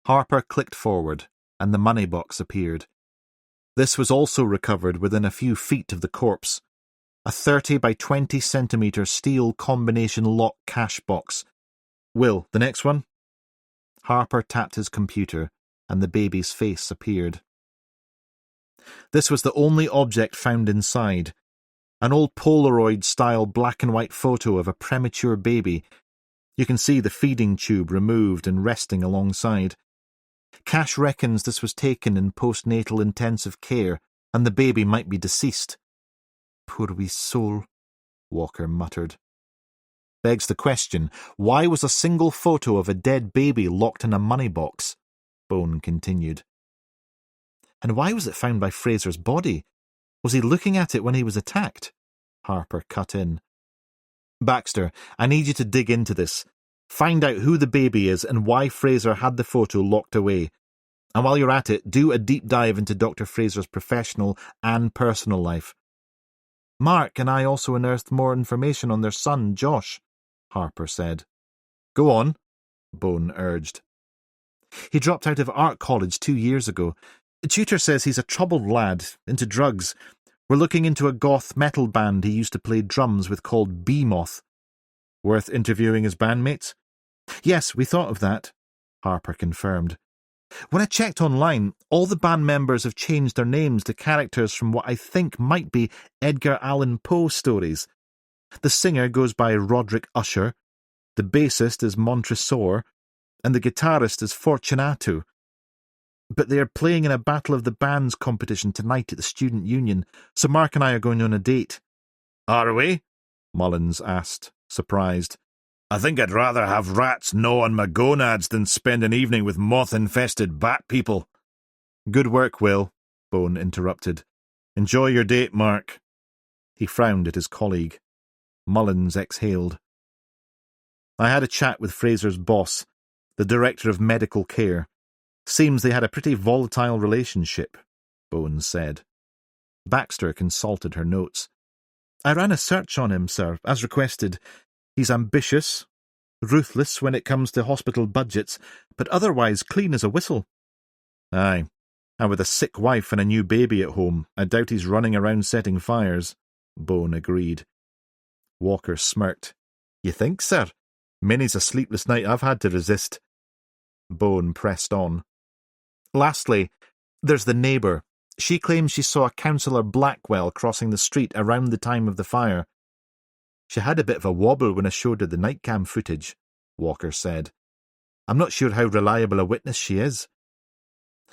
Harper clicked forward, and the money box appeared. This was also recovered within a few feet of the corpse. A 30 by 20 centimetre steel combination lock cash box. Will, the next one? Harper tapped his computer, and the baby's face appeared. This was the only object found inside. An old Polaroid-style black-and-white photo of a premature baby. You can see the feeding tube removed and resting alongside. Cash reckons this was taken in postnatal intensive care, and the baby might be deceased. Poor wee soul, Walker muttered. Begs the question, why was a single photo of a dead baby locked in a money box? Bone continued. And why was it found by Fraser's body? Was he looking at it when he was attacked? Harper cut in. Baxter, I need you to dig into this. Find out who the baby is and why Fraser had the photo locked away. And while you're at it, do a deep dive into Dr. Fraser's professional and personal life. Mark and I also unearthed more information on their son, Josh, Harper said. Go on, Bone urged. He dropped out of art college 2 years ago. The tutor says he's a troubled lad, into drugs. We're looking into a goth metal band he used to play drums with called Behemoth. Worth interviewing his bandmates? Yes, we thought of that, Harper confirmed. When I checked online, all the band members have changed their names to characters from what I think might be Edgar Allan Poe stories. The singer goes by Roderick Usher, the bassist is Montresor, and the guitarist is Fortunato. But they are playing in a Battle of the Bands competition tonight at the Student Union, so Mark and I are going on a date. Are we? Mullins asked, surprised. I think I'd rather have rats gnawing my gonads than spend an evening with moth-infested bat people. Good work, Will, Bone interrupted. Enjoy your date, Mark. He frowned at his colleague. Mullins exhaled. I had a chat with Fraser's boss, the director of medical care. Seems they had a pretty volatile relationship, Bones said. Baxter consulted her notes. I ran a search on him, sir, as requested. He's ambitious, ruthless when it comes to hospital budgets, but otherwise clean as a whistle. Aye, and with a sick wife and a new baby at home, I doubt he's running around setting fires, Bone agreed. Walker smirked. You think, sir? Many's a sleepless night I've had to resist. Bone pressed on. Lastly, there's the neighbour. She claims she saw Councillor Blackwell crossing the street around the time of the fire. She had a bit of a wobble when I showed her the nightcam footage, Walker said. I'm not sure how reliable a witness she is.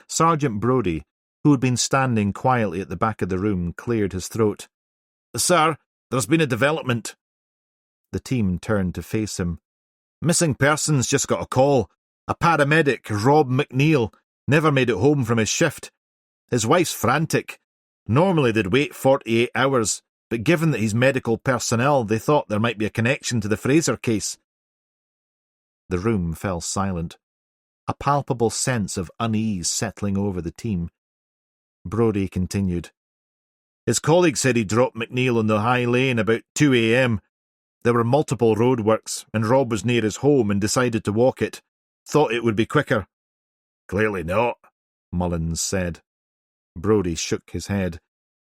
Sergeant Brodie, who had been standing quietly at the back of the room, cleared his throat. Sir, there's been a development. The team turned to face him. Missing persons just got a call. A paramedic, Rob McNeil, never made it home from his shift. His wife's frantic. Normally they'd wait 48 hours, but given that he's medical personnel, they thought there might be a connection to the Fraser case. The room fell silent, a palpable sense of unease settling over the team. Brodie continued. His colleague said he dropped McNeil on the High Lane about 2 a.m. There were multiple roadworks, and Rob was near his home and decided to walk it. Thought it would be quicker. Clearly not, Mullins said. Brodie shook his head.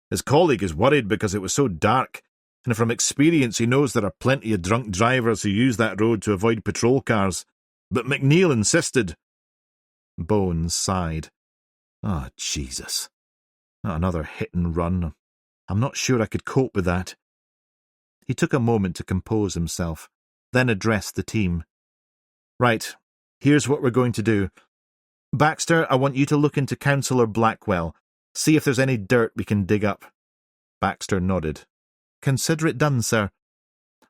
His colleague is worried because it was so dark, and from experience he knows there are plenty of drunk drivers who use that road to avoid patrol cars. But McNeil insisted. Bones sighed. Oh, Jesus. Not another hit and run. I'm not sure I could cope with that. He took a moment to compose himself, then addressed the team. Right, here's what we're going to do. Baxter, I want you to look into Councillor Blackwell. See if there's any dirt we can dig up. Baxter nodded. Consider it done, sir.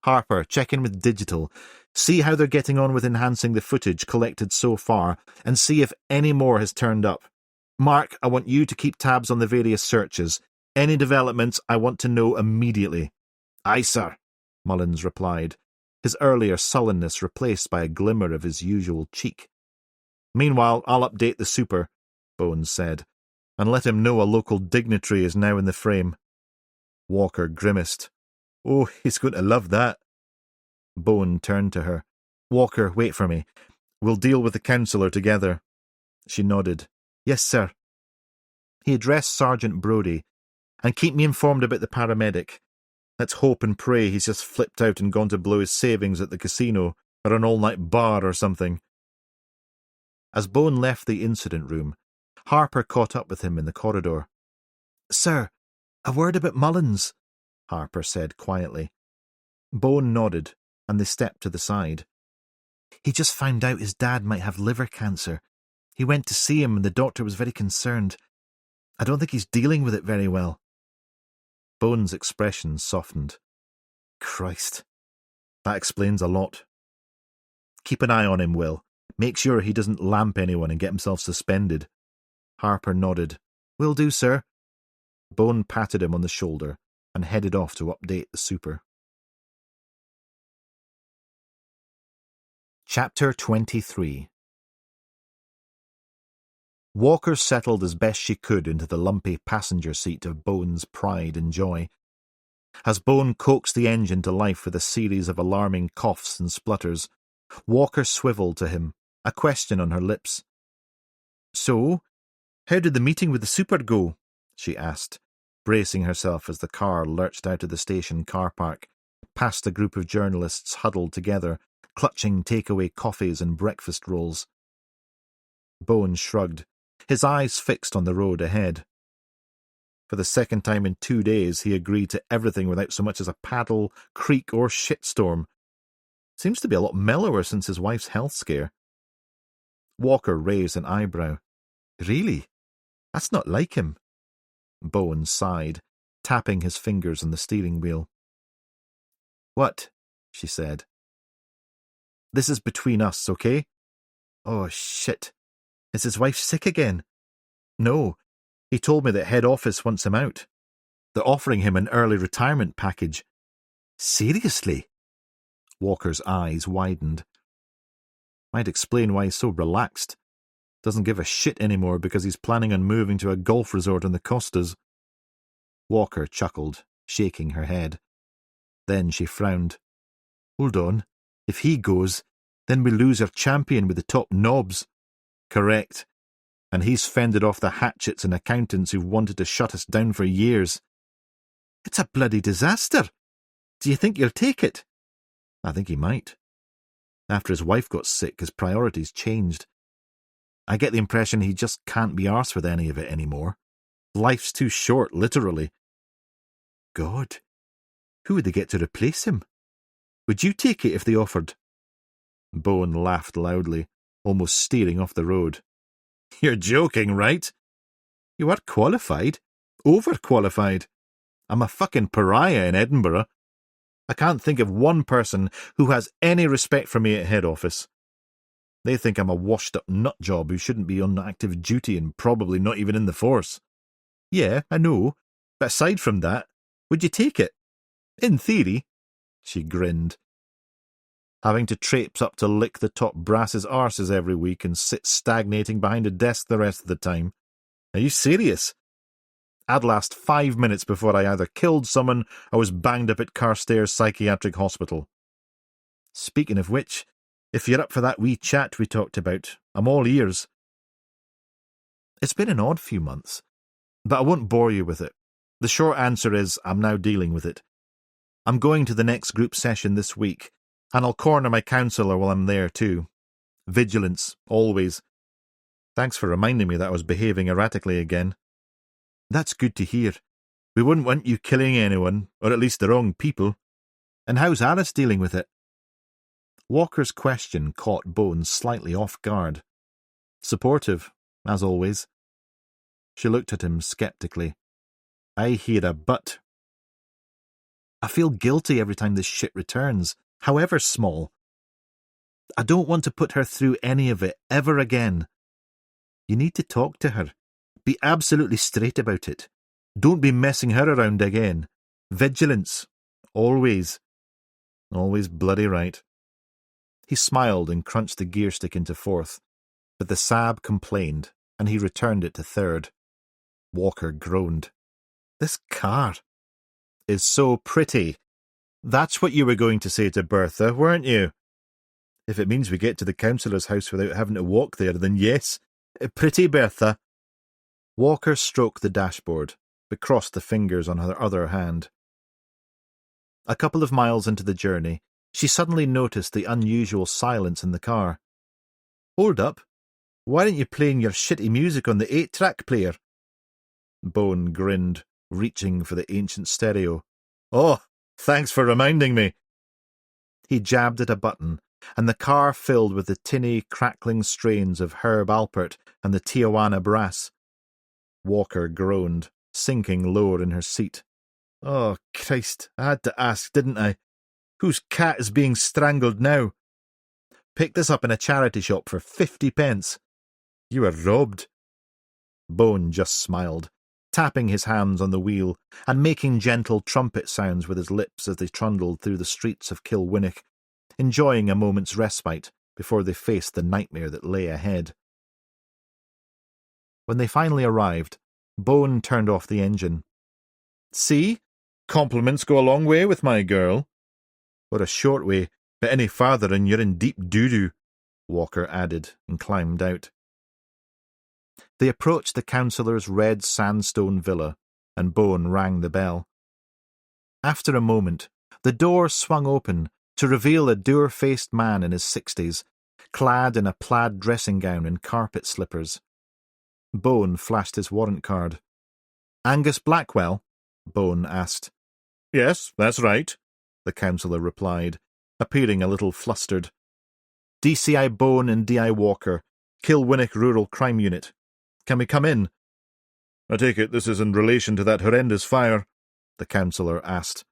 Harper, check in with digital. See how they're getting on with enhancing the footage collected so far, and see if any more has turned up. Mark, I want you to keep tabs on the various searches. Any developments, I want to know immediately. Aye, sir, Mullins replied, his earlier sullenness replaced by a glimmer of his usual cheek. Meanwhile, I'll update the super, Bones said, and let him know a local dignitary is now in the frame. Walker grimaced. Oh, he's going to love that. Bone turned to her. Walker, wait for me. We'll deal with the counsellor together. She nodded. Yes, sir. He addressed Sergeant Brodie. And keep me informed about the paramedic. Let's hope and pray he's just flipped out and gone to blow his savings at the casino or an all-night bar or something. As Bone left the incident room, Harper caught up with him in the corridor. Sir, a word about Mullins, Harper said quietly. Bone nodded, and they stepped to the side. He just found out his dad might have liver cancer. He went to see him, and the doctor was very concerned. I don't think he's dealing with it very well. Bone's expression softened. Christ. That explains a lot. Keep an eye on him, Will. Make sure he doesn't lamp anyone and get himself suspended. Harper nodded. Will do, sir. Bone patted him on the shoulder and headed off to update the super. Chapter 23. Walker settled as best she could into the lumpy passenger seat of Bone's pride and joy. As Bone coaxed the engine to life with a series of alarming coughs and splutters, Walker swivelled to him, a question on her lips. So, how did the meeting with the super go? She asked, bracing herself as the car lurched out of the station car park, past a group of journalists huddled together, clutching takeaway coffees and breakfast rolls. Bone shrugged, his eyes fixed on the road ahead. For the second time in 2 days, he agreed to everything without so much as a paddle, creak, or shitstorm. Seems to be a lot mellower since his wife's health scare. Walker raised an eyebrow. Really? That's not like him. Bone sighed, tapping his fingers on the steering wheel. What? She said. This is between us, okay? Oh, shit. Is his wife sick again? No. He told me that head office wants him out. They're offering him an early retirement package. Seriously? Walker's eyes widened. Might explain why he's so relaxed. Doesn't give a shit anymore because he's planning on moving to a golf resort on the Costas. Walker chuckled, shaking her head. Then she frowned. Hold on. If he goes, then we lose our champion with the top knobs. Correct. And he's fended off the hatchets and accountants who've wanted to shut us down for years. It's a bloody disaster. Do you think he'll take it? I think he might. After his wife got sick, his priorities changed. I get the impression he just can't be arsed with any of it anymore. Life's too short, literally. God, who would they get to replace him? Would you take it if they offered? Bone laughed loudly, almost steering off the road. You're joking, right? You are qualified. Overqualified. I'm a fucking pariah in Edinburgh. I can't think of one person who has any respect for me at head office. They think I'm a washed-up nutjob who shouldn't be on active duty and probably not even in the force. Yeah, I know. But aside from that, would you take it? In theory. She grinned. Having to traipse up to lick the top brass's arses every week and sit stagnating behind a desk the rest of the time. Are you serious? I'd last 5 minutes before I either killed someone or was banged up at Carstairs Psychiatric Hospital. Speaking of which, if you're up for that wee chat we talked about, I'm all ears. It's been an odd few months, but I won't bore you with it. The short answer is I'm now dealing with it. I'm going to the next group session this week, and I'll corner my counsellor while I'm there too. Vigilance, always. Thanks for reminding me that I was behaving erratically again. That's good to hear. We wouldn't want you killing anyone, or at least the wrong people. And how's Alice dealing with it? Walker's question caught Bones slightly off guard. Supportive, as always. She looked at him sceptically. I hear a but. I feel guilty every time this shit returns, however small. I don't want to put her through any of it ever again. You need to talk to her. Be absolutely straight about it. Don't be messing her around again. Vigilance. Always. Always bloody right. He smiled and crunched the gear stick into fourth, but the Saab complained, and he returned it to third. Walker groaned. This car is so pretty. That's what you were going to say to Bertha, weren't you? If it means we get to the councillor's house without having to walk there, then yes. Pretty Bertha. Walker stroked the dashboard, but crossed the fingers on her other hand. A couple of miles into the journey, she suddenly noticed the unusual silence in the car. Hold up. Why aren't you playing your shitty music on the 8-track player? Bone grinned, reaching for the ancient stereo. Oh, thanks for reminding me. He jabbed at a button, and the car filled with the tinny, crackling strains of Herb Alpert and the Tijuana Brass. Walker groaned, sinking lower in her seat. Oh, Christ, I had to ask, didn't I? Whose cat is being strangled now? Picked this up in a charity shop for 50 pence. You were robbed. Bone just smiled, tapping his hands on the wheel and making gentle trumpet sounds with his lips as they trundled through the streets of Kilwinnock, enjoying a moment's respite before they faced the nightmare that lay ahead. When they finally arrived, Bone turned off the engine. See? Compliments go a long way with my girl. Or a short way, but any farther and you're in deep doo-doo, Walker added and climbed out. They approached the councillor's red sandstone villa, and Bone rang the bell. After a moment, the door swung open to reveal a dour-faced man in his 60s, clad in a plaid dressing gown and carpet slippers. Bone flashed his warrant card. Angus Blackwell? Bone asked. Yes, that's right, the councillor replied, appearing a little flustered. DCI Bone and DI Walker, Kilwinnock Rural Crime Unit. Can we come in? I take it this is in relation to that horrendous fire, the councillor asked.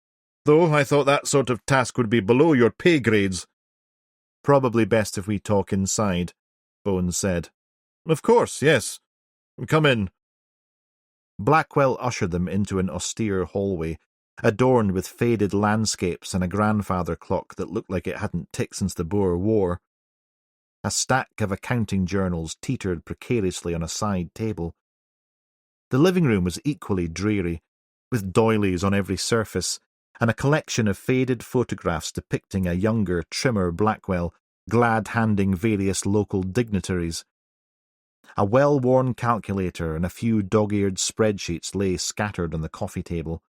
Though I thought that sort of task would be below your pay grades. Probably best if we talk inside, Bone said. Of course, yes. Come in. Blackwell ushered them into an austere hallway, adorned with faded landscapes and a grandfather clock that looked like it hadn't ticked since the Boer War. A stack of accounting journals teetered precariously on a side table. The living room was equally dreary, with doilies on every surface, and a collection of faded photographs depicting a younger, trimmer Blackwell glad-handing various local dignitaries. A well-worn calculator and a few dog-eared spreadsheets lay scattered on the coffee table.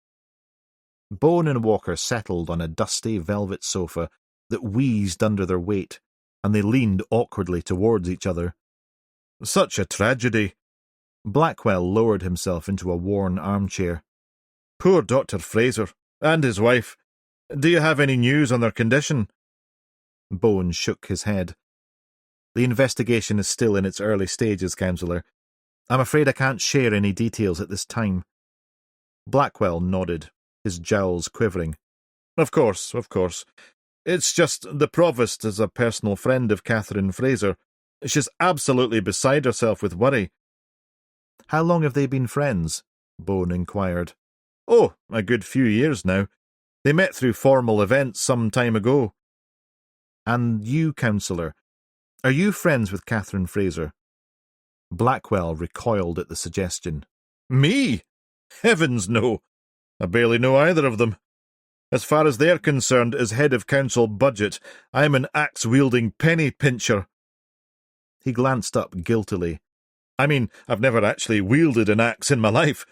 Bone and Walker settled on a dusty velvet sofa that wheezed under their weight, and they leaned awkwardly towards each other. Such a tragedy. Blackwell lowered himself into a worn armchair. Poor Dr. Fraser, and his wife. Do you have any news on their condition? Bone shook his head. The investigation is still in its early stages, Councillor. I'm afraid I can't share any details at this time. Blackwell nodded, his jowls quivering. Of course, of course. It's just the Provost is a personal friend of Catherine Fraser. She's absolutely beside herself with worry. How long have they been friends? Bone inquired. Oh, a good few years now. They met through formal events some time ago. And you, Councillor, are you friends with Catherine Fraser? Blackwell recoiled at the suggestion. Me? Heavens, no. I barely know either of them. As far as they're concerned, as head of council budget, I'm an axe-wielding penny-pincher. He glanced up guiltily. I mean, I've never actually wielded an axe in my life.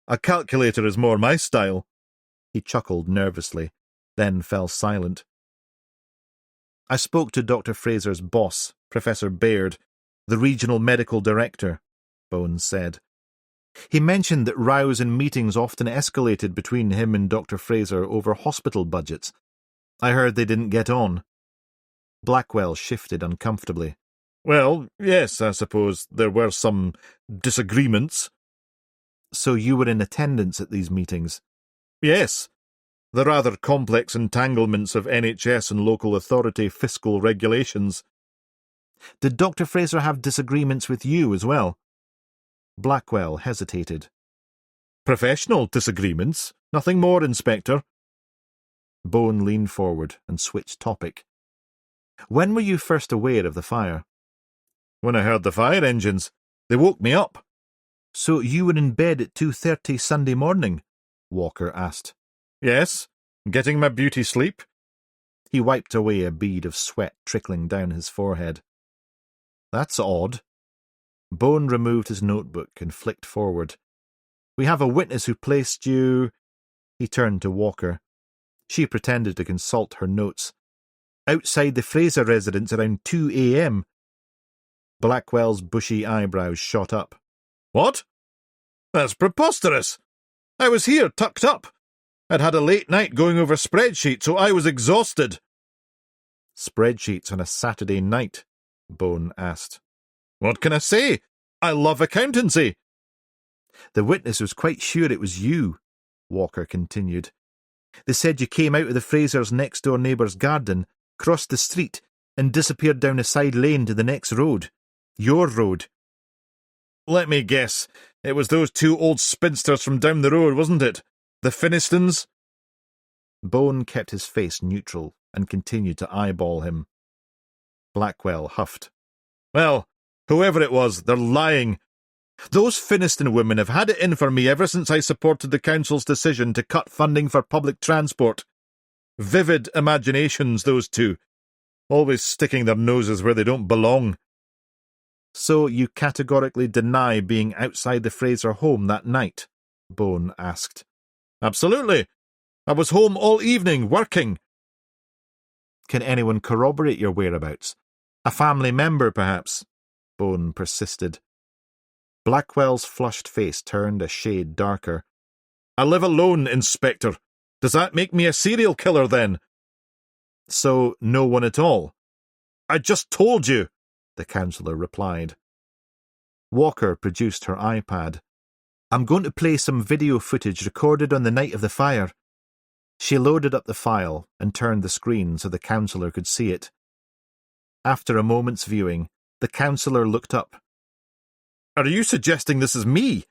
A calculator is more my style. He chuckled nervously, then fell silent. I spoke to Dr. Fraser's boss, Professor Baird, the regional medical director, Bones said. He mentioned that rows in meetings often escalated between him and Dr. Fraser over hospital budgets. I heard they didn't get on. Blackwell shifted uncomfortably. Well, yes, I suppose there were some disagreements. So you were in attendance at these meetings? Yes. The rather complex entanglements of NHS and local authority fiscal regulations. Did Dr. Fraser have disagreements with you as well? Blackwell hesitated. Professional disagreements? Nothing more, Inspector. Bone leaned forward and switched topic. When were you first aware of the fire? When I heard the fire engines. They woke me up. So you were in bed at 2:30 Sunday morning? Walker asked. Yes, getting my beauty sleep. He wiped away a bead of sweat trickling down his forehead. That's odd. Bone removed his notebook and flicked forward. We have a witness who placed you... He turned to Walker. She pretended to consult her notes. Outside the Fraser residence around 2 a.m. Blackwell's bushy eyebrows shot up. What? That's preposterous. I was here, tucked up. I'd had a late night going over spreadsheets, so I was exhausted. Spreadsheets on a Saturday night? Bone asked. What can I say? I love accountancy. The witness was quite sure it was you, Walker continued. They said you came out of the Frasers' next-door neighbour's garden, crossed the street, and disappeared down a side lane to the next road. Your road. Let me guess. It was those two old spinsters from down the road, wasn't it? The Finistons? Bone kept his face neutral and continued to eyeball him. Blackwell huffed. Well, whoever it was, they're lying. Those Finiston women have had it in for me ever since I supported the council's decision to cut funding for public transport. Vivid imaginations, those two. Always sticking their noses where they don't belong. So you categorically deny being outside the Fraser home that night? Bone asked. Absolutely. I was home all evening, working. Can anyone corroborate your whereabouts? A family member, perhaps? Bone persisted. Blackwell's flushed face turned a shade darker. I live alone, Inspector. Does that make me a serial killer, then? So, no one at all? I just told you, the councillor replied. Walker produced her iPad. I'm going to play some video footage recorded on the night of the fire. She loaded up the file and turned the screen so the councillor could see it. After a moment's viewing, the councillor looked up. Are you suggesting this is me?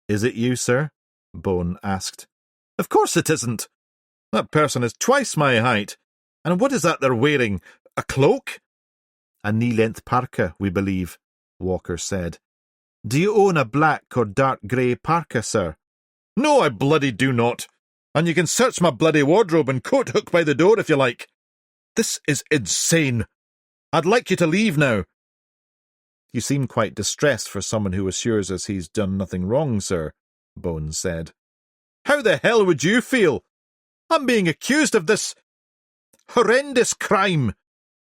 Is it you, sir? Bone asked. Of course it isn't. That person is twice my height. And what is that they're wearing? A cloak? A knee-length parka, we believe, Walker said. Do you own a black or dark grey parka, sir? No, I bloody do not. And you can search my bloody wardrobe and coat hook by the door if you like. This is insane. I'd like you to leave now. You seem quite distressed for someone who assures us he's done nothing wrong, sir, Bones said. How the hell would you feel? I'm being accused of this horrendous crime.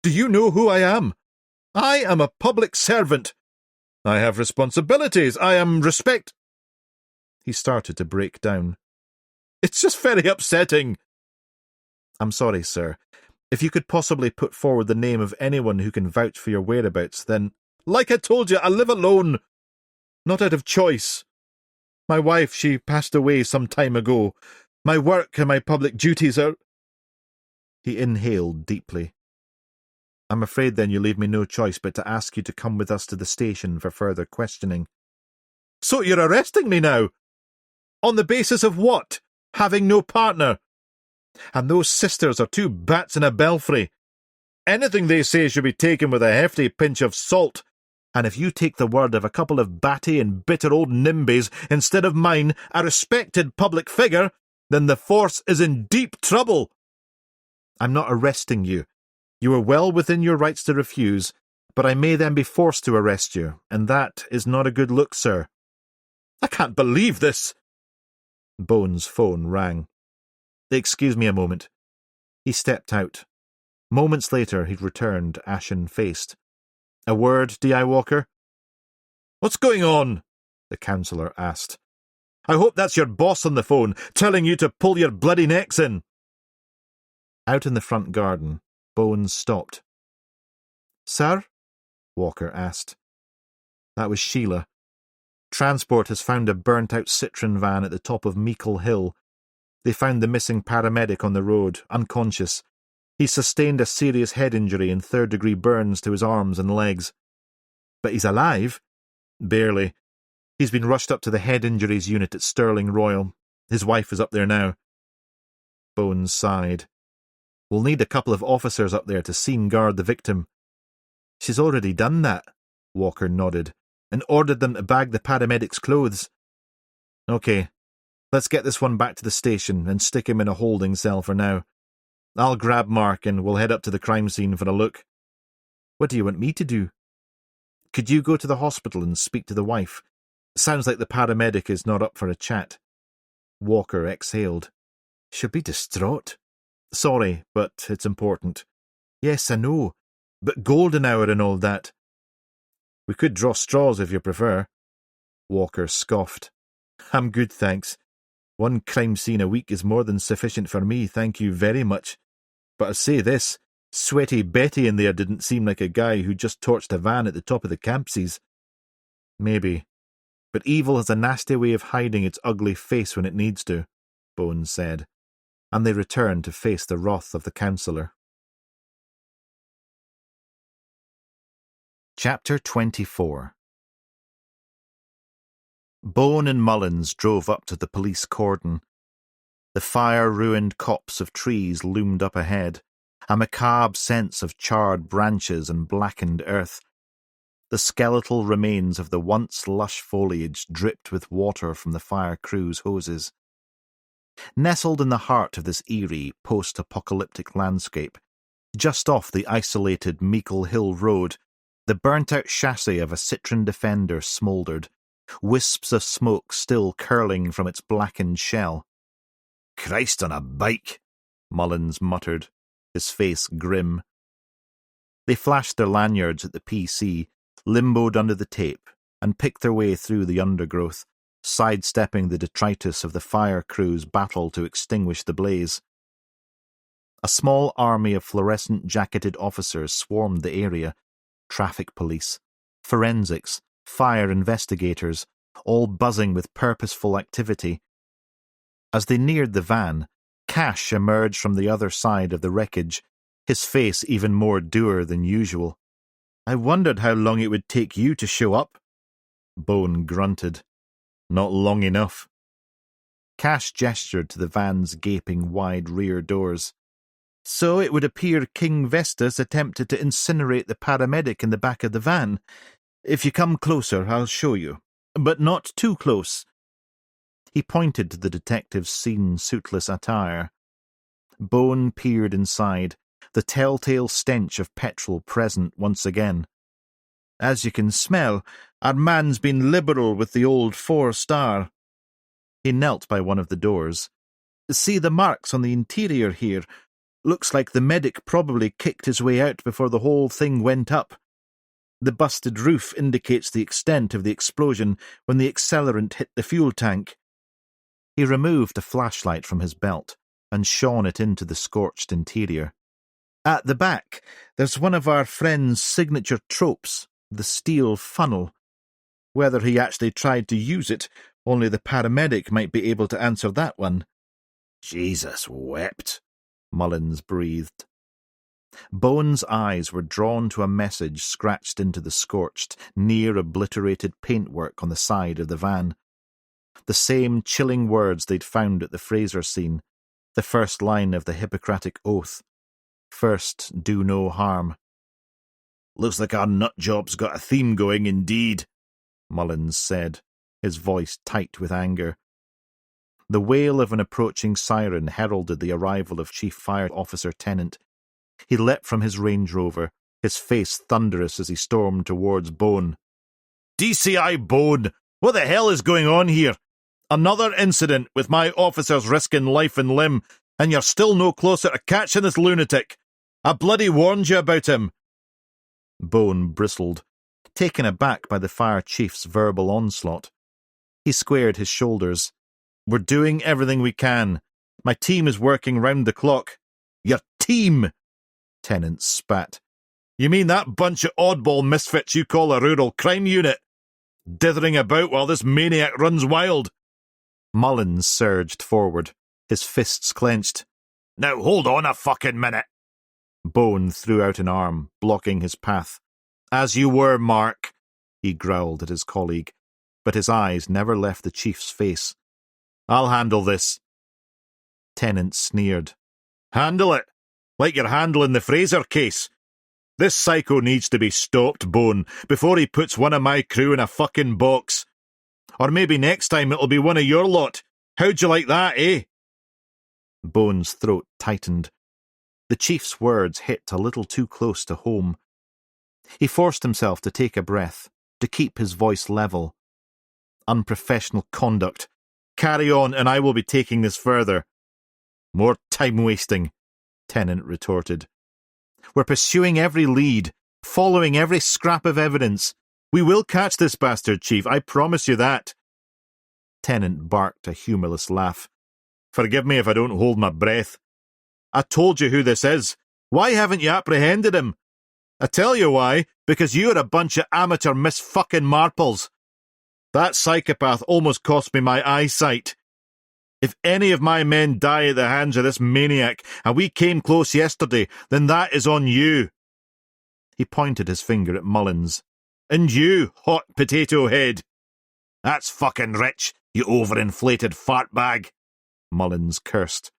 Do you know who I am? I am a public servant. I have responsibilities. I am respect... He started to break down. It's just very upsetting. I'm sorry, sir. If you could possibly put forward the name of anyone who can vouch for your whereabouts, then... Like I told you, I live alone. Not out of choice. My wife, she passed away some time ago. My work and my public duties are... He inhaled deeply. I'm afraid then you leave me no choice but to ask you to come with us to the station for further questioning. So you're arresting me now? On the basis of what? Having no partner? And those sisters are two bats in a belfry. Anything they say should be taken with a hefty pinch of salt. And if you take the word of a couple of batty and bitter old nimbies instead of mine, a respected public figure, then the force is in deep trouble. I'm not arresting you. You are well within your rights to refuse, but I may then be forced to arrest you, and that is not a good look, sir. I can't believe this. Bones' phone rang. Excuse me a moment. He stepped out. Moments later he returned, ashen-faced. A word, D.I. Walker? What's going on? The councillor asked. I hope that's your boss on the phone, telling you to pull your bloody necks in. Out in the front garden, Bones stopped. Sir? Walker asked. That was Sheila. Transport has found a burnt-out Citroen van at the top of Meikle Hill. They found the missing paramedic on the road, unconscious. He sustained a serious head injury and third-degree burns to his arms and legs. But he's alive? Barely. He's been rushed up to the head injuries unit at Stirling Royal. His wife is up there now. Bones sighed. We'll need a couple of officers up there to scene guard the victim. She's already done that, Walker nodded, and ordered them to bag the paramedic's clothes. Okay, let's get this one back to the station and stick him in a holding cell for now. I'll grab Mark and we'll head up to the crime scene for a look. What do you want me to do? Could you go to the hospital and speak to the wife? Sounds like the paramedic is not up for a chat. Walker exhaled. She'll be distraught. Sorry, but it's important. Yes, I know, but golden hour and all that. We could draw straws if you prefer. Walker scoffed. I'm good, thanks. One crime scene a week is more than sufficient for me, thank you very much. But I'll say this, Sweaty Betty in there didn't seem like a guy who just torched a van at the top of the Campsies. Maybe. But evil has a nasty way of hiding its ugly face when it needs to, Bones said, and they returned to face the wrath of the counsellor. Chapter 24. Bone and Mullins drove up to the police cordon. The fire-ruined copse of trees loomed up ahead, a macabre sense of charred branches and blackened earth. The skeletal remains of the once lush foliage dripped with water from the fire crew's hoses. Nestled in the heart of this eerie, post-apocalyptic landscape, just off the isolated Meikle Hill Road, the burnt-out chassis of a Citroen Defender smouldered, wisps of smoke still curling from its blackened shell. "Christ on a bike," Mullins muttered, his face grim. They flashed their lanyards at the PC, limboed under the tape, and picked their way through the undergrowth, sidestepping the detritus of the fire crew's battle to extinguish the blaze. A small army of fluorescent-jacketed officers swarmed the area, traffic police, forensics, fire investigators, all buzzing with purposeful activity. As they neared the van, Cash emerged from the other side of the wreckage, his face even more dour than usual. "I wondered how long it would take you to show up." Bone grunted. "Not long enough." Cash gestured to the van's gaping wide rear doors. "So it would appear King Vestas attempted to incinerate the paramedic in the back of the van. If you come closer, I'll show you. But not too close." He pointed to the detective's seen, suitless attire. Bone peered inside, the telltale stench of petrol present once again. "As you can smell, our man's been liberal with the old 4-star. He knelt by one of the doors. "See the marks on the interior here? Looks like the medic probably kicked his way out before the whole thing went up. The busted roof indicates the extent of the explosion when the accelerant hit the fuel tank." He removed a flashlight from his belt and shone it into the scorched interior. "At the back, there's one of our friend's signature tropes, the steel funnel. Whether he actually tried to use it, only the paramedic might be able to answer that one." "Jesus wept," Mullins breathed. Bone's eyes were drawn to a message scratched into the scorched, near-obliterated paintwork on the side of the van. The same chilling words they'd found at the Fraser scene, the first line of the Hippocratic Oath. First, do no harm. "Looks like our nutjob's got a theme going indeed," Mullins said, his voice tight with anger. The wail of an approaching siren heralded the arrival of Chief Fire Officer Tennant. He leapt from his Range Rover, his face thunderous as he stormed towards Bone. "DCI Bone! What the hell is going on here? Another incident with my officers risking life and limb, and you're still no closer to catching this lunatic. I bloody warned you about him." Bone bristled, taken aback by the fire chief's verbal onslaught. He squared his shoulders. "We're doing everything we can. My team is working round the clock." "Your team?" Tennant spat. "You mean that bunch of oddball misfits you call a rural crime unit?" dithering about while this maniac runs wild. Mullins surged forward, his fists clenched. Now hold on a fucking minute. Bone threw out an arm, blocking his path. As you were, Mark, he growled at his colleague, but his eyes never left the chief's face. I'll handle this. Tennant sneered. Handle it? Like you're handling the Fraser case. This psycho needs to be stopped, Bone, before he puts one of my crew in a fucking box. Or maybe next time it'll be one of your lot. How'd you like that, eh? Bone's throat tightened. The chief's words hit a little too close to home. He forced himself to take a breath, to keep his voice level. Unprofessional conduct. Carry on, and I will be taking this further. More time-wasting, Tennant retorted. We're pursuing every lead, following every scrap of evidence. We will catch this bastard, Chief, I promise you that. Tennant barked a humourless laugh. Forgive me if I don't hold my breath. I told you who this is. Why haven't you apprehended him? I tell you why, because you're a bunch of amateur miss-fucking-marples. That psychopath almost cost me my eyesight. If any of my men die at the hands of this maniac, and we came close yesterday, then that is on you. He pointed his finger at Mullins. And you, hot potato head. That's fucking rich, you overinflated fartbag, Mullins cursed.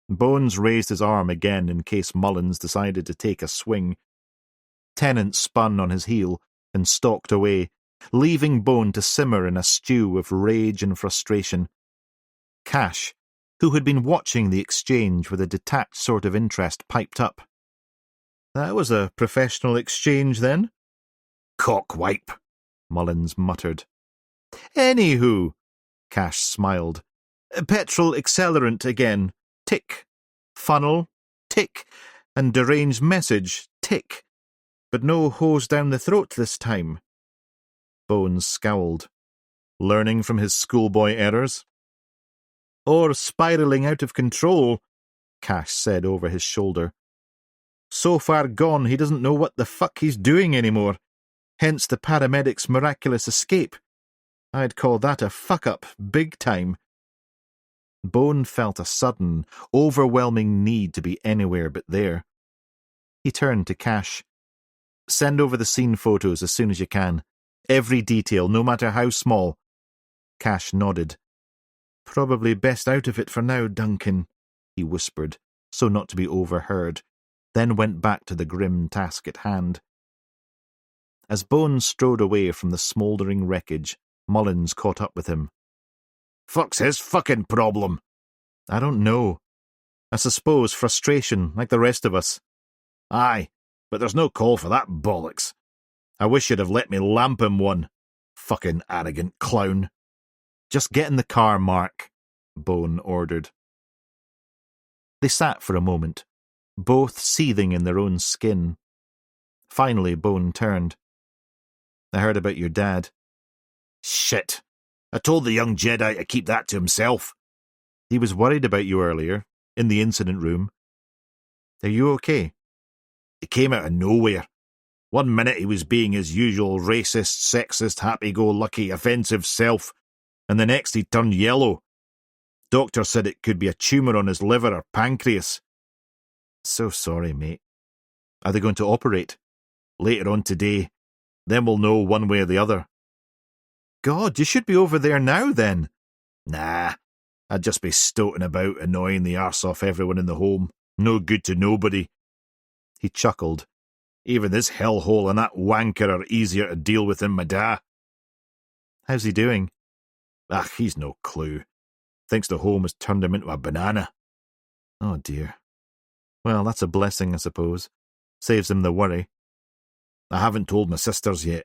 Bones raised his arm again in case Mullins decided to take a swing. Tennant spun on his heel and stalked away, leaving Bone to simmer in a stew of rage and frustration. Cash, who had been watching the exchange with a detached sort of interest, piped up. That was a professional exchange, then? Cockwipe, Mullins muttered. Anywho, Cash smiled. Petrol accelerant again. Tick. Funnel. Tick. And deranged message. Tick. But no hose down the throat this time. Bones scowled. Learning from his schoolboy errors? Or spiralling out of control, Cash said over his shoulder. So far gone he doesn't know what the fuck he's doing anymore. Hence the paramedic's miraculous escape. I'd call that a fuck-up, big time. Bone felt a sudden, overwhelming need to be anywhere but there. He turned to Cash. Send over the scene photos as soon as you can. Every detail, no matter how small. Cash nodded. Probably best out of it for now, Duncan, he whispered, so not to be overheard, then went back to the grim task at hand. As Bones strode away from the smouldering wreckage, Mullins caught up with him. Fuck's his fucking problem? I don't know. I suppose frustration, like the rest of us. Aye, but there's no call for that bollocks. I wish you'd have let me lamp him one. Fucking arrogant clown. Just get in the car, Mark, Bone ordered. They sat for a moment, both seething in their own skin. Finally, Bone turned. I heard about your dad. Shit. I told the young Jedi to keep that to himself. He was worried about you earlier, in the incident room. Are you okay? He came out of nowhere. 1 minute he was being his usual racist, sexist, happy-go-lucky, offensive self, and the next he turned yellow. Doctor said it could be a tumour on his liver or pancreas. So sorry, mate. Are they going to operate? Later on today. Then we'll know one way or the other. God, you should be over there now, then. Nah, I'd just be stoating about, annoying the arse off everyone in the home. No good to nobody. He chuckled. Even this hellhole and that wanker are easier to deal with than my da. How's he doing? Ah, he's no clue. Thinks the home has turned him into a banana. Oh, dear. Well, that's a blessing, I suppose. Saves him the worry. I haven't told my sisters yet.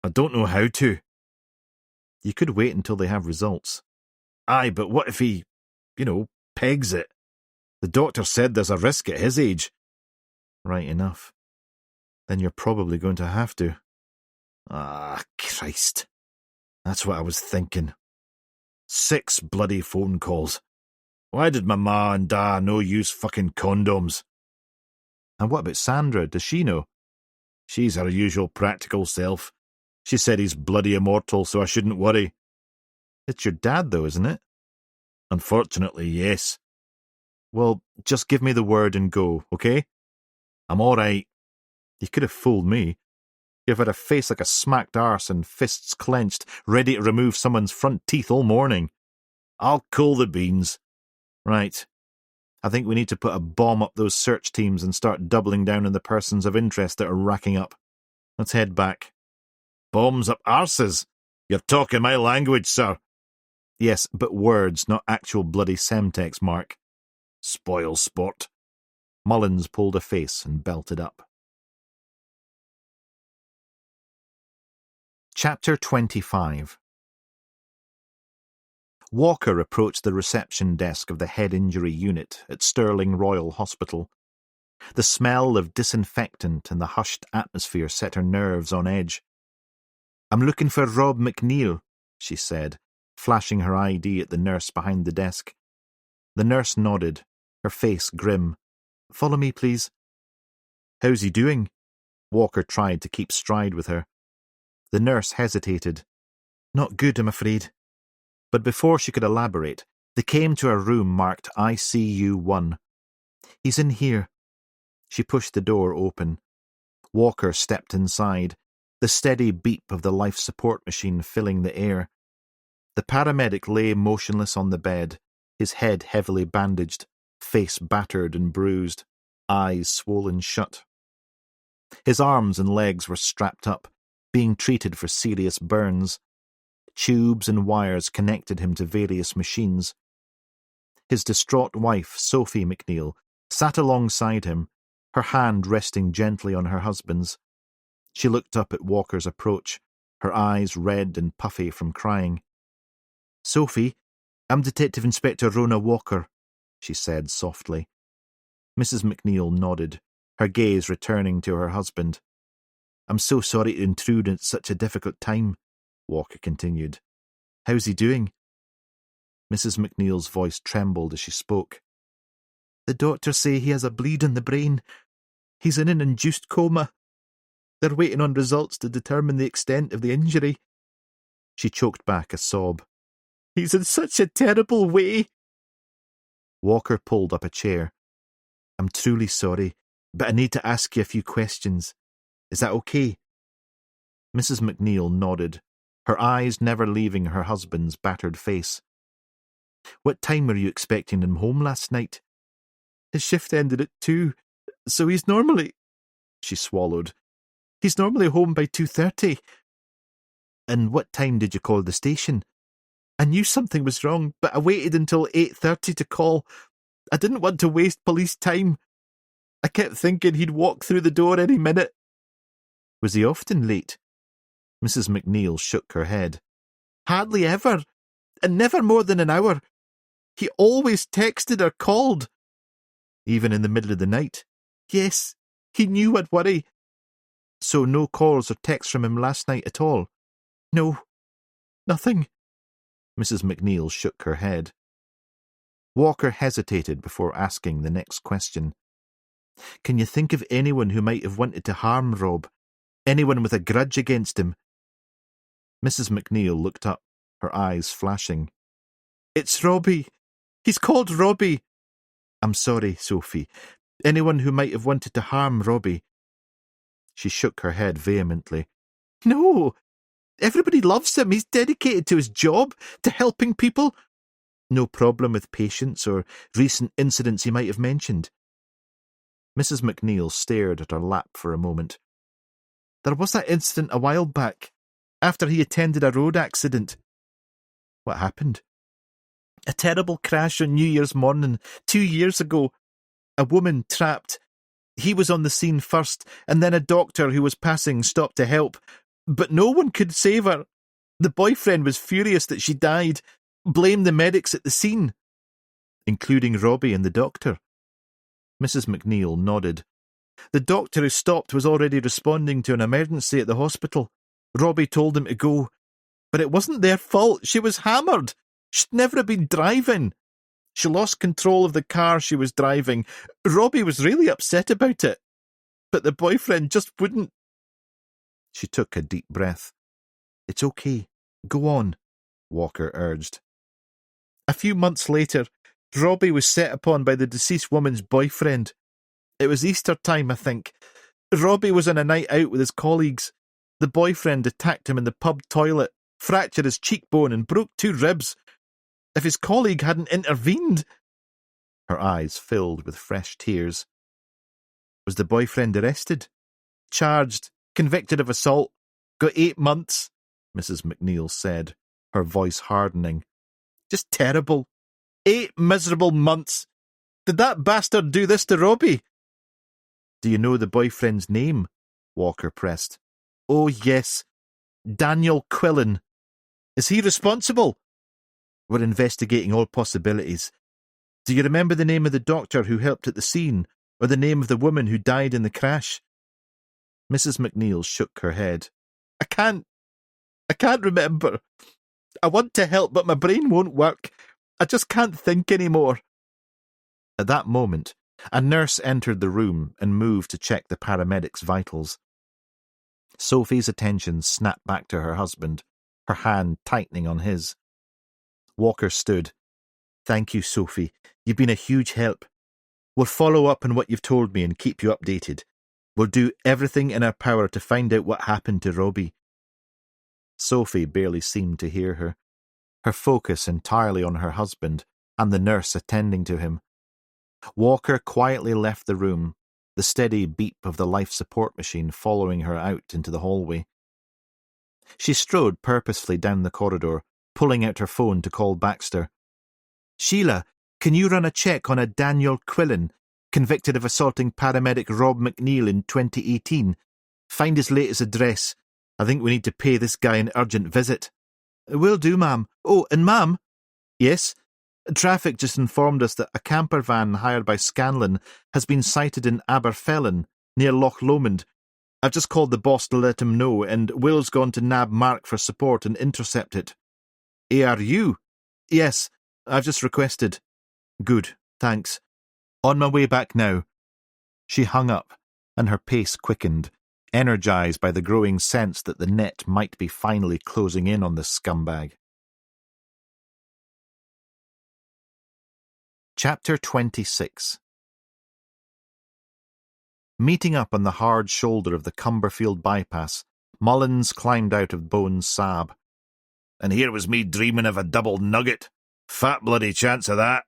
I don't know how to. You could wait until they have results. Aye, but what if he, pegs it? The doctor said there's a risk at his age. Right enough. Then you're probably going to have to. Ah, Christ. That's what I was thinking. 6 bloody phone calls. Why did my ma and da no use fucking condoms? And what about Sandra? Does she know? She's her usual practical self. She said he's bloody immortal, so I shouldn't worry. It's your dad, though, isn't it? Unfortunately, yes. Well, just give me the word and go, okay? I'm all right. You could have fooled me. You've had a face like a smacked arse and fists clenched, ready to remove someone's front teeth all morning. I'll cool the beans. Right. I think we need to put a bomb up those search teams and start doubling down on the persons of interest that are racking up. Let's head back. Bombs up arses? You're talking my language, sir. Yes, but words, not actual bloody Semtex, Mark. Spoil sport. Mullins pulled a face and belted up. Chapter 25. Walker approached the reception desk of the head injury unit at Stirling Royal Hospital. The smell of disinfectant and the hushed atmosphere set her nerves on edge. "I'm looking for Rob McNeil," she said, flashing her ID at the nurse behind the desk. The nurse nodded, her face grim. "Follow me, please." "How's he doing?" Walker tried to keep stride with her. The nurse hesitated. "Not good, I'm afraid." But before she could elaborate, they came to a room marked ICU-1. "He's in here." She pushed the door open. Walker stepped inside, the steady beep of the life support machine filling the air. The paramedic lay motionless on the bed, his head heavily bandaged, face battered and bruised, eyes swollen shut. His arms and legs were strapped up, being treated for serious burns. Tubes and wires connected him to various machines. His distraught wife, Sophie McNeil, sat alongside him, her hand resting gently on her husband's. She looked up at Walker's approach, her eyes red and puffy from crying. "Sophie, I'm Detective Inspector Rona Walker," she said softly. Mrs. McNeil nodded, her gaze returning to her husband. "I'm so sorry to intrude at such a difficult time," Walker continued. "How's he doing?" Mrs. McNeil's voice trembled as she spoke. "The doctors say he has a bleed in the brain. He's in an induced coma. They're waiting on results to determine the extent of the injury." She choked back a sob. "He's in such a terrible way." Walker pulled up a chair. "I'm truly sorry, but I need to ask you a few questions. Is that okay?" Mrs. McNeil nodded, her eyes never leaving her husband's battered face. "What time were you expecting him home last night?" "His shift ended at 2, so he's normally—" She swallowed. "He's normally home by 2:30. "And what time did you call the station?" "I knew something was wrong, but I waited until 8:30 to call. I didn't want to waste police time. I kept thinking he'd walk through the door any minute." "Was he often late?" Mrs. McNeil shook her head. "Hardly ever, and never more than an hour. He always texted or called." "Even in the middle of the night?" "Yes, he knew I'd worry." "So no calls or texts from him last night at all?" "No, nothing." Mrs. McNeil shook her head. Walker hesitated before asking the next question. "Can you think of anyone who might have wanted to harm Rob? Anyone with a grudge against him?" Mrs. McNeil looked up, her eyes flashing. "It's Robbie. He's called Robbie." "I'm sorry, Sophie. Anyone who might have wanted to harm Robbie?" She shook her head vehemently. "No. Everybody loves him. He's dedicated to his job, to helping people." "No problem with patients or recent incidents he might have mentioned?" Mrs. McNeil stared at her lap for a moment. "There was that incident a while back, after he attended a road accident." "What happened?" "A terrible crash on New Year's morning 2 years ago. A woman trapped. He was on the scene first, and then a doctor who was passing stopped to help. But no one could save her. The boyfriend was furious that she died, blamed the medics at the scene." "Including Robbie and the doctor?" Mrs. McNeil nodded. "The doctor who stopped was already responding to an emergency at the hospital. Robbie told him to go. But it wasn't their fault. She was hammered. She'd never have been driving. She lost control of the car she was driving. Robbie was really upset about it. But the boyfriend just wouldn't." She took a deep breath. It's okay. Go on, Walker urged. A few months later, Robbie was set upon by the deceased woman's boyfriend. It was Easter time, I think. Robbie was on a night out with his colleagues. The boyfriend attacked him in the pub toilet, fractured his cheekbone and broke 2 ribs. If his colleague hadn't intervened... Her eyes filled with fresh tears. Was the boyfriend arrested? Charged, convicted of assault, got 8 months, Mrs. McNeil said, her voice hardening. Just terrible. 8 miserable months. Did that bastard do this to Robbie? Do you know the boyfriend's name? Walker pressed. Oh, yes. Daniel Quillen. Is he responsible? We're investigating all possibilities. Do you remember the name of the doctor who helped at the scene, or the name of the woman who died in the crash? Mrs. McNeil shook her head. I can't remember. I want to help, but my brain won't work. I just can't think anymore. At that moment, a nurse entered the room and moved to check the paramedic's vitals. Sophie's attention snapped back to her husband, her hand tightening on his. Walker stood. Thank you, Sophie. You've been a huge help. We'll follow up on what you've told me and keep you updated. We'll do everything in our power to find out what happened to Robbie. Sophie barely seemed to hear her, her focus entirely on her husband and the nurse attending to him. Walker quietly left the room, the steady beep of the life support machine following her out into the hallway. She strode purposefully down the corridor, pulling out her phone to call Baxter. Sheila, can you run a check on a Daniel Quillen, convicted of assaulting paramedic Rob McNeil in 2018? Find his latest address. I think we need to pay this guy an urgent visit. Will do, ma'am. Oh, and ma'am. Yes? Traffic just informed us that a camper van hired by Scanlon has been sighted in Aberfellin, near Loch Lomond. I've just called the boss to let him know, and Will's gone to nab Mark for support and intercept it. ARU? Yes, I've just requested. Good, thanks. On my way back now. She hung up, and her pace quickened, energized by the growing sense that the net might be finally closing in on the scumbag. Chapter 26. Meeting up on the hard shoulder of the Cumberfield bypass, Mullins climbed out of Bones' Saab. And here was me dreaming of a double nugget. Fat bloody chance of that.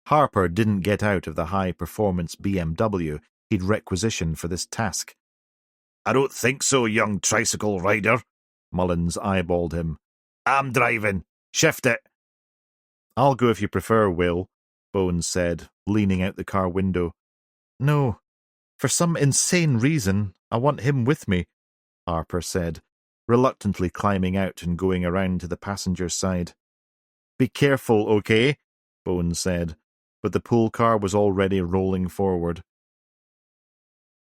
Harper didn't get out of the high-performance BMW he'd requisitioned for this task. I don't think so, young tricycle rider, Mullins eyeballed him. I'm driving. Shift it. I'll go if you prefer, Will, Bones said, leaning out the car window. No, for some insane reason, I want him with me, Harper said, reluctantly climbing out and going around to the passenger's side. Be careful, okay? Bones said, but the pool car was already rolling forward.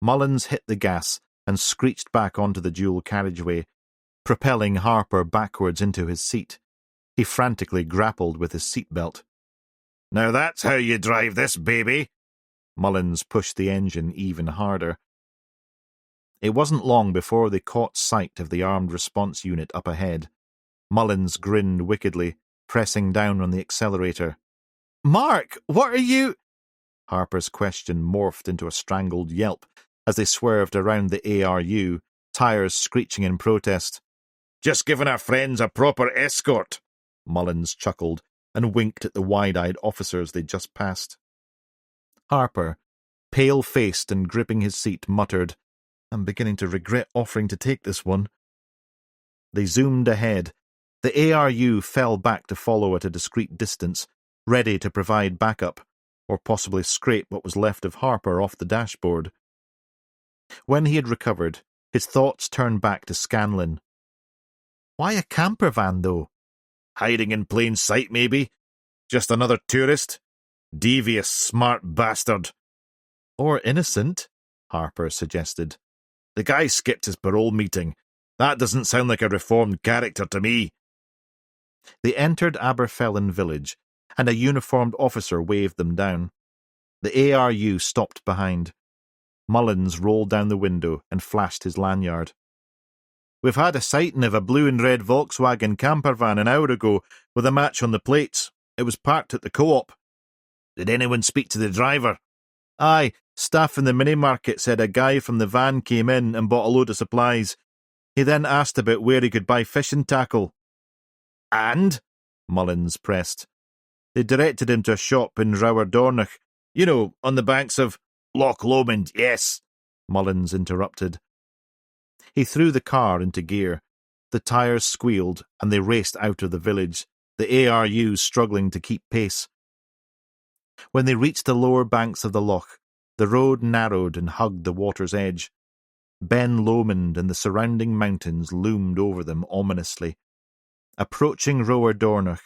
Mullins hit the gas and screeched back onto the dual carriageway, propelling Harper backwards into his seat. He frantically grappled with his seatbelt. Now that's how you drive this baby! Mullins pushed the engine even harder. It wasn't long before they caught sight of the armed response unit up ahead. Mullins grinned wickedly, pressing down on the accelerator. Mark, what are you... Harper's question morphed into a strangled yelp as they swerved around the ARU, tires screeching in protest. Just giving our friends a proper escort, Mullins chuckled and winked at the wide-eyed officers they'd just passed. Harper, pale-faced and gripping his seat, muttered, I'm beginning to regret offering to take this one. They zoomed ahead. The ARU fell back to follow at a discreet distance, ready to provide backup, or possibly scrape what was left of Harper off the dashboard. When he had recovered, his thoughts turned back to Scanlon. Why a camper van, though? Hiding in plain sight, maybe? Just another tourist? Devious, smart bastard. Or innocent, Harper suggested. The guy skipped his parole meeting. That doesn't sound like a reformed character to me. They entered Aberfellin village, and a uniformed officer waved them down. The ARU stopped behind. Mullins rolled down the window and flashed his lanyard. We've had a sighting of a blue and red Volkswagen camper van an hour ago with a match on the plates. It was parked at the co-op. Did anyone speak to the driver? Aye, staff in the mini-market said a guy from the van came in and bought a load of supplies. He then asked about where he could buy fishing tackle. And? Mullins pressed. They directed him to a shop in Rowerdornoch. You know, on the banks of Loch Lomond, yes, Mullins interrupted. He threw the car into gear. The tyres squealed, and they raced out of the village, the ARU struggling to keep pace. When they reached the lower banks of the loch, the road narrowed and hugged the water's edge. Ben Lomond and the surrounding mountains loomed over them ominously. Approaching Rowerdornoch,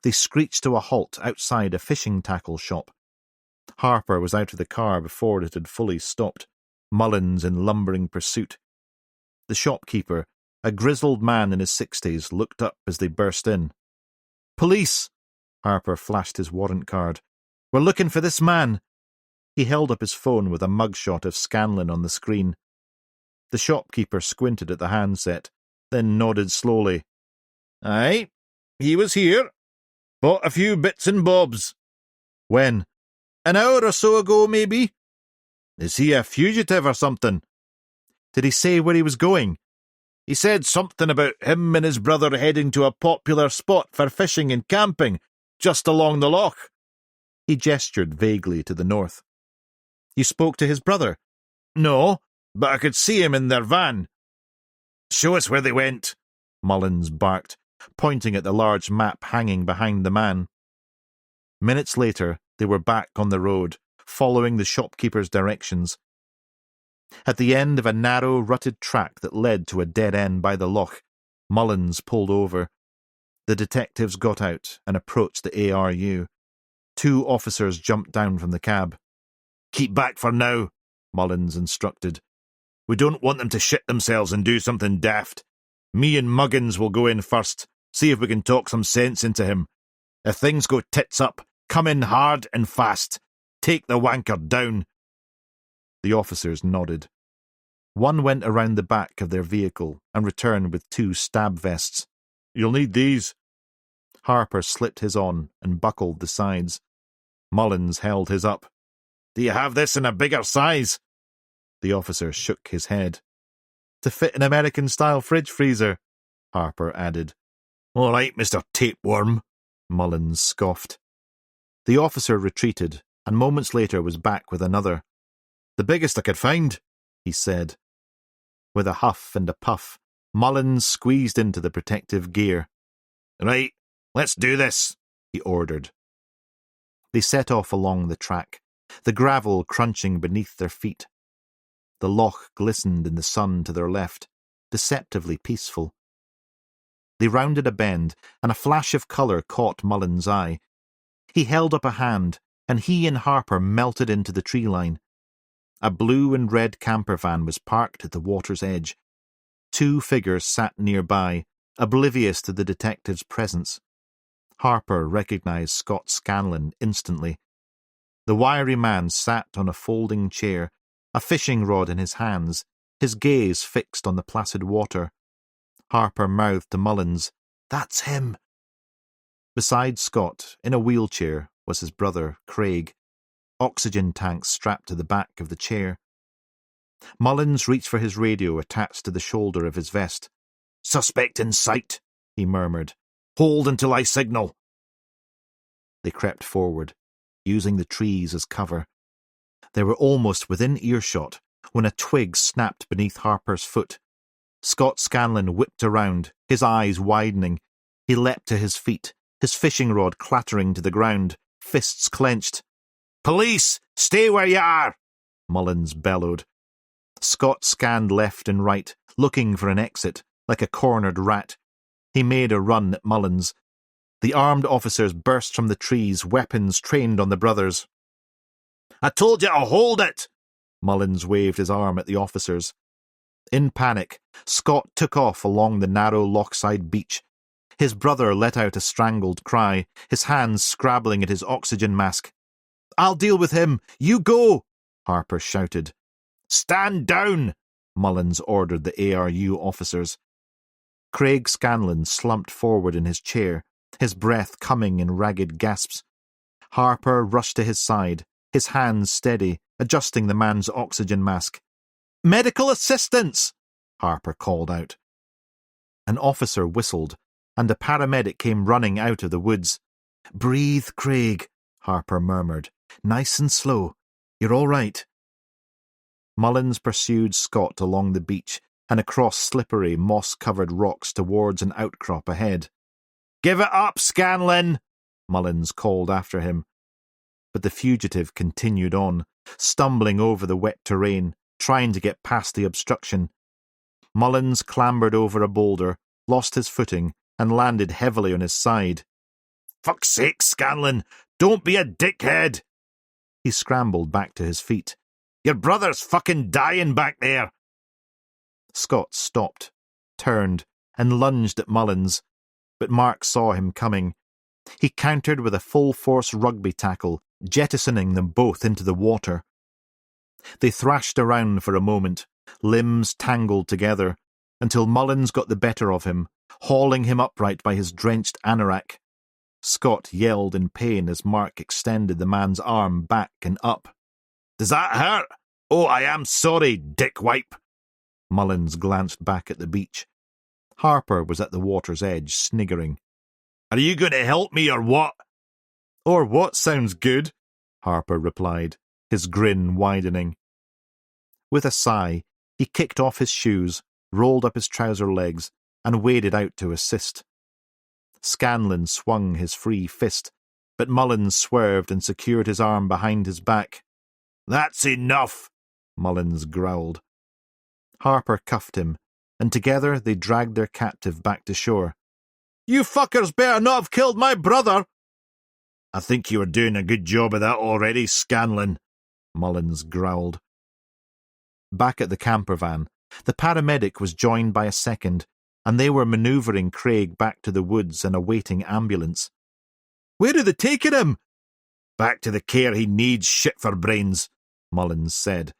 they screeched to a halt outside a fishing tackle shop. Harper was out of the car before it had fully stopped, Mullins in lumbering pursuit. The shopkeeper, a grizzled man in his 60s, looked up as they burst in. Police! Harper flashed his warrant card. We're looking for this man. He held up his phone with a mugshot of Scanlon on the screen. The shopkeeper squinted at the handset, then nodded slowly. Aye, he was here. Bought a few bits and bobs. When? An hour or so ago, maybe. Is he a fugitive or something? Did he say where he was going? He said something about him and his brother heading to a popular spot for fishing and camping, just along the loch. He gestured vaguely to the north. You spoke to his brother? No, but I could see him in their van. Show us where they went, Mullins barked, pointing at the large map hanging behind the man. Minutes later, they were back on the road, following the shopkeeper's directions. At the end of a narrow, rutted track that led to a dead end by the loch, Mullins pulled over. The detectives got out and approached the ARU. 2 officers jumped down from the cab. Keep back for now, Mullins instructed. We don't want them to shit themselves and do something daft. Me and Muggins will go in first, see if we can talk some sense into him. If things go tits up, come in hard and fast. Take the wanker down. The officers nodded. One went around the back of their vehicle and returned with 2 stab vests. You'll need these. Harper slipped his on and buckled the sides. Mullins held his up. Do you have this in a bigger size? The officer shook his head. To fit an American-style fridge freezer, Harper added. All right, Mr. Tapeworm, Mullins scoffed. The officer retreated, and moments later was back with another. The biggest I could find, he said. With a huff and a puff, Mullins squeezed into the protective gear. Right, let's do this, he ordered. They set off along the track, the gravel crunching beneath their feet. The loch glistened in the sun to their left, deceptively peaceful. They rounded a bend, and a flash of colour caught Mullins' eye. He held up a hand, and he and Harper melted into the tree line. A blue and red camper van was parked at the water's edge. 2 figures sat nearby, oblivious to the detective's presence. Harper recognised Scott Scanlon instantly. The wiry man sat on a folding chair, a fishing rod in his hands, his gaze fixed on the placid water. Harper mouthed to Mullins, That's him. Beside Scott, in a wheelchair, was his brother, Craig, oxygen tanks strapped to the back of the chair. Mullins reached for his radio attached to the shoulder of his vest. Suspect in sight, he murmured. Hold until I signal. They crept forward, using the trees as cover. They were almost within earshot when a twig snapped beneath Harper's foot. Scott Scanlon whipped around, his eyes widening. He leapt to his feet, his fishing rod clattering to the ground, fists clenched. Police! Stay where you are! Mullins bellowed. Scott scanned left and right, looking for an exit, like a cornered rat. He made a run at Mullins. The armed officers burst from the trees, weapons trained on the brothers. I told you to hold it! Mullins waved his arm at the officers. In panic, Scott took off along the narrow lochside beach. His brother let out a strangled cry, his hands scrabbling at his oxygen mask. I'll deal with him! You go! Harper shouted. Stand down! Mullins ordered the ARU officers. Craig Scanlon slumped forward in his chair, his breath coming in ragged gasps. Harper rushed to his side, his hands steady, adjusting the man's oxygen mask. "Medical assistance!" Harper called out. An officer whistled, and a paramedic came running out of the woods. "Breathe, Craig," Harper murmured. "Nice and slow. You're all right." Mullins pursued Scott along the beach and across slippery, moss-covered rocks towards an outcrop ahead. "Give it up, Scanlon!" Mullins called after him. But the fugitive continued on, stumbling over the wet terrain, trying to get past the obstruction. Mullins clambered over a boulder, lost his footing, and landed heavily on his side. "Fuck's sake, Scanlon! Don't be a dickhead!" He scrambled back to his feet. "Your brother's fucking dying back there!" Scott stopped, turned, and lunged at Mullins, but Mark saw him coming. He countered with a full-force rugby tackle, jettisoning them both into the water. They thrashed around for a moment, limbs tangled together, until Mullins got the better of him, hauling him upright by his drenched anorak. Scott yelled in pain as Mark extended the man's arm back and up. "Does that hurt? Oh, I am sorry, dickwipe." Mullins glanced back at the beach. Harper was at the water's edge, sniggering. "Are you going to help me or what?" "Or what sounds good," Harper replied, his grin widening. With a sigh, he kicked off his shoes, rolled up his trouser legs, and waded out to assist. Scanlon swung his free fist, but Mullins swerved and secured his arm behind his back. "That's enough," Mullins growled. Harper cuffed him, and together they dragged their captive back to shore. "You fuckers better not have killed my brother!" "I think you were doing a good job of that already, Scanlon," Mullins growled. Back at the camper van, the paramedic was joined by a second, and they were manoeuvring Craig back to the woods and a waiting ambulance. "Where are they taking him?" "Back to the care he needs, shit for brains," Mullins said,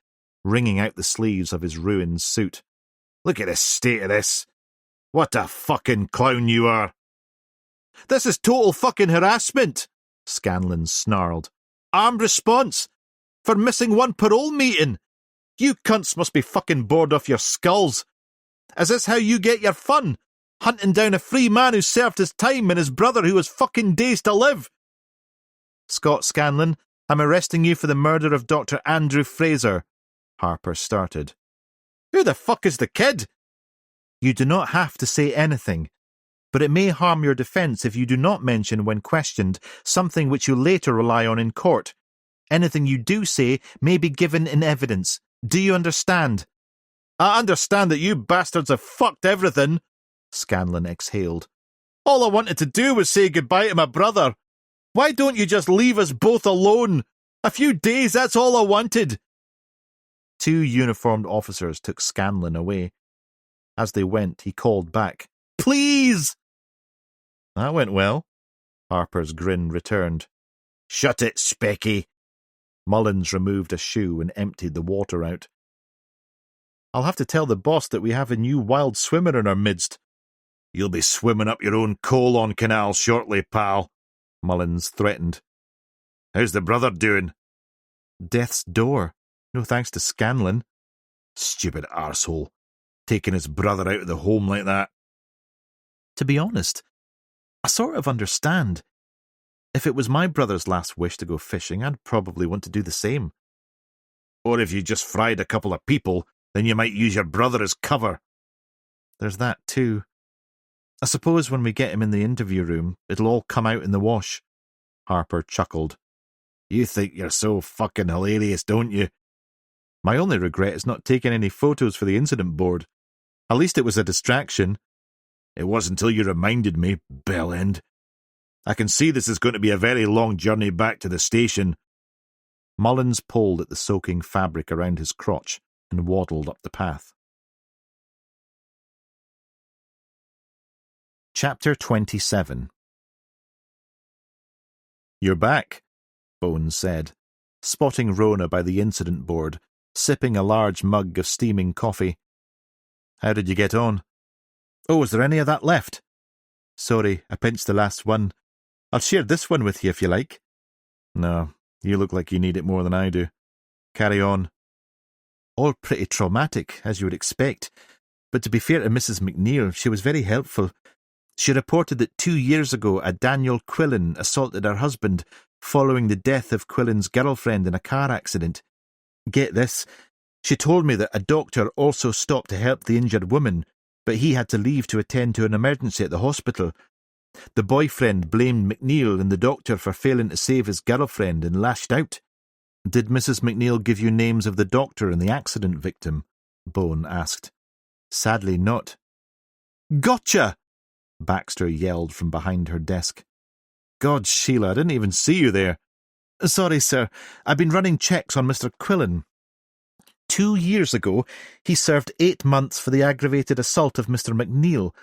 wringing out the sleeves of his ruined suit. "Look at the state of this. What a fucking clown you are." "This is total fucking harassment," Scanlon snarled. "Armed response for missing one parole meeting. You cunts must be fucking bored off your skulls. Is this how you get your fun? Hunting down a free man who served his time and his brother who has fucking days to live?" "Scott Scanlon, I'm arresting you for the murder of Dr. Andrew Fraser," Harper started. "Who the fuck is the kid?" "You do not have to say anything, but it may harm your defence if you do not mention when questioned something which you later rely on in court. Anything you do say may be given in evidence. Do you understand?" "I understand that you bastards have fucked everything," Scanlon exhaled. "All I wanted to do was say goodbye to my brother. Why don't you just leave us both alone? A few days, that's all I wanted." Two uniformed officers took Scanlon away. As they went, he called back, "Please!" "That went well." Harper's grin returned. "Shut it, Specky." Mullins removed a shoe and emptied the water out. "I'll have to tell the boss that we have a new wild swimmer in our midst." "You'll be swimming up your own colon canal shortly, pal," Mullins threatened. "How's the brother doing?" "Death's door. No thanks to Scanlon." "Stupid arsehole. Taking his brother out of the home like that." "To be honest, I sort of understand. If it was my brother's last wish to go fishing, I'd probably want to do the same." "Or if you just fried a couple of people, then you might use your brother as cover." "There's that too. I suppose when we get him in the interview room, it'll all come out in the wash." Harper chuckled. "You think you're so fucking hilarious, don't you?" "My only regret is not taking any photos for the incident board. At least it was a distraction." "It wasn't until you reminded me, bellend. I can see this is going to be a very long journey back to the station." Mullins pulled at the soaking fabric around his crotch and waddled up the path. Chapter 27. "You're back," Bones said, spotting Rona by the incident board, sipping a large mug of steaming coffee. "How did you get on?" Oh, is there any of that left? Sorry, I pinched the last one. I'll share this one with you if you like. No, you look like you need it more than I do. Carry on. All pretty traumatic, as you would expect. But to be fair to Mrs. McNeil, she was very helpful. She reported that 2 years ago a Daniel Quillen assaulted her husband following the death of Quillen's girlfriend in a car accident. Get this, she told me that a doctor also stopped to help the injured woman, but he had to leave to attend to an emergency at the hospital. The boyfriend blamed McNeil and the doctor for failing to save his girlfriend and lashed out. Did Mrs. McNeil give you names of the doctor and the accident victim? Bone asked. Sadly not. Gotcha! Baxter yelled from behind her desk. God, Sheila, I didn't even see you there. Sorry, sir. I've been running checks on Mr. Quillen. 2 years ago, he served 8 months for the aggravated assault of Mr. McNeil.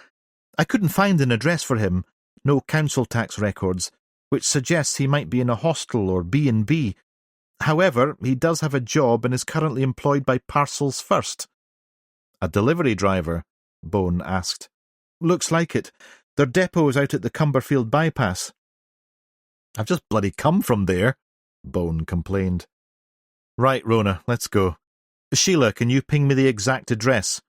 I couldn't find an address for him, no council tax records, which suggests he might be in a hostel or B&B. However, he does have a job and is currently employed by Parcels First. A delivery driver? Bone asked. Looks like it. Their depot is out at the Cumberfield bypass. I've just bloody come from there, Bone complained. Right, Rona, let's go. Sheila, can you ping me the exact address?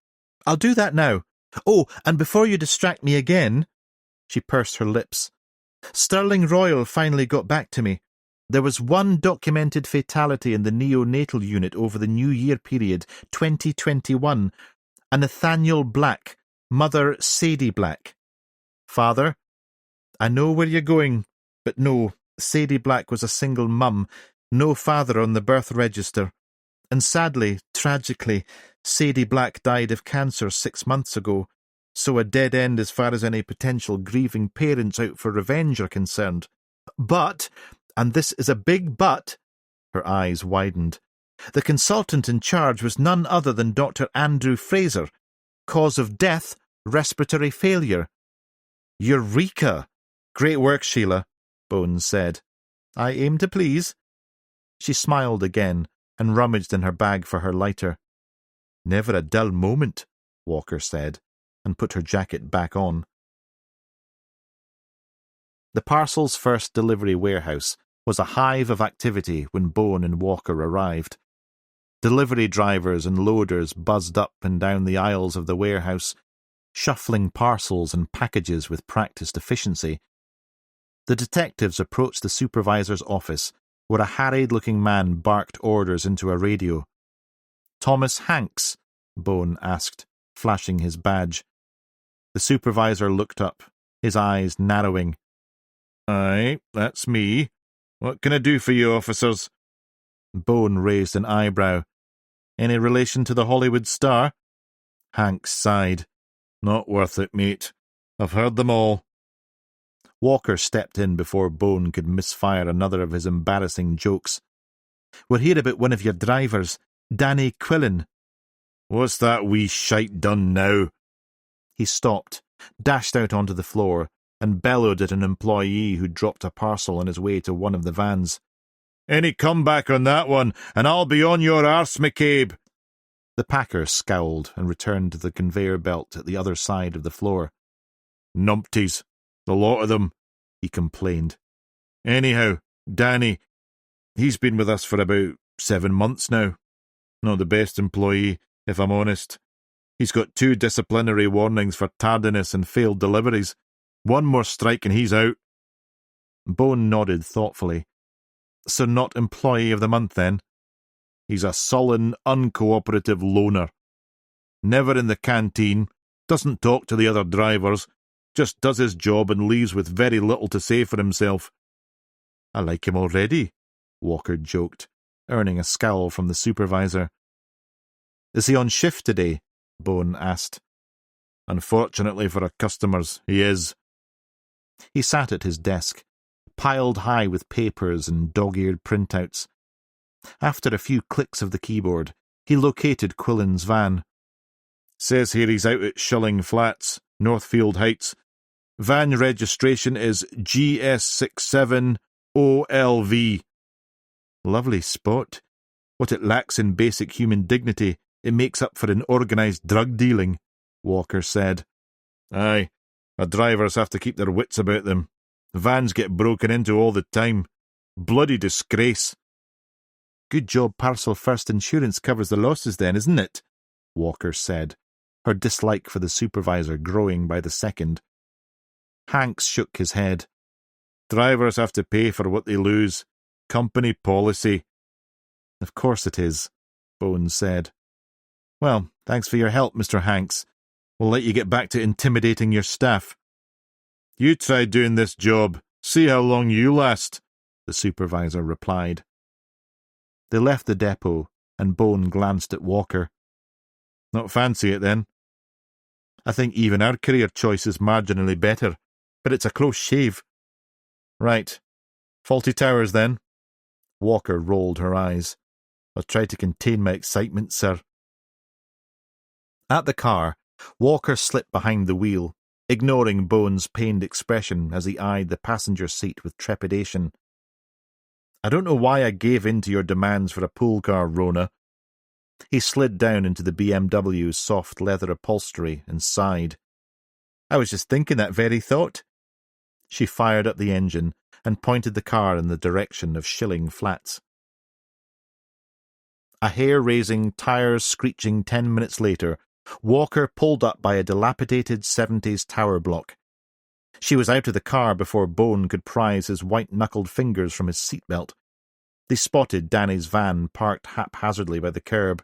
I'll do that now. Oh, and before you distract me again... She pursed her lips. Sterling Royal finally got back to me. There was one documented fatality in the neonatal unit over the New Year period, 2021. A Nathaniel Black, mother Sadie Black. Father? I know where you're going, but no, Sadie Black was a single mum, no father on the birth register. And sadly, tragically, Sadie Black died of cancer 6 months ago, so a dead end as far as any potential grieving parents out for revenge are concerned. But, and this is a big but, her eyes widened, the consultant in charge was none other than Dr. Andrew Fraser. Cause of death, respiratory failure. Eureka! Great work, Sheila, Bones said. I aim to please. She smiled again and rummaged in her bag for her lighter. Never a dull moment, Walker said, and put her jacket back on. The Parcels First delivery warehouse was a hive of activity when Bone and Walker arrived. Delivery drivers and loaders buzzed up and down the aisles of the warehouse, shuffling parcels and packages with practised efficiency. The detectives approached the supervisor's office, where a harried-looking man barked orders into a radio. Thomas Hanks? Bone asked, flashing his badge. The supervisor looked up, his eyes narrowing. Aye, that's me. What can I do for you, officers? Bone raised an eyebrow. Any relation to the Hollywood star? Hanks sighed. Not worth it, mate. I've heard them all. Walker stepped in before Bone could misfire another of his embarrassing jokes. We're here about one of your drivers, Danny Quillen. What's that wee shite done now? He stopped, dashed out onto the floor, and bellowed at an employee who dropped a parcel on his way to one of the vans. Any comeback on that one, and I'll be on your arse, McCabe. The packer scowled and returned to the conveyor belt at the other side of the floor. Numpties, the lot of them, he complained. Anyhow, Danny, he's been with us for about 7 months now. Not the best employee, if I'm honest. He's got 2 disciplinary warnings for tardiness and failed deliveries. 1 more strike and he's out. Bone nodded thoughtfully. So not employee of the month, then? He's a sullen, uncooperative loner. Never in the canteen, doesn't talk to the other drivers, just does his job and leaves with very little to say for himself. I like him already, Walker joked, earning a scowl from the supervisor. Is he on shift today? Bone asked. Unfortunately for our customers, he is. He sat at his desk, piled high with papers and dog-eared printouts. After a few clicks of the keyboard, he located Quillen's van. Says here he's out at Shilling Flats, Northfield Heights. Van registration is GS67OLV. Lovely spot. What it lacks in basic human dignity, it makes up for in organised drug dealing, Walker said. Aye, our drivers have to keep their wits about them. Vans get broken into all the time. Bloody disgrace. Good job Parcel First Insurance covers the losses then, isn't it? Walker said, her dislike for the supervisor growing by the second. Hanks shook his head. Drivers have to pay for what they lose. Company policy. Of course it is, Bones said. Well, thanks for your help, Mr. Hanks. We'll let you get back to intimidating your staff. You try doing this job. See how long you last, the supervisor replied. They left the depot, and Bone glanced at Walker. Not fancy it, then? I think even our career choice is marginally better, but it's a close shave. Right. Faulty Towers, then? Walker rolled her eyes. I'll try to contain my excitement, sir. At the car, Walker slipped behind the wheel, ignoring Bone's pained expression as he eyed the passenger seat with trepidation. I don't know why I gave in to your demands for a pool car, Rona. He slid down into the BMW's soft leather upholstery and sighed. I was just thinking that very thought. She fired up the engine and pointed the car in the direction of Shilling Flats. A hair-raising, tires screeching 10 minutes later, Walker pulled up by a dilapidated 70s tower block. She was out of the car before Bone could prise his white-knuckled fingers from his seatbelt. They spotted Danny's van parked haphazardly by the curb.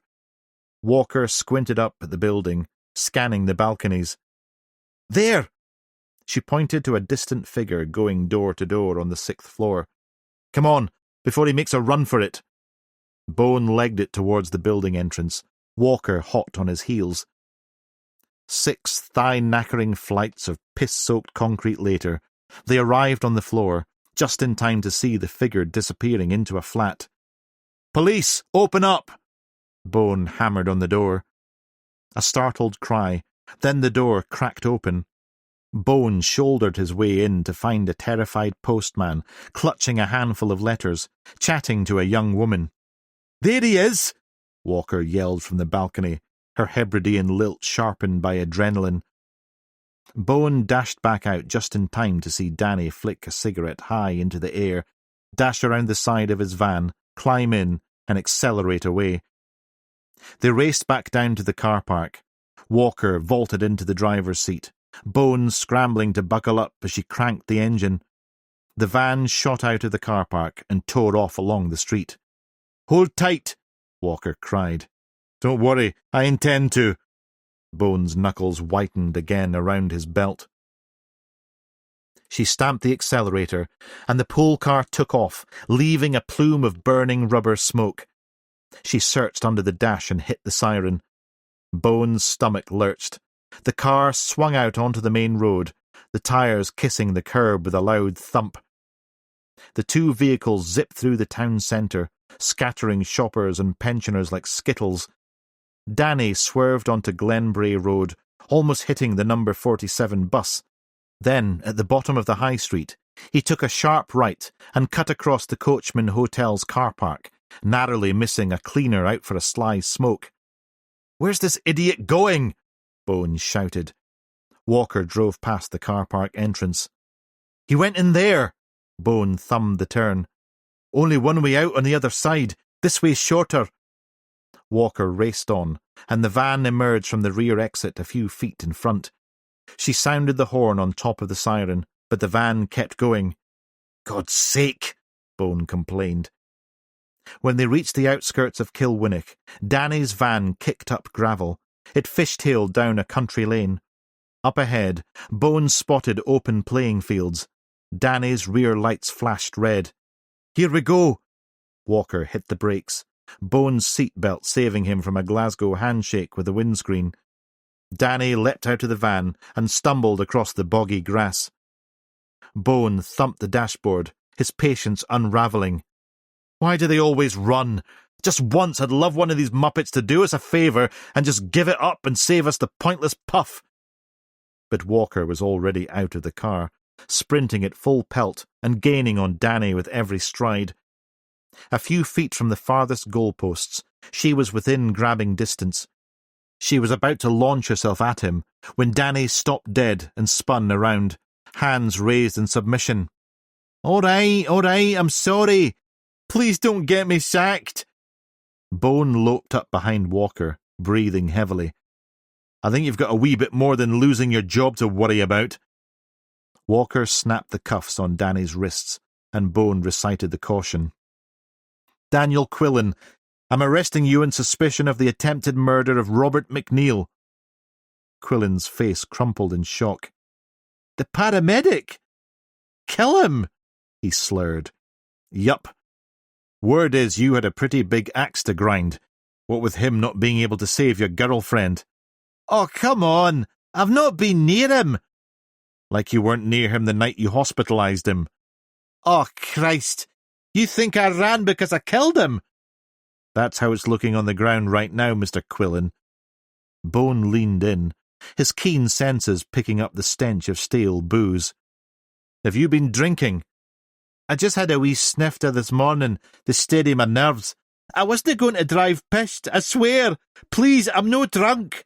Walker squinted up at the building, scanning the balconies. There! She pointed to a distant figure going door to door on the 6th floor. Come on, before he makes a run for it. Bone legged it towards the building entrance, Walker hot on his heels. 6 thigh-knackering flights of piss-soaked concrete later, they arrived on the floor, just in time to see the figure disappearing into a flat. Police, open up! Bone hammered on the door. A startled cry, then the door cracked open. Bone shouldered his way in to find a terrified postman, clutching a handful of letters, chatting to a young woman. There he is! Walker yelled from the balcony, her Hebridean lilt sharpened by adrenaline. Bone dashed back out just in time to see Danny flick a cigarette high into the air, dash around the side of his van, climb in, and accelerate away. They raced back down to the car park. Walker vaulted into the driver's seat, Bone scrambling to buckle up as she cranked the engine. The van shot out of the car park and tore off along the street. Hold tight, Walker cried. Don't worry, I intend to. Bone's knuckles whitened again around his belt. She stamped the accelerator, and the pool car took off, leaving a plume of burning rubber smoke. She searched under the dash and hit the siren. Bone's stomach lurched. The car swung out onto the main road, the tires kissing the curb with a loud thump. The 2 vehicles zipped through the town centre, scattering shoppers and pensioners like skittles. Danny swerved onto Glenbrae Road, almost hitting the number 47 bus. Then, at the bottom of the high street, he took a sharp right and cut across the Coachman Hotel's car park, narrowly missing a cleaner out for a sly smoke. "Where's this idiot going?" Bones shouted. Walker drove past the car park entrance. "He went in there." Bone thumbed the turn. "Only one way out on the other side. This way's shorter." Walker raced on, and the van emerged from the rear exit a few feet in front. She sounded the horn on top of the siren, but the van kept going. "God's sake," Bone complained. When they reached the outskirts of Kilwinnock, Danny's van kicked up gravel. It fishtailed down a country lane. Up ahead, Bone spotted open playing fields. Danny's rear lights flashed red. "Here we go!" Walker hit the brakes, Bone's seatbelt saving him from a Glasgow handshake with the windscreen. Danny leapt out of the van and stumbled across the boggy grass. Bone thumped the dashboard, his patience unravelling. "Why do they always run? Just once I'd love one of these muppets to do us a favour and just give it up and save us the pointless puff." But Walker was already out of the car, sprinting at full pelt and gaining on Danny with every stride. A few feet from the farthest goalposts, she was within grabbing distance. She was about to launch herself at him when Danny stopped dead and spun around, hands raised in submission. All right, I'm sorry. Please don't get me sacked. Bone loped up behind Walker, breathing heavily. I think you've got a wee bit more than losing your job to worry about. Walker snapped the cuffs on Danny's wrists, and Bone recited the caution. Daniel Quillen, I'm arresting you on suspicion of the attempted murder of Robert McNeil. Quillen's face crumpled in shock. The paramedic? Kill him, he slurred. Yup. Word is you had a pretty big axe to grind, what with him not being able to save your girlfriend. Oh, come on, I've not been near him. Like you weren't near him the night you hospitalised him. Oh, Christ, you think I ran because I killed him? That's how it's looking on the ground right now, Mr. Quillen. Bone leaned in, his keen senses picking up the stench of stale booze. Have you been drinking? I just had a wee snifter this morning to steady my nerves. I wasn't going to drive pissed, I swear. Please, I'm no drunk.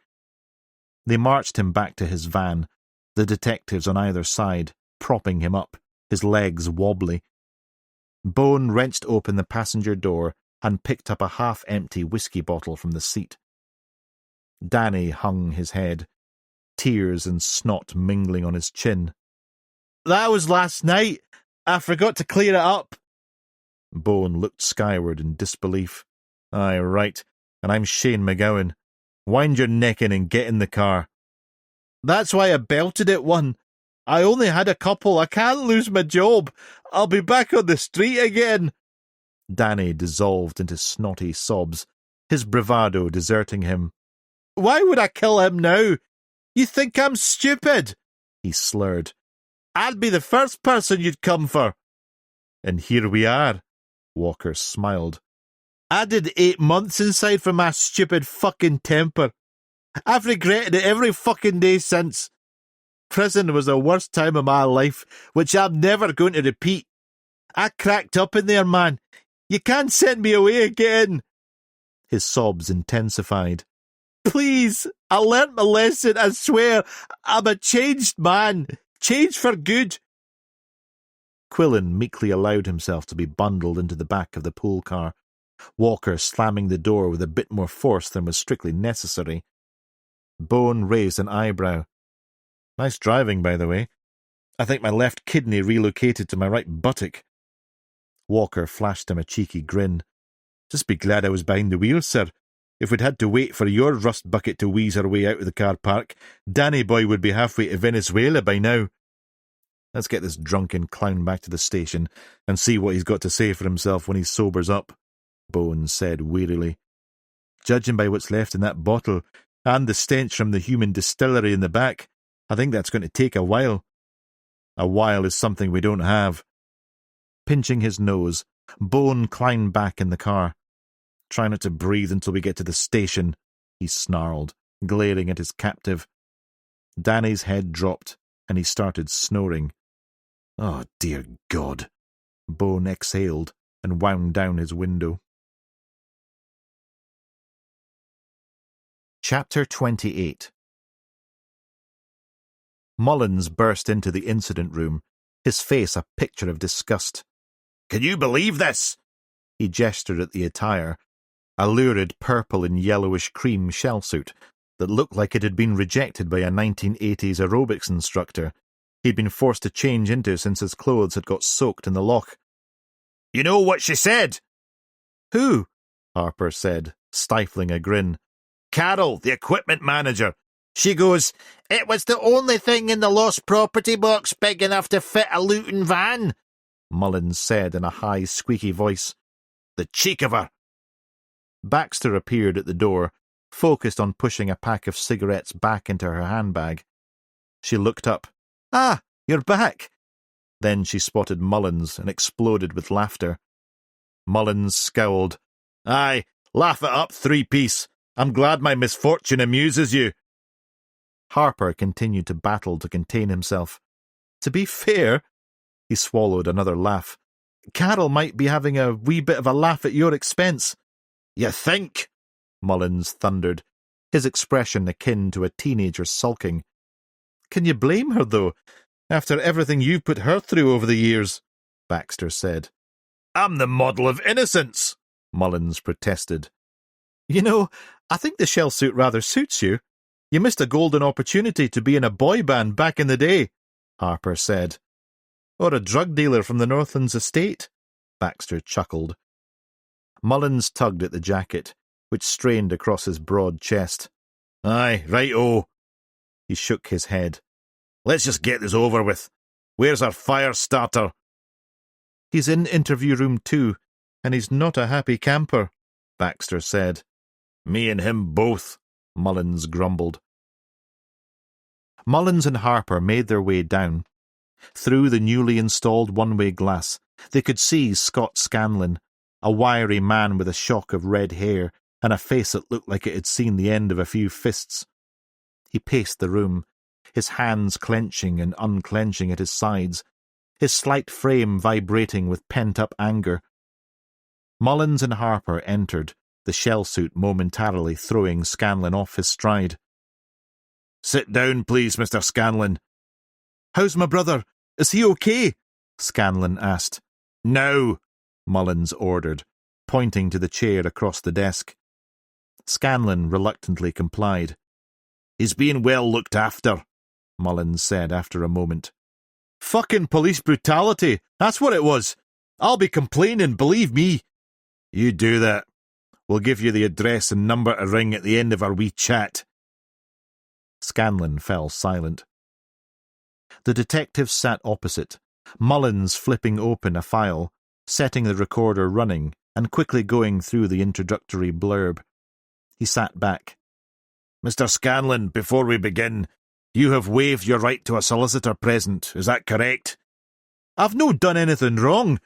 They marched him back to his van, the detectives on either side, propping him up, his legs wobbly. Bone wrenched open the passenger door and picked up a half-empty whiskey bottle from the seat. Danny hung his head, tears and snot mingling on his chin. That was last night. I forgot to clear it up. Bone looked skyward in disbelief. Aye, right, and I'm Shane McGowan. Wind your neck in and get in the car. That's why I belted it one. I only had a couple. I can't lose my job. I'll be back on the street again. Danny dissolved into snotty sobs, his bravado deserting him. Why would I kill him now? You think I'm stupid? He slurred. I'd be the first person you'd come for. And here we are, Walker smiled. I did 8 months inside for my stupid fucking temper. I've regretted it every fucking day since. Prison was the worst time of my life, which I'm never going to repeat. I cracked up in there, man. You can't send me away again. His sobs intensified. Please, I learnt my lesson, I swear. I'm a changed man. Changed for good. Quillen meekly allowed himself to be bundled into the back of the pool car, Walker slamming the door with a bit more force than was strictly necessary. Bone raised an eyebrow. Nice driving, by the way. I think my left kidney relocated to my right buttock. Walker flashed him a cheeky grin. Just be glad I was behind the wheel, sir. If we'd had to wait for your rust bucket to wheeze her way out of the car park, Danny boy would be halfway to Venezuela by now. Let's get this drunken clown back to the station and see what he's got to say for himself when he sobers up, Bone said wearily. Judging by what's left in that bottle, and the stench from the human distillery in the back, I think that's going to take a while. A while is something we don't have. Pinching his nose, Bone climbed back in the car. Try not to breathe until we get to the station, he snarled, glaring at his captive. Danny's head dropped, and he started snoring. Oh, dear God. Bone exhaled and wound down his window. Chapter 28. Mullins burst into the incident room, his face a picture of disgust. Can you believe this? He gestured at the attire, a lurid purple and yellowish cream shell suit that looked like it had been rejected by a 1980s aerobics instructor he'd been forced to change into since his clothes had got soaked in the loch. You know what she said? Who? Harper said, stifling a grin. Carol, the equipment manager. She goes, It was the only thing in the lost property box big enough to fit a Luton van, Mullins said in a high, squeaky voice. The cheek of her. Baxter appeared at the door, focused on pushing a pack of cigarettes back into her handbag. She looked up. Ah, you're back. Then she spotted Mullins and exploded with laughter. Mullins scowled. Aye, laugh it up, three-piece. I'm glad my misfortune amuses you. Harper continued to battle to contain himself. To be fair, he swallowed another laugh. Carol might be having a wee bit of a laugh at your expense. You think? Mullins thundered. his expression akin to a teenager sulking. "Can you blame her, though, after everything you've put her through over the years?" Baxter said. "I'm the model of innocence," Mullins protested. "You know, I think the shell suit rather suits you. You missed a golden opportunity to be in a boy band back in the day," Harper said. "Or a drug dealer from the Northlands estate," Baxter chuckled. Mullins tugged at the jacket, which strained across his broad chest. "Aye, right-o." He shook his head. "Let's just get this over with. Where's our fire starter?" "He's in interview room 2, and he's not a happy camper," Baxter said. "Me and him both," Mullins grumbled. Mullins and Harper made their way down. Through the newly installed one-way glass, they could see Scott Scanlon, a wiry man with a shock of red hair and a face that looked like it had seen the end of a few fists. He paced the room, his hands clenching and unclenching at his sides, his slight frame vibrating with pent-up anger. Mullins and Harper entered, the shell suit momentarily throwing Scanlon off his stride. "Sit down, please, Mr. Scanlon." "How's my brother? Is he okay?" Scanlon asked. "Now," Mullins ordered, pointing to the chair across the desk. Scanlon reluctantly complied. "He's being well looked after," Mullins said after a moment. "Fucking police brutality, that's what it was. I'll be complaining, believe me." "You do that. We'll give you the address and number to ring at the end of our wee chat." Scanlon fell silent. The detective sat opposite, Mullins flipping open a file, setting the recorder running, and quickly going through the introductory blurb. He sat back. "Mr. Scanlon, before we begin, you have waived your right to a solicitor present, is that correct?" "I've no done anything wrong.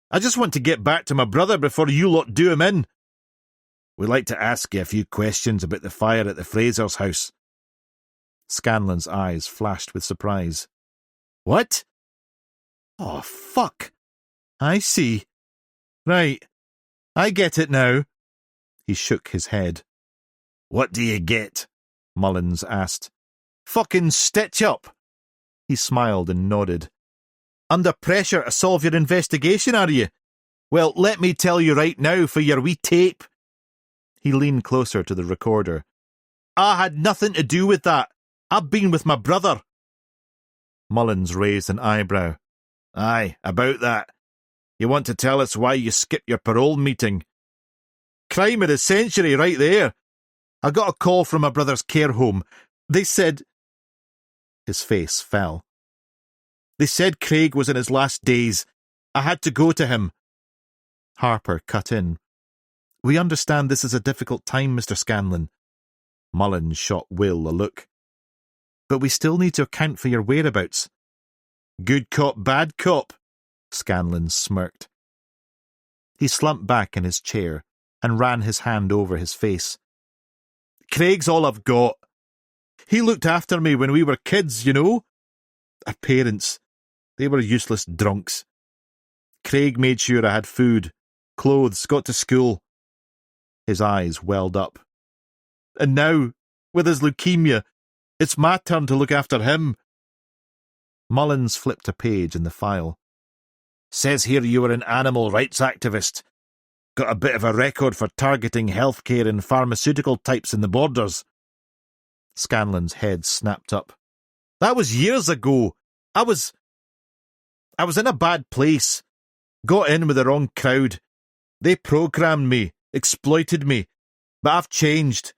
I just want to get back to my brother before you lot do him in." "We'd like to ask you a few questions about the fire at the Fraser's house." Scanlon's eyes flashed with surprise. "What?" "Oh, fuck. I see. Right. I get it now." He shook his head. "What do you get?" Mullins asked. "Fucking stitch up." He smiled and nodded. "Under pressure to solve your investigation, are you? Well, let me tell you right now for your wee tape." He leaned closer to the recorder. "I had nothing to do with that. I've been with my brother." Mullins raised an eyebrow. "Aye, about that. You want to tell us why you skipped your parole meeting?" "Crime of the century right there. I got a call from my brother's care home. They said..." His face fell. "They said Craig was in his last days. I had to go to him." Harper cut in. "We understand this is a difficult time, Mr. Scanlon." Mullins shot Will a look. "But we still need to account for your whereabouts." "Good cop, bad cop," Scanlon smirked. He slumped back in his chair and ran his hand over his face. "Craig's all I've got. He looked after me when we were kids, you know. Our parents, they were useless drunks. Craig made sure I had food, clothes, got to school." His eyes welled up. "And now, with his leukemia, it's my turn to look after him." Mullins flipped a page in the file. "Says here you were an animal rights activist. Got a bit of a record for targeting healthcare and pharmaceutical types in the borders." Scanlon's head snapped up. "That was years ago. I was in a bad place. Got in with the wrong crowd. They programmed me, exploited me. But I've changed.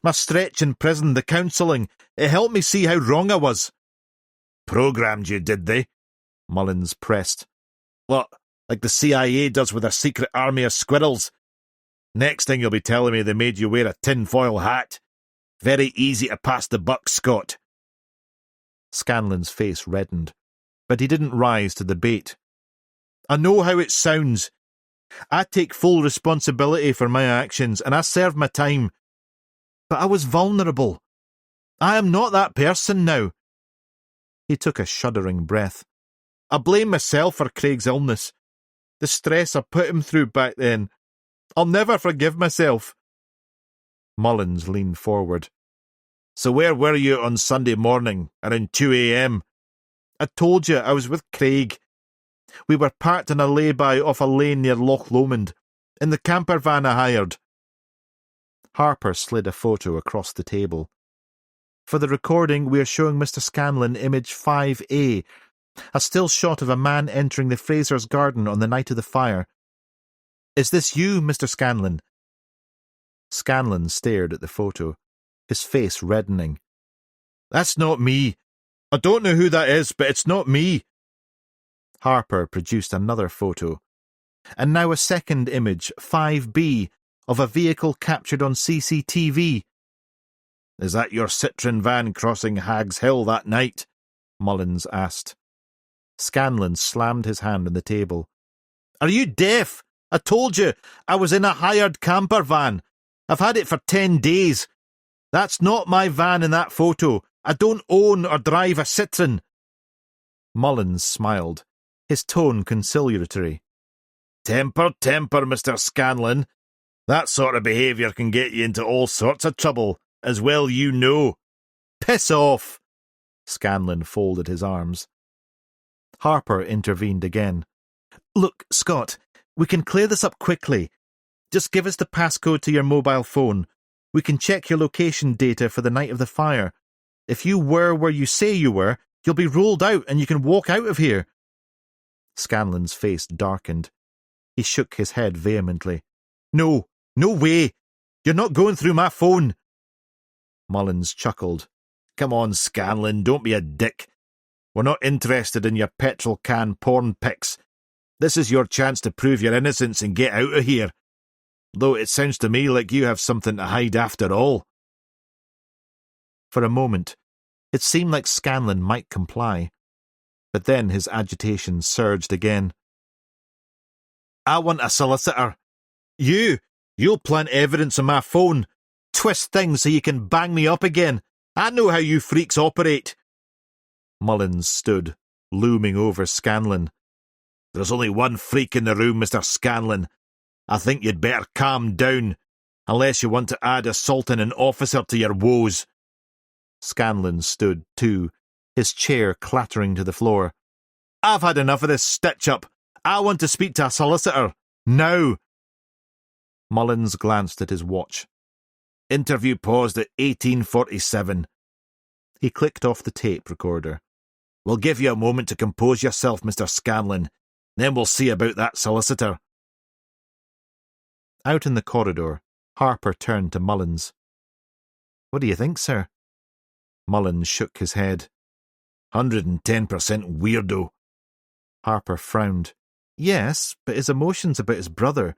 My stretch in prison, the counselling, it helped me see how wrong I was." "Programmed you, did they?" Mullins pressed. "What, like the CIA does with a secret army of squirrels? Next thing you'll be telling me they made you wear a tinfoil hat. Very easy to pass the buck, Scott." Scanlon's face reddened, but he didn't rise to the bait. "I know how it sounds. I take full responsibility for my actions, and I served my time. But I was vulnerable. I am not that person now." He took a shuddering breath. "I blame myself for Craig's illness. The stress I put him through back then. I'll never forgive myself." Mullins leaned forward. So where were you on Sunday morning, around 2 a.m? I told you I was with Craig. We were parked in a lay-by off a lane near Loch Lomond, in the camper van I hired. Harper slid a photo across the table. For the recording, we are showing Mr. Scanlon image 5A, a still shot of a man entering the Fraser's garden on the night of the fire. Is this you, Mr. Scanlon? Scanlon stared at the photo, his face reddening. That's not me. I don't know who that is, but it's not me. Harper produced another photo. And now a second image, 5B, of a vehicle captured on CCTV. Is that your Citroen van crossing Hag's Hill that night? Mullins asked. Scanlon slammed his hand on the table. Are you deaf? I told you I was in a hired camper van. I've had it for 10 days. That's not my van in that photo. I don't own or drive a Citroen. Mullins smiled, his tone conciliatory. Temper, Mr. Scanlon. That sort of behaviour can get you into all sorts of trouble, as well you know. Piss off! Scanlon folded his arms. Harper intervened again. Look, Scott, we can clear this up quickly. Just give us the passcode to your mobile phone. We can check your location data for the night of the fire. If you were where you say you were, you'll be ruled out and you can walk out of here. Scanlon's face darkened. He shook his head vehemently. No way. You're not going through my phone. Mullins chuckled. Come on, Scanlon, don't be a dick. We're not interested in your petrol can porn pics. This is your chance to prove your innocence and get out of here. Though it sounds to me like you have something to hide after all. For a moment, it seemed like Scanlon might comply, but then his agitation surged again. I want a solicitor. You'll plant evidence on my phone, twist things so you can bang me up again. I know how you freaks operate. Mullins stood, looming over Scanlon. There's only one freak in the room, Mr. Scanlon. I think you'd better calm down, unless you want to add assaulting an officer to your woes. Scanlon stood, too, his chair clattering to the floor. I've had enough of this stitch-up. I want to speak to a solicitor. Now. Mullins glanced at his watch. Interview paused at 18:47. He clicked off the tape recorder. We'll give you a moment to compose yourself, Mr. Scanlon. Then we'll see about that solicitor. Out in the corridor, Harper turned to Mullins. What do you think, sir? Mullins shook his head. 110% weirdo. Harper frowned. Yes, but his emotions about his brother,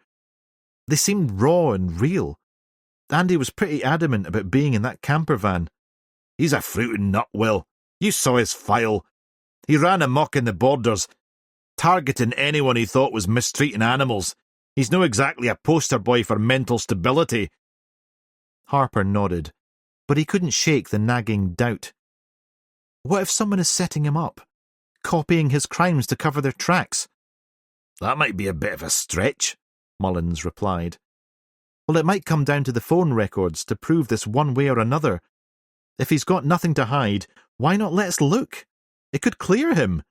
they seemed raw and real. Andy was pretty adamant about being in that camper van. He's a fruiting nutwill. You saw his file. He ran amok in the borders, targeting anyone he thought was mistreating animals. He's no exactly a poster boy for mental stability. Harper nodded, but he couldn't shake the nagging doubt. What if someone is setting him up, copying his crimes to cover their tracks? That might be a bit of a stretch, Mullins replied. Well, it might come down to the phone records to prove this one way or another. If he's got nothing to hide, why not let us look? It could clear him.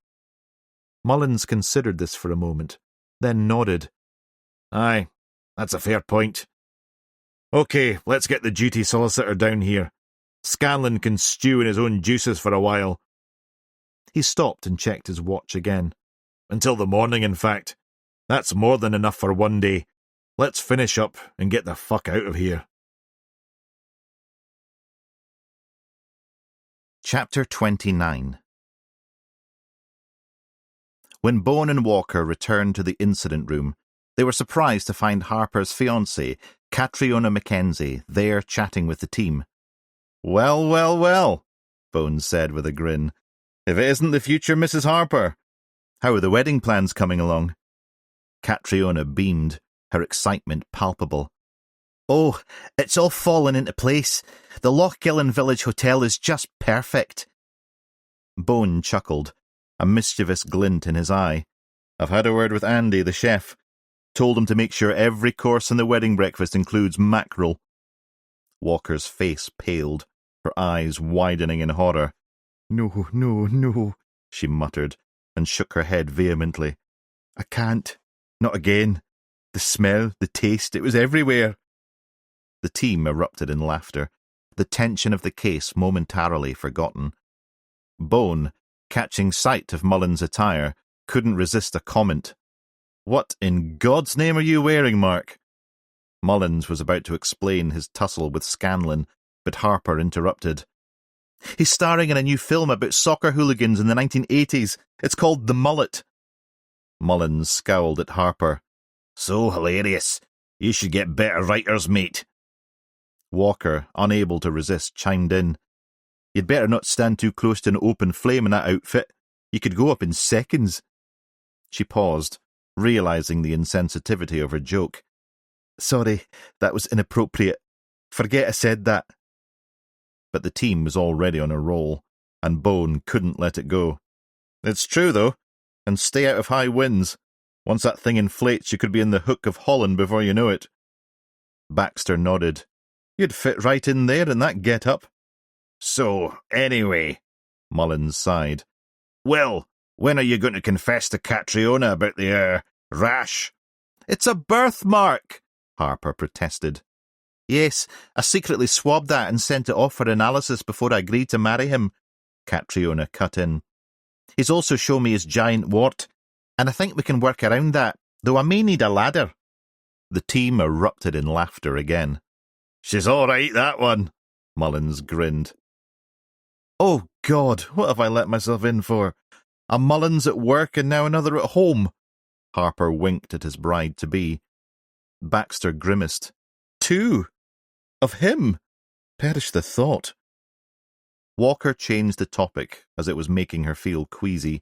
Mullins considered this for a moment, then nodded. Aye, that's a fair point. OK, let's get the duty solicitor down here. Scanlon can stew in his own juices for a while. He stopped and checked his watch again. Until the morning, in fact. That's more than enough for one day. Let's finish up and get the fuck out of here. Chapter 29. When Bowen and Walker returned to the incident room, they were surprised to find Harper's fiancée, Catriona Mackenzie, there chatting with the team. Well, Bowen said with a grin. If it isn't the future Mrs. Harper. How are the wedding plans coming along? Catriona beamed, her excitement palpable. Oh, it's all fallen into place. The Lochgillen Village Hotel is just perfect. Bowen chuckled, a mischievous glint in his eye. I've had a word with Andy, the chef. Told him to make sure every course in the wedding breakfast includes mackerel. Walker's face paled, her eyes widening in horror. No, no, no, she muttered, and shook her head vehemently. I can't. Not again. The smell, the taste, it was everywhere. The team erupted in laughter, the tension of the case momentarily forgotten. Bone, catching sight of Mullen's attire, couldn't resist a comment. What in God's name are you wearing, Mark? Mullins was about to explain his tussle with Scanlon, but Harper interrupted. He's starring in a new film about soccer hooligans in the 1980s. It's called The Mullet. Mullins scowled at Harper. So hilarious. You should get better writers, mate. Walker, unable to resist, chimed in. You'd better not stand too close to an open flame in that outfit. You could go up in seconds. She paused, realizing the insensitivity of her joke. Sorry, that was inappropriate. Forget I said that. But the team was already on a roll, and Bone couldn't let it go. It's true, though, and stay out of high winds. Once that thing inflates, you could be in the Hook of Holland before you know it. Baxter nodded. You'd fit right in there in that get-up. So, anyway, Mullins sighed. Well, when are you going to confess to Catriona about the, rash? It's a birthmark, Harper protested. Yes, I secretly swabbed that and sent it off for analysis before I agreed to marry him, Catriona cut in. He's also shown me his giant wart, and I think we can work around that, though I may need a ladder. The team erupted in laughter again. She's all right, that one, Mullins grinned. Oh, God, what have I let myself in for? A Mullins at work and now another at home. Harper winked at his bride-to-be. Baxter grimaced. 2? Of him? Perish the thought. Walker changed the topic, as it was making her feel queasy.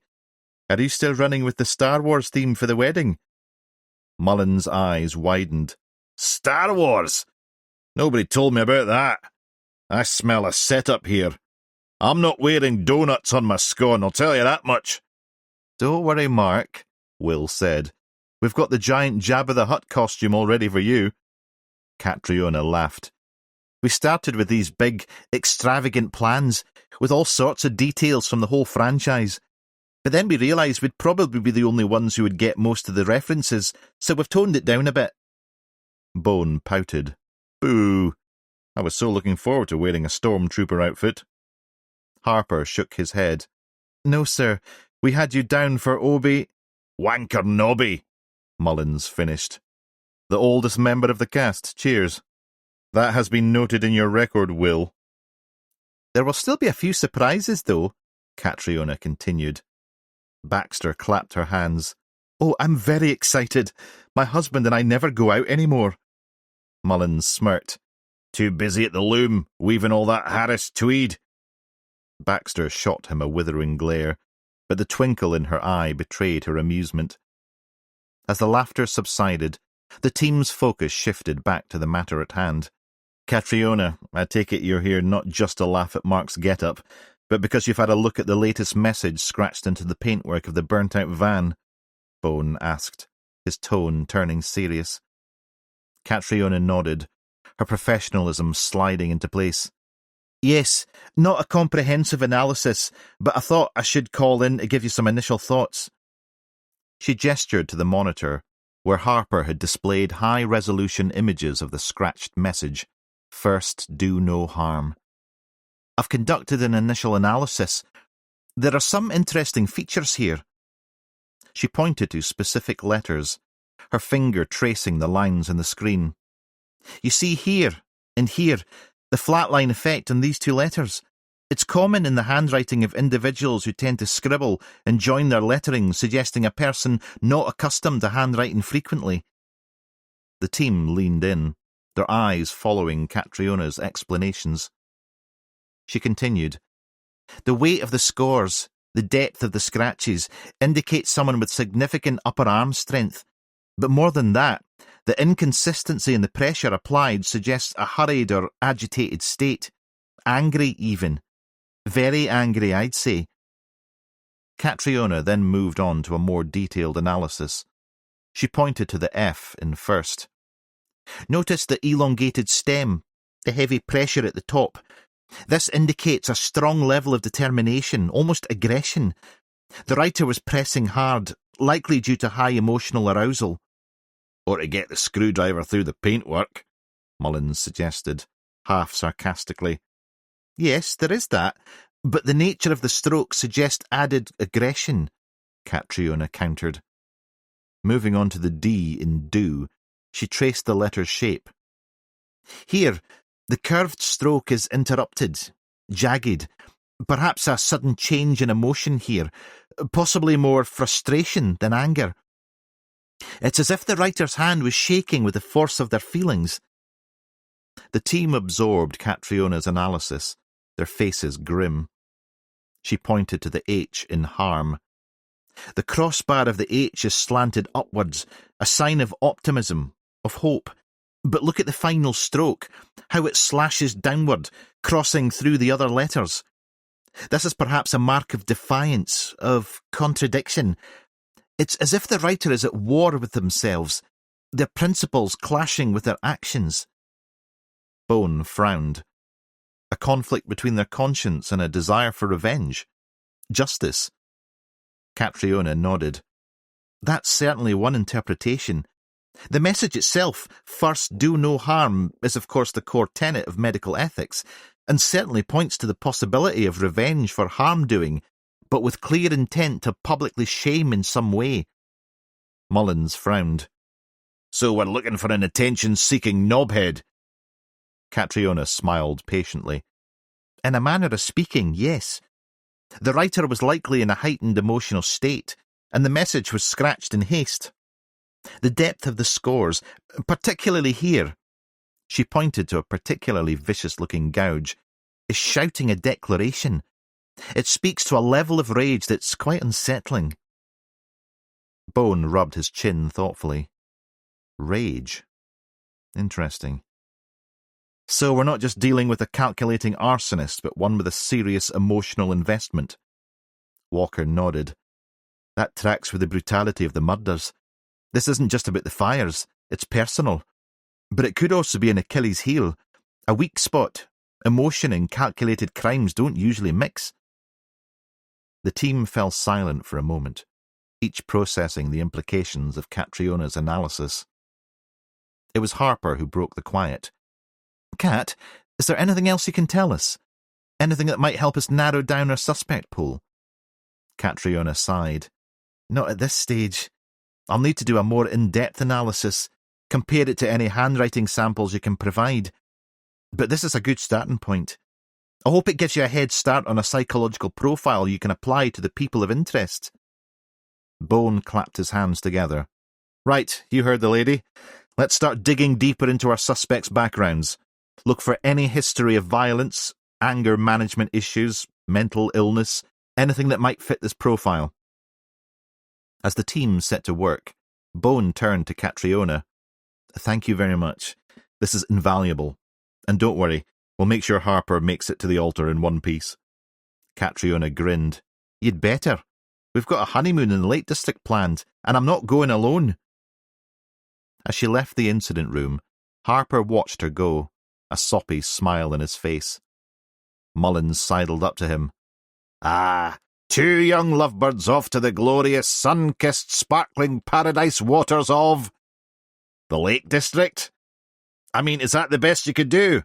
Are you still running with the Star Wars theme for the wedding? Mullins' eyes widened. Star Wars? Nobody told me about that. I smell a set-up here. I'm not wearing donuts on my scone, I'll tell you that much. Don't worry, Mark, Will said. We've got the giant Jabba the Hutt costume all ready for you. Catriona laughed. We started with these big, extravagant plans, with all sorts of details from the whole franchise. But then we realised we'd probably be the only ones who would get most of the references, so we've toned it down a bit. Bone pouted. Boo! I was so looking forward to wearing a stormtrooper outfit. Harper shook his head. No, sir. We had you down for Obi... Wanker Nobby, Mullins finished. The oldest member of the cast, cheers. That has been noted in your record, Will. There will still be a few surprises, though, Catriona continued. Baxter clapped her hands. Oh, I'm very excited. My husband and I never go out anymore. Mullins smirked. Too busy at the loom, weaving all that Harris tweed. Baxter shot him a withering glare, but the twinkle in her eye betrayed her amusement. As the laughter subsided, the team's focus shifted back to the matter at hand. Catriona, I take it you're here not just to laugh at Mark's get-up, but because you've had a look at the latest message scratched into the paintwork of the burnt-out van, Bone asked, his tone turning serious. Catriona nodded, her professionalism sliding into place. Yes, not a comprehensive analysis, but I thought I should call in to give you some initial thoughts. She gestured to the monitor, where Harper had displayed high-resolution images of the scratched message, "First, do no harm." I've conducted an initial analysis. There are some interesting features here. She pointed to specific letters, her finger tracing the lines in the screen. You see here, and here, the flatline effect on these two letters. It's common in the handwriting of individuals who tend to scribble and join their lettering, suggesting a person not accustomed to handwriting frequently. The team leaned in, their eyes following Catriona's explanations. She continued, The weight of the scores, the depth of the scratches, indicates someone with significant upper arm strength. But more than that, the inconsistency in the pressure applied suggests a hurried or agitated state. Angry, even. Very angry, I'd say. Catriona then moved on to a more detailed analysis. She pointed to the F in first. Notice the elongated stem. the heavy pressure at the top. This indicates a strong level of determination, almost aggression. The writer was pressing hard, likely due to high emotional arousal. Or to get the screwdriver through the paintwork, Mullins suggested, half sarcastically. Yes, there is that, but the nature of the stroke suggests added aggression, Catriona countered. Moving on to the D in do, she traced the letter's shape. Here, the curved stroke is interrupted, jagged. Perhaps a sudden change in emotion here, possibly more frustration than anger. It's as if the writer's hand was shaking with the force of their feelings. The team absorbed Catriona's analysis, their faces grim. She pointed to the H in harm. The crossbar of the H is slanted upwards, a sign of optimism, of hope. But look at the final stroke, how it slashes downward, crossing through the other letters. This is perhaps a mark of defiance, of contradiction. It's as if the writer is at war with themselves, their principles clashing with their actions. Bone frowned. A conflict between their conscience and a desire for revenge. Justice. Catriona nodded. That's certainly one interpretation. The message itself, first do no harm, is of course the core tenet of medical ethics, and certainly points to the possibility of revenge for harm-doing, but with clear intent to publicly shame in some way. Mullins frowned. So we're looking for an attention-seeking knobhead. Catriona smiled patiently. In a manner of speaking, yes. The writer was likely in a heightened emotional state, and the message was scratched in haste. The depth of the scores, particularly here, she pointed to a particularly vicious-looking gouge, is shouting a declaration. It speaks to a level of rage that's quite unsettling. Bone rubbed his chin thoughtfully. Rage. Interesting. So we're not just dealing with a calculating arsonist, but one with a serious emotional investment. Walker nodded. That tracks with the brutality of the murders. This isn't just about the fires, it's personal. But it could also be an Achilles heel, a weak spot. Emotion and calculated crimes don't usually mix. The team fell silent for a moment, each processing the implications of Catriona's analysis. It was Harper who broke the quiet. Cat, is there anything else you can tell us? Anything that might help us narrow down our suspect pool? Catriona sighed. Not at this stage. I'll need to do a more in-depth analysis, compare it to any handwriting samples you can provide. But this is a good starting point. I hope it gives you a head start on a psychological profile you can apply to the people of interest. Bone clapped his hands together. Right, you heard the lady. Let's start digging deeper into our suspects' backgrounds. Look for any history of violence, anger management issues, mental illness, anything that might fit this profile. As the team set to work, Bone turned to Catriona. Thank you very much. This is invaluable. And don't worry, we'll make sure Harper makes it to the altar in one piece. Catriona grinned. You'd better. We've got a honeymoon in the Lake District planned, and I'm not going alone. As she left the incident room, Harper watched her go, a soppy smile on his face. Mullins sidled up to him. Ah, 2 young lovebirds off to the glorious, sun-kissed, sparkling paradise waters of... the Lake District? I mean, is that the best you could do?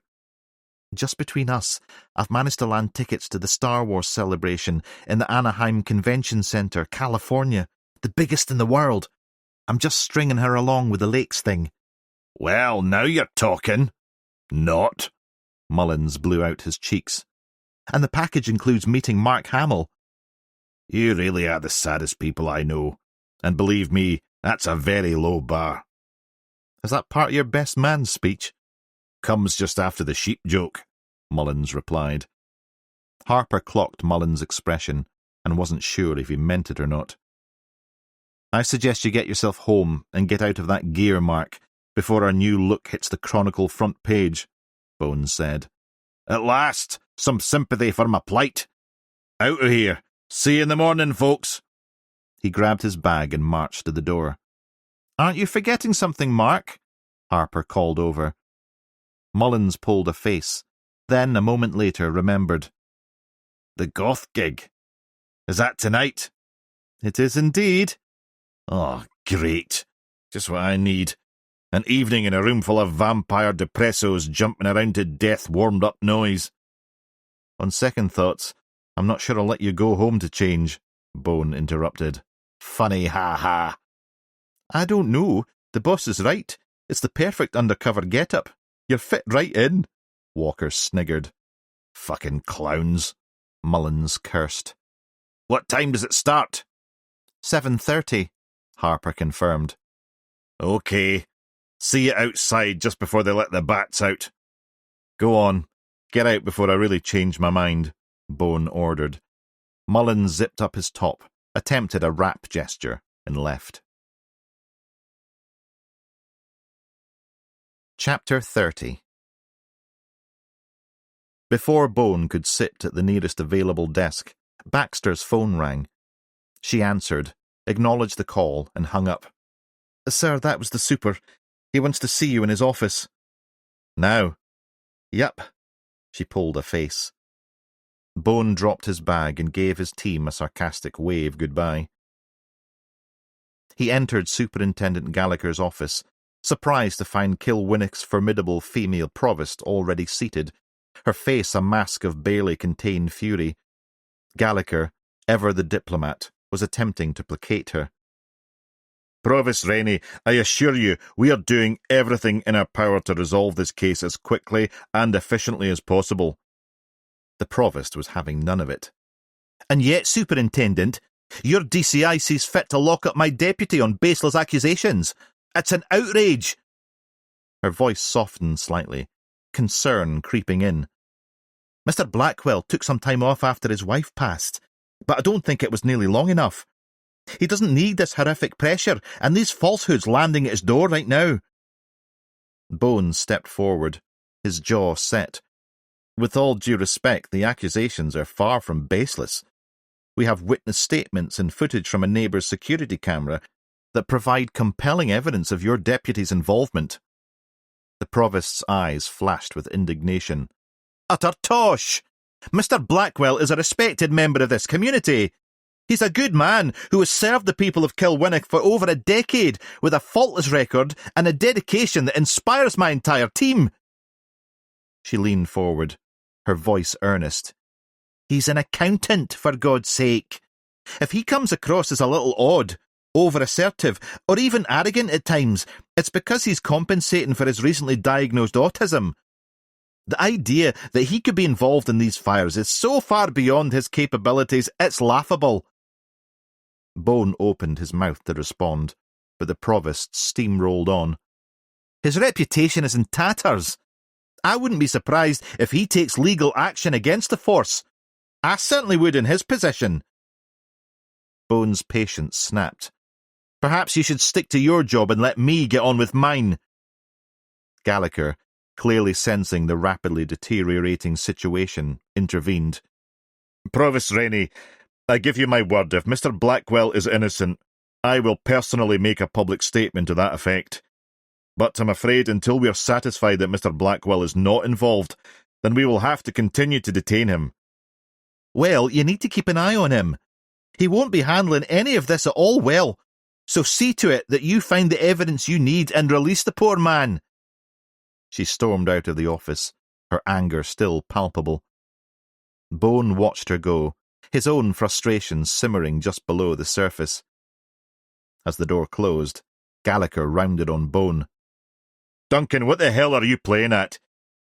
Just between us, I've managed to land tickets to the Star Wars celebration in the Anaheim Convention Center, California, the biggest in the world. I'm just stringing her along with the lakes thing. Well, now you're talking. Not. Mullins blew out his cheeks. And the package includes meeting Mark Hamill. You really are the saddest people I know. And believe me, that's a very low bar. Is that part of your best man speech? Comes just after the sheep joke, Mullins replied. Harper clocked Mullins' expression and wasn't sure if he meant it or not. I suggest you get yourself home and get out of that gear, Mark, before our new look hits the Chronicle front page, Bones said. At last, some sympathy for my plight. Out of here. See you in the morning, folks. He grabbed his bag and marched to the door. Aren't you forgetting something, Mark? Harper called over. Mullins pulled a face, then a moment later remembered. The goth gig. Is that tonight? It is indeed. Oh, great. Just what I need. An evening in a room full of vampire depressos jumping around to death-warmed-up noise. On second thoughts, I'm not sure I'll let you go home to change, Bone interrupted. Funny, ha-ha. I don't know. The boss is right. It's the perfect undercover get-up. You're fit right in, Walker sniggered. Fucking clowns, Mullins cursed. What time does it start? 7:30, Harper confirmed. Okay. See you outside just before they let the bats out. Go on. Get out before I really change my mind, Bone ordered. Mullins zipped up his top, attempted a rap gesture, and left. Chapter 30. Before Bone could sit at the nearest available desk, Baxter's phone rang. She answered, acknowledged the call, and hung up. Sir, that was the super. He wants to see you in his office. Now? Yup. She pulled a face. Bone dropped his bag and gave his team a sarcastic wave goodbye. He entered Superintendent Gallagher's office, surprised to find Kilwinnock's formidable female provost already seated, her face a mask of barely contained fury. Gallagher, ever the diplomat, was attempting to placate her. Provost Rennie, I assure you, we are doing everything in our power to resolve this case as quickly and efficiently as possible. The provost was having none of it. And yet, Superintendent, your DCI sees fit to lock up my deputy on baseless accusations. It's an outrage. Her voice softened slightly, concern creeping in. Mr. Blackwell took some time off after his wife passed, but I don't think it was nearly long enough. He doesn't need this horrific pressure and these falsehoods landing at his door right now. Bones stepped forward, his jaw set. With all due respect, the accusations are far from baseless. We have witness statements and footage from a neighbour's security camera that provide compelling evidence of your deputy's involvement. The provost's eyes flashed with indignation. Utter tosh! Mr. Blackwell is a respected member of this community. He's a good man who has served the people of Kilwinnock for over a decade with a faultless record and a dedication that inspires my entire team. She leaned forward, her voice earnest. He's an accountant, for God's sake. If he comes across as a little odd, over-assertive, or even arrogant at times, it's because he's compensating for his recently diagnosed autism. The idea that he could be involved in these fires is so far beyond his capabilities, it's laughable. Bone opened his mouth to respond, but the provost steamrolled on. His reputation is in tatters. I wouldn't be surprised if he takes legal action against the force. I certainly would in his position. Bone's patience snapped. Perhaps you should stick to your job and let me get on with mine. Gallagher, clearly sensing the rapidly deteriorating situation, intervened. Provost Rennie, I give you my word, if Mr. Blackwell is innocent, I will personally make a public statement to that effect. But I'm afraid until we are satisfied that Mr. Blackwell is not involved, then we will have to continue to detain him. Well, you need to keep an eye on him. He won't be handling any of this at all well, so see to it that you find the evidence you need and release the poor man. She stormed out of the office, her anger still palpable. Bone watched her go, his own frustration simmering just below the surface. As the door closed, Gallagher rounded on Bone. Duncan, what the hell are you playing at?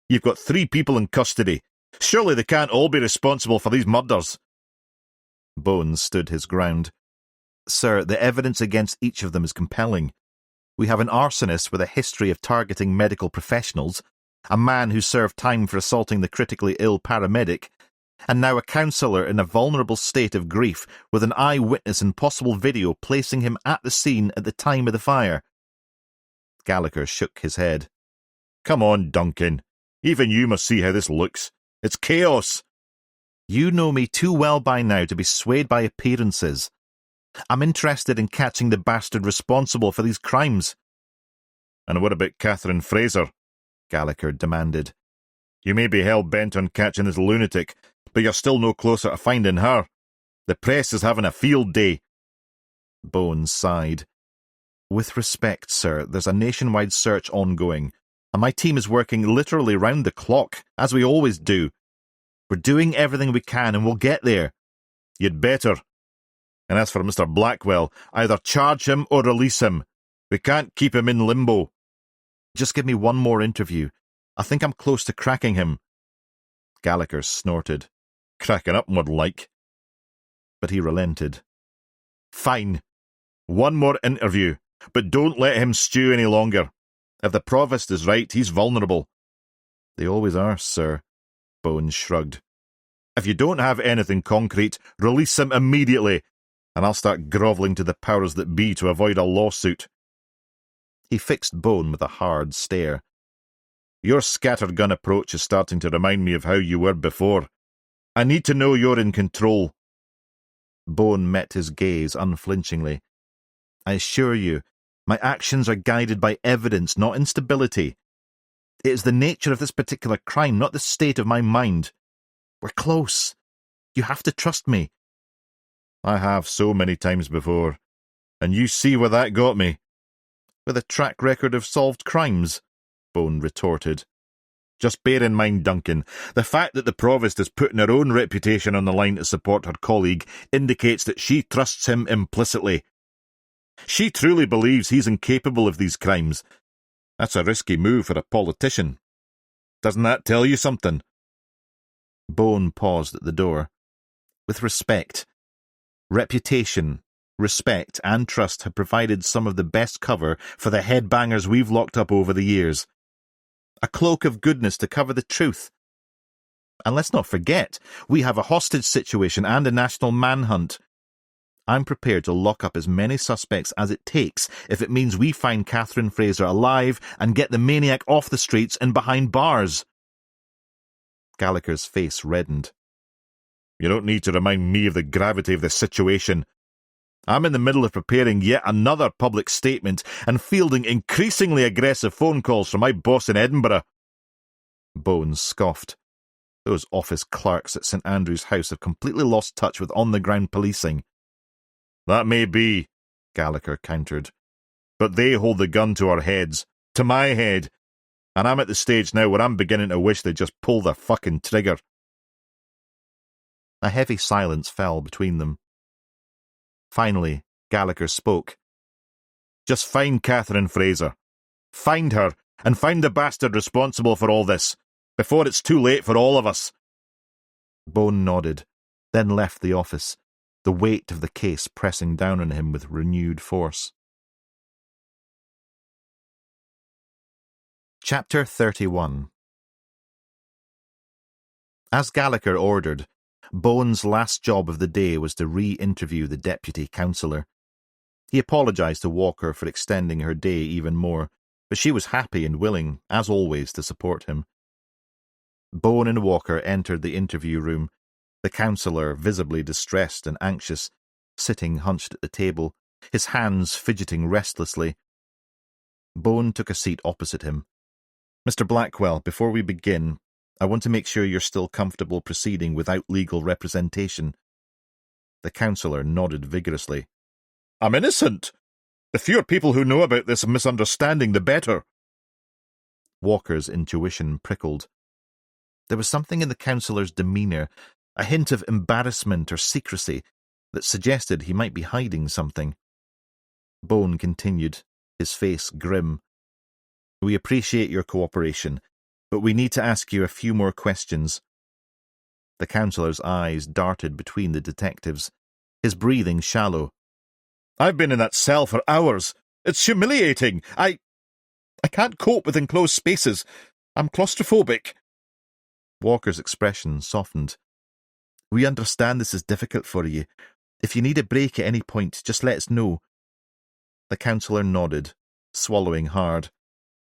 You've got 3 people in custody. Surely they can't all be responsible for these murders. Bone stood his ground. Sir, the evidence against each of them is compelling. We have an arsonist with a history of targeting medical professionals, a man who served time for assaulting the critically ill paramedic, and now a counsellor in a vulnerable state of grief with an eyewitness and possible video placing him at the scene at the time of the fire. Gallagher shook his head. Come on, Duncan. Even you must see how this looks. It's chaos. You know me too well by now to be swayed by appearances. I'm interested in catching the bastard responsible for these crimes. And what about Catherine Fraser? Gallagher demanded. You may be hell-bent on catching this lunatic, but you're still no closer to finding her. The press is having a field day. Bones sighed. With respect, sir, there's a nationwide search ongoing, and my team is working literally round the clock, as we always do. We're doing everything we can, and we'll get there. You'd better. And as for Mr. Blackwell, either charge him or release him. We can't keep him in limbo. Just give me one more interview. I think I'm close to cracking him. Gallagher snorted. Cracking up, more like. But he relented. Fine. One more interview, but don't let him stew any longer. If the provost is right, he's vulnerable. They always are, sir. Bones shrugged. If you don't have anything concrete, release him immediately, and I'll start grovelling to the powers that be to avoid a lawsuit. He fixed Bone with a hard stare. Your scattergun approach is starting to remind me of how you were before. I need to know you're in control. Bone met his gaze unflinchingly. I assure you, my actions are guided by evidence, not instability. It is the nature of this particular crime, not the state of my mind. We're close. You have to trust me. I have so many times before, and you see where that got me. With a track record of solved crimes, Bone retorted. Just bear in mind, Duncan, the fact that the provost is putting her own reputation on the line to support her colleague indicates that she trusts him implicitly. She truly believes he's incapable of these crimes. That's a risky move for a politician. Doesn't that tell you something? Bone paused at the door. With respect, reputation, respect, and trust have provided some of the best cover for the headbangers we've locked up over the years. A cloak of goodness to cover the truth. And let's not forget, we have a hostage situation and a national manhunt. I'm prepared to lock up as many suspects as it takes if it means we find Catherine Fraser alive and get the maniac off the streets and behind bars. Gallagher's face reddened. You don't need to remind me of the gravity of the situation. I'm in the middle of preparing yet another public statement and fielding increasingly aggressive phone calls from my boss in Edinburgh. Bones scoffed. Those office clerks at St. Andrew's House have completely lost touch with on-the-ground policing. That may be, Gallagher countered, but they hold the gun to our heads, to my head, and I'm at the stage now where I'm beginning to wish they'd just pull the fucking trigger. A heavy silence fell between them. Finally, Gallagher spoke. Just find Catherine Fraser. Find her, and find the bastard responsible for all this, before it's too late for all of us. Bone nodded, then left the office, the weight of the case pressing down on him with renewed force. Chapter 31. As Gallagher ordered, Bone's last job of the day was to re-interview the deputy councillor. He apologised to Walker for extending her day even more, but she was happy and willing, as always, to support him. Bone and Walker entered the interview room, the councillor visibly distressed and anxious, sitting hunched at the table, his hands fidgeting restlessly. Bone took a seat opposite him. Mr. Blackwell, before we begin, I want to make sure you're still comfortable proceeding without legal representation. The councillor nodded vigorously. I'm innocent. The fewer people who know about this misunderstanding, the better. Walker's intuition prickled. There was something in the councillor's demeanour, a hint of embarrassment or secrecy, that suggested he might be hiding something. Bone continued, his face grim. We appreciate your cooperation, but we need to ask you a few more questions. The councillor's eyes darted between the detectives, his breathing shallow. I've been in that cell for hours. It's humiliating. I can't cope with enclosed spaces. I'm claustrophobic. Walker's expression softened. We understand this is difficult for you. If you need a break at any point, just let us know. The councillor nodded, swallowing hard.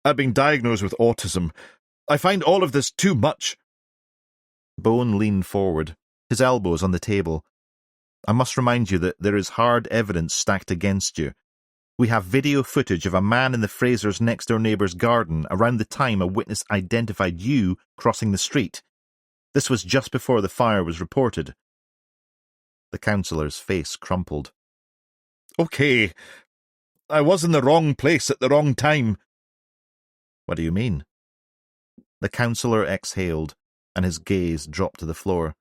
I've been diagnosed with autism. I find all of this too much. Bone leaned forward, his elbows on the table. I must remind you that there is hard evidence stacked against you. We have video footage of a man in the Frasers' next-door neighbour's garden around the time a witness identified you crossing the street. This was just before the fire was reported. The councillor's face crumpled. Okay, I was in the wrong place at the wrong time. What do you mean? The councillor exhaled, and his gaze dropped to the floor.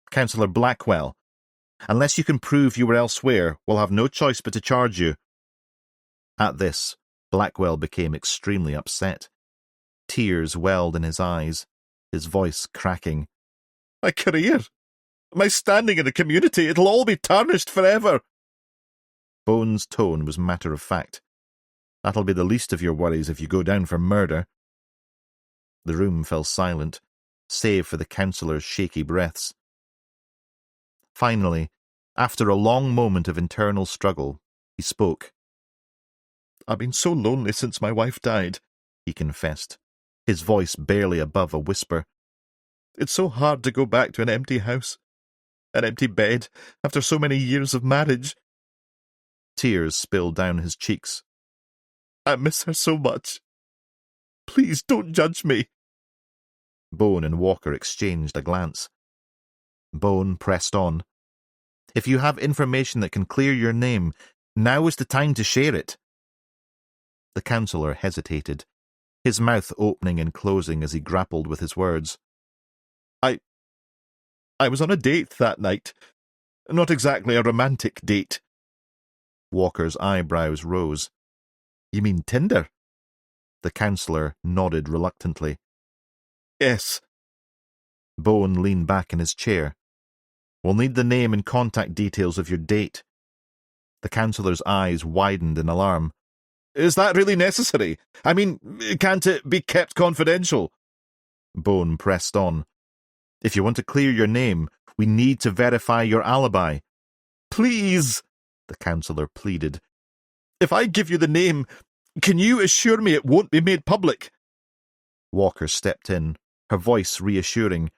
Councillor Blackwell, unless you can prove you were elsewhere, we'll have no choice but to charge you. At this, Blackwell became extremely upset. Tears welled in his eyes, his voice cracking. My career, my standing in the community, it'll all be tarnished forever. Bones' tone was matter-of-fact. That'll be the least of your worries if you go down for murder. The room fell silent, save for the councillor's shaky breaths. Finally, after a long moment of internal struggle, he spoke. I've been so lonely since my wife died, he confessed, his voice barely above a whisper. It's so hard to go back to an empty house, an empty bed, after so many years of marriage. Tears spilled down his cheeks. I miss her so much. Please don't judge me. Bone and Walker exchanged a glance. Bone pressed on. If you have information that can clear your name, now is the time to share it. The councillor hesitated, his mouth opening and closing as he grappled with his words. I was on a date that night. Not exactly a romantic date. Walker's eyebrows rose. You mean Tinder? The councillor nodded reluctantly. Yes. Bone leaned back in his chair. We'll need the name and contact details of your date. The councillor's eyes widened in alarm. Is that really necessary? I mean, can't it be kept confidential? Bone pressed on. If you want to clear your name, we need to verify your alibi. Please, the councillor pleaded. If I give you the name, can you assure me it won't be made public? Walker stepped in, her voice reassuring.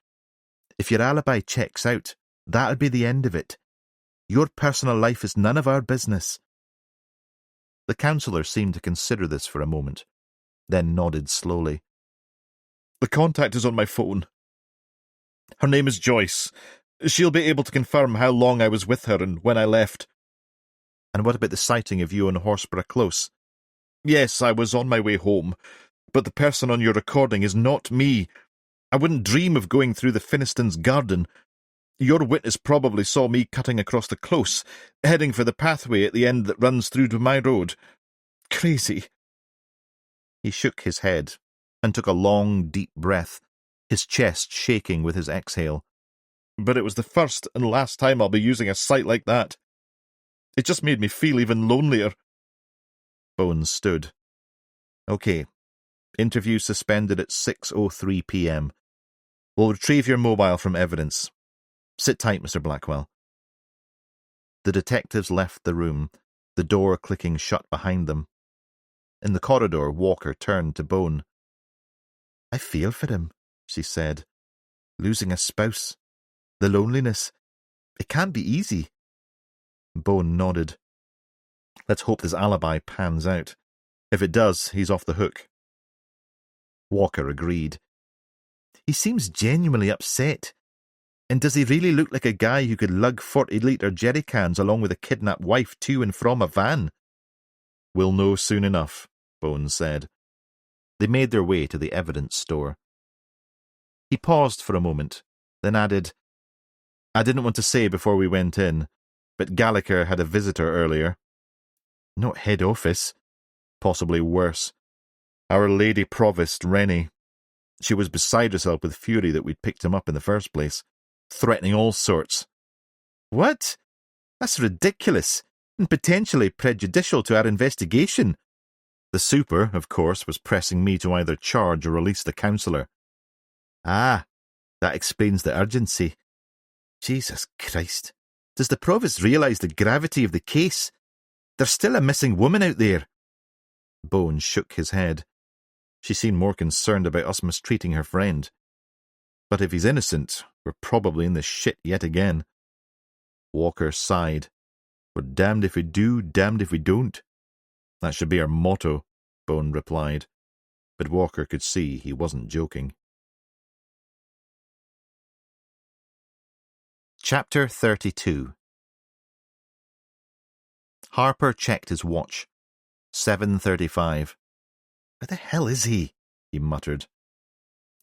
If your alibi checks out, that'll be the end of it. Your personal life is none of our business. The councillor seemed to consider this for a moment, then nodded slowly. The contact is on my phone. Her name is Joyce. She'll be able to confirm how long I was with her and when I left. And what about the sighting of you on Horsborough Close? Yes, I was on my way home, but the person on your recording is not me. I wouldn't dream of going through the Finistons' garden. Your witness probably saw me cutting across the close, heading for the pathway at the end that runs through to my road. Crazy. He shook his head and took a long, deep breath, his chest shaking with his exhale. But it was the first and last time I'll be using a site like that. It just made me feel even lonelier. Bones stood. Okay. Interview suspended at 6:03 p.m. We'll retrieve your mobile from evidence. Sit tight, Mr. Blackwell. The detectives left the room, the door clicking shut behind them. In the corridor, Walker turned to Bone. I feel for him, she said. Losing a spouse. The loneliness. It can't be easy. Bone nodded. Let's hope this alibi pans out. If it does, he's off the hook. Walker agreed. He seems genuinely upset. And does he really look like a guy who could lug 40-litre jerry cans along with a kidnapped wife to and from a van? We'll know soon enough, Bones said. They made their way to the evidence store. He paused for a moment, then added, I didn't want to say before we went in, but Gallagher had a visitor earlier. Not head office. Possibly worse. Our Lady Provost, Rennie. She was beside herself with fury that we'd picked him up in the first place, threatening all sorts. What? That's ridiculous, and potentially prejudicial to our investigation. The super, of course, was pressing me to either charge or release the councillor. Ah, that explains the urgency. Jesus Christ. Does the Provost realise the gravity of the case? There's still a missing woman out there. Bones shook his head. She seemed more concerned about us mistreating her friend. But if he's innocent, we're probably in the shit yet again. Walker sighed. We're damned if we do, damned if we don't. That should be our motto, Bone replied, but Walker could see he wasn't joking. Chapter 32. Harper checked his watch. 7:35. Where the hell is he? He muttered.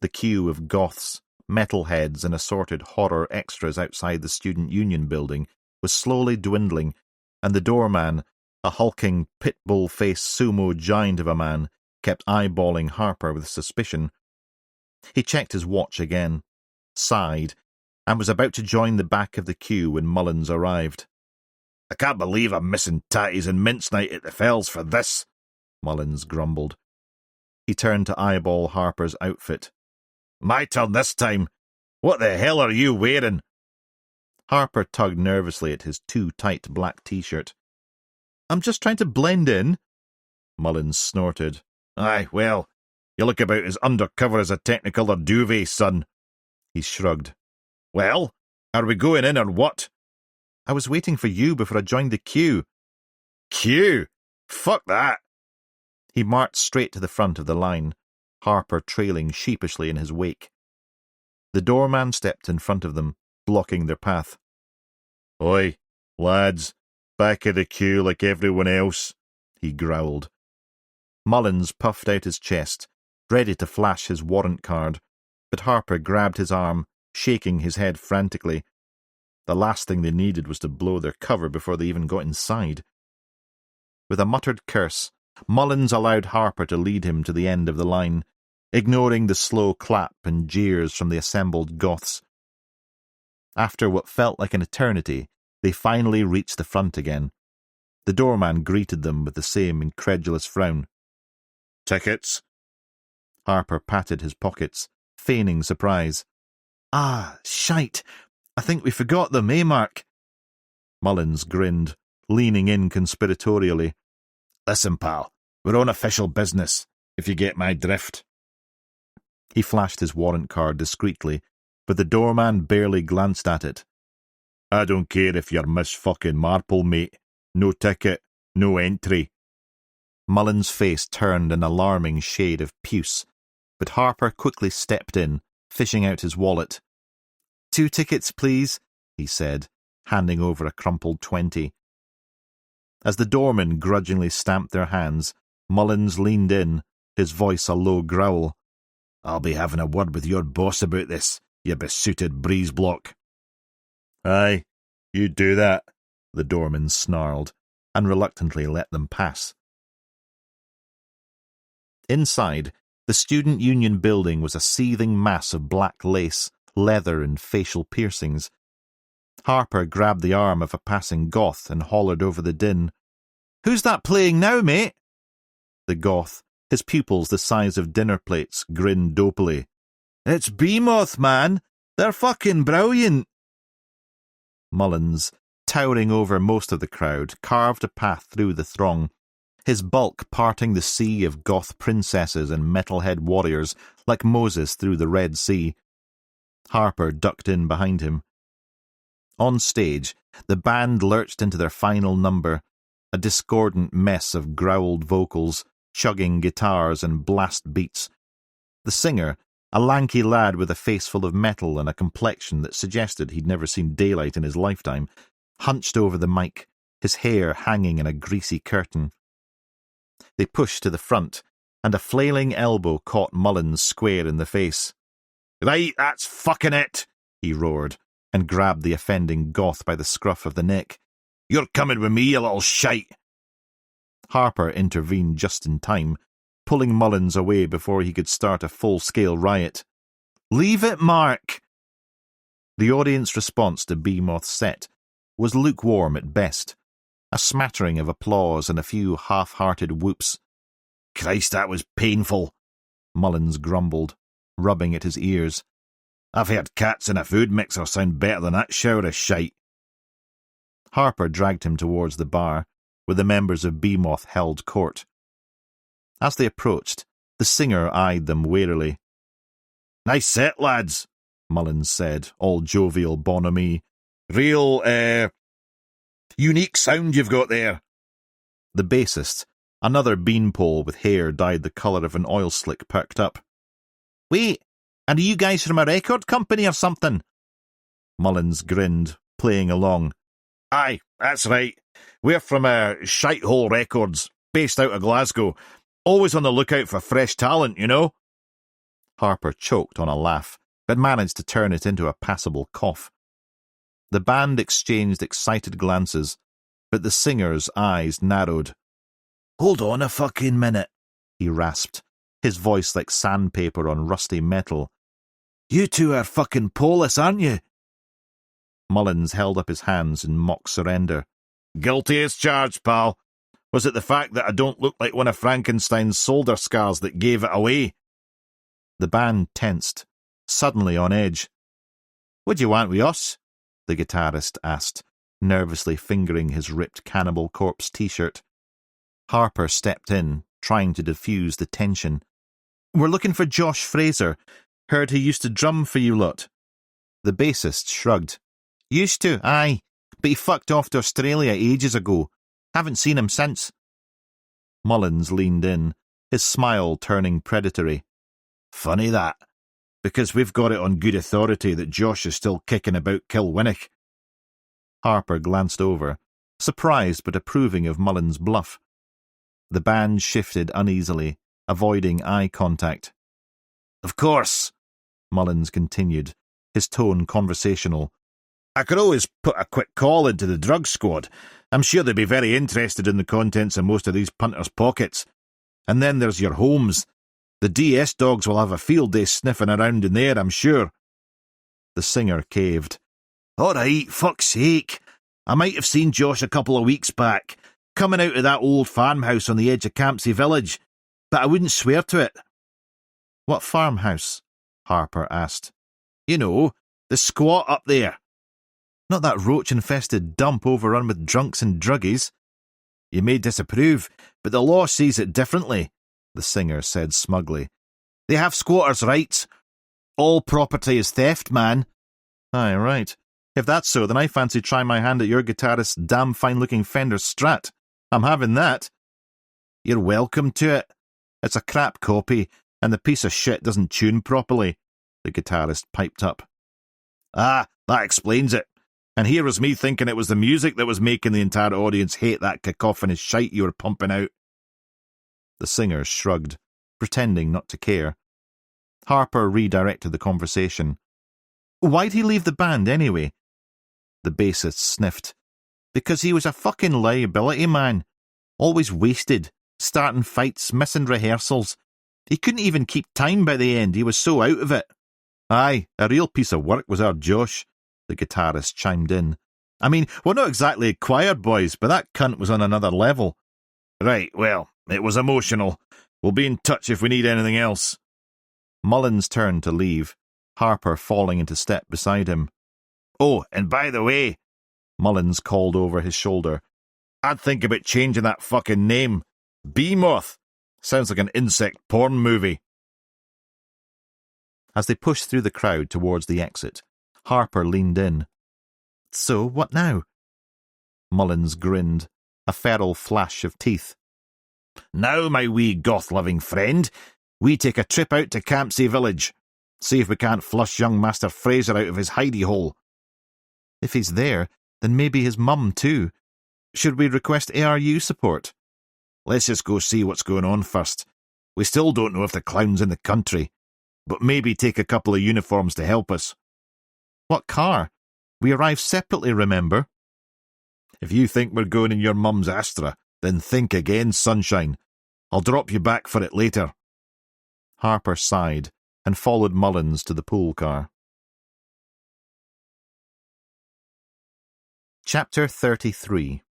The queue of goths, metalheads and assorted horror extras outside the Student Union building was slowly dwindling, and the doorman, a hulking, pit-bull-faced sumo giant of a man, kept eyeballing Harper with suspicion. He checked his watch again, sighed, and was about to join the back of the queue when Mullins arrived. I can't believe I'm missing tatties and mince night at the Fells for this, Mullins grumbled. He turned to eyeball Harper's outfit. My turn this time. What the hell are you wearing? Harper tugged nervously at his too-tight black t-shirt. I'm just trying to blend in. Mullins snorted. Aye, well, you look about as undercover as a Technicolor duvet, son. He shrugged. Well, are we going in or what? I was waiting for you before I joined the queue. Queue? Fuck that. He marched straight to the front of the line, Harper trailing sheepishly in his wake. The doorman stepped in front of them, blocking their path. Oi, lads, back of the queue like everyone else, he growled. Mullins puffed out his chest, ready to flash his warrant card, but Harper grabbed his arm, shaking his head frantically. The last thing they needed was to blow their cover before they even got inside. With a muttered curse, Mullins allowed Harper to lead him to the end of the line, ignoring the slow clap and jeers from the assembled goths. After what felt like an eternity, they finally reached the front again. The doorman greeted them with the same incredulous frown. Tickets? Harper patted his pockets, feigning surprise. Ah, shite! I think we forgot them, eh, Mark? Mullins grinned, leaning in conspiratorially. Listen, pal, we're on official business, if you get my drift. He flashed his warrant card discreetly, but the doorman barely glanced at it. I don't care if you're Miss fucking Marple, mate. No ticket, no entry. Mullins' face turned an alarming shade of puce, but Harper quickly stepped in, fishing out his wallet. 2 tickets, please, he said, handing over a crumpled 20. As the doormen grudgingly stamped their hands, Mullins leaned in, his voice a low growl. I'll be having a word with your boss about this, you besooted breeze block. Aye, you do that, the doorman snarled, and reluctantly let them pass. Inside, the Student Union building was a seething mass of black lace, leather and facial piercings. Harper grabbed the arm of a passing goth and hollered over the din. Who's that playing now, mate? The goth, his pupils the size of dinner plates, grinned dopily. It's Behemoth, man! They're fucking brilliant! Mullins, towering over most of the crowd, carved a path through the throng, his bulk parting the sea of goth princesses and metalhead warriors like Moses through the Red Sea. Harper ducked in behind him. On stage, the band lurched into their final number, a discordant mess of growled vocals, chugging guitars and blast beats. The singer, a lanky lad with a face full of metal and a complexion that suggested he'd never seen daylight in his lifetime, hunched over the mic, his hair hanging in a greasy curtain. They pushed to the front, and a flailing elbow caught Mullins square in the face. Right, that's fucking it, he roared, and grabbed the offending goth by the scruff of the neck. You're coming with me, you little shite. Harper intervened just in time, pulling Mullins away before he could start a full-scale riot. Leave it, Mark! The audience response to Behemoth's set was lukewarm at best, a smattering of applause and a few half-hearted whoops. Christ, that was painful, Mullins grumbled, rubbing at his ears. I've heard cats in a food mixer sound better than that shower of shite. Harper dragged him towards the bar, where the members of Behemoth held court. As they approached, the singer eyed them warily. Nice set, lads, Mullins said, all jovial bonhomie. Real, Unique sound you've got there. The bassist, another beanpole with hair dyed the colour of an oil slick, perked up. Wait, and are you guys from a record company or something? Mullins grinned, playing along. Aye, that's right. We're from Shitehole Records, based out of Glasgow. Always on the lookout for fresh talent, you know. Harper choked on a laugh, but managed to turn it into a passable cough. The band exchanged excited glances, but the singer's eyes narrowed. Hold on a fucking minute, he rasped, his voice like sandpaper on rusty metal. You two are fucking Polish, aren't you? Mullins held up his hands in mock surrender. Guilty as charged, pal. Was it the fact that I don't look like one of Frankenstein's shoulder scars that gave it away? The band tensed, suddenly on edge. What do you want with us? The guitarist asked, nervously fingering his ripped Cannibal Corpse t-shirt. Harper stepped in, trying to diffuse the tension. We're looking for Josh Fraser. Heard he used to drum for you lot. The bassist shrugged. Used to, aye, but he fucked off to Australia ages ago. Haven't seen him since. Mullins leaned in, his smile turning predatory. Funny that, because we've got it on good authority that Josh is still kicking about Kilwinnock. Harper glanced over, surprised but approving of Mullins' bluff. The band shifted uneasily, avoiding eye contact. Of course, Mullins continued, his tone conversational. I could always put a quick call into the drug squad. I'm sure they'd be very interested in the contents of most of these punters' pockets. And then there's your Holmes. The DS dogs will have a field day sniffing around in there, I'm sure. The singer caved. All right, fuck's sake. I might have seen Josh a couple of weeks back, coming out of that old farmhouse on the edge of Campsie Village, but I wouldn't swear to it. What farmhouse? Harper asked. You know, the squat up there. Not that roach-infested dump overrun with drunks and druggies. You may disapprove, but the law sees it differently, the singer said smugly. They have squatters' rights. All property is theft, man. Aye, right. If that's so, then I fancy trying my hand at your guitarist's damn fine-looking Fender Strat. I'm having that. You're welcome to it. It's a crap copy, and the piece of shit doesn't tune properly, the guitarist piped up. Ah, that explains it. And here was me thinking it was the music that was making the entire audience hate that cacophonous shite you were pumping out. The singer shrugged, pretending not to care. Harper redirected the conversation. Why'd he leave the band anyway? The bassist sniffed. Because he was a fucking liability, man. Always wasted, starting fights, missing rehearsals. He couldn't even keep time by the end, he was so out of it. Aye, a real piece of work was our Josh, the guitarist chimed in. I mean, we're not exactly choir boys, but that cunt was on another level. Right, well, it was emotional. We'll be in touch if we need anything else. Mullins turned to leave, Harper falling into step beside him. Oh, and by the way, Mullins called over his shoulder, I'd think about changing that fucking name. Bee-Moth. Sounds like an insect porn movie. As they pushed through the crowd towards the exit, Harper leaned in. So, what now? Mullins grinned, a feral flash of teeth. Now, my wee goth-loving friend, we take a trip out to Campsie Village. See if we can't flush young Master Fraser out of his hidey-hole. If he's there, then maybe his mum too. Should we request ARU support? Let's just go see what's going on first. We still don't know if the clown's in the country, but maybe take a couple of uniforms to help us. What car? We arrived separately, remember? If you think we're going in your mum's Astra, then think again, sunshine. I'll drop you back for it later. Harper sighed and followed Mullins to the pool car. Chapter 33.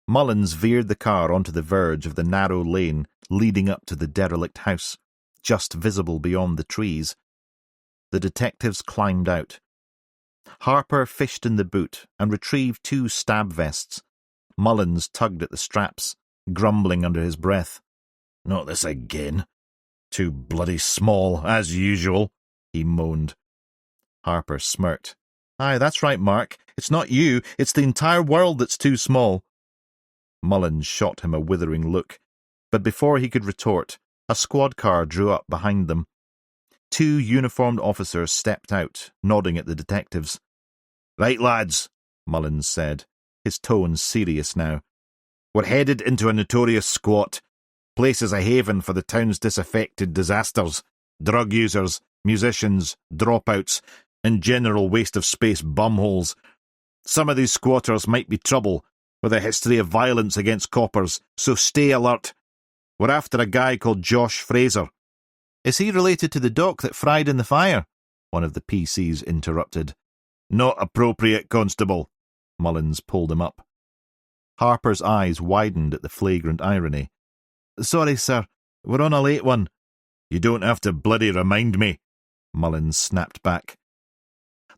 Mullins veered the car onto the verge of the narrow lane leading up to the derelict house, just visible beyond the trees. The detectives climbed out. Harper fished in the boot and retrieved 2 stab vests. Mullins tugged at the straps, grumbling under his breath. Not this again. Too bloody small, as usual, he moaned. Harper smirked. Aye, that's right, Mark. It's not you, it's the entire world that's too small." Mullins shot him a withering look, but before he could retort, a squad car drew up behind them. 2 uniformed officers stepped out, nodding at the detectives. "Right, lads," Mullins said, his tone serious now. "We're headed into a notorious squat. Place is a haven for the town's disaffected disasters, drug users, musicians, dropouts, and general waste-of-space bumholes. Some of these squatters might be trouble, with a history of violence against coppers, so stay alert. We're after a guy called Josh Fraser." "Is he related to the doc that fried in the fire?" one of the PCs interrupted. "Not appropriate, Constable." Mullins pulled him up. Harper's eyes widened at the flagrant irony. "Sorry, sir. We're on a late one." "You don't have to bloody remind me," Mullins snapped back.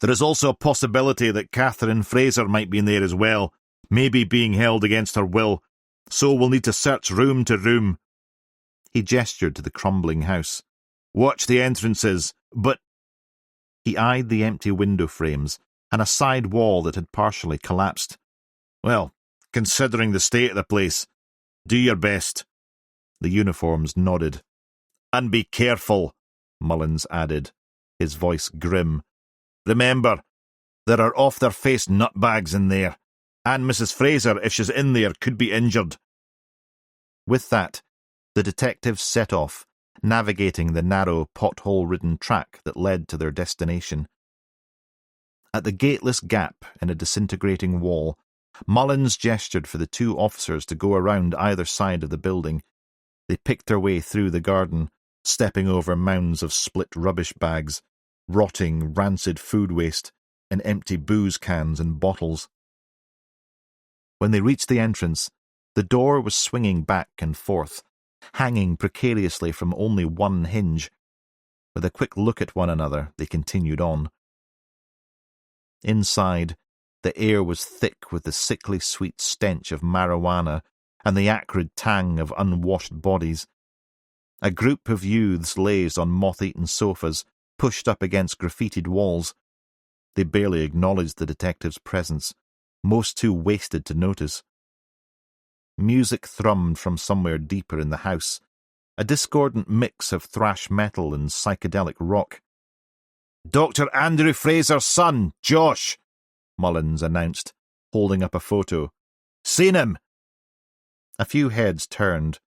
"There is also a possibility that Catherine Fraser might be in there as well, maybe being held against her will, so we'll need to search room to room." He gestured to the crumbling house. "Watch the entrances, but—" He eyed the empty window frames and a side wall that had partially collapsed. "Well, considering the state of the place, do your best." The uniforms nodded. "And be careful," Mullins added, his voice grim. "Remember, there are off-their-face nutbags in there, and Mrs. Fraser, if she's in there, could be injured." With that, the detectives set off, navigating the narrow, pothole-ridden track that led to their destination. At the gateless gap in a disintegrating wall, Mullins gestured for the 2 officers to go around either side of the building. They picked their way through the garden, stepping over mounds of split rubbish bags, rotting, rancid food waste, and empty booze cans and bottles. When they reached the entrance, the door was swinging back and forth, hanging precariously from only one hinge. With a quick look at one another, they continued on. Inside, the air was thick with the sickly sweet stench of marijuana and the acrid tang of unwashed bodies. A group of youths lazed on moth-eaten sofas, pushed up against graffitied walls. They barely acknowledged the detective's presence, most too wasted to notice. Music thrummed from somewhere deeper in the house, a discordant mix of thrash metal and psychedelic rock. "Dr. Andrew Fraser's son, Josh," Mullins announced, holding up a photo. "Seen him?" A few heads turned,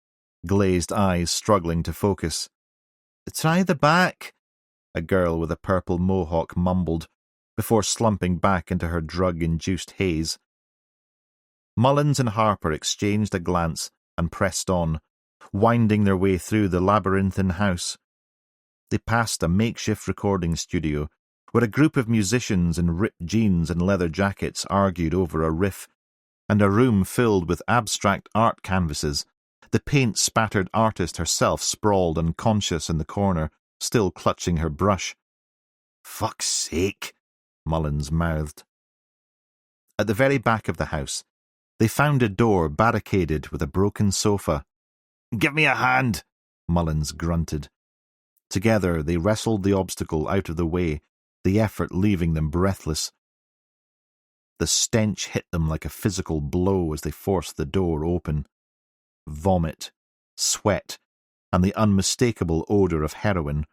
glazed eyes struggling to focus. "Try the back," a girl with a purple mohawk mumbled, before slumping back into her drug-induced haze. Mullins and Harper exchanged a glance and pressed on, winding their way through the labyrinthine house. They passed a makeshift recording studio, where a group of musicians in ripped jeans and leather jackets argued over a riff, and a room filled with abstract art canvases. The paint-spattered artist herself sprawled unconscious in the corner, still clutching her brush. "Fuck's sake," Mullins mouthed. At the very back of the house, they found a door barricaded with a broken sofa. "Give me a hand," Mullins grunted. Together they wrestled the obstacle out of the way, the effort leaving them breathless. The stench hit them like a physical blow as they forced the door open. Vomit, sweat, and the unmistakable odour of heroin.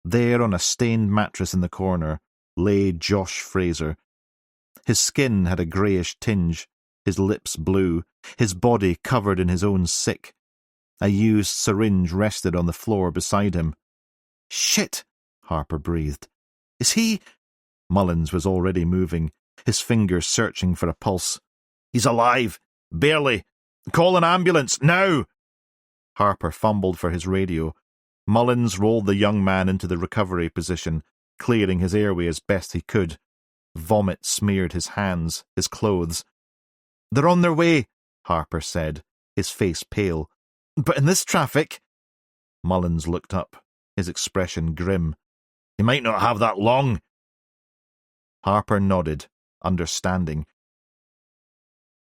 There, on a stained mattress in the corner, lay Josh Fraser. His skin had a greyish tinge, his lips blue, his body covered in his own sick. A used syringe rested on the floor beside him. "Shit," Harper breathed. "Is he—" Mullins was already moving, his fingers searching for a pulse. "He's alive. Barely. Call an ambulance, now!" Harper fumbled for his radio. Mullins rolled the young man into the recovery position, clearing his airway as best he could. Vomit smeared his hands, his clothes. "They're on their way," Harper said, his face pale. "But in this traffic—" Mullins looked up, his expression grim. "He might not have that long." Harper nodded, understanding.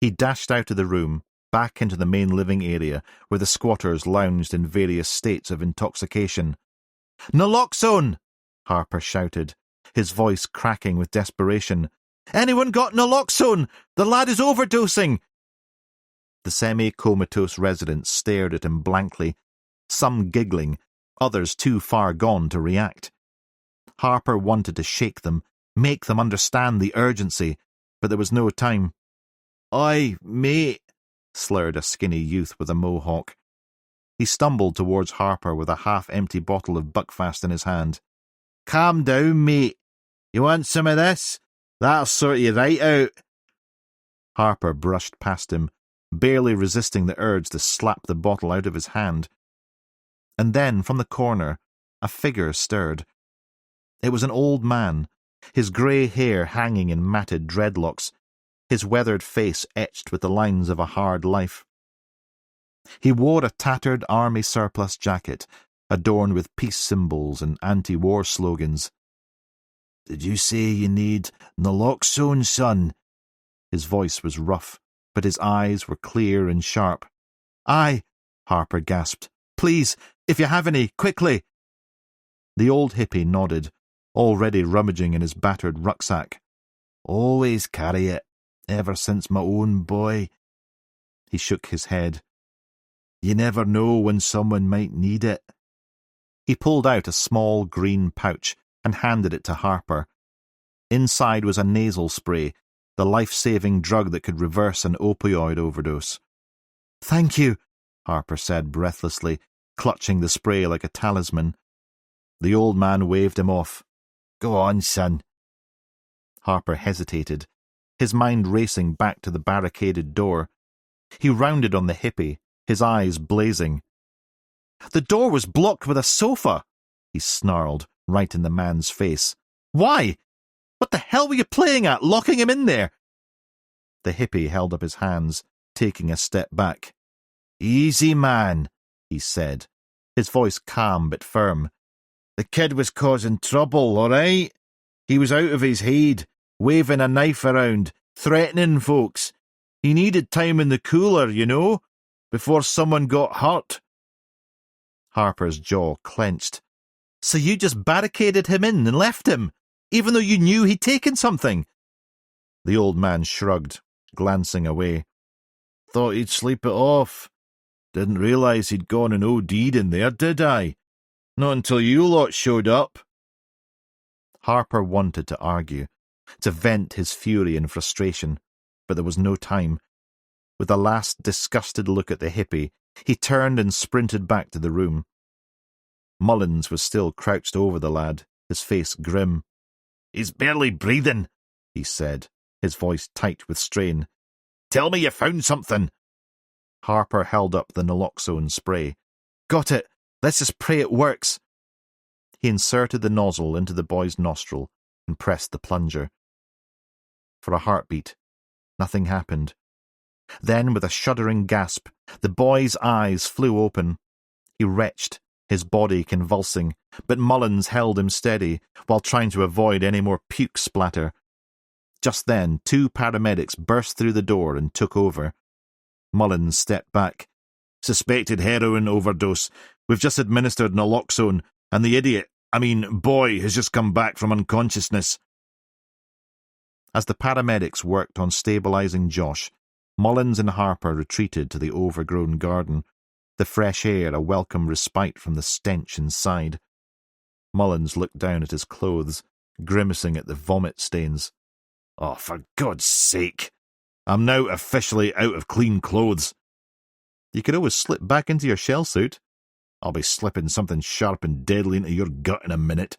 He dashed out of the room, back into the main living area, where the squatters lounged in various states of intoxication. "Naloxone!" Harper shouted, his voice cracking with desperation. Anyone got naloxone? The lad is overdosing! The semi-comatose residents stared at him blankly, some giggling, others too far gone to react. Harper wanted to shake them, make them understand the urgency, but there was no time. "Aye, mate," slurred a skinny youth with a mohawk. He stumbled towards Harper with a half-empty bottle of Buckfast in his hand. "Calm down, mate. You want some of this? That'll sort you right out." Harper brushed past him, barely resisting the urge to slap the bottle out of his hand. And then, from the corner, a figure stirred. It was an old man, his grey hair hanging in matted dreadlocks, his weathered face etched with the lines of a hard life. He wore a tattered army surplus jacket, adorned with peace symbols and anti-war slogans. "Did you say you need naloxone, son?" His voice was rough, but his eyes were clear and sharp. "Aye," Harper gasped. "Please, if you have any, quickly." The old hippie nodded, already rummaging in his battered rucksack. "Always carry it, ever since my own boy." He shook his head. "You never know when someone might need it." He pulled out a small green pouch and handed it to Harper. Inside was a nasal spray, the life-saving drug that could reverse an opioid overdose. "Thank you," Harper said breathlessly, clutching the spray like a talisman. The old man waved him off. "Go on, son." Harper hesitated, his mind racing back to the barricaded door. He rounded on the hippie, his eyes blazing. "The door was blocked with a sofa," he snarled, right in the man's face. "Why? What the hell were you playing at, locking him in there?" The hippie held up his hands, taking a step back. "Easy, man," he said, his voice calm but firm. "The kid was causing trouble, all right? He was out of his head, waving a knife around, threatening folks. He needed time in the cooler, you know, before someone got hurt." Harper's jaw clenched. "So you just barricaded him in and left him, even though you knew he'd taken something?" The old man shrugged, glancing away. "Thought he'd sleep it off. Didn't realise he'd gone and OD'd in there, did I? Not until you lot showed up." Harper wanted to argue, to vent his fury and frustration, but there was no time. With a last disgusted look at the hippie, he turned and sprinted back to the room. Mullins was still crouched over the lad, his face grim. "He's barely breathing," he said, his voice tight with strain. "Tell me you found something." Harper held up the naloxone spray. "Got it. Let's just pray it works." He inserted the nozzle into the boy's nostril and pressed the plunger. For a heartbeat, nothing happened. Then, with a shuddering gasp, the boy's eyes flew open. He retched, his body convulsing, but Mullins held him steady while trying to avoid any more puke splatter. Just then, 2 paramedics burst through the door and took over. Mullins stepped back. "Suspected heroin overdose. We've just administered naloxone, and the boy has just come back from unconsciousness." As the paramedics worked on stabilizing Josh, Mullins and Harper retreated to the overgrown garden, the fresh air a welcome respite from the stench inside. Mullins looked down at his clothes, grimacing at the vomit stains. "Oh, for God's sake! I'm now officially out of clean clothes." "You could always slip back into your shell suit." "I'll be slipping something sharp and deadly into your gut in a minute."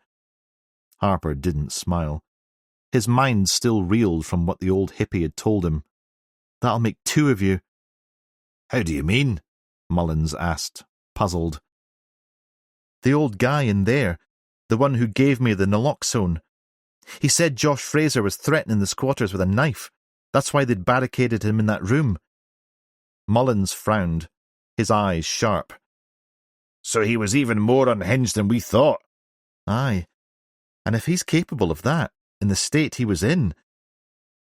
Harper didn't smile. His mind still reeled from what the old hippie had told him. "That'll make 2 of you." "How do you mean?" Mullins asked, puzzled. "The old guy in there, the one who gave me the naloxone. He said Josh Fraser was threatening the squatters with a knife. That's why they'd barricaded him in that room." Mullins frowned, his eyes sharp. "So he was even more unhinged than we thought." "Aye. And if he's capable of that, in the state he was in,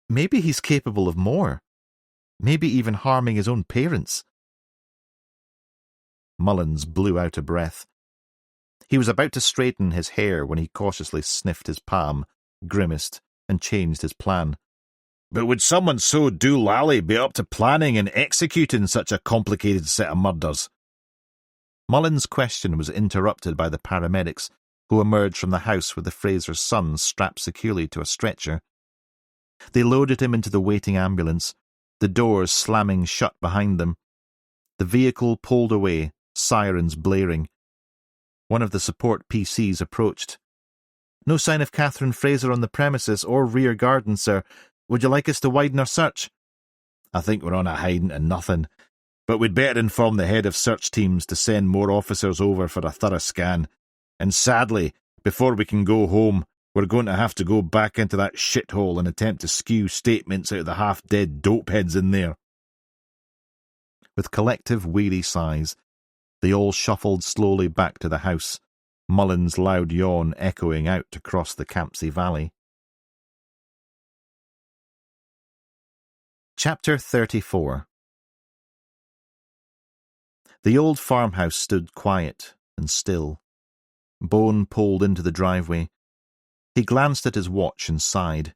maybe he's capable of more. Maybe even harming his own parents." Mullins blew out a breath. He was about to straighten his hair when he cautiously sniffed his palm, grimaced, and changed his plan. But would someone so doolally be up to planning and executing such a complicated set of murders? Mullen's question was interrupted by the paramedics, who emerged from the house with the Fraser's son strapped securely to a stretcher. They loaded him into the waiting ambulance, the doors slamming shut behind them. The vehicle pulled away, sirens blaring. One of the support PCs approached. "No sign of Catherine Fraser on the premises or rear garden, sir. Would you like us to widen our search?" "I think we're on a hiding to nothing, but we'd better inform the head of search teams to send more officers over for a thorough scan. And sadly, before we can go home, we're going to have to go back into that shithole and attempt to skew statements out of the half-dead dopeheads in there." With collective weary sighs, they all shuffled slowly back to the house, Mullen's loud yawn echoing out across the Campsie Valley. Chapter 34. The old farmhouse stood quiet and still. Bone pulled into the driveway. He glanced at his watch and sighed.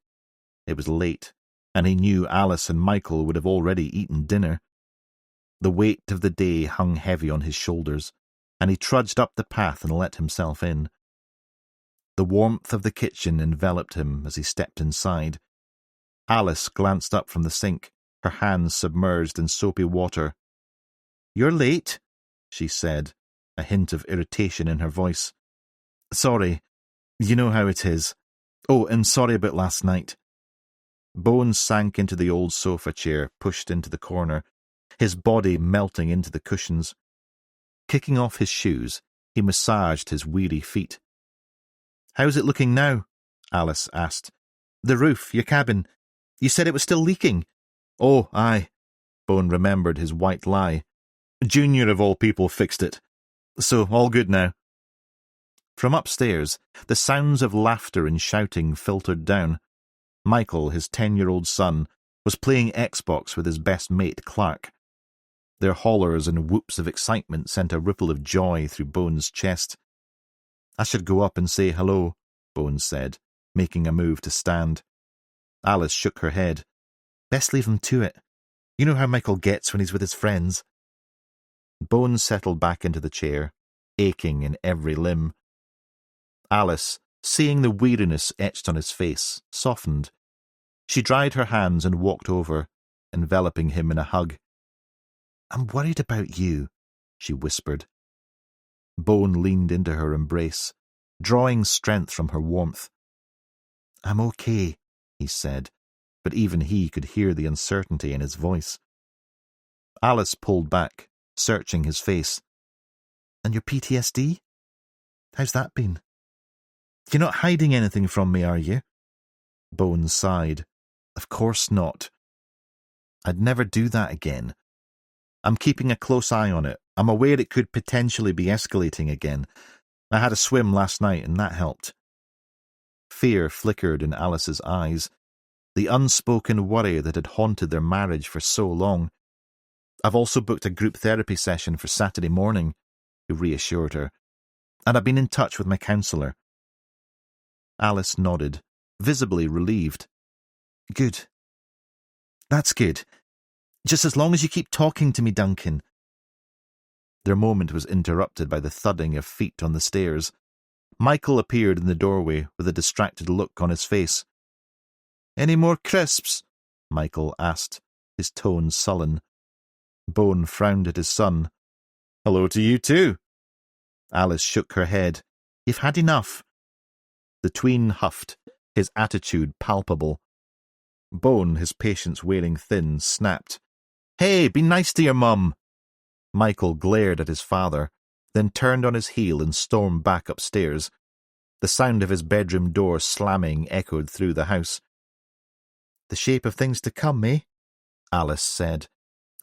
It was late, and he knew Alice and Michael would have already eaten dinner. The weight of the day hung heavy on his shoulders, and he trudged up the path and let himself in. The warmth of the kitchen enveloped him as he stepped inside. Alice glanced up from the sink, her hands submerged in soapy water. "You're late," she said, a hint of irritation in her voice. "Sorry. You know how it is. Oh, and sorry about last night." Bones sank into the old sofa chair, pushed into the corner, his body melting into the cushions. Kicking off his shoes, he massaged his weary feet. "How's it looking now?" Alice asked. "The roof, your cabin. You said it was still leaking." "Oh, aye." Bone remembered his white lie. "Junior, of all people, fixed it. So, all good now." From upstairs, the sounds of laughter and shouting filtered down. Michael, his 10-year-old son, was playing Xbox with his best mate, Clark. Their hollers and whoops of excitement sent a ripple of joy through Bones' chest. "I should go up and say hello," Bones said, making a move to stand. Alice shook her head. "Best leave him to it. You know how Michael gets when he's with his friends." Bones settled back into the chair, aching in every limb. Alice, seeing the weariness etched on his face, softened. She dried her hands and walked over, enveloping him in a hug. "I'm worried about you," she whispered. Bone leaned into her embrace, drawing strength from her warmth. "I'm okay," he said, but even he could hear the uncertainty in his voice. Alice pulled back, searching his face. "And your PTSD? How's that been? You're not hiding anything from me, are you?" Bone sighed. "Of course not. I'd never do that again. I'm keeping a close eye on it. I'm aware it could potentially be escalating again. I had a swim last night and that helped." Fear flickered in Alice's eyes, the unspoken worry that had haunted their marriage for so long. "I've also booked a group therapy session for Saturday morning," he reassured her, "and I've been in touch with my counsellor." Alice nodded, visibly relieved. "Good. That's good. Just as long as you keep talking to me, Duncan." Their moment was interrupted by the thudding of feet on the stairs. Michael appeared in the doorway with a distracted look on his face. "Any more crisps?" Michael asked, his tone sullen. Bone frowned at his son. "Hello to you too." Alice shook her head. "You've had enough." The tween huffed, his attitude palpable. Bone, his patience wearing thin, snapped. "Hey, be nice to your mum." Michael glared at his father, then turned on his heel and stormed back upstairs. The sound of his bedroom door slamming echoed through the house. "The shape of things to come, eh?" Alice said,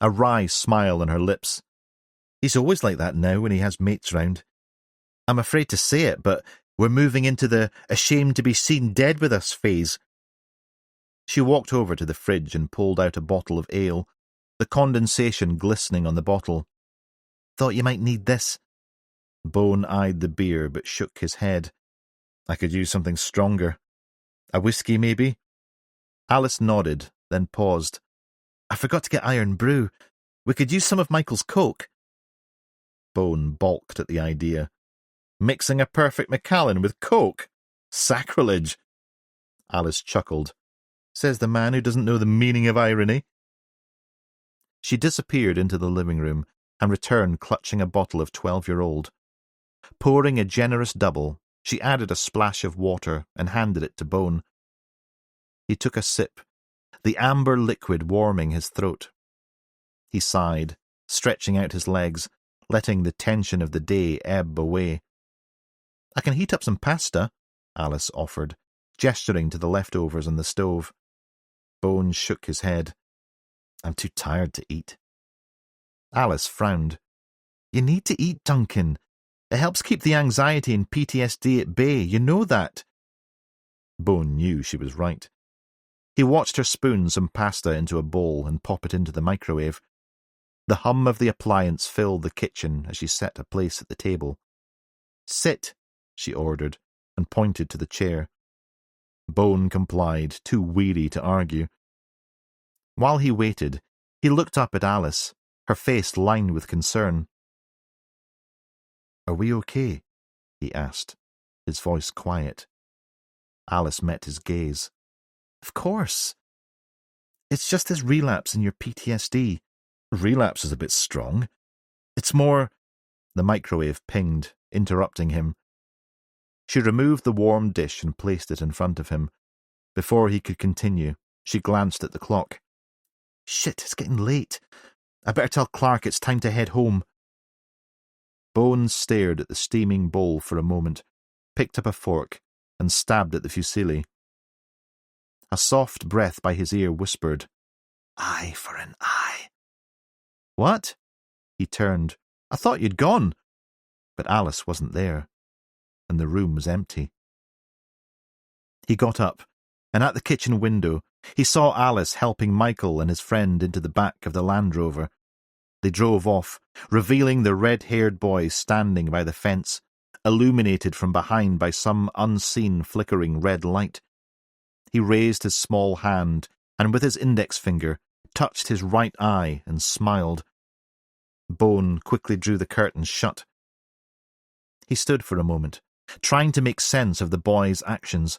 a wry smile on her lips. "He's always like that now when he has mates round. I'm afraid to say it, but we're moving into the ashamed to be seen dead with us phase." She walked over to the fridge and pulled out a bottle of ale, the condensation glistening on the bottle. "Thought you might need this." Bone eyed the beer but shook his head. "I could use something stronger. A whiskey, maybe?" Alice nodded, then paused. I forgot to get iron brew. We could use some of Michael's Coke. Bone balked at the idea. Mixing a perfect Macallan with Coke? Sacrilege! Alice chuckled. Says the man who doesn't know the meaning of irony. She disappeared into the living room and returned clutching a bottle of 12-year-old. Pouring a generous double, she added a splash of water and handed it to Bone. He took a sip, the amber liquid warming his throat. He sighed, stretching out his legs, letting the tension of the day ebb away. I can heat up some pasta, Alice offered, gesturing to the leftovers on the stove. Bone shook his head. I'm too tired to eat. Alice frowned. You need to eat, Duncan. It helps keep the anxiety and PTSD at bay, you know that. Bone knew she was right. He watched her spoon some pasta into a bowl and pop it into the microwave. The hum of the appliance filled the kitchen as she set a place at the table. Sit, she ordered, and pointed to the chair. Bone complied, too weary to argue. While he waited, he looked up at Alice, her face lined with concern. Are we okay? He asked, his voice quiet. Alice met his gaze. Of course. It's just this relapse in your PTSD. Relapse is a bit strong. It's more... The microwave pinged, interrupting him. She removed the warm dish and placed it in front of him. Before he could continue, she glanced at the clock. Shit, it's getting late. I better tell Clark it's time to head home. Bones stared at the steaming bowl for a moment, picked up a fork, and stabbed at the fusilli. A soft breath by his ear whispered, Eye for an eye. What? He turned. I thought you'd gone. But Alice wasn't there, and the room was empty. He got up, and at the kitchen window, he saw Alice helping Michael and his friend into the back of the Land Rover. They drove off, revealing the red-haired boy standing by the fence, illuminated from behind by some unseen flickering red light. He raised his small hand, and with his index finger, touched his right eye and smiled. Bone quickly drew the curtains shut. He stood for a moment, trying to make sense of the boy's actions.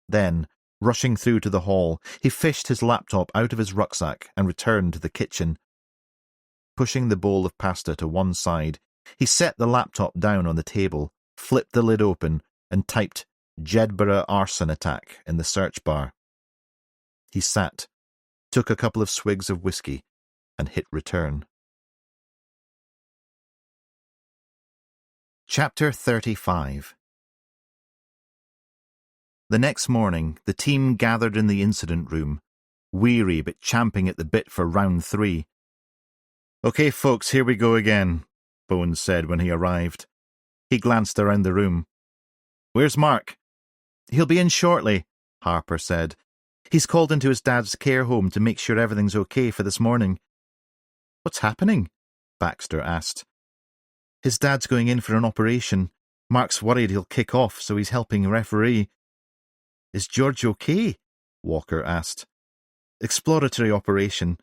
Then, rushing through to the hall, he fished his laptop out of his rucksack and returned to the kitchen. Pushing the bowl of pasta to one side, he set the laptop down on the table, flipped the lid open, and typed Jedburgh arson attack in the search bar. He sat, took a couple of swigs of whiskey, and hit return. Chapter 35. The next morning, the team gathered in the incident room, weary but champing at the bit for round 3. Okay, folks, here we go again, Bones said when he arrived. He glanced around the room. Where's Mark? He'll be in shortly, Harper said. He's called into his dad's care home to make sure everything's okay for this morning. What's happening? Baxter asked. His dad's going in for an operation. Mark's worried he'll kick off, so he's helping referee. Is George okay? Walker asked. Exploratory operation.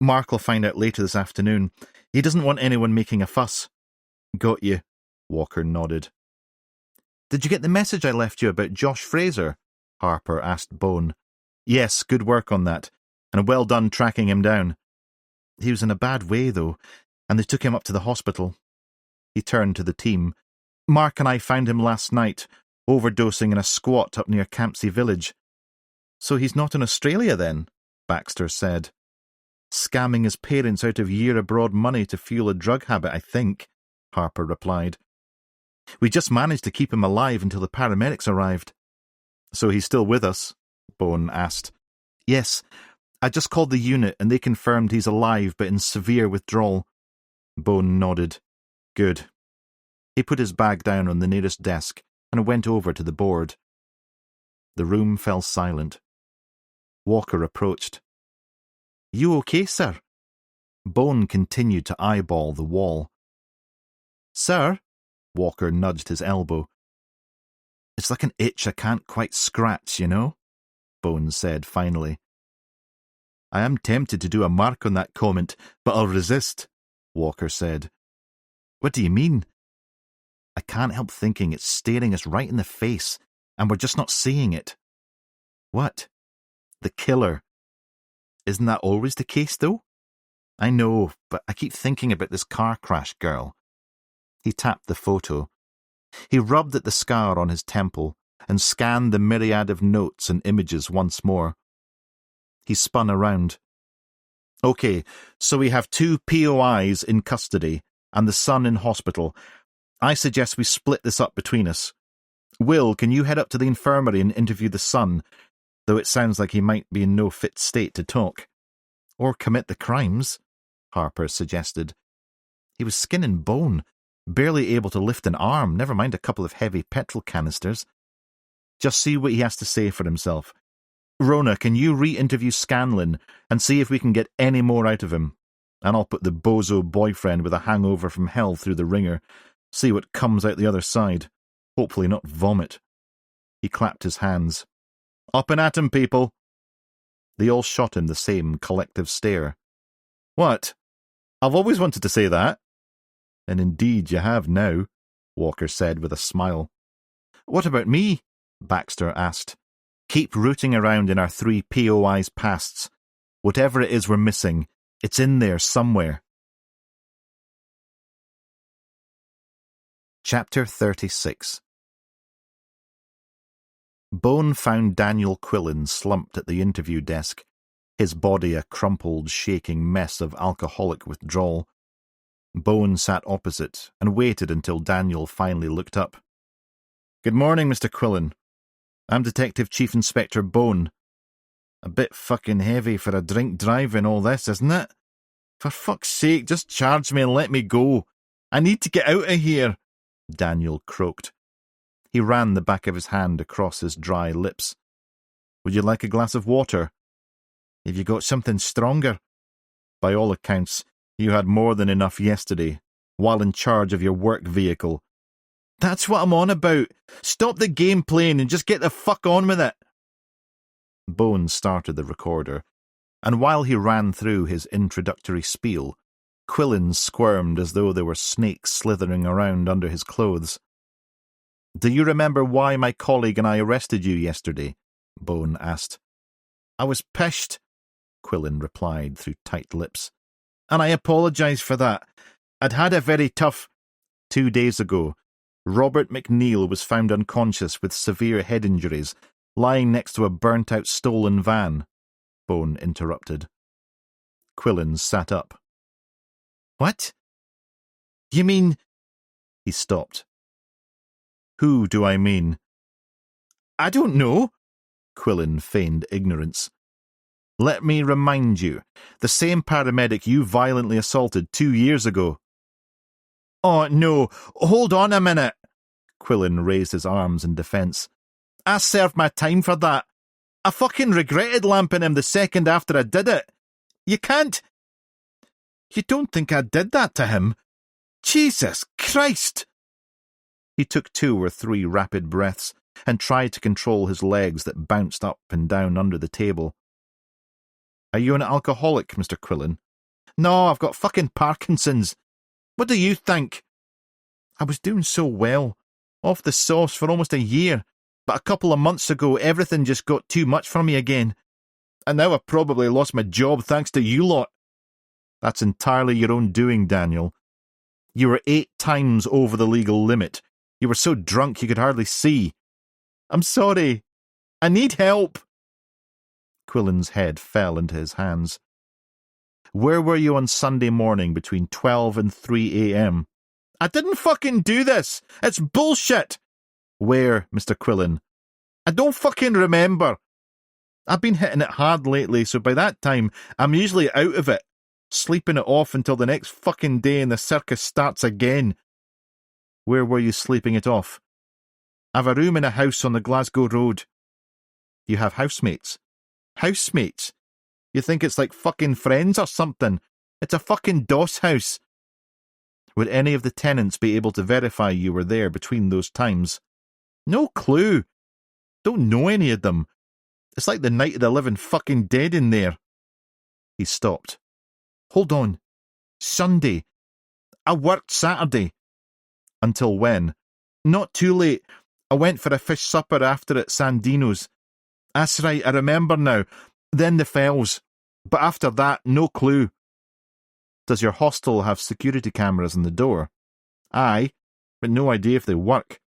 Mark will find out later this afternoon. He doesn't want anyone making a fuss. Got you, Walker nodded. Did you get the message I left you about Josh Fraser? Harper asked Bone. Yes, good work on that, and well done tracking him down. He was in a bad way, though, and they took him up to the hospital. He turned to the team. Mark and I found him last night, overdosing in a squat up near Campsie Village. So he's not in Australia then? Baxter said. Scamming his parents out of year-abroad money to fuel a drug habit, I think, Harper replied. We just managed to keep him alive until the paramedics arrived. So he's still with us? Bone asked. Yes, I just called the unit and they confirmed he's alive but in severe withdrawal. Bone nodded. Good. He put his bag down on the nearest desk and went over to the board. The room fell silent. Walker approached. You okay, sir? Bone continued to eyeball the wall. Sir? Walker nudged his elbow. It's like an itch I can't quite scratch, you know? Bone said finally. I am tempted to do a mark on that comment, but I'll resist, Walker said. What do you mean? I can't help thinking it's staring us right in the face, and we're just not seeing it. What? The killer. Isn't that always the case, though? I know, but I keep thinking about this car crash girl. He tapped the photo. He rubbed at the scar on his temple and scanned the myriad of notes and images once more. He spun around. Okay, so we have 2 POIs in custody and the son in hospital. I suggest we split this up between us. Will, can you head up to the infirmary and interview the son, though it sounds like he might be in no fit state to talk. Or commit the crimes, Harper suggested. He was skin and bone, barely able to lift an arm, never mind a couple of heavy petrol canisters. Just see what he has to say for himself. Rona, can you re-interview Scanlon and see if we can get any more out of him? And I'll put the bozo boyfriend with a hangover from hell through the ringer, see what comes out the other side. Hopefully not vomit. He clapped his hands. Up and at him, people. They all shot him the same collective stare. What? I've always wanted to say that. And indeed you have now, Walker said with a smile. What about me? Baxter asked. Keep rooting around in our 3 POI's pasts. Whatever it is we're missing, it's in there somewhere. Chapter 36. Bone found Daniel Quillen slumped at the interview desk, his body a crumpled, shaking mess of alcoholic withdrawal. Bone sat opposite and waited until Daniel finally looked up. Good morning, Mr. Quillen. I'm Detective Chief Inspector Bone. A bit fucking heavy for a drink drive and all this, isn't it? For fuck's sake, just charge me and let me go. I need to get out of here, Daniel croaked. He ran the back of his hand across his dry lips. Would you like a glass of water? Have you got something stronger? By all accounts, you had more than enough yesterday, while in charge of your work vehicle. That's what I'm on about. Stop the game playing and just get the fuck on with it. Bone started the recorder, and while he ran through his introductory spiel, Quillen squirmed as though there were snakes slithering around under his clothes. Do you remember why my colleague and I arrested you yesterday? Bone asked. I was pissed, Quillen replied through tight lips. And I apologise for that. I'd had a very tough... 2 days ago, Robert McNeil was found unconscious with severe head injuries, lying next to a burnt-out stolen van, Bone interrupted. Quillen sat up. What? You mean... He stopped. Who do I mean? I don't know, Quillen feigned ignorance. Let me remind you, the same paramedic you violently assaulted 2 years ago. Oh, no, hold on a minute. Quillen raised his arms in defence. I served my time for that. I fucking regretted lamping him the second after I did it. You can't... You don't think I did that to him? Jesus Christ! He took 2 or 3 rapid breaths and tried to control his legs that bounced up and down under the table. Are you an alcoholic, Mr. Quillen? No, I've got fucking Parkinson's. What do you think? I was doing so well, off the sauce for almost a year, but a couple of months ago everything just got too much for me again. And now I've probably lost my job thanks to you lot. That's entirely your own doing, Daniel. You were 8 times over the legal limit. You were so drunk you could hardly see. I'm sorry. I need help. Quillen's head fell into his hands. Where were you on Sunday morning between 12 and 3 a.m.? I didn't fucking do this. It's bullshit. Where, Mr. Quillen? I don't fucking remember. I've been hitting it hard lately, so by that time, I'm usually out of it, sleeping it off until the next fucking day and the circus starts again. Where were you sleeping it off? I've a room in a house on the Glasgow Road. You have housemates? Housemates? You think it's like fucking Friends or something? It's a fucking doss house. Would any of the tenants be able to verify you were there between those times? No clue. Don't know any of them. It's like the night of the living fucking dead in there. He stopped. Hold on. Sunday. I worked Saturday. Until when? Not too late. I went for a fish supper after at Sandino's. That's right, I remember now. Then the Fells. But after that, no clue. Does your hostel have security cameras in the door? Aye, but no idea if they work.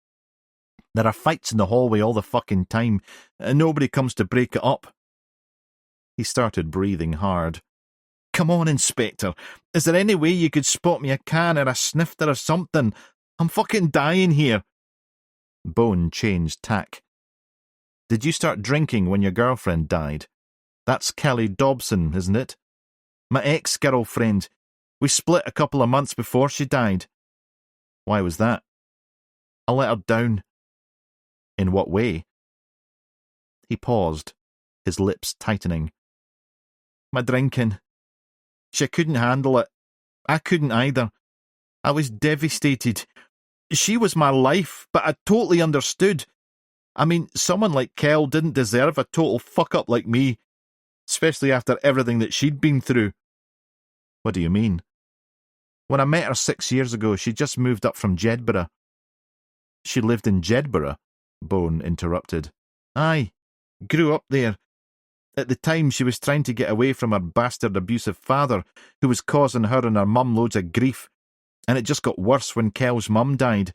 There are fights in the hallway all the fucking time, and nobody comes to break it up. He started breathing hard. Come on, Inspector. Is there any way you could spot me a can or a snifter or something? I'm fucking dying here. Bone changed tack. Did you start drinking when your girlfriend died? That's Kelly Dobson, isn't it? My ex-girlfriend. We split a couple of months before she died. Why was that? I let her down. In what way? He paused, his lips tightening. My drinking. She couldn't handle it. I couldn't either. I was devastated. She was my life, but I totally understood. I mean, someone like Kel didn't deserve a total fuck-up like me, especially after everything that she'd been through. What do you mean? When I met her 6 years ago, she just moved up from Jedburgh. She lived in Jedburgh, Bone interrupted. Aye, grew up there. At the time, she was trying to get away from her bastard abusive father, who was causing her and her mum loads of grief, and it just got worse when Kel's mum died.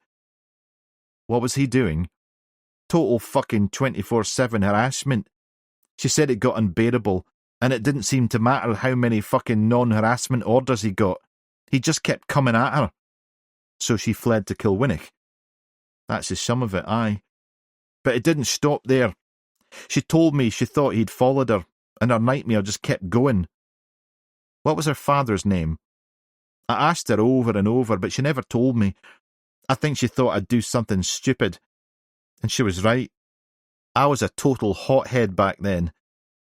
What was he doing? Total fucking 24/7 harassment. She said it got unbearable, and it didn't seem to matter how many fucking non-harassment orders he got. He just kept coming at her. So she fled to Kilwinnock. That's the sum of it, aye. But it didn't stop there. She told me she thought he'd followed her, and her nightmare just kept going. What was her father's name? I asked her over and over, but she never told me. I think she thought I'd do something stupid. And she was right. I was a total hothead back then.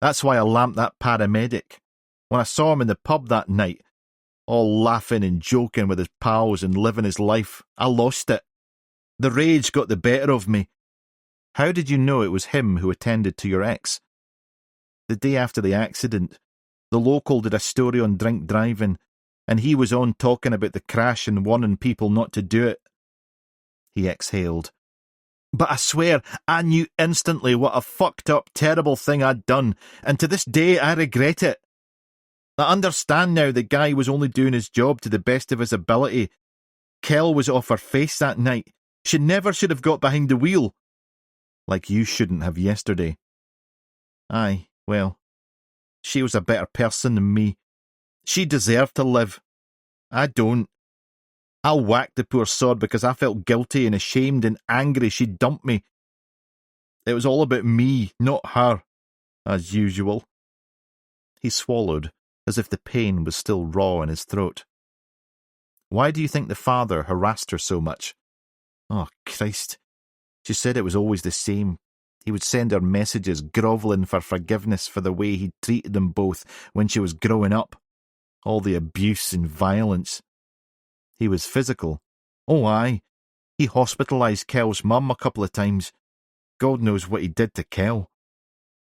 That's why I lamped that paramedic. When I saw him in the pub that night, all laughing and joking with his pals and living his life, I lost it. The rage got the better of me. How did you know it was him who attended to your ex? The day after the accident, the local did a story on drink driving, and he was on talking about the crash and warning people not to do it. He exhaled. But I swear, I knew instantly what a fucked up, terrible thing I'd done, and to this day I regret it. I understand now the guy was only doing his job to the best of his ability. Kel was off her face that night. She never should have got behind the wheel. Like you shouldn't have yesterday. Aye, well, she was a better person than me. She deserved to live. I don't. I whacked the poor sod because I felt guilty and ashamed and angry she dumped me. It was all about me, not her, as usual. He swallowed, as if the pain was still raw in his throat. Why do you think the father harassed her so much? Oh, Christ. She said it was always the same. He would send her messages grovelling for forgiveness for the way he'd treated them both when she was growing up. All the abuse and violence. He was physical. Oh, aye. He hospitalised Kel's mum a couple of times. God knows what he did to Kel.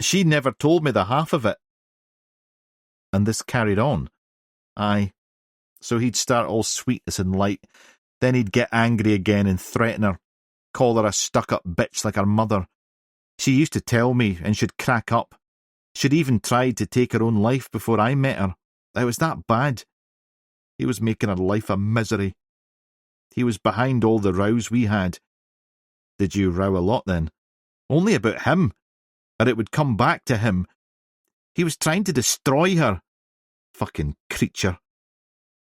She never told me the half of it. And this carried on. Aye. So he'd start all sweetness and light, then he'd get angry again and threaten her, call her a stuck-up bitch like her mother. She used to tell me, and she'd crack up. She'd even tried to take her own life before I met her. It was that bad. He was making her life a misery. He was behind all the rows we had. Did you row a lot then? Only about him. Or it would come back to him. He was trying to destroy her. Fucking creature.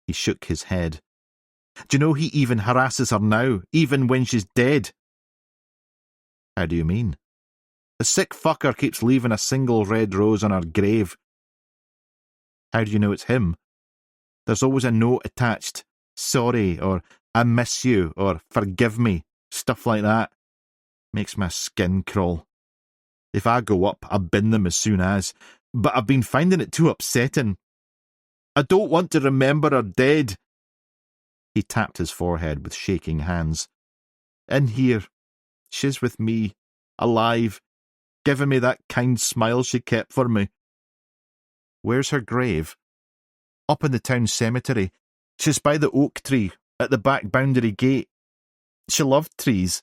He shook his head. Do you know he even harasses her now, even when she's dead? How do you mean? The sick fucker keeps leaving a single red rose on her grave. How do you know it's him? There's always a note attached. Sorry, or I miss you, or forgive me. Stuff like that. Makes my skin crawl. If I go up, I bin them as soon as. But I've been finding it too upsetting. I don't want to remember her dead. He tapped his forehead with shaking hands. In here. She's with me. Alive. Giving me that kind smile she kept for me. Where's her grave? Up in the town cemetery. She's by the oak tree, at the back boundary gate. She loved trees.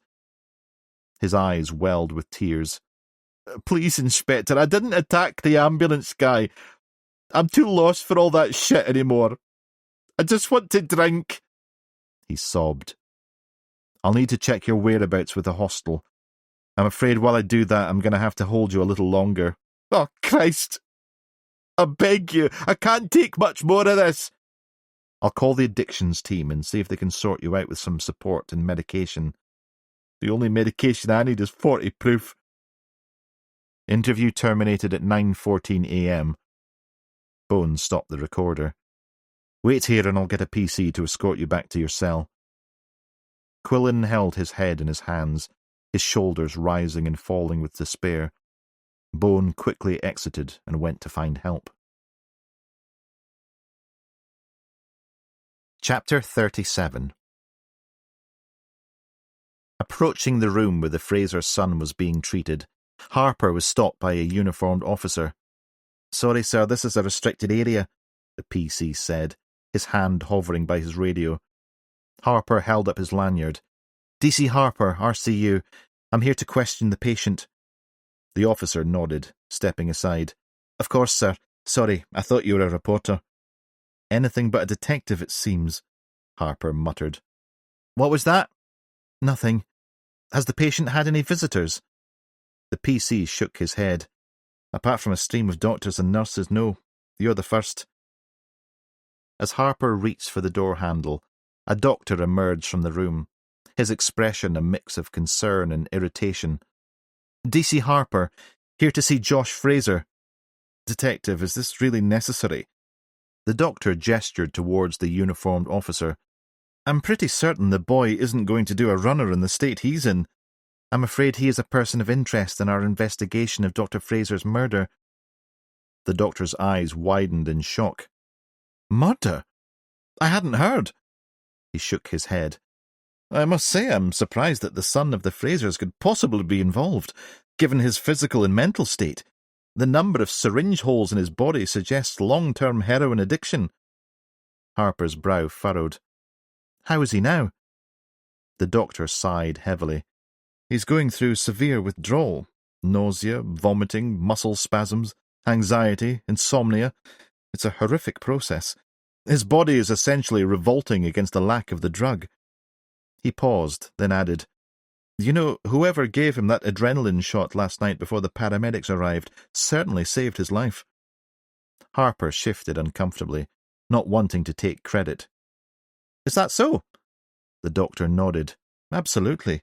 His eyes welled with tears. Please, Inspector, I didn't attack the ambulance guy. I'm too lost for all that shit anymore. I just want to drink. He sobbed. I'll need to check your whereabouts with the hostel. I'm afraid while I do that, I'm going to have to hold you a little longer. Oh, Christ! I beg you, I can't take much more of this. I'll call the addictions team and see if they can sort you out with some support and medication. The only medication I need is 40 proof. Interview terminated at 9:14 a.m. Bones stopped the recorder. Wait here and I'll get a PC to escort you back to your cell. Quillen held his head in his hands, his shoulders rising and falling with despair. Bone quickly exited and went to find help. Chapter 37. Approaching the room where the Fraser's son was being treated, Harper was stopped by a uniformed officer. Sorry, sir, this is a restricted area, the PC said, his hand hovering by his radio. Harper held up his lanyard. DC Harper, RCU. I'm here to question the patient. The officer nodded, stepping aside. Of course, sir. Sorry, I thought you were a reporter. Anything but a detective, it seems, Harper muttered. What was that? Nothing. Has the patient had any visitors? The PC shook his head. Apart from a stream of doctors and nurses, no. You're the first. As Harper reached for the door handle, a doctor emerged from the room, his expression a mix of concern and irritation. DC Harper, here to see Josh Fraser. Detective, is this really necessary? The doctor gestured towards the uniformed officer. I'm pretty certain the boy isn't going to do a runner in the state he's in. I'm afraid he is a person of interest in our investigation of Dr. Fraser's murder. The doctor's eyes widened in shock. Murder? I hadn't heard. He shook his head. I must say I'm surprised that the son of the Frasers could possibly be involved, given his physical and mental state. The number of syringe holes in his body suggests long-term heroin addiction. Harper's brow furrowed. How is he now? The doctor sighed heavily. He's going through severe withdrawal. Nausea, vomiting, muscle spasms, anxiety, insomnia. It's a horrific process. His body is essentially revolting against the lack of the drug. He paused, then added, You know, whoever gave him that adrenaline shot last night before the paramedics arrived certainly saved his life. Harper shifted uncomfortably, not wanting to take credit. Is that so? The doctor nodded. Absolutely.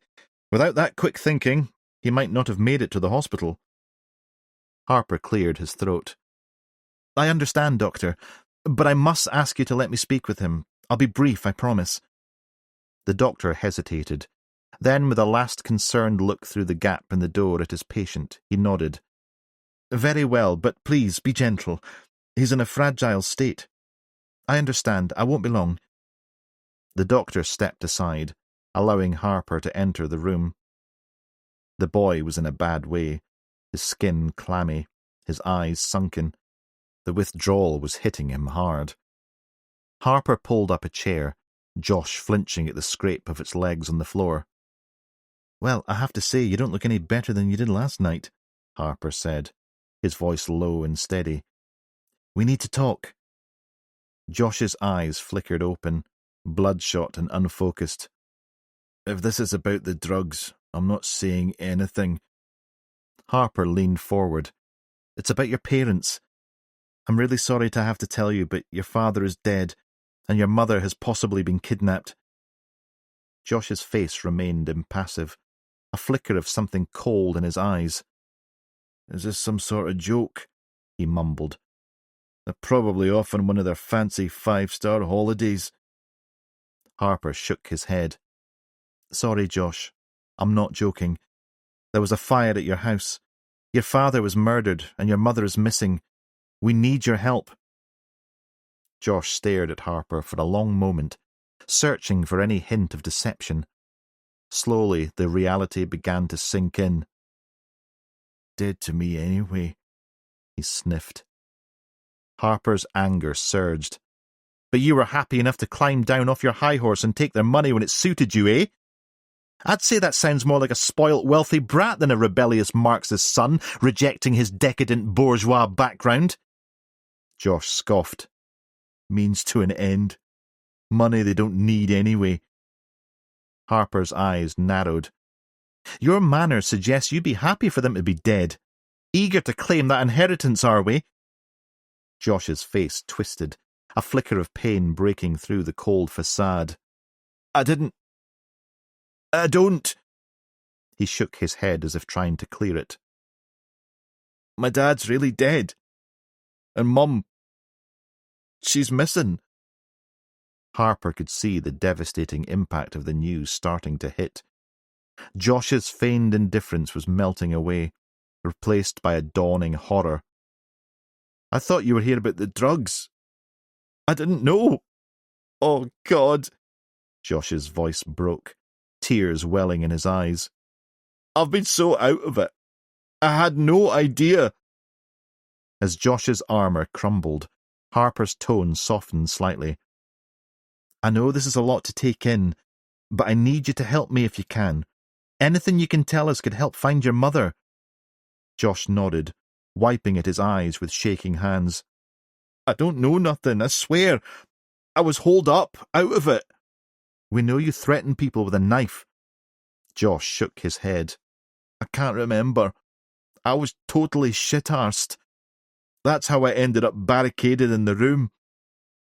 Without that quick thinking, he might not have made it to the hospital. Harper cleared his throat. I understand, Doctor, but I must ask you to let me speak with him. I'll be brief, I promise. The doctor hesitated. Then, with a last concerned look through the gap in the door at his patient, he nodded. Very well, but please, be gentle. He's in a fragile state. I understand. I won't be long. The doctor stepped aside, allowing Harper to enter the room. The boy was in a bad way, his skin clammy, his eyes sunken. The withdrawal was hitting him hard. Harper pulled up a chair, Josh flinching at the scrape of its legs on the floor. Well, I have to say you don't look any better than you did last night, Harper said, his voice low and steady. We need to talk. Josh's eyes flickered open, bloodshot and unfocused. If this is about the drugs, I'm not saying anything. Harper leaned forward. It's about your parents. I'm really sorry to have to tell you, but your father is dead, and your mother has possibly been kidnapped. Josh's face remained impassive, a flicker of something cold in his eyes. Is this some sort of joke? He mumbled. They're probably off on one of their fancy 5-star holidays. Harper shook his head. Sorry, Josh. I'm not joking. There was a fire at your house. Your father was murdered, and your mother is missing. We need your help. Josh stared at Harper for a long moment, searching for any hint of deception. Slowly, the reality began to sink in. Dead to me anyway, he sniffed. Harper's anger surged. But you were happy enough to climb down off your high horse and take their money when it suited you, eh? I'd say that sounds more like a spoilt, wealthy brat than a rebellious Marxist son rejecting his decadent bourgeois background. Josh scoffed. Means to an end. Money they don't need anyway. Harper's eyes narrowed. Your manner suggests you'd be happy for them to be dead. Eager to claim that inheritance, are we? Josh's face twisted, a flicker of pain breaking through the cold facade. I don't. He shook his head as if trying to clear it. My dad's really dead. And Mum, she's missing. Harper could see the devastating impact of the news starting to hit. Josh's feigned indifference was melting away, replaced by a dawning horror. I thought you were here about the drugs. I didn't know. Oh, God. Josh's voice broke, tears welling in his eyes. I've been so out of it. I had no idea. As Josh's armour crumbled, Harper's tone softened slightly. I know this is a lot to take in, but I need you to help me if you can. Anything you can tell us could help find your mother. Josh nodded, wiping at his eyes with shaking hands. I don't know nothing, I swear. I was holed up, out of it. We know you threatened people with a knife. Josh shook his head. I can't remember. I was totally shit-arsed. That's how I ended up barricaded in the room.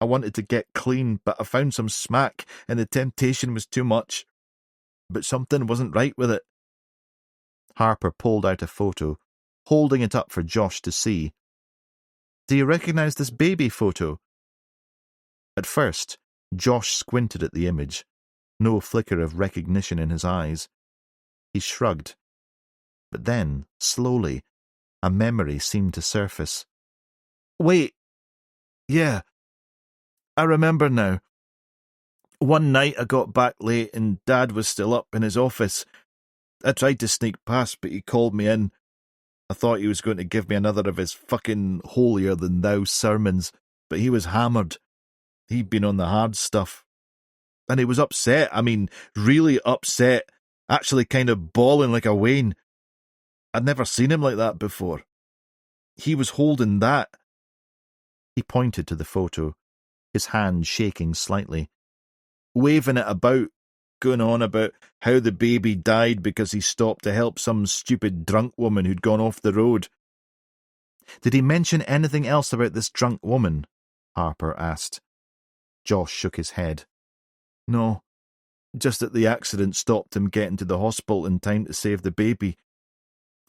I wanted to get clean, but I found some smack, and the temptation was too much. But something wasn't right with it. Harper pulled out a photo, holding it up for Josh to see. Do you recognise this baby photo? At first, Josh squinted at the image, no flicker of recognition in his eyes. He shrugged. But then, slowly, a memory seemed to surface. Wait. Yeah. I remember now. One night I got back late and Dad was still up in his office. I tried to sneak past, but he called me in. I thought he was going to give me another of his fucking holier-than-thou sermons, but he was hammered. He'd been on the hard stuff. And he was upset, really upset, actually kind of bawling like a Wayne. I'd never seen him like that before. He was holding that. He pointed to the photo, his hand shaking slightly, waving it about, going on about how the baby died because he stopped to help some stupid drunk woman who'd gone off the road. Did he mention anything else about this drunk woman? Harper asked. Josh shook his head. No, just that the accident stopped him getting to the hospital in time to save the baby.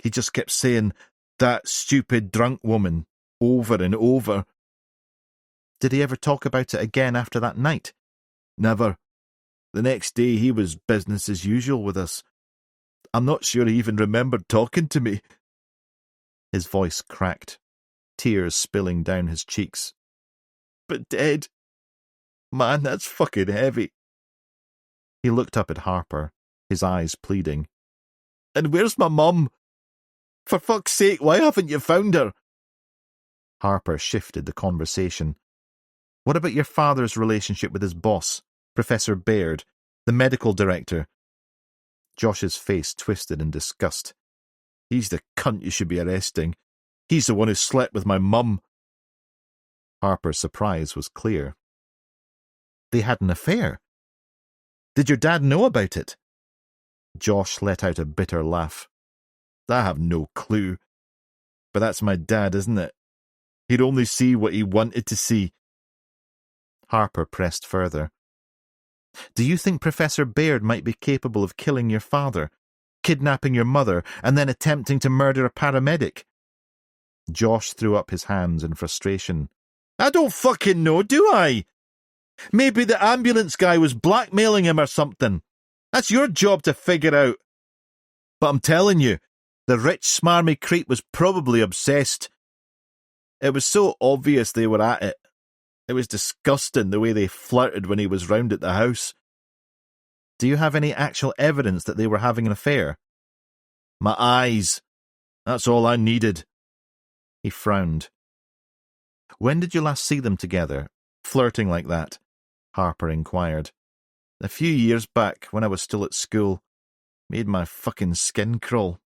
He just kept saying, that stupid drunk woman, over and over. Did he ever talk about it again after that night? Never. The next day he was business as usual with us. I'm not sure he even remembered talking to me. His voice cracked, tears spilling down his cheeks. But dead? Man, that's fucking heavy. He looked up at Harper, his eyes pleading. And where's my mum? For fuck's sake, why haven't you found her? Harper shifted the conversation. What about your father's relationship with his boss, Professor Baird, the medical director? Josh's face twisted in disgust. He's the cunt you should be arresting. He's the one who slept with my mum. Harper's surprise was clear. They had an affair. Did your dad know about it? Josh let out a bitter laugh. I have no clue. But that's my dad, isn't it? He'd only see what he wanted to see. Harper pressed further. Do you think Professor Baird might be capable of killing your father, kidnapping your mother, and then attempting to murder a paramedic? Josh threw up his hands in frustration. I don't fucking know, do I? Maybe the ambulance guy was blackmailing him or something. That's your job to figure out. But I'm telling you, the rich smarmy creep was probably obsessed. It was so obvious they were at it. It was disgusting the way they flirted when he was round at the house. Do you have any actual evidence that they were having an affair? My eyes. That's all I needed. He frowned. "When did you last see them together, flirting like that?" Harper inquired. "A few years back, when I was still at school. Made my fucking skin crawl.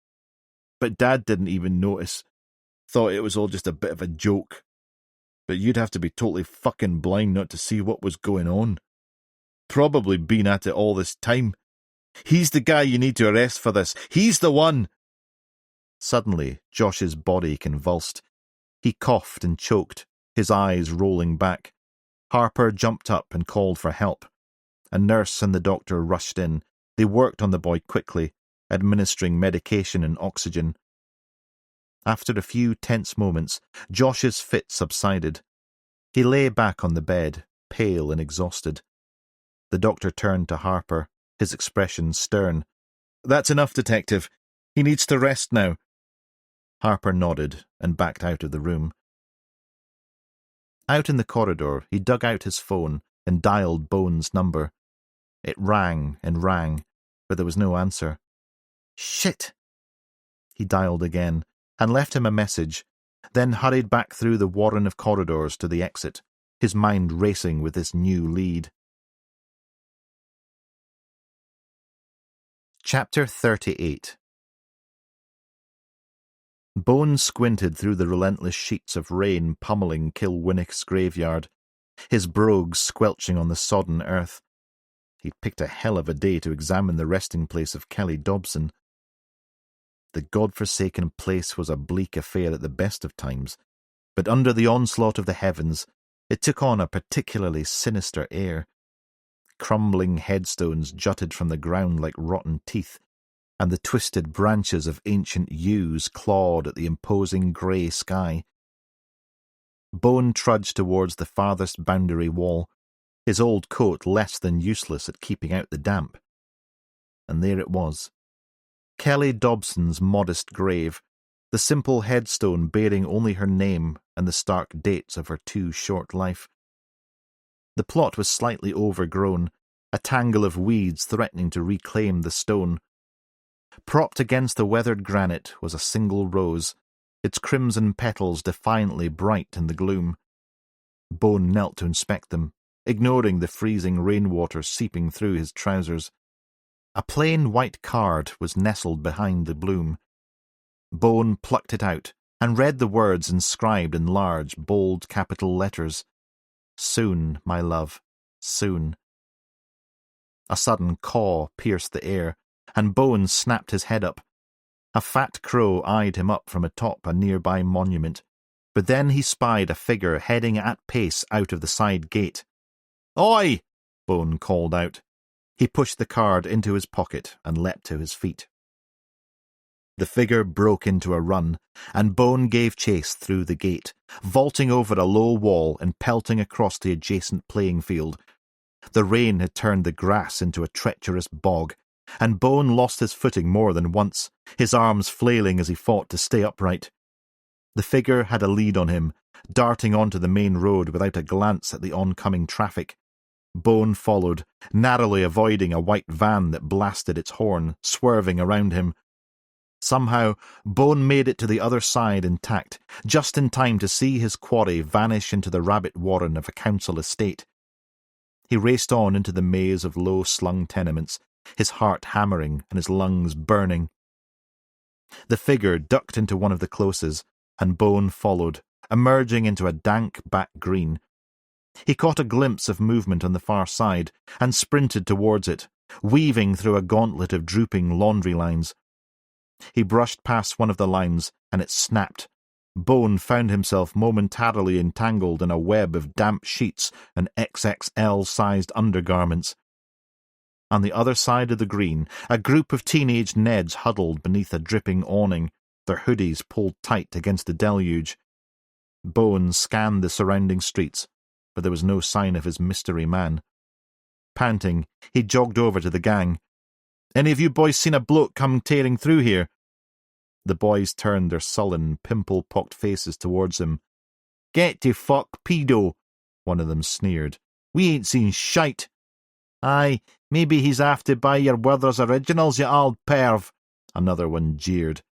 But Dad didn't even notice. Thought it was all just a bit of a joke. But you'd have to be totally fucking blind not to see what was going on. Probably been at it all this time. He's the guy you need to arrest for this. He's the one!" Suddenly, Josh's body convulsed. He coughed and choked, his eyes rolling back. Harper jumped up and called for help. A nurse and the doctor rushed in. They worked on the boy quickly, administering medication and oxygen. After a few tense moments, Josh's fit subsided. He lay back on the bed, pale and exhausted. The doctor turned to Harper, his expression stern. "That's enough, Detective. He needs to rest now." Harper nodded and backed out of the room. Out in the corridor, he dug out his phone and dialed Bones' number. It rang and rang, but there was no answer. "Shit!" He dialed again and left him a message, then hurried back through the warren of corridors to the exit, his mind racing with this new lead. Chapter 38. Bones squinted through the relentless sheets of rain pummeling Kilwinnick's graveyard, his brogues squelching on the sodden earth. He'd picked a hell of a day to examine the resting place of Kelly Dobson. The godforsaken place was a bleak affair at the best of times, but under the onslaught of the heavens, it took on a particularly sinister air. Crumbling headstones jutted from the ground like rotten teeth, and the twisted branches of ancient yews clawed at the imposing grey sky. Bone trudged towards the farthest boundary wall, his old coat less than useless at keeping out the damp. And there it was. Kelly Dobson's modest grave, the simple headstone bearing only her name and the stark dates of her too short life. The plot was slightly overgrown, a tangle of weeds threatening to reclaim the stone. Propped against the weathered granite was a single rose, its crimson petals defiantly bright in the gloom. Bone knelt to inspect them, ignoring the freezing rainwater seeping through his trousers. A plain white card was nestled behind the bloom. Bone plucked it out and read the words inscribed in large, bold capital letters. "Soon, my love, soon." A sudden caw pierced the air, and Bone snapped his head up. A fat crow eyed him up from atop a nearby monument, but then he spied a figure heading at pace out of the side gate. "Oi!" Bone called out. He pushed the card into his pocket and leapt to his feet. The figure broke into a run, and Bone gave chase through the gate, vaulting over a low wall and pelting across the adjacent playing field. The rain had turned the grass into a treacherous bog, and Bone lost his footing more than once, his arms flailing as he fought to stay upright. The figure had a lead on him, darting onto the main road without a glance at the oncoming traffic. Bone followed, narrowly avoiding a white van that blasted its horn, swerving around him. Somehow, Bone made it to the other side intact, just in time to see his quarry vanish into the rabbit warren of a council estate. He raced on into the maze of low-slung tenements, his heart hammering and his lungs burning. The figure ducked into one of the closes, and Bone followed, emerging into a dank back green. He caught a glimpse of movement on the far side, and sprinted towards it, weaving through a gauntlet of drooping laundry lines. He brushed past one of the lines, and it snapped. Bone found himself momentarily entangled in a web of damp sheets and XXL-sized undergarments. On the other side of the green, a group of teenage Neds huddled beneath a dripping awning, their hoodies pulled tight against the deluge. Bone scanned the surrounding streets, but there was no sign of his mystery man. Panting, he jogged over to the gang. "Any of you boys seen a bloke come tearing through here?" The boys turned their sullen, pimple-pocked faces towards him. "Get to fuck, pedo," one of them sneered. "We ain't seen shite." "Aye, maybe he's after buy your Werther's originals, you old perv," another one jeered.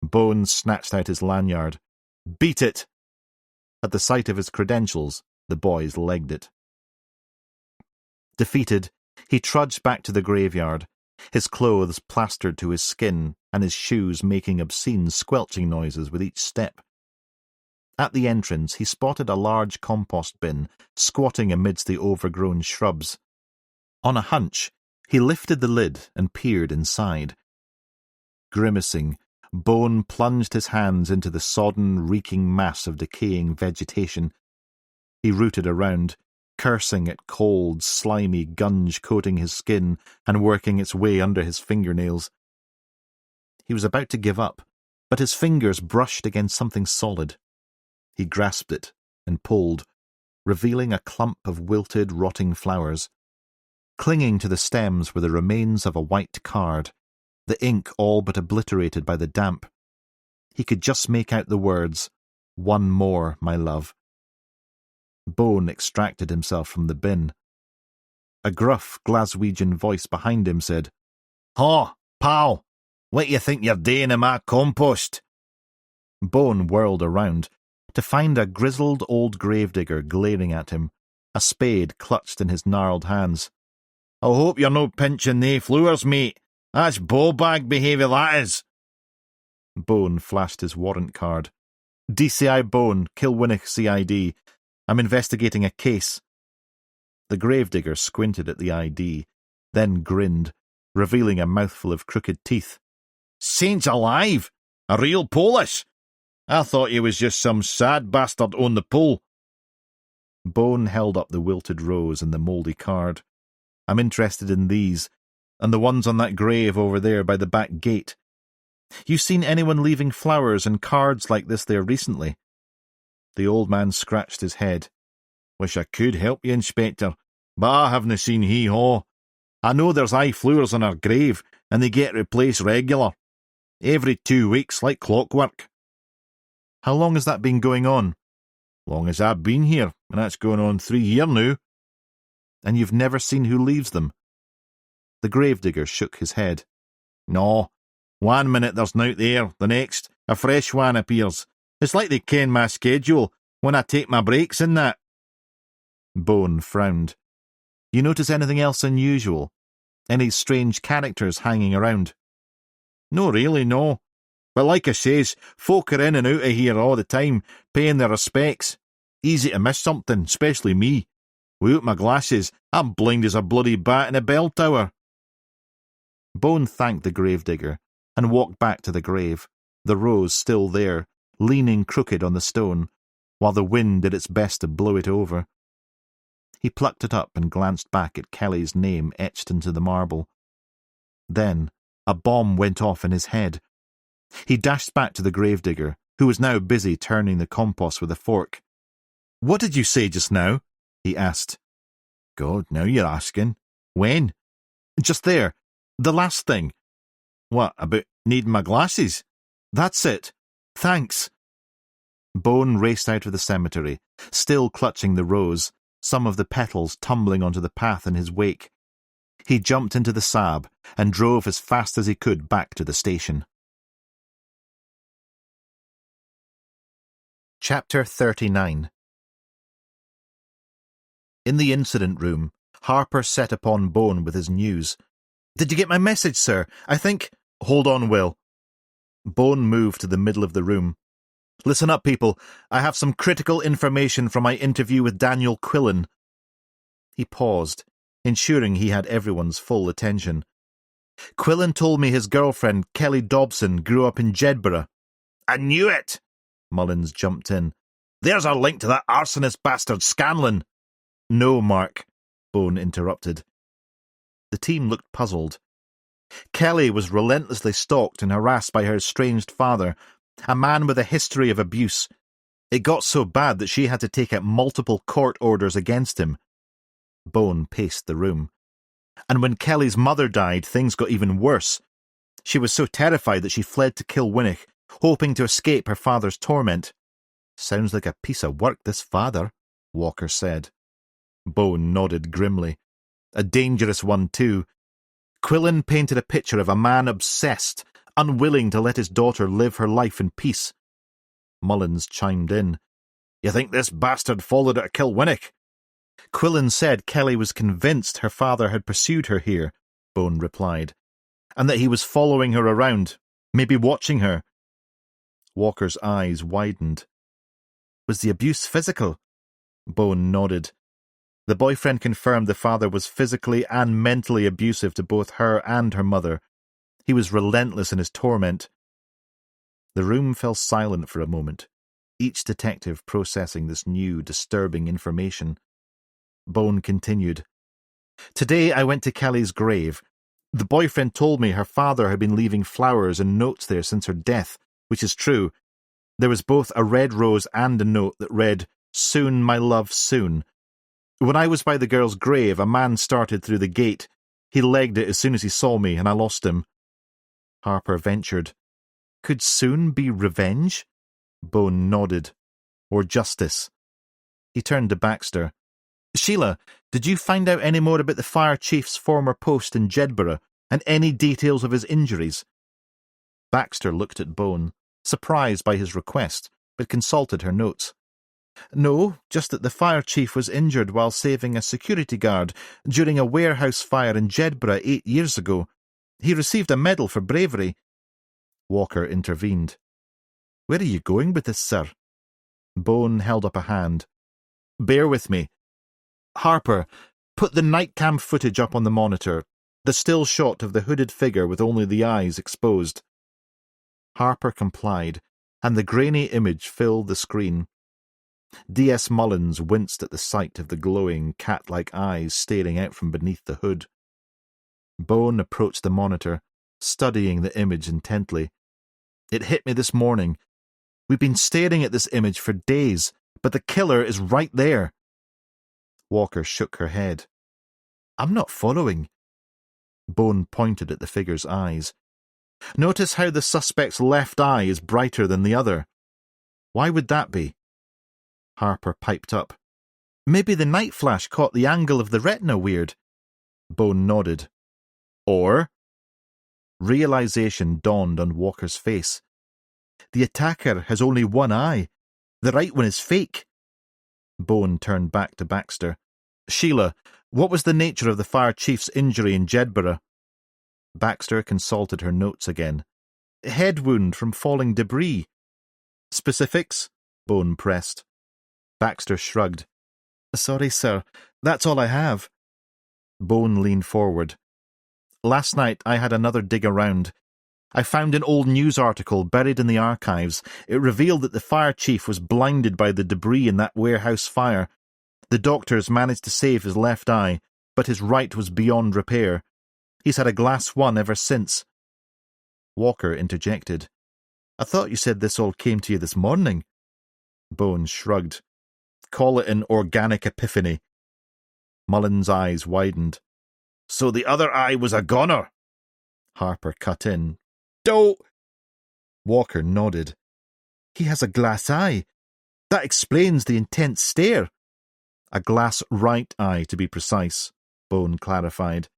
Bones snatched out his lanyard. "Beat it!" At the sight of his credentials, the boys legged it. Defeated, he trudged back to the graveyard, his clothes plastered to his skin and his shoes making obscene squelching noises with each step. At the entrance, he spotted a large compost bin squatting amidst the overgrown shrubs. On a hunch, he lifted the lid and peered inside. Grimacing, Bone plunged his hands into the sodden, reeking mass of decaying vegetation. He rooted around, cursing at cold, slimy gunge coating his skin and working its way under his fingernails. He was about to give up, but his fingers brushed against something solid. He grasped it and pulled, revealing a clump of wilted, rotting flowers. Clinging to the stems were the remains of a white card, the ink all but obliterated by the damp. He could just make out the words, "One more, my love." Bone extracted himself from the bin. A gruff Glaswegian voice behind him said, "Haw, pal, what you think you're doing in my compost?" Bone whirled around to find a grizzled old gravedigger glaring at him, a spade clutched in his gnarled hands. "I hope you're no pinching they flowers, mate. That's ball-bag behaviour, that is." Bone flashed his warrant card. "DCI Bone, Kilwinnock CID. I'm investigating a case." The gravedigger squinted at the ID, then grinned, revealing a mouthful of crooked teeth. "Saints alive! A real Polish! I thought he was just some sad bastard on the pull." Bone held up the wilted rose and the mouldy card. "I'm interested in these, and the ones on that grave over there by the back gate. You seen anyone leaving flowers and cards like this there recently?" The old man scratched his head. "Wish I could help you, Inspector, but I haven't seen hee-haw. I know there's flowers on her grave, and they get replaced regular. Every 2 weeks, like clockwork." "How long has that been going on?" "Long as I've been here, and that's going on 3 year now." "And you've never seen who leaves them?" The gravedigger shook his head. "No. 1 minute there's nowt there, the next, a fresh one appears. It's like they ken my schedule, when I take my breaks and that." Bone frowned. "You notice anything else unusual? Any strange characters hanging around?" "No really, no. But like I says, folk are in and out of here all the time, paying their respects. Easy to miss something, especially me. Without my glasses, I'm blind as a bloody bat in a bell tower." Bone thanked the gravedigger and walked back to the grave, the rose still there, leaning crooked on the stone, while the wind did its best to blow it over. He plucked it up and glanced back at Kelly's name etched into the marble. Then a bomb went off in his head. He dashed back to the gravedigger, who was now busy turning the compost with a fork. "What did you say just now?" he asked. "God, now you're asking. When?" "Just there. The last thing." "What, about needing my glasses?" "That's it. Thanks." Bone raced out of the cemetery, still clutching the rose, some of the petals tumbling onto the path in his wake. He jumped into the Saab and drove as fast as he could back to the station. Chapter 39. In the incident room, Harper set upon Bone with his news. "Did you get my message, sir? I think—" "Hold on, Will." Bone moved to the middle of the room. "Listen up, people. I have some critical information from my interview with Daniel Quillen." He paused, ensuring he had everyone's full attention. "Quillen told me his girlfriend, Kelly Dobson, grew up in Jedburgh." "I knew it!" Mullins jumped in. "There's our link to that arsonist bastard Scanlon." "No, Mark," Bone interrupted. The team looked puzzled. Kelly was relentlessly stalked and harassed by her estranged father, a man with a history of abuse. It got so bad that she had to take out multiple court orders against him. Bone paced the room. And when Kelly's mother died, things got even worse. She was so terrified that she fled to Kilwinnock, hoping to escape her father's torment. "Sounds like a piece of work, this father," Walker said. Bone nodded grimly. "A dangerous one, too. Quillen painted a picture of a man obsessed, unwilling to let his daughter live her life in peace." Mullins chimed in. You think this bastard followed her to Kilwinnock? Quillen said Kelly was convinced her father had pursued her here, Bone replied, and that he was following her around, maybe watching her. Walker's eyes widened. Was the abuse physical? Bone nodded. The boyfriend confirmed the father was physically and mentally abusive to both her and her mother. He was relentless in his torment. The room fell silent for a moment, each detective processing this new, disturbing information. Bone continued. Today I went to Kelly's grave. The boyfriend told me her father had been leaving flowers and notes there since her death, which is true. There was both a red rose and a note that read, "Soon, my love, soon." When I was by the girl's grave, a man started through the gate. He legged it as soon as he saw me, and I lost him. Harper ventured. Could soon be revenge? Bone nodded. Or justice. He turned to Baxter. Sheila, did you find out any more about the fire chief's former post in Jedburgh, and any details of his injuries? Baxter looked at Bone, surprised by his request, but consulted her notes. No, just that the fire chief was injured while saving a security guard during a warehouse fire in Jedburgh 8 years ago. He received a medal for bravery. Walker intervened. Where are you going with this, sir? Bone held up a hand. Bear with me. Harper, put the night cam footage up on the monitor, the still shot of the hooded figure with only the eyes exposed. Harper complied, and the grainy image filled the screen. D.S. Mullins winced at the sight of the glowing, cat-like eyes staring out from beneath the hood. Bone approached the monitor, studying the image intently. It hit me this morning. We've been staring at this image for days, but the killer is right there. Walker shook her head. I'm not following. Bone pointed at the figure's eyes. Notice how the suspect's left eye is brighter than the other. Why would that be? Harper piped up. Maybe the night flash caught the angle of the retina weird. Bone nodded. Or? Realization dawned on Walker's face. The attacker has only one eye. The right one is fake. Bone turned back to Baxter. Sheila, what was the nature of the fire chief's injury in Jedburgh? Baxter consulted her notes again. Head wound from falling debris. Specifics? Bone pressed. Baxter shrugged. Sorry, sir. That's all I have. Bone leaned forward. Last night I had another dig around. I found an old news article buried in the archives. It revealed that the fire chief was blinded by the debris in that warehouse fire. The doctors managed to save his left eye, but his right was beyond repair. He's had a glass one ever since. Walker interjected. I thought you said this all came to you this morning. Bone shrugged. Call it an organic epiphany. Mullen's eyes widened. So the other eye was a goner? Harper cut in. Don't! Walker nodded. He has a glass eye. That explains the intense stare. A glass right eye, to be precise, Bone clarified.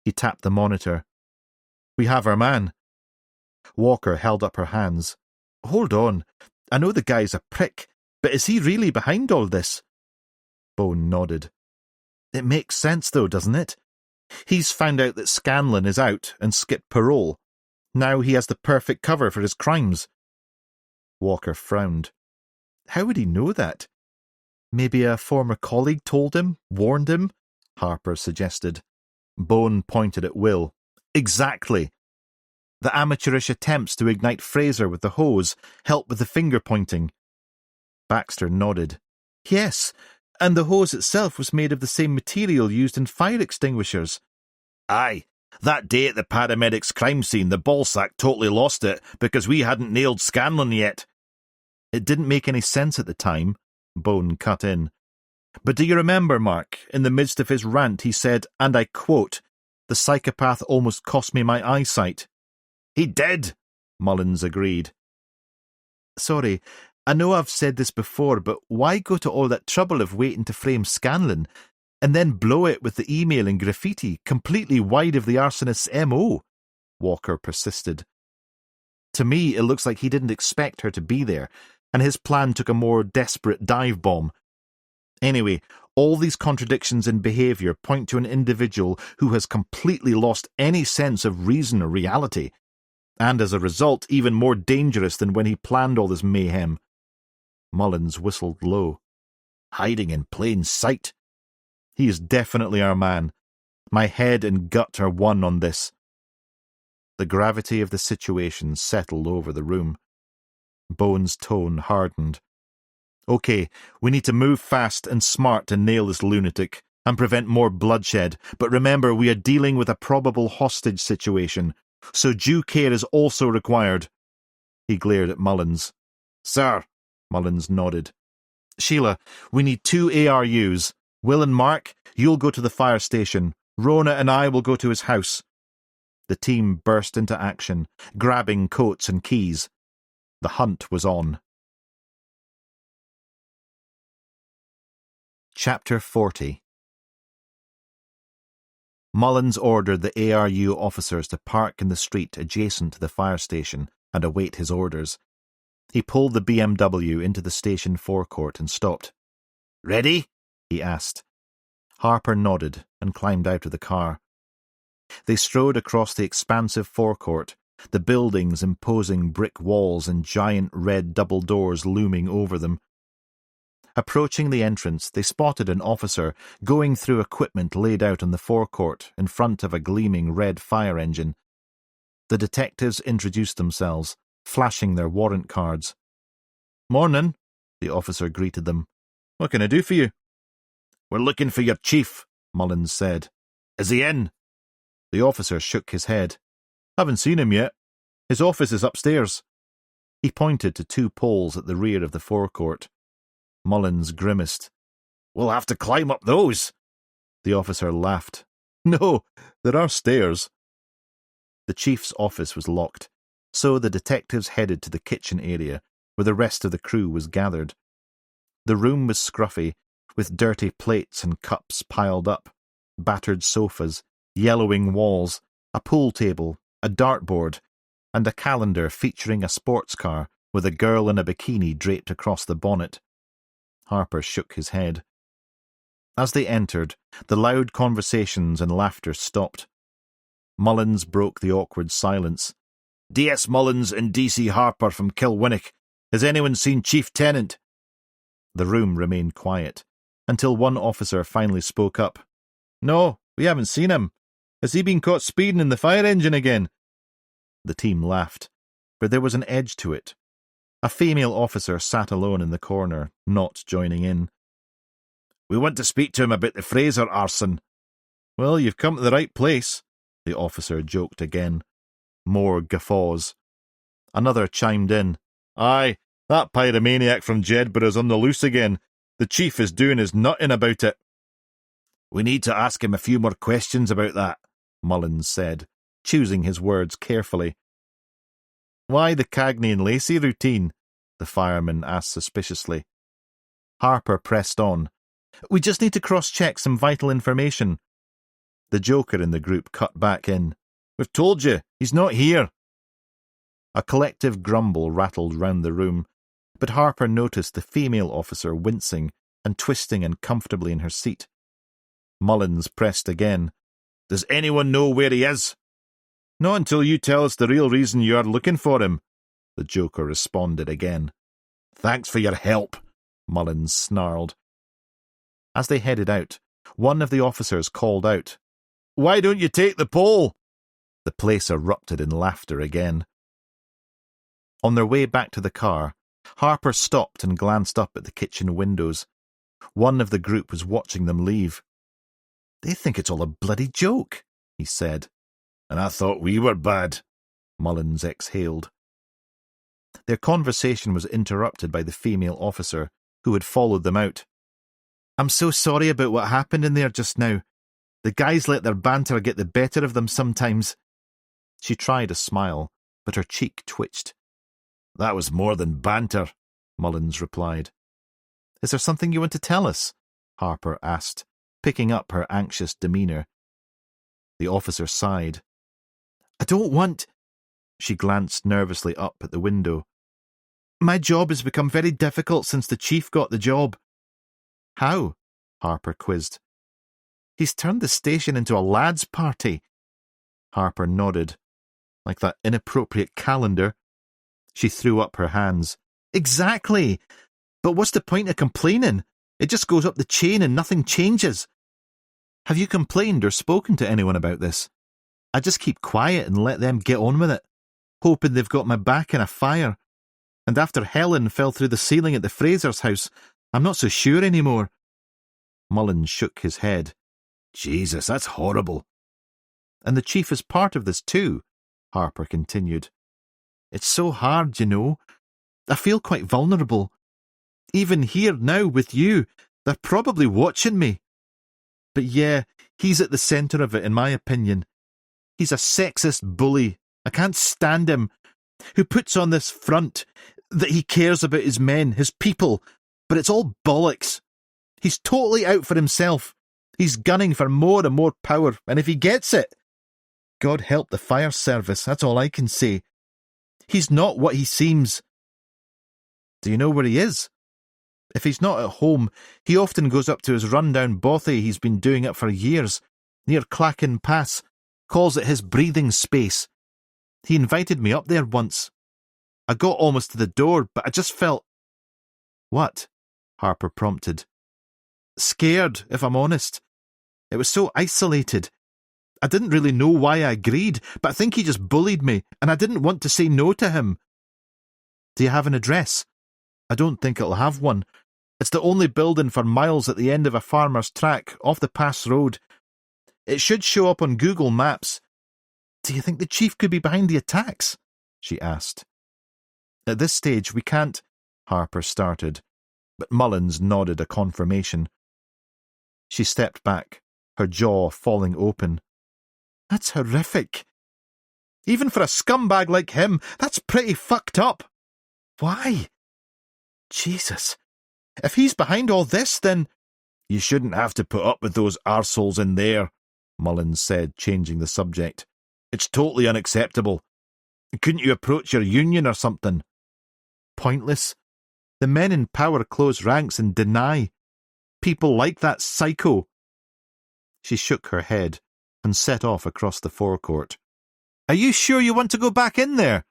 He tapped the monitor. We have our man. Walker held up her hands. Hold on. I know the guy's a prick, but is he really behind all this? Bone nodded. It makes sense, though, doesn't it? He's found out that Scanlon is out and skipped parole. Now he has the perfect cover for his crimes. Walker frowned. How would he know that? Maybe a former colleague told him, warned him? Harper suggested. Bone pointed at Will. Exactly. The amateurish attempts to ignite Fraser with the hose helped with the finger-pointing. Baxter nodded. Yes, and the hose itself was made of the same material used in fire extinguishers. Aye, that day at the paramedics' crime scene, the ballsack totally lost it because we hadn't nailed Scanlon yet. It didn't make any sense at the time, Bone cut in. But do you remember, Mark, in the midst of his rant he said, and I quote, the psychopath almost cost me my eyesight. He did, Mullins agreed. Sorry, I know I've said this before, but why go to all that trouble of waiting to frame Scanlon, and then blow it with the email and graffiti, completely wide of the arsonist's M.O.? Walker persisted. To me, it looks like he didn't expect her to be there. and his plan took a more desperate dive bomb. Anyway, all these contradictions in behaviour point to an individual who has completely lost any sense of reason or reality, and as a result even more dangerous than when he planned all this mayhem. Mullins whistled low. Hiding in plain sight. He is definitely our man. My head and gut are one on this. The gravity of the situation settled over the room. Bones' tone hardened. Okay, we need to move fast and smart to nail this lunatic and prevent more bloodshed, but remember we are dealing with a probable hostage situation, so due care is also required. He glared at Mullins. Sir, Mullins nodded. Sheila, we need 2 ARUs. Will and Mark, you'll go to the fire station. Rona and I will go to his house. The team burst into action, grabbing coats and keys. The hunt was on. Chapter 40. Mullins ordered the ARU officers to park in the street adjacent to the fire station and await his orders. He pulled the BMW into the station forecourt and stopped. Ready? He asked. Harper nodded and climbed out of the car. They strode across the expansive forecourt, the building's imposing brick walls and giant red double doors looming over them. Approaching the entrance, they spotted an officer going through equipment laid out on the forecourt in front of a gleaming red fire engine. The detectives introduced themselves, flashing their warrant cards. Mornin', the officer greeted them. What can I do for you? We're looking for your chief, Mullins said. Is he in? The officer shook his head. Haven't seen him yet. His office is upstairs. He pointed to 2 poles at the rear of the forecourt. Mullins grimaced. We'll have to climb up those. The officer laughed. No, there are stairs. The chief's office was locked, so the detectives headed to the kitchen area, where the rest of the crew was gathered. The room was scruffy, with dirty plates and cups piled up, battered sofas, yellowing walls, a pool table, a dartboard, and a calendar featuring a sports car with a girl in a bikini draped across the bonnet. Harper shook his head. As they entered, the loud conversations and laughter stopped. Mullins broke the awkward silence. D.S. Mullins and D.C. Harper from Kilwinnock. Has anyone seen Chief Tenant? The room remained quiet, until one officer finally spoke up. No, we haven't seen him. Has he been caught speeding in the fire engine again? The team laughed, but there was an edge to it. A female officer sat alone in the corner, not joining in. We want to speak to him about the Fraser arson. Well, you've come to the right place, the officer joked again. More guffaws. Another chimed in. Aye, that pyromaniac from Jedburgh's on the loose again. The chief is doing his nutting about it. We need to ask him a few more questions about that, Mullins said, choosing his words carefully. Why the Cagney and Lacey routine? The fireman asked suspiciously. Harper pressed on. We just need to cross-check some vital information. The joker in the group cut back in. We've told you, he's not here. A collective grumble rattled round the room, but Harper noticed the female officer wincing and twisting uncomfortably in her seat. Mullins pressed again. Does anyone know where he is? Not until you tell us the real reason you are looking for him, the joker responded again. Thanks for your help, Mullins snarled. As they headed out, one of the officers called out, Why don't you take the pole? The place erupted in laughter again. On their way back to the car, Harper stopped and glanced up at the kitchen windows. One of the group was watching them leave. They think it's all a bloody joke, he said. And I thought we were bad, Mullins exhaled. Their conversation was interrupted by the female officer, who had followed them out. I'm so sorry about what happened in there just now. The guys let their banter get the better of them sometimes. She tried a smile, but her cheek twitched. That was more than banter, Mullins replied. Is there something you want to tell us? Harper asked, picking up her anxious demeanour. The officer sighed. I don't want... She glanced nervously up at the window. My job has become very difficult since the chief got the job. How? Harper quizzed. He's turned the station into a lads' party. Harper nodded. Like that inappropriate calendar. She threw up her hands. Exactly! But what's the point of complaining? It just goes up the chain and nothing changes. Have you complained or spoken to anyone about this? I just keep quiet and let them get on with it, hoping they've got my back in a fire. And after Helen fell through the ceiling at the Fraser's house, I'm not so sure anymore. Mullins shook his head. Jesus, that's horrible. And the chief is part of this too, Harper continued. It's so hard, you know. I feel quite vulnerable. Even here now with you, they're probably watching me. But yeah, he's at the centre of it, in my opinion. He's a sexist bully. I can't stand him. Who puts on this front that he cares about his men, his people, but it's all bollocks. He's totally out for himself. He's gunning for more and more power, and if he gets it, God help the fire service, that's all I can say. He's not what he seems. Do you know where he is? If he's not at home, he often goes up to his rundown bothy he's been doing it for years, near Clachan Pass, calls it his breathing space. He invited me up there once. I got almost to the door, but I just felt... What? Harper prompted. Scared, if I'm honest. It was so isolated. I didn't really know why I agreed, but I think he just bullied me, and I didn't want to say no to him. Do you have an address? I don't think it'll have one. It's the only building for miles at the end of a farmer's track, off the pass road. It should show up on Google Maps. Do you think the chief could be behind the attacks? She asked. At this stage we can't, Harper started, but Mullins nodded a confirmation. She stepped back, her jaw falling open. That's horrific. Even for a scumbag like him, that's pretty fucked up. Why? Jesus. If he's behind all this, then... You shouldn't have to put up with those arseholes in there, Mullins said, changing the subject. It's totally unacceptable. Couldn't you approach your union or something? Pointless. The men in power close ranks and deny. People like that psycho. She shook her head and set off across the forecourt. Are you sure you want to go back in there?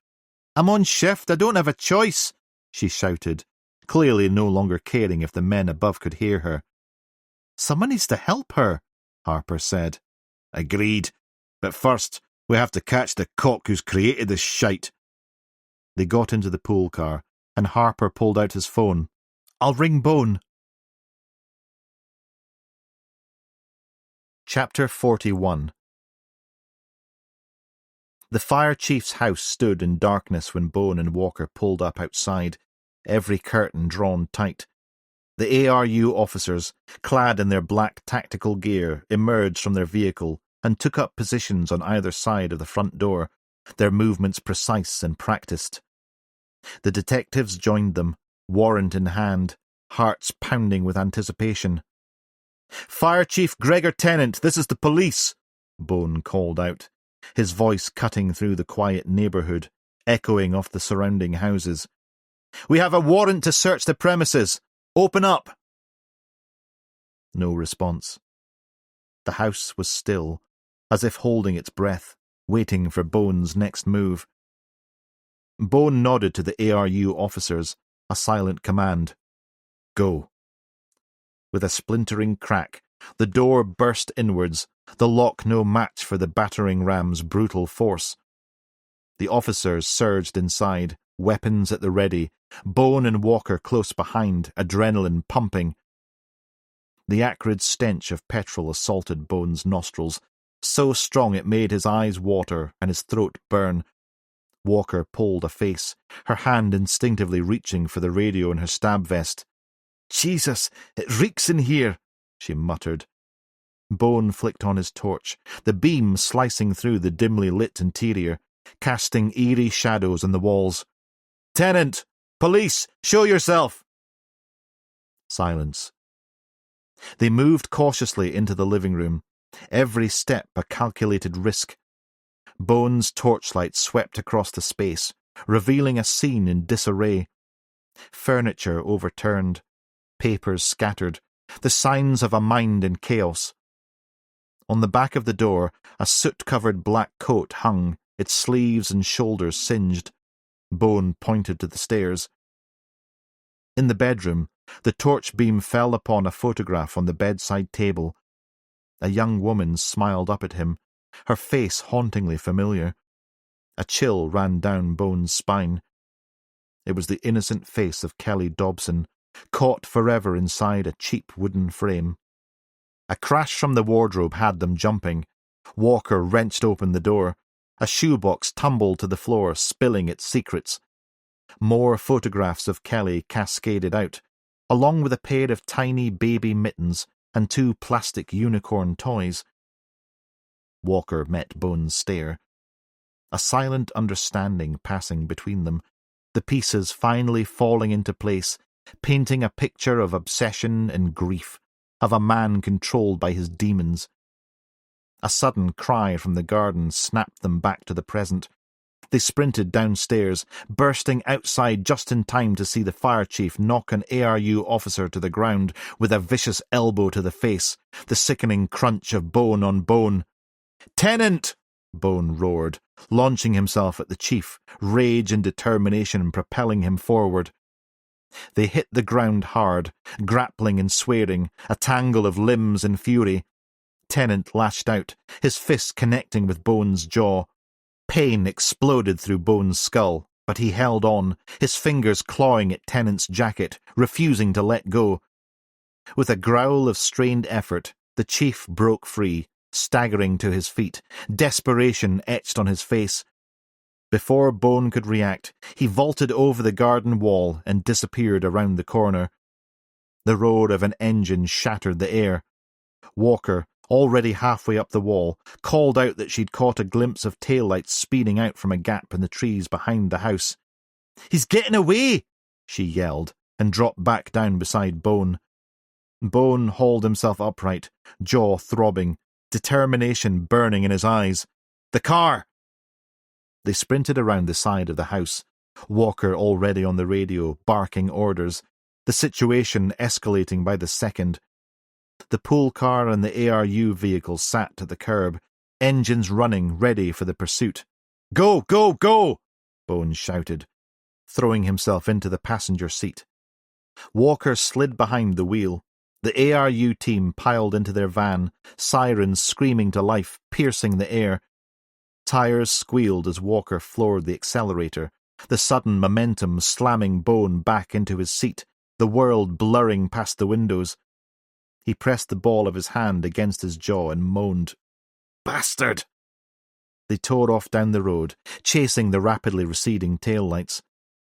I'm on shift, I don't have a choice, she shouted, clearly no longer caring if the men above could hear her. Someone needs to help her, Harper said. Agreed. But first, we have to catch the cock who's created this shite. They got into the pool car, and Harper pulled out his phone. I'll ring Bone. Chapter 41. The fire chief's house stood in darkness when Bone and Walker pulled up outside, every curtain drawn tight. The ARU officers, clad in their black tactical gear, emerged from their vehicle and took up positions on either side of the front door, their movements precise and practiced. The detectives joined them, warrant in hand, hearts pounding with anticipation. Fire Chief Gregor Tennant, this is the police, Bone called out, his voice cutting through the quiet neighbourhood, echoing off the surrounding houses. We have a warrant to search the premises. Open up! No response. The house was still, as if holding its breath, waiting for Bone's next move. Bone nodded to the ARU officers, a silent command. Go. With a splintering crack, the door burst inwards, the lock no match for the battering ram's brutal force. The officers surged inside, weapons at the ready, Bone and Walker close behind, adrenaline pumping. The acrid stench of petrol assaulted Bone's nostrils, so strong it made his eyes water and his throat burn. Walker pulled a face, her hand instinctively reaching for the radio in her stab vest. Jesus, it reeks in here, she muttered. Bone flicked on his torch, the beam slicing through the dimly lit interior, casting eerie shadows on the walls. Tennant! Police! Show yourself! Silence. They moved cautiously into the living room, every step a calculated risk. Bone's torchlight swept across the space, revealing a scene in disarray. Furniture overturned, papers scattered, the signs of a mind in chaos. On the back of the door, a soot-covered black coat hung, its sleeves and shoulders singed. Bone pointed to the stairs. In the bedroom, the torch beam fell upon a photograph on the bedside table. A young woman smiled up at him, her face hauntingly familiar. A chill ran down Bone's spine. It was the innocent face of Kelly Dobson, caught forever inside a cheap wooden frame. A crash from the wardrobe had them jumping. Walker wrenched open the door. A shoebox tumbled to the floor, spilling its secrets. More photographs of Kelly cascaded out, along with a pair of tiny baby mittens and 2 plastic unicorn toys. Walker met Bone's stare. A silent understanding passing between them, the pieces finally falling into place, painting a picture of obsession and grief, of a man controlled by his demons. A sudden cry from the garden snapped them back to the present. They sprinted downstairs, bursting outside just in time to see the fire chief knock an ARU officer to the ground with a vicious elbow to the face, the sickening crunch of bone on bone. "Tenant!" Bone roared, launching himself at the chief, rage and determination propelling him forward. They hit the ground hard, grappling and swearing, a tangle of limbs and fury. Tennant lashed out, his fist connecting with Bone's jaw. Pain exploded through Bone's skull, but he held on, his fingers clawing at Tennant's jacket, refusing to let go. With a growl of strained effort, the chief broke free, staggering to his feet, desperation etched on his face. Before Bone could react, he vaulted over the garden wall and disappeared around the corner. The roar of an engine shattered the air. Walker, already halfway up the wall, called out that she'd caught a glimpse of taillights speeding out from a gap in the trees behind the house. "He's getting away!" she yelled, and dropped back down beside Bone. Bone hauled himself upright, jaw throbbing, determination burning in his eyes. "The car!" They sprinted around the side of the house, Walker already on the radio, barking orders, the situation escalating by the second. The pool car and the ARU vehicle sat at the curb, engines running, ready for the pursuit. "Go, go, go!" Bones shouted, throwing himself into the passenger seat. Walker slid behind the wheel. The ARU team piled into their van, sirens screaming to life, piercing the air. Tires squealed as Walker floored the accelerator, the sudden momentum slamming Bone back into his seat, the world blurring past the windows. He pressed the ball of his hand against his jaw and moaned, "Bastard!" They tore off down the road, chasing the rapidly receding taillights.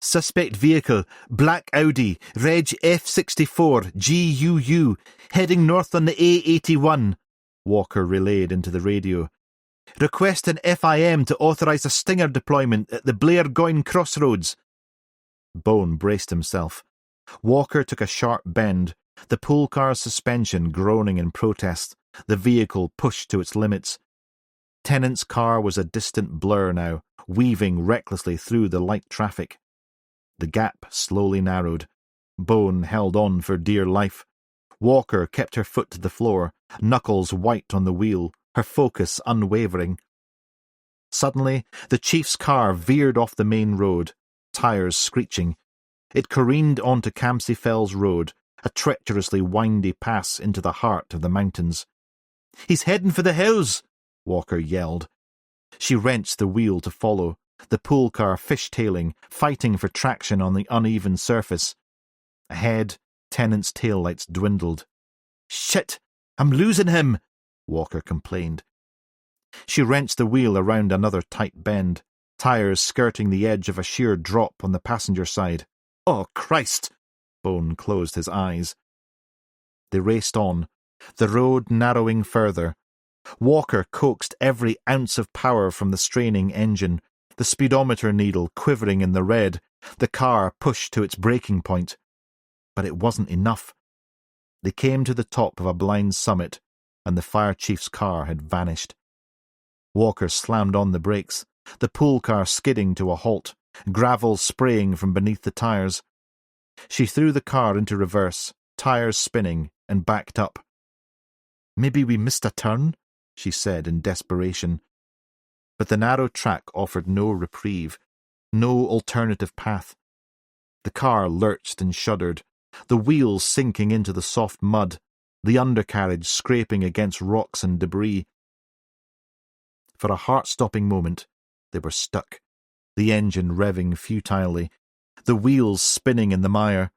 "Suspect vehicle, black Audi, reg F64, GUU, heading north on the A81, Walker relayed into the radio. "Request an FIM to authorise a Stinger deployment at the Blairgoyne crossroads." Bone braced himself. Walker took a sharp bend, the pool car's suspension groaning in protest, the vehicle pushed to its limits. Tennant's car was a distant blur now, weaving recklessly through the light traffic. The gap slowly narrowed. Bone held on for dear life. Walker kept her foot to the floor, knuckles white on the wheel, her focus unwavering. Suddenly, the chief's car veered off the main road, tires screeching. It careened onto Campsie Fells Road, a treacherously windy pass into the heart of the mountains. "He's heading for the hills!" Walker yelled. She wrenched the wheel to follow, the pool car fishtailing, fighting for traction on the uneven surface. Ahead, Tennant's taillights dwindled. "Shit! I'm losing him!" Walker complained. She wrenched the wheel around another tight bend, tires skirting the edge of a sheer drop on the passenger side. "Oh, Christ!" Bone closed his eyes. They raced on, the road narrowing further. Walker coaxed every ounce of power from the straining engine, the speedometer needle quivering in the red, the car pushed to its breaking point. But it wasn't enough. They came to the top of a blind summit, and the fire chief's car had vanished. Walker slammed on the brakes, the pool car skidding to a halt, gravel spraying from beneath the tires. She threw the car into reverse, tires spinning, and backed up. "Maybe we missed a turn," she said in desperation. But the narrow track offered no reprieve, no alternative path. The car lurched and shuddered, the wheels sinking into the soft mud, the undercarriage scraping against rocks and debris. For a heart-stopping moment, they were stuck, the engine revving futilely, the wheels spinning in the mire.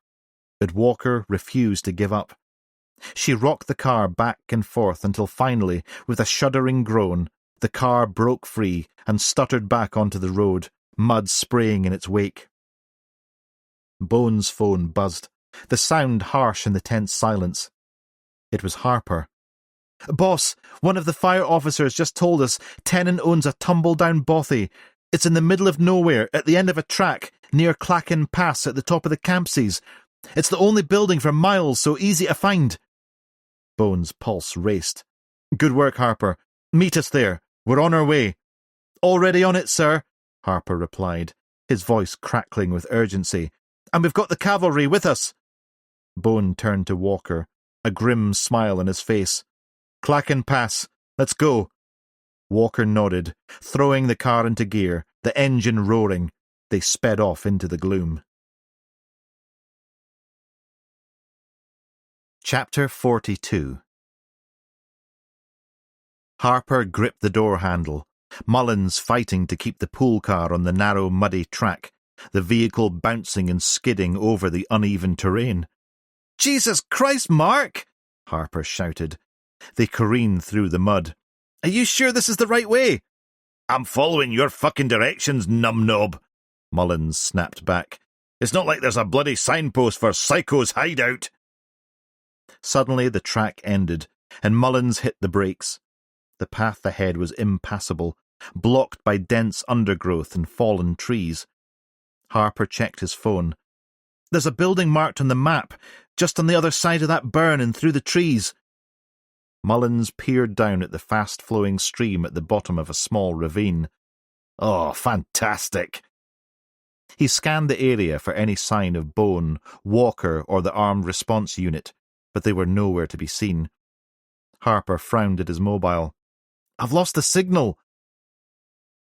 But Walker refused to give up. She rocked the car back and forth until finally, with a shuddering groan, the car broke free and stuttered back onto the road, mud spraying in its wake. Bones' phone buzzed, the sound harsh in the tense silence. It was Harper. "Boss, one of the fire officers just told us Tennant owns a tumble-down bothy. It's in the middle of nowhere, at the end of a track, near Clachan Pass at the top of the Campsies. It's the only building for miles, so easy to find." Bones' pulse raced. "Good work, Harper. Meet us there. We're on our way." "Already on it, sir," Harper replied, his voice crackling with urgency. "And we've got the cavalry with us." Bone turned to Walker, a grim smile on his face. "Clachan Pass. Let's go." Walker nodded, throwing the car into gear, the engine roaring. They sped off into the gloom. Chapter 42. Harper gripped the door handle, Mullins fighting to keep the pool car on the narrow, muddy track, the vehicle bouncing and skidding over the uneven terrain. "Jesus Christ, Mark!" Harper shouted. They careened through the mud. "Are you sure this is the right way?" "I'm following your fucking directions, numbknob," Mullins snapped back. "It's not like there's a bloody signpost for Psycho's hideout." Suddenly the track ended, and Mullins hit the brakes. The path ahead was impassable, blocked by dense undergrowth and fallen trees. Harper checked his phone. "There's a building marked on the map, just on the other side of that burn and through the trees." Mullins peered down at the fast-flowing stream at the bottom of a small ravine. "Oh, fantastic!" He scanned the area for any sign of Bone, Walker, or the armed response unit, but they were nowhere to be seen. Harper frowned at his mobile. "I've lost the signal."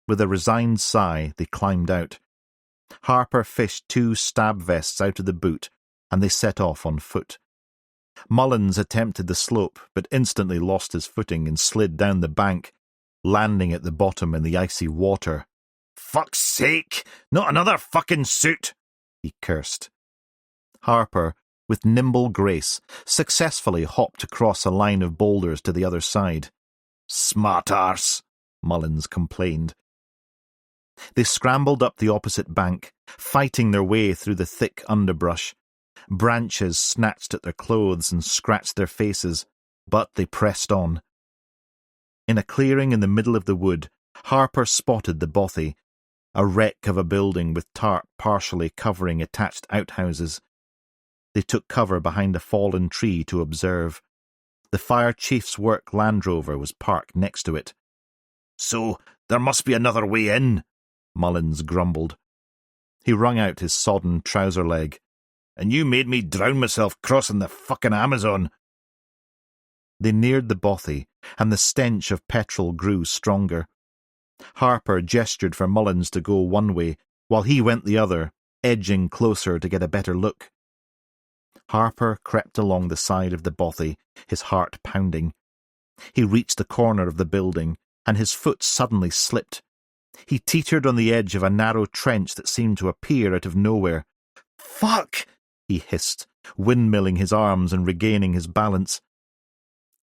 With a resigned sigh, they climbed out. Harper fished 2 stab vests out of the boot, and they set off on foot. Mullins attempted the slope, but instantly lost his footing and slid down the bank, landing at the bottom in the icy water. "Fuck's sake! Not another fucking suit!" he cursed. Harper, with nimble grace, successfully hopped across a line of boulders to the other side. "Smart arse," Mullins complained. They scrambled up the opposite bank, fighting their way through the thick underbrush. Branches snatched at their clothes and scratched their faces, but they pressed on. In a clearing in the middle of the wood, Harper spotted the bothy, a wreck of a building with tarp partially covering attached outhouses. They took cover behind a fallen tree to observe. The fire chief's work Land Rover was parked next to it. "So, there must be another way in," Mullins grumbled. He wrung out his sodden trouser leg. "And you made me drown myself crossing the fucking Amazon." They neared the bothy, and the stench of petrol grew stronger. Harper gestured for Mullins to go one way, while he went the other, edging closer to get a better look. Harper crept along the side of the bothy, his heart pounding. He reached the corner of the building, and his foot suddenly slipped. He teetered on the edge of a narrow trench that seemed to appear out of nowhere. "Fuck!" he hissed, windmilling his arms and regaining his balance.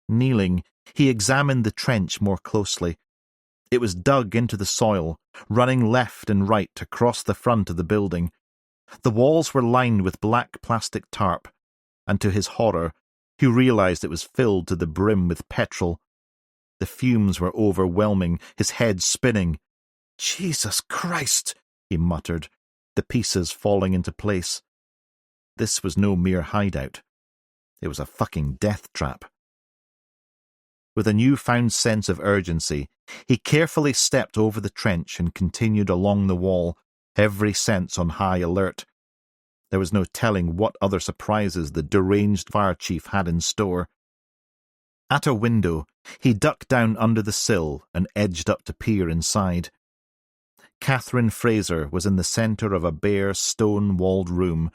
Kneeling, he examined the trench more closely. It was dug into the soil, running left and right across the front of the building. The walls were lined with black plastic tarp, and to his horror, he realized it was filled to the brim with petrol. The fumes were overwhelming, his head spinning. "Jesus Christ!" he muttered, the pieces falling into place. This was no mere hideout. It was a fucking death trap. With a newfound sense of urgency, he carefully stepped over the trench and continued along the wall, every sense on high alert. There was no telling what other surprises the deranged fire chief had in store. At a window, he ducked down under the sill and edged up to peer inside. Catherine Fraser was in the centre of a bare, stone-walled room,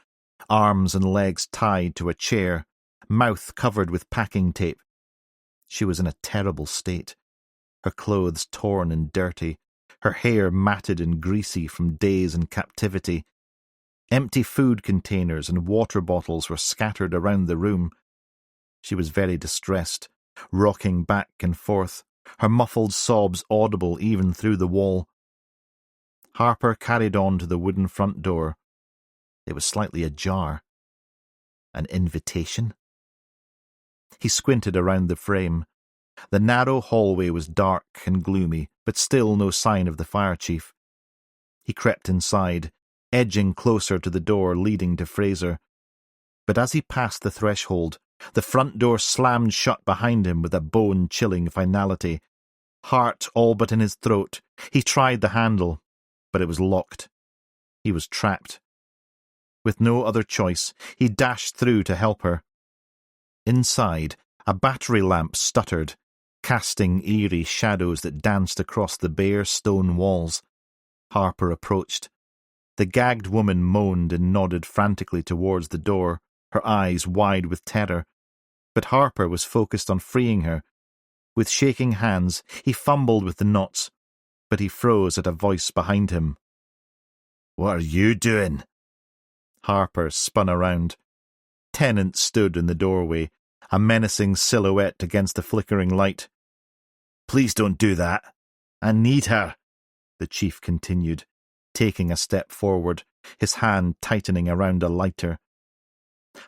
arms and legs tied to a chair, mouth covered with packing tape. She was in a terrible state, her clothes torn and dirty, her hair matted and greasy from days in captivity. Empty food containers and water bottles were scattered around the room. She was very distressed, rocking back and forth, her muffled sobs audible even through the wall. Harper carried on to the wooden front door. It was slightly ajar. An invitation? He squinted around the frame. The narrow hallway was dark and gloomy, but still no sign of the fire chief. He crept inside, edging closer to the door leading to Fraser. But as he passed the threshold, the front door slammed shut behind him with a bone-chilling finality. Heart all but in his throat, he tried the handle, but it was locked. He was trapped. With no other choice, he dashed through to help her. Inside, a battery lamp stuttered, casting eerie shadows that danced across the bare stone walls. Harper approached. The gagged woman moaned and nodded frantically towards the door, her eyes wide with terror. But Harper was focused on freeing her. With shaking hands, he fumbled with the knots, but he froze at a voice behind him. "What are you doing?" Harper spun around. Tennant stood in the doorway, a menacing silhouette against the flickering light. "Please don't do that. I need her," the chief continued, taking a step forward, his hand tightening around a lighter.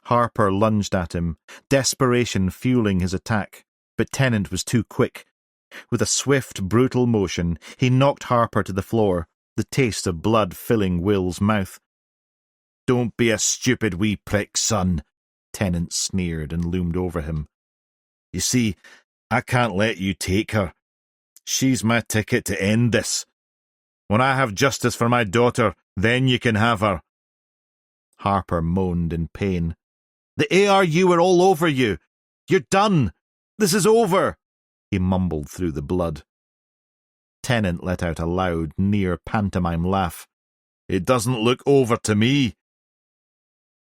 Harper lunged at him, desperation fueling his attack, but Tennant was too quick. With a swift, brutal motion, he knocked Harper to the floor, the taste of blood filling Will's mouth. "Don't be a stupid wee prick, son," Tennant sneered and loomed over him. "You see, I can't let you take her. She's my ticket to end this. When I have justice for my daughter, then you can have her." Harper moaned in pain. "The ARU are all over you. You're done. This is over," he mumbled through the blood. Tennant let out a loud, near pantomime laugh. "It doesn't look over to me."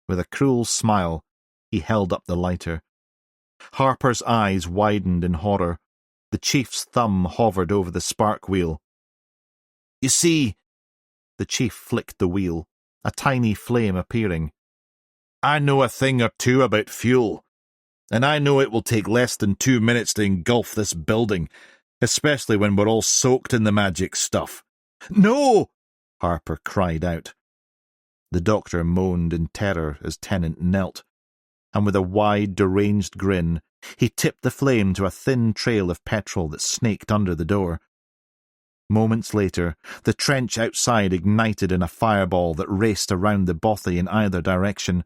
With a cruel smile, he held up the lighter. Harper's eyes widened in horror. The chief's thumb hovered over the spark wheel. "You see," the chief flicked the wheel, a tiny flame appearing. "I know a thing or two about fuel, and I know it will take less than 2 minutes to engulf this building, especially when we're all soaked in the magic stuff." "No!" Harper cried out. The doctor moaned in terror as Tennant knelt, and with a wide, deranged grin, he tipped the flame to a thin trail of petrol that snaked under the door. Moments later, the trench outside ignited in a fireball that raced around the bothy in either direction.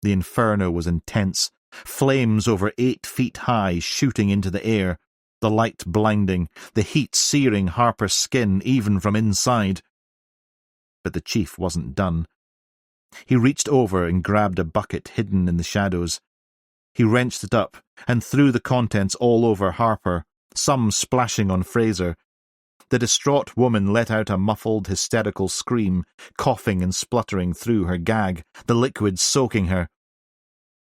The inferno was intense, flames over 8 feet high shooting into the air, the light blinding, the heat searing Harper's skin even from inside. But the chief wasn't done. He reached over and grabbed a bucket hidden in the shadows. He wrenched it up and threw the contents all over Harper, some splashing on Fraser. The distraught woman let out a muffled, hysterical scream, coughing and spluttering through her gag, the liquid soaking her.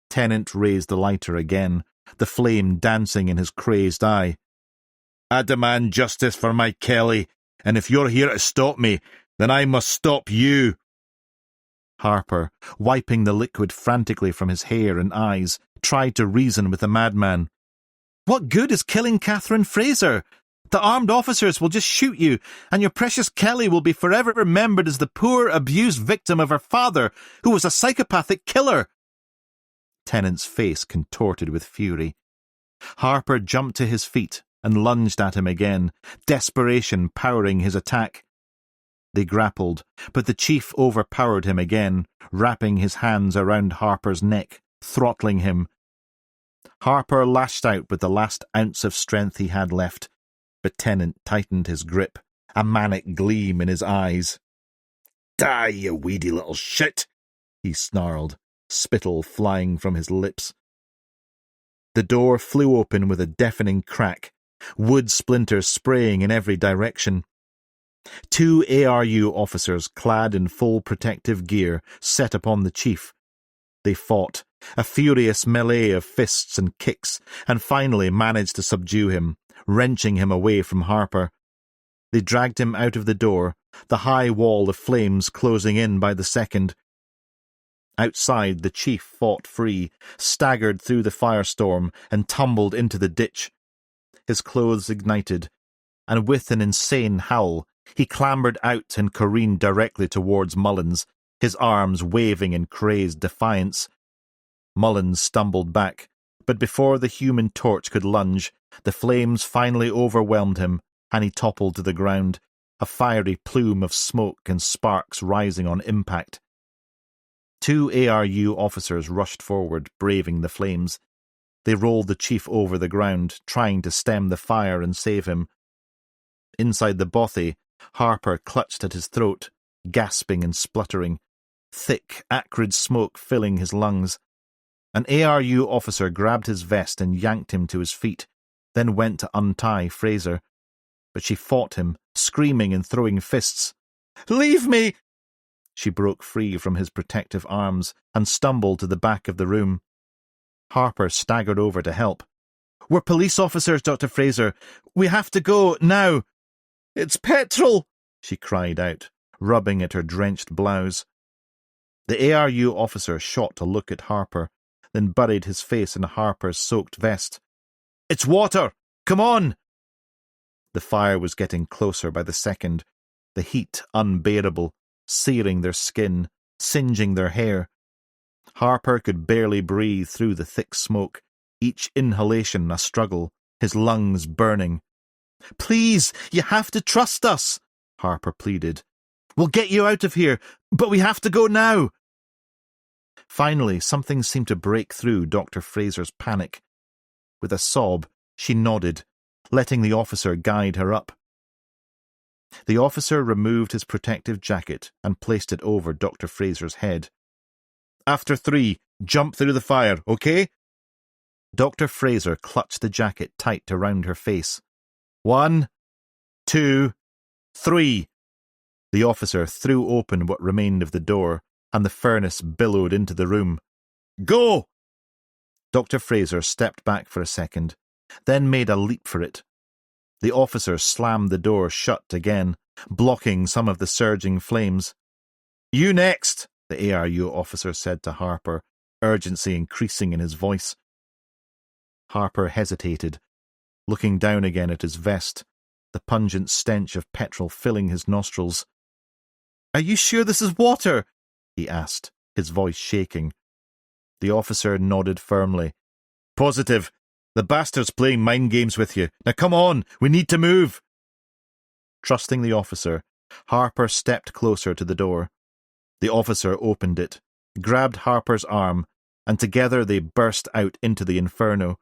Tennant raised the lighter again, the flame dancing in his crazed eye. "I demand justice for my Kelly, and if you're here to stop me, then I must stop you." Harper, wiping the liquid frantically from his hair and eyes, tried to reason with the madman. "What good is killing Catherine Fraser? The armed officers will just shoot you, and your precious Kelly will be forever remembered as the poor, abused victim of her father, who was a psychopathic killer." Tennant's face contorted with fury. Harper jumped to his feet and lunged at him again, desperation powering his attack. They grappled, but the chief overpowered him again, wrapping his hands around Harper's neck, throttling him. Harper lashed out with the last ounce of strength he had left, but Tennant tightened his grip, a manic gleam in his eyes. "Die, you weedy little shit!" he snarled, spittle flying from his lips. The door flew open with a deafening crack, wood splinters spraying in every direction. 2 ARU officers clad in full protective gear set upon the chief. They fought, a furious melee of fists and kicks, and finally managed to subdue him, wrenching him away from Harper. They dragged him out of the door, the high wall of flames closing in by the second. Outside, the chief fought free, staggered through the firestorm, and tumbled into the ditch. His clothes ignited, and with an insane howl, he clambered out and careened directly towards Mullins, his arms waving in crazed defiance. Mullins stumbled back, but before the human torch could lunge, the flames finally overwhelmed him, and he toppled to the ground, a fiery plume of smoke and sparks rising on impact. 2 ARU officers rushed forward, braving the flames. They rolled the chief over the ground, trying to stem the fire and save him. Inside the bothy, Harper clutched at his throat, gasping and spluttering, thick, acrid smoke filling his lungs. An ARU officer grabbed his vest and yanked him to his feet, then went to untie Fraser. But she fought him, screaming and throwing fists. "Leave me!" She broke free from his protective arms and stumbled to the back of the room. Harper staggered over to help. "We're police officers, Dr. Fraser. We have to go, now." "It's petrol!" she cried out, rubbing at her drenched blouse. The ARU officer shot a look at Harper, then buried his face in Harper's soaked vest. "It's water! Come on!" The fire was getting closer by the second, the heat unbearable, searing their skin, singeing their hair. Harper could barely breathe through the thick smoke, each inhalation a struggle, his lungs burning. "Please, you have to trust us," Harper pleaded. "We'll get you out of here, but we have to go now." Finally, something seemed to break through Dr. Fraser's panic. With a sob, she nodded, letting the officer guide her up. The officer removed his protective jacket and placed it over Dr. Fraser's head. "After 3, jump through the fire, okay?" Dr. Fraser clutched the jacket tight around her face. 1, 2, 3. The officer threw open what remained of the door, and the furnace billowed into the room. "Go!" Dr. Fraser stepped back for a second, then made a leap for it. The officer slammed the door shut again, blocking some of the surging flames. "You next," the ARU officer said to Harper, urgency increasing in his voice. Harper hesitated, looking down again at his vest, the pungent stench of petrol filling his nostrils. "Are you sure this is water?" he asked, his voice shaking. The officer nodded firmly. "Positive. The bastard's playing mind games with you. Now come on, we need to move." Trusting the officer, Harper stepped closer to the door. The officer opened it, grabbed Harper's arm, and together they burst out into the inferno.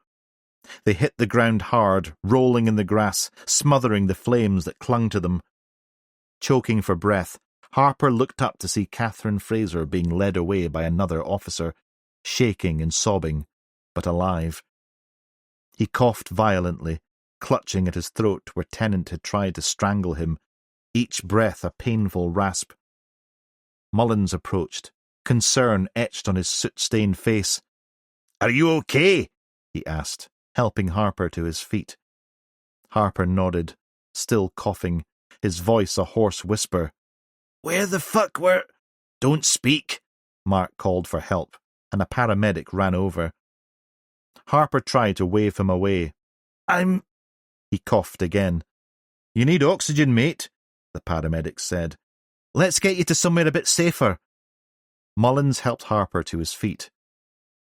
They hit the ground hard, rolling in the grass, smothering the flames that clung to them. Choking for breath, Harper looked up to see Catherine Fraser being led away by another officer, shaking and sobbing, but alive. He coughed violently, clutching at his throat where Tennant had tried to strangle him, each breath a painful rasp. Mullins approached, concern etched on his soot-stained face. "Are you okay?" he asked, helping Harper to his feet. Harper nodded, still coughing, his voice a hoarse whisper. "Where the fuck were—" "Don't speak," Mark called for help, and a paramedic ran over. Harper tried to wave him away. He coughed again. "You need oxygen, mate," the paramedic said. "Let's get you to somewhere a bit safer." Mullins helped Harper to his feet.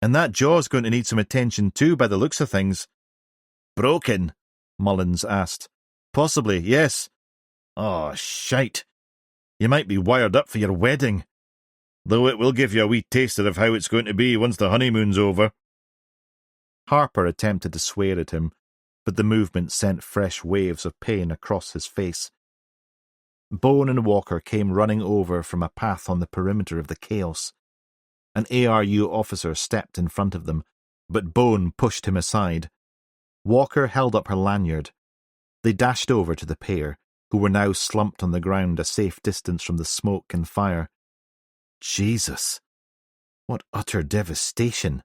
"And that jaw's going to need some attention too by the looks of things." "Broken?" Mullins asked. "Possibly, yes." "Oh, shite. You might be wired up for your wedding. Though it will give you a wee taster of how it's going to be once the honeymoon's over." Harper attempted to swear at him, but the movement sent fresh waves of pain across his face. Bone and Walker came running over from a path on the perimeter of the chaos. An ARU officer stepped in front of them, but Bone pushed him aside. Walker held up her lanyard. They dashed over to the pair, who were now slumped on the ground a safe distance from the smoke and fire. Jesus! What utter devastation!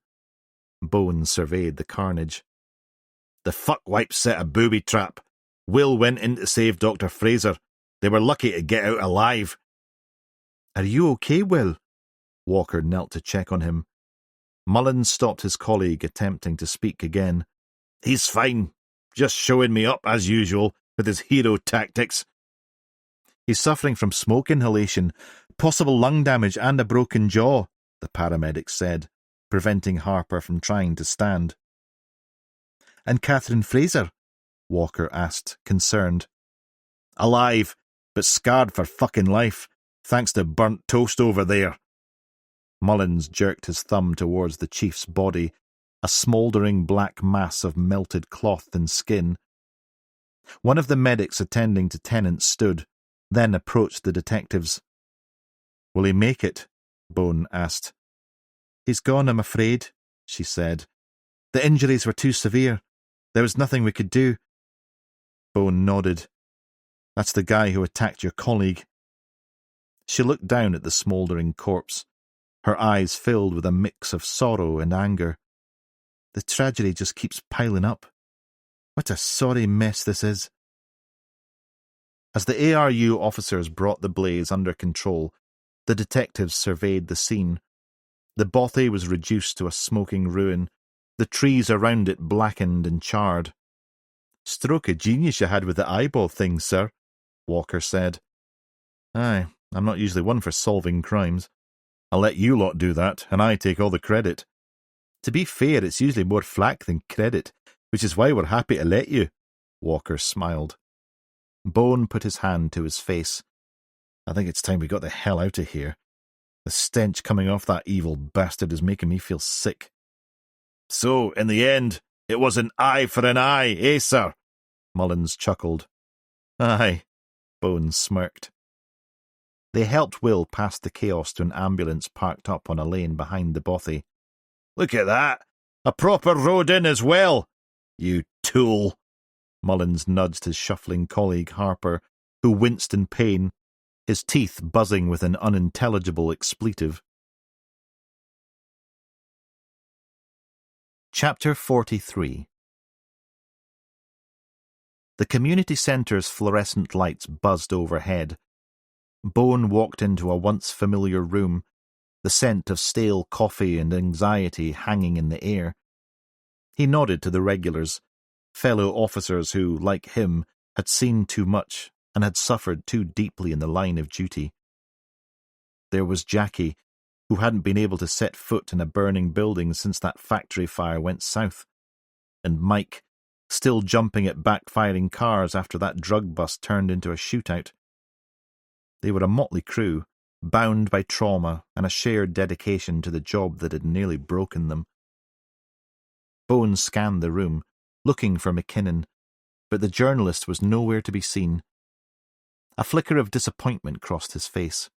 Bone surveyed the carnage. The fuckwipe set a booby trap. Will went in to save Dr. Fraser. They were lucky to get out alive. Are you okay, Will? Walker knelt to check on him. Mullins stopped his colleague, attempting to speak again. He's fine. Just showing me up, as usual, with his hero tactics. He's suffering from smoke inhalation, possible lung damage and a broken jaw, the paramedic said, preventing Harper from trying to stand. And Catherine Fraser? Walker asked, concerned. Alive, but scarred for fucking life, thanks to burnt toast over there. Mullins jerked his thumb towards the chief's body, a smouldering black mass of melted cloth and skin. One of the medics attending to Tennant stood, then approached the detectives. Will he make it? Bone asked. He's gone, I'm afraid, she said. The injuries were too severe. There was nothing we could do. Bone nodded. That's the guy who attacked your colleague. She looked down at the smouldering corpse, her eyes filled with a mix of sorrow and anger. The tragedy just keeps piling up. What a sorry mess this is. As the ARU officers brought the blaze under control, the detectives surveyed the scene. The bothy was reduced to a smoking ruin, the trees around it blackened and charred. Stroke of genius you had with the eyeball thing, sir, Walker said. Aye, I'm not usually one for solving crimes. I'll let you lot do that, and I take all the credit. To be fair, it's usually more flack than credit, which is why we're happy to let you, Walker smiled. Bone put his hand to his face. I think it's time we got the hell out of here. The stench coming off that evil bastard is making me feel sick. So, in the end, it was an eye for an eye, eh, sir? Mullins chuckled. Aye, Bone smirked. They helped Will past the chaos to an ambulance parked up on a lane behind the bothy. Look at that! A proper road in as well! You tool! Mullins nudged his shuffling colleague Harper, who winced in pain, his teeth buzzing with an unintelligible expletive. Chapter 43. The community centre's fluorescent lights buzzed overhead. Bone walked into a once familiar room, the scent of stale coffee and anxiety hanging in the air. He nodded to the regulars, fellow officers who, like him, had seen too much and had suffered too deeply in the line of duty. There was Jackie, who hadn't been able to set foot in a burning building since that factory fire went south, and Mike, still jumping at backfiring cars after that drug bust turned into a shootout. They were a motley crew, bound by trauma and a shared dedication to the job that had nearly broken them. Bone scanned the room, looking for McKinnon, but the journalist was nowhere to be seen. A flicker of disappointment crossed his face.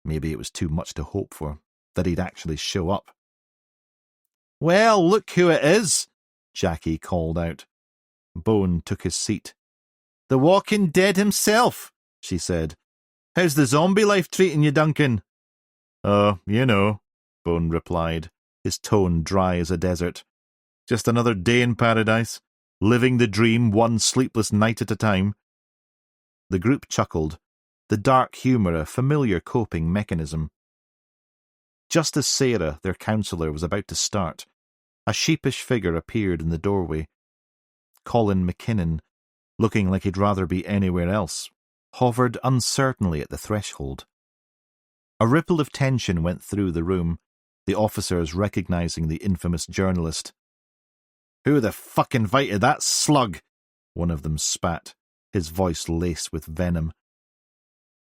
Maybe it was too much to hope for, that he'd actually show up. Well, look who it is, Jackie called out. Bone took his seat. The Walking Dead himself, she said. How's the zombie life treating you, Duncan? Oh, you know, Bone replied, his tone dry as a desert. Just another day in paradise, living the dream one sleepless night at a time. The group chuckled, the dark humour a familiar coping mechanism. Just as Sarah, their counsellor, was about to start, a sheepish figure appeared in the doorway. Colin McKinnon, looking like he'd rather be anywhere else, hovered uncertainly at the threshold. A ripple of tension went through the room, the officers recognising the infamous journalist. Who the fuck invited that slug? One of them spat, his voice laced with venom.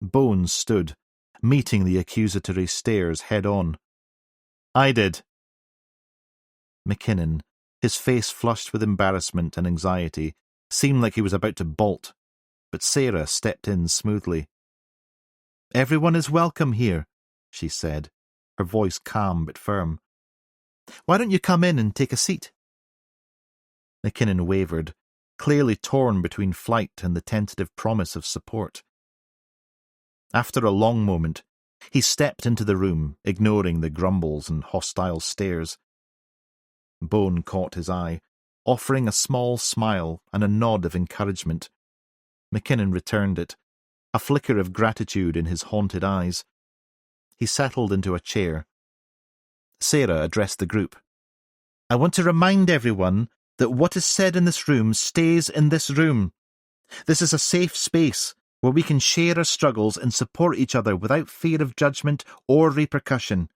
Bones stood, meeting the accusatory stares head-on. I did. McKinnon, his face flushed with embarrassment and anxiety, seemed like he was about to bolt, but Sarah stepped in smoothly. Everyone is welcome here, she said. her voice calm but firm. "Why don't you come in and take a seat?" McKinnon wavered, clearly torn between flight and the tentative promise of support. After a long moment, he stepped into the room, ignoring the grumbles and hostile stares. Bone caught his eye, offering a small smile and a nod of encouragement. McKinnon returned it, a flicker of gratitude in his haunted eyes. He settled into a chair. Sarah addressed the group. "I want to remind everyone that what is said in this room stays in this room. This is a safe space where we can share our struggles and support each other without fear of judgment or repercussion.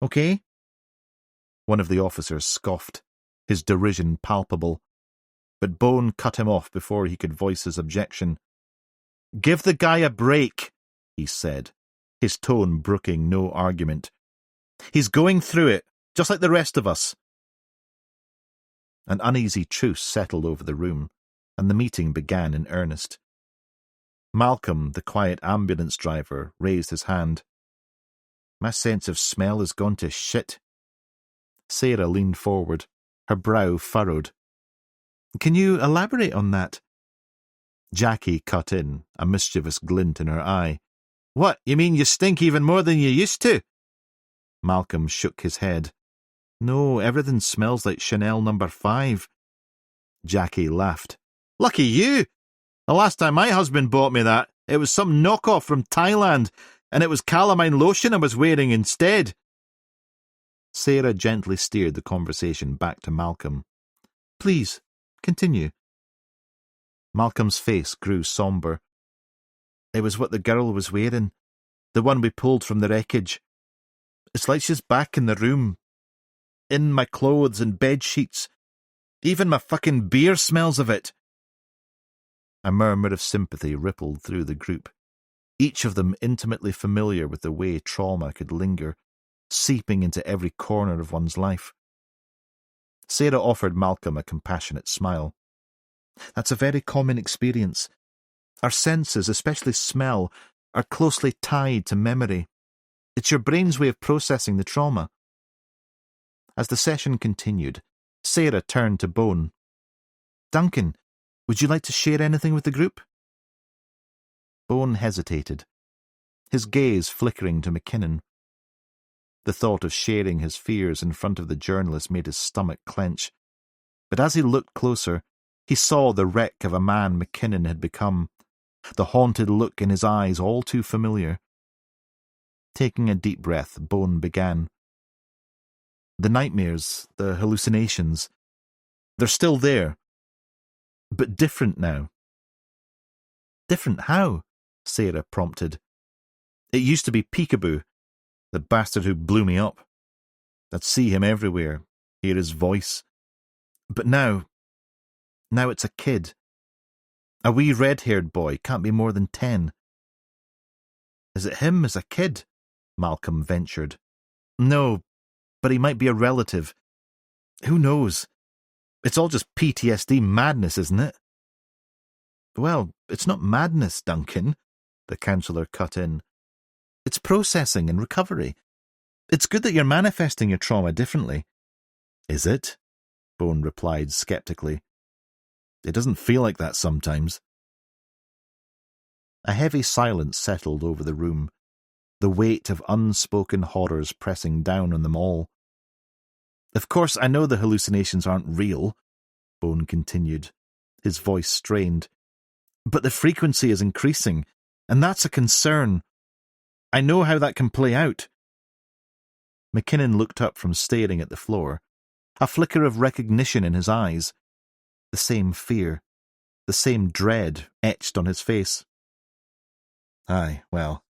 Okay?" One of the officers scoffed, his derision palpable, but Bone cut him off before he could voice his objection. "Give the guy a break," he said, his tone brooking no argument. "He's going through it, just like the rest of us." An uneasy truce settled over the room, and the meeting began in earnest. Malcolm, the quiet ambulance driver, raised his hand. "My sense of smell has gone to shit." Sarah leaned forward, her brow furrowed. "Can you elaborate on that?" Jackie cut in, a mischievous glint in her eye. "What, you mean you stink even more than you used to?" Malcolm shook his head. "No, everything smells like Chanel No. 5. Jackie laughed. "Lucky you! The last time my husband bought me that, it was some knockoff from Thailand, and it was calamine lotion I was wearing instead." Sarah gently steered the conversation back to Malcolm. "Please, continue." Malcolm's face grew sombre. "It was what the girl was wearing, the one we pulled from the wreckage. It's like she's back in the room, in my clothes and bed sheets. Even my fucking beer smells of it." A murmur of sympathy rippled through the group, each of them intimately familiar with the way trauma could linger, seeping into every corner of one's life. Sarah offered Malcolm a compassionate smile. "That's a very common experience. Our senses, especially smell, are closely tied to memory. It's your brain's way of processing the trauma." As the session continued, Sarah turned to Bone. "Duncan, would you like to share anything with the group?" Bone hesitated, his gaze flickering to McKinnon. The thought of sharing his fears in front of the journalist made his stomach clench. But as he looked closer, he saw the wreck of a man McKinnon had become, the haunted look in his eyes all too familiar. Taking a deep breath, Bone began. "The nightmares, the hallucinations, they're still there, but different now." "Different how?" Sarah prompted. "It used to be Peekaboo, the bastard who blew me up. I'd see him everywhere, hear his voice. But now it's a kid. A wee red-haired boy, can't be more than 10. "Is it him as a kid?" Malcolm ventured. "No, but he might be a relative. Who knows? It's all just PTSD madness, isn't it?" "Well, it's not madness, Duncan," the counsellor cut in. "It's processing and recovery. It's good that you're manifesting your trauma differently." "Is it?" Bone replied sceptically. "It doesn't feel like that sometimes." A heavy silence settled over the room, the weight of unspoken horrors pressing down on them all. "Of course, I know the hallucinations aren't real," Bone continued, his voice strained. "But the frequency is increasing, and that's a concern. I know how that can play out." McKinnon looked up from staring at the floor, a flicker of recognition in his eyes. The same fear, the same dread etched on his face. "Aye, well,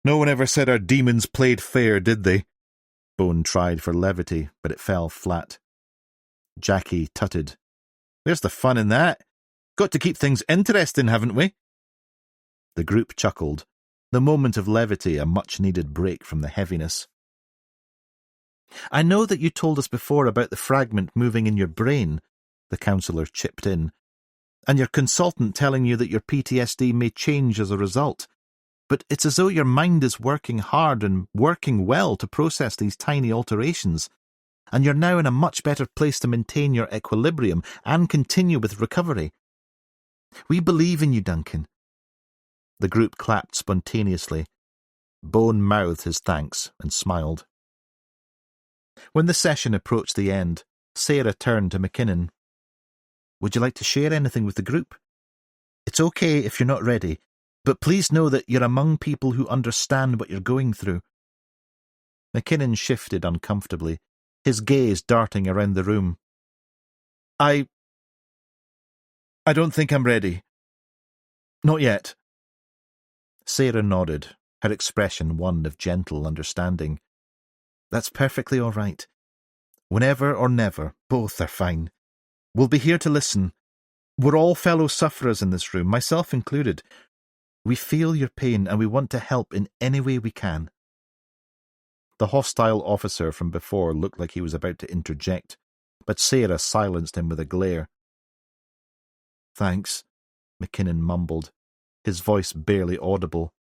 no one ever said our demons played fair, did they?" Bone tried for levity, but it fell flat. Jackie tutted. "Where's the fun in that? Got to keep things interesting, haven't we?" The group chuckled, the moment of levity a much-needed break from the heaviness. "I know that you told us before about the fragment moving in your brain," the counsellor chipped in, "and your consultant telling you that your PTSD may change as a result. but it's as though your mind is working hard and working well to process these tiny alterations, and you're now in a much better place to maintain your equilibrium and continue with recovery. We believe in you, Duncan." The group clapped spontaneously. Bone mouthed his thanks and smiled. When the session approached the end, Sarah turned to McKinnon. "Would you like to share anything with the group? It's okay if you're not ready, but please know that you're among people who understand what you're going through." McKinnon shifted uncomfortably, his gaze darting around the room. I don't think I'm ready. Not yet." Sarah nodded, her expression one of gentle understanding. "That's perfectly all right. Whenever or never, both are fine. We'll be here to listen. We're all fellow sufferers in this room, myself included. We feel your pain and we want to help in any way we can." The hostile officer from before looked like he was about to interject, but Sarah silenced him with a glare. "Thanks," McKinnon mumbled, his voice barely audible.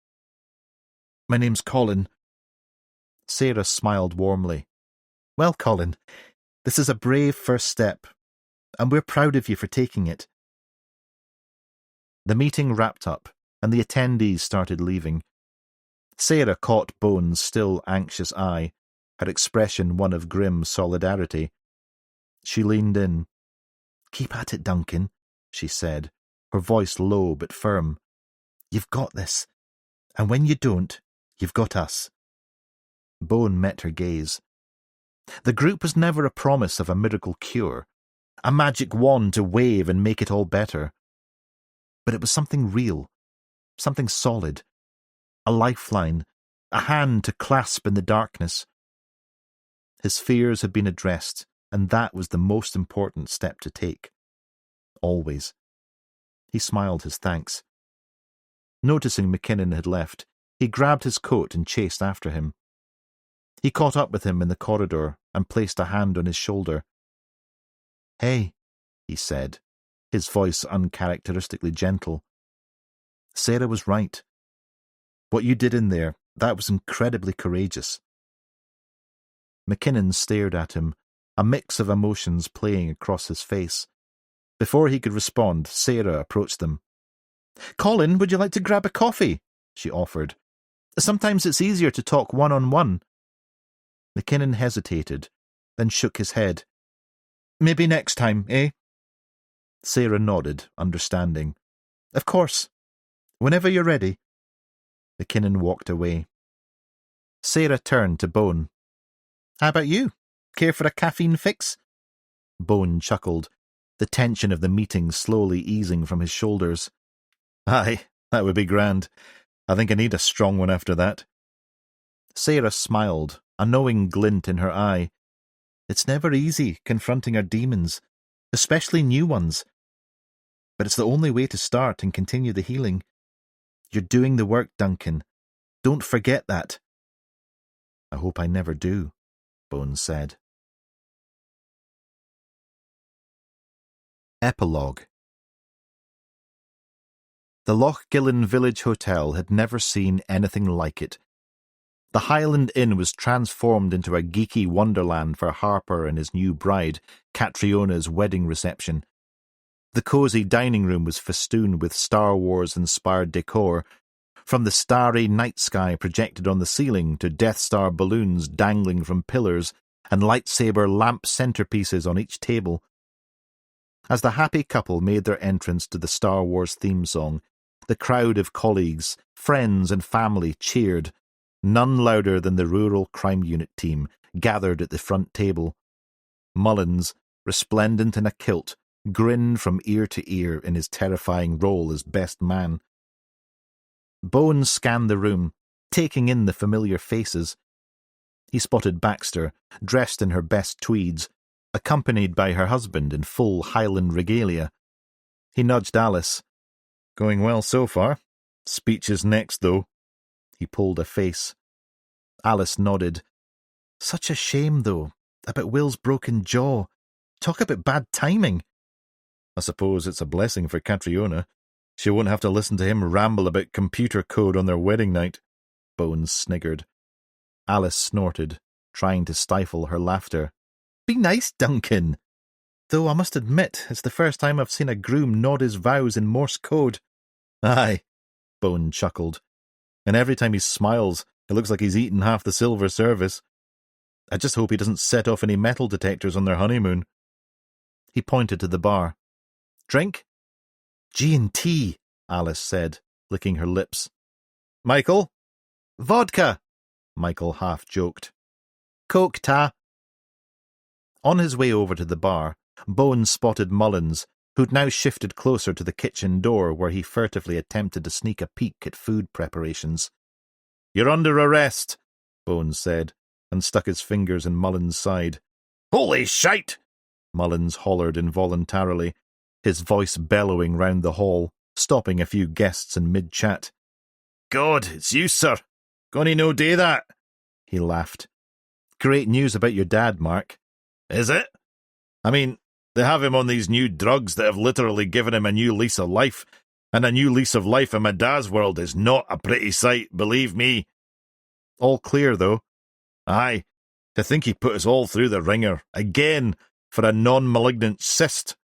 "My name's Colin." Sarah smiled warmly. "Well, Colin, this is a brave first step, and we're proud of you for taking it." The meeting wrapped up, and the attendees started leaving. Sarah caught Bone's still anxious eye, her expression one of grim solidarity. She leaned in. "Keep at it, Duncan," she said, her voice low but firm. "You've got this, and when you don't, you've got us." Bone met her gaze. The group was never a promise of a miracle cure, a magic wand to wave and make it all better. But it was something real, something solid, a lifeline, a hand to clasp in the darkness. His fears had been addressed, and that was the most important step to take. Always. He smiled his thanks. Noticing McKinnon had left, he grabbed his coat and chased after him. He caught up with him in the corridor and placed a hand on his shoulder. "Hey," he said, his voice uncharacteristically gentle. "Sarah was right. What you did in there, that was incredibly courageous." McKinnon stared at him, a mix of emotions playing across his face. Before he could respond, Sarah approached them. "Colin, would you like to grab a coffee?" she offered. "Sometimes it's easier to talk one-on-one." McKinnon hesitated, then shook his head. "Maybe next time, eh?" Sarah nodded, understanding. "Of course. Whenever you're ready." McKinnon walked away. Sarah turned to Bone. "How about you? Care for a caffeine fix?" Bone chuckled, the tension of the meeting slowly easing from his shoulders. "Aye, that would be grand. I think I need a strong one after that." Sarah smiled, a knowing glint in her eye. It's never easy confronting our demons, especially new ones. But it's the only way to start and continue the healing. You're doing the work, Duncan. Don't forget that. "I hope I never do," Bones said. Epilogue. The Lochgillen Village Hotel had never seen anything like it. The Highland Inn was transformed into a geeky wonderland for Harper and his new bride, Catriona's wedding reception. The cosy dining room was festooned with Star Wars-inspired decor, from the starry night sky projected on the ceiling to Death Star balloons dangling from pillars and lightsaber lamp centerpieces on each table. As the happy couple made their entrance to the Star Wars theme song, the crowd of colleagues, friends and family cheered, none louder than the rural crime unit team gathered at the front table. Mullins, resplendent in a kilt, grinned from ear to ear in his terrifying role as best man. Bones scanned the room, taking in the familiar faces. He spotted Baxter, dressed in her best tweeds, accompanied by her husband in full Highland regalia. He nudged Alice. "Going well so far. Speech is next, though." He pulled a face. Alice nodded. "Such a shame, though, about Will's broken jaw. Talk about bad timing." "I suppose it's a blessing for Catriona." She won't have to listen to him ramble about computer code on their wedding night. Bones sniggered. Alice snorted, trying to stifle her laughter. Be nice, Duncan. Though I must admit, it's the first time I've seen a groom nod his vows in Morse code. Aye, Bone chuckled. And every time he smiles, it looks like he's eaten half the silver service. I just hope he doesn't set off any metal detectors on their honeymoon. He pointed to the bar. Drink? G&T, Alice said, licking her lips. Michael? Vodka, Michael half-joked. Coke, ta. On his way over to the bar, Bone spotted Mullins, who'd now shifted closer to the kitchen door where he furtively attempted to sneak a peek at food preparations. You're under arrest, Bone said, and stuck his fingers in Mullins' side. Holy shite! Mullins hollered involuntarily, his voice bellowing round the hall, stopping a few guests in mid-chat. God, it's you, sir. Gonna no day that? He laughed. Great news about your dad, Mark. Is it? I mean, they have him on these new drugs that have literally given him a new lease of life, and a new lease of life in my dad's world is not a pretty sight, believe me. All clear, though. Aye, to think he put us all through the ringer, again, for a non-malignant cyst.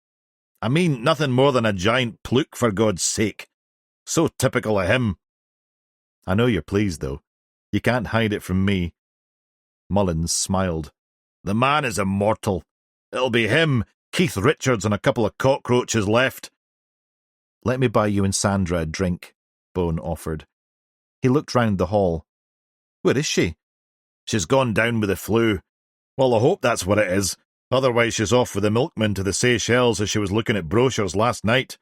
I mean, nothing more than a giant pluke, for God's sake. So typical of him. I know you're pleased, though. You can't hide it from me. Mullins smiled. The man is immortal. It'll be him, Keith Richards, and a couple of cockroaches left. Let me buy you and Sandra a drink, Bone offered. He looked round the hall. Where is she? She's gone down with the flu. Well, I hope that's what it is. Otherwise she's off with the milkman to the Seychelles as she was looking at brochures last night.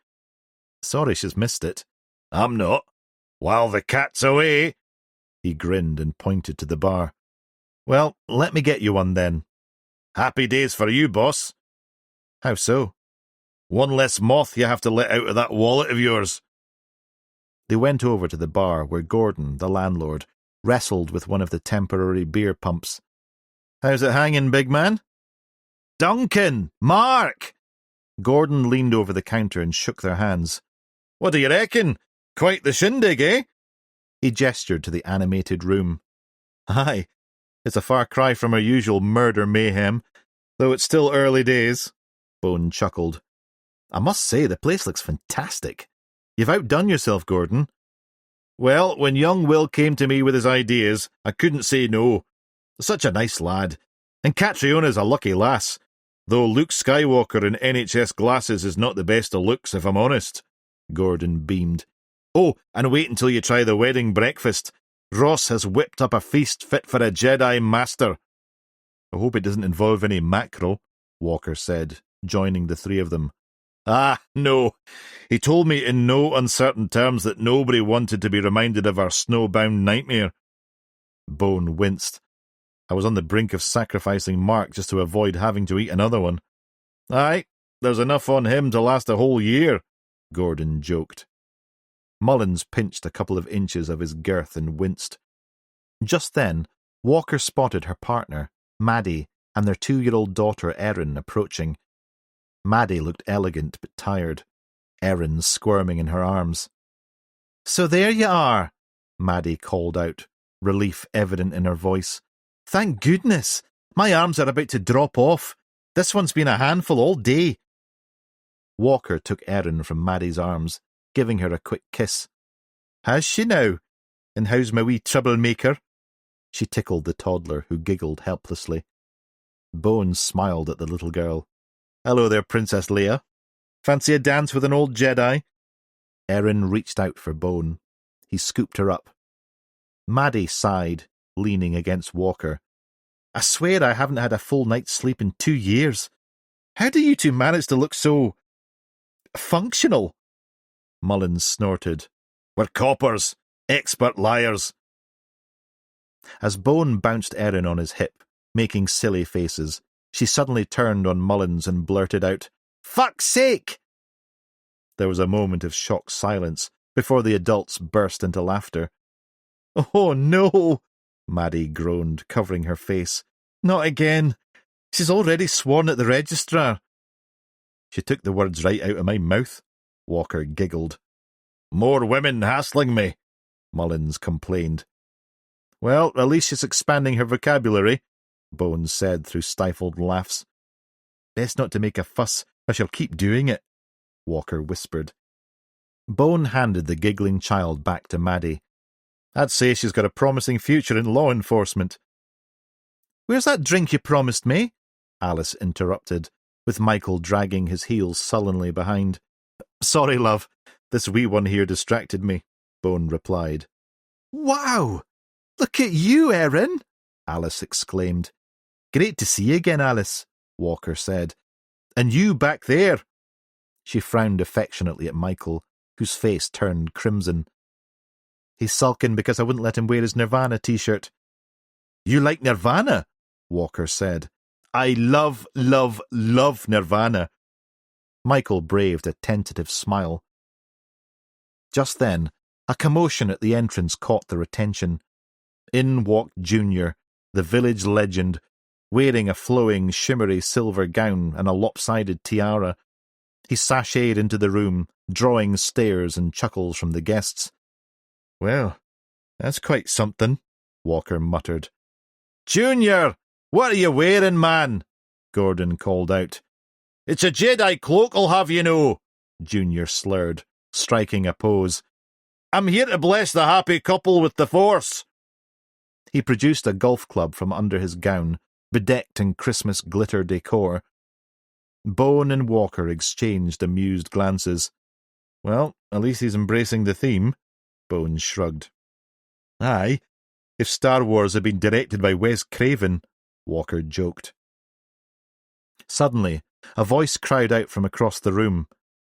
Sorry she's missed it. I'm not. While the cat's away. He grinned and pointed to the bar. Well, let me get you one then. Happy days for you, boss. How so? One less moth you have to let out of that wallet of yours. They went over to the bar where Gordon, the landlord, wrestled with one of the temporary beer pumps. How's it hanging, big man? Duncan! Mark! Gordon leaned over the counter and shook their hands. What do you reckon? Quite the shindig, eh? He gestured to the animated room. Aye, it's a far cry from our usual murder mayhem, though it's still early days. Bone chuckled. I must say, the place looks fantastic. You've outdone yourself, Gordon. Well, when young Will came to me with his ideas, I couldn't say no. Such a nice lad. And Catriona's a lucky lass, though Luke Skywalker in NHS glasses is not the best of looks, if I'm honest. Gordon beamed. Oh, and wait until you try the wedding breakfast. Ross has whipped up a feast fit for a Jedi Master. I hope it doesn't involve any mackerel, Walker said, joining the three of them. Ah, no. He told me in no uncertain terms that nobody wanted to be reminded of our snowbound nightmare. Bone winced. I was on the brink of sacrificing Mark just to avoid having to eat another one. Aye, there's enough on him to last a whole year, Gordon joked. Mullins pinched a couple of inches of his girth and winced. Just then, Walker spotted her partner, Maddie, and their 2-year-old daughter Erin approaching. Maddie looked elegant but tired, Erin squirming in her arms. So there you are, Maddie called out, relief evident in her voice. Thank goodness! My arms are about to drop off. This one's been a handful all day. Walker took Erin from Maddie's arms, giving her a quick kiss. Has she now? And how's my wee troublemaker? She tickled the toddler, who giggled helplessly. Bones smiled at the little girl. Hello there, Princess Leia. Fancy a dance with an old Jedi? Erin reached out for Bone. He scooped her up. Maddie sighed, leaning against Walker. I swear I haven't had a full night's sleep in 2 years. How do you two manage to look so functional? Mullins snorted. We're coppers, expert liars. As Bone bounced Erin on his hip, making silly faces, she suddenly turned on Mullins and blurted out, Fuck's sake! There was a moment of shocked silence before the adults burst into laughter. Oh no! Maddie groaned, covering her face. Not again. She's already sworn at the registrar. She took the words right out of my mouth, Walker giggled. More women hassling me, Mullins complained. Well, at least she's expanding her vocabulary, Bones said through stifled laughs. Best not to make a fuss, or she'll keep doing it, Walker whispered. Bone handed the giggling child back to Maddie. I'd say she's got a promising future in law enforcement. Where's that drink you promised me? Alice interrupted, with Michael dragging his heels sullenly behind. Sorry, love. This wee one here distracted me, Bone replied. Wow! Look at you, Erin! Alice exclaimed. Great to see you again, Alice, Walker said. And you back there! She frowned affectionately at Michael, whose face turned crimson. He's sulking because I wouldn't let him wear his Nirvana t-shirt. You like Nirvana? Walker said. I love, love, love Nirvana. Michael braved a tentative smile. Just then, a commotion at the entrance caught their attention. In walked Junior, the village legend, wearing a flowing, shimmery silver gown and a lopsided tiara. He sashayed into the room, drawing stares and chuckles from the guests. Well, that's quite something, Walker muttered. Junior, what are you wearing, man? Gordon called out. It's a Jedi cloak, I'll have you know, Junior slurred, striking a pose. I'm here to bless the happy couple with the Force. He produced a golf club from under his gown, bedecked in Christmas glitter decor. Bone and Walker exchanged amused glances. Well, at least he's embracing the theme, Bone shrugged. Aye, if Star Wars had been directed by Wes Craven, Walker joked. Suddenly, a voice cried out from across the room.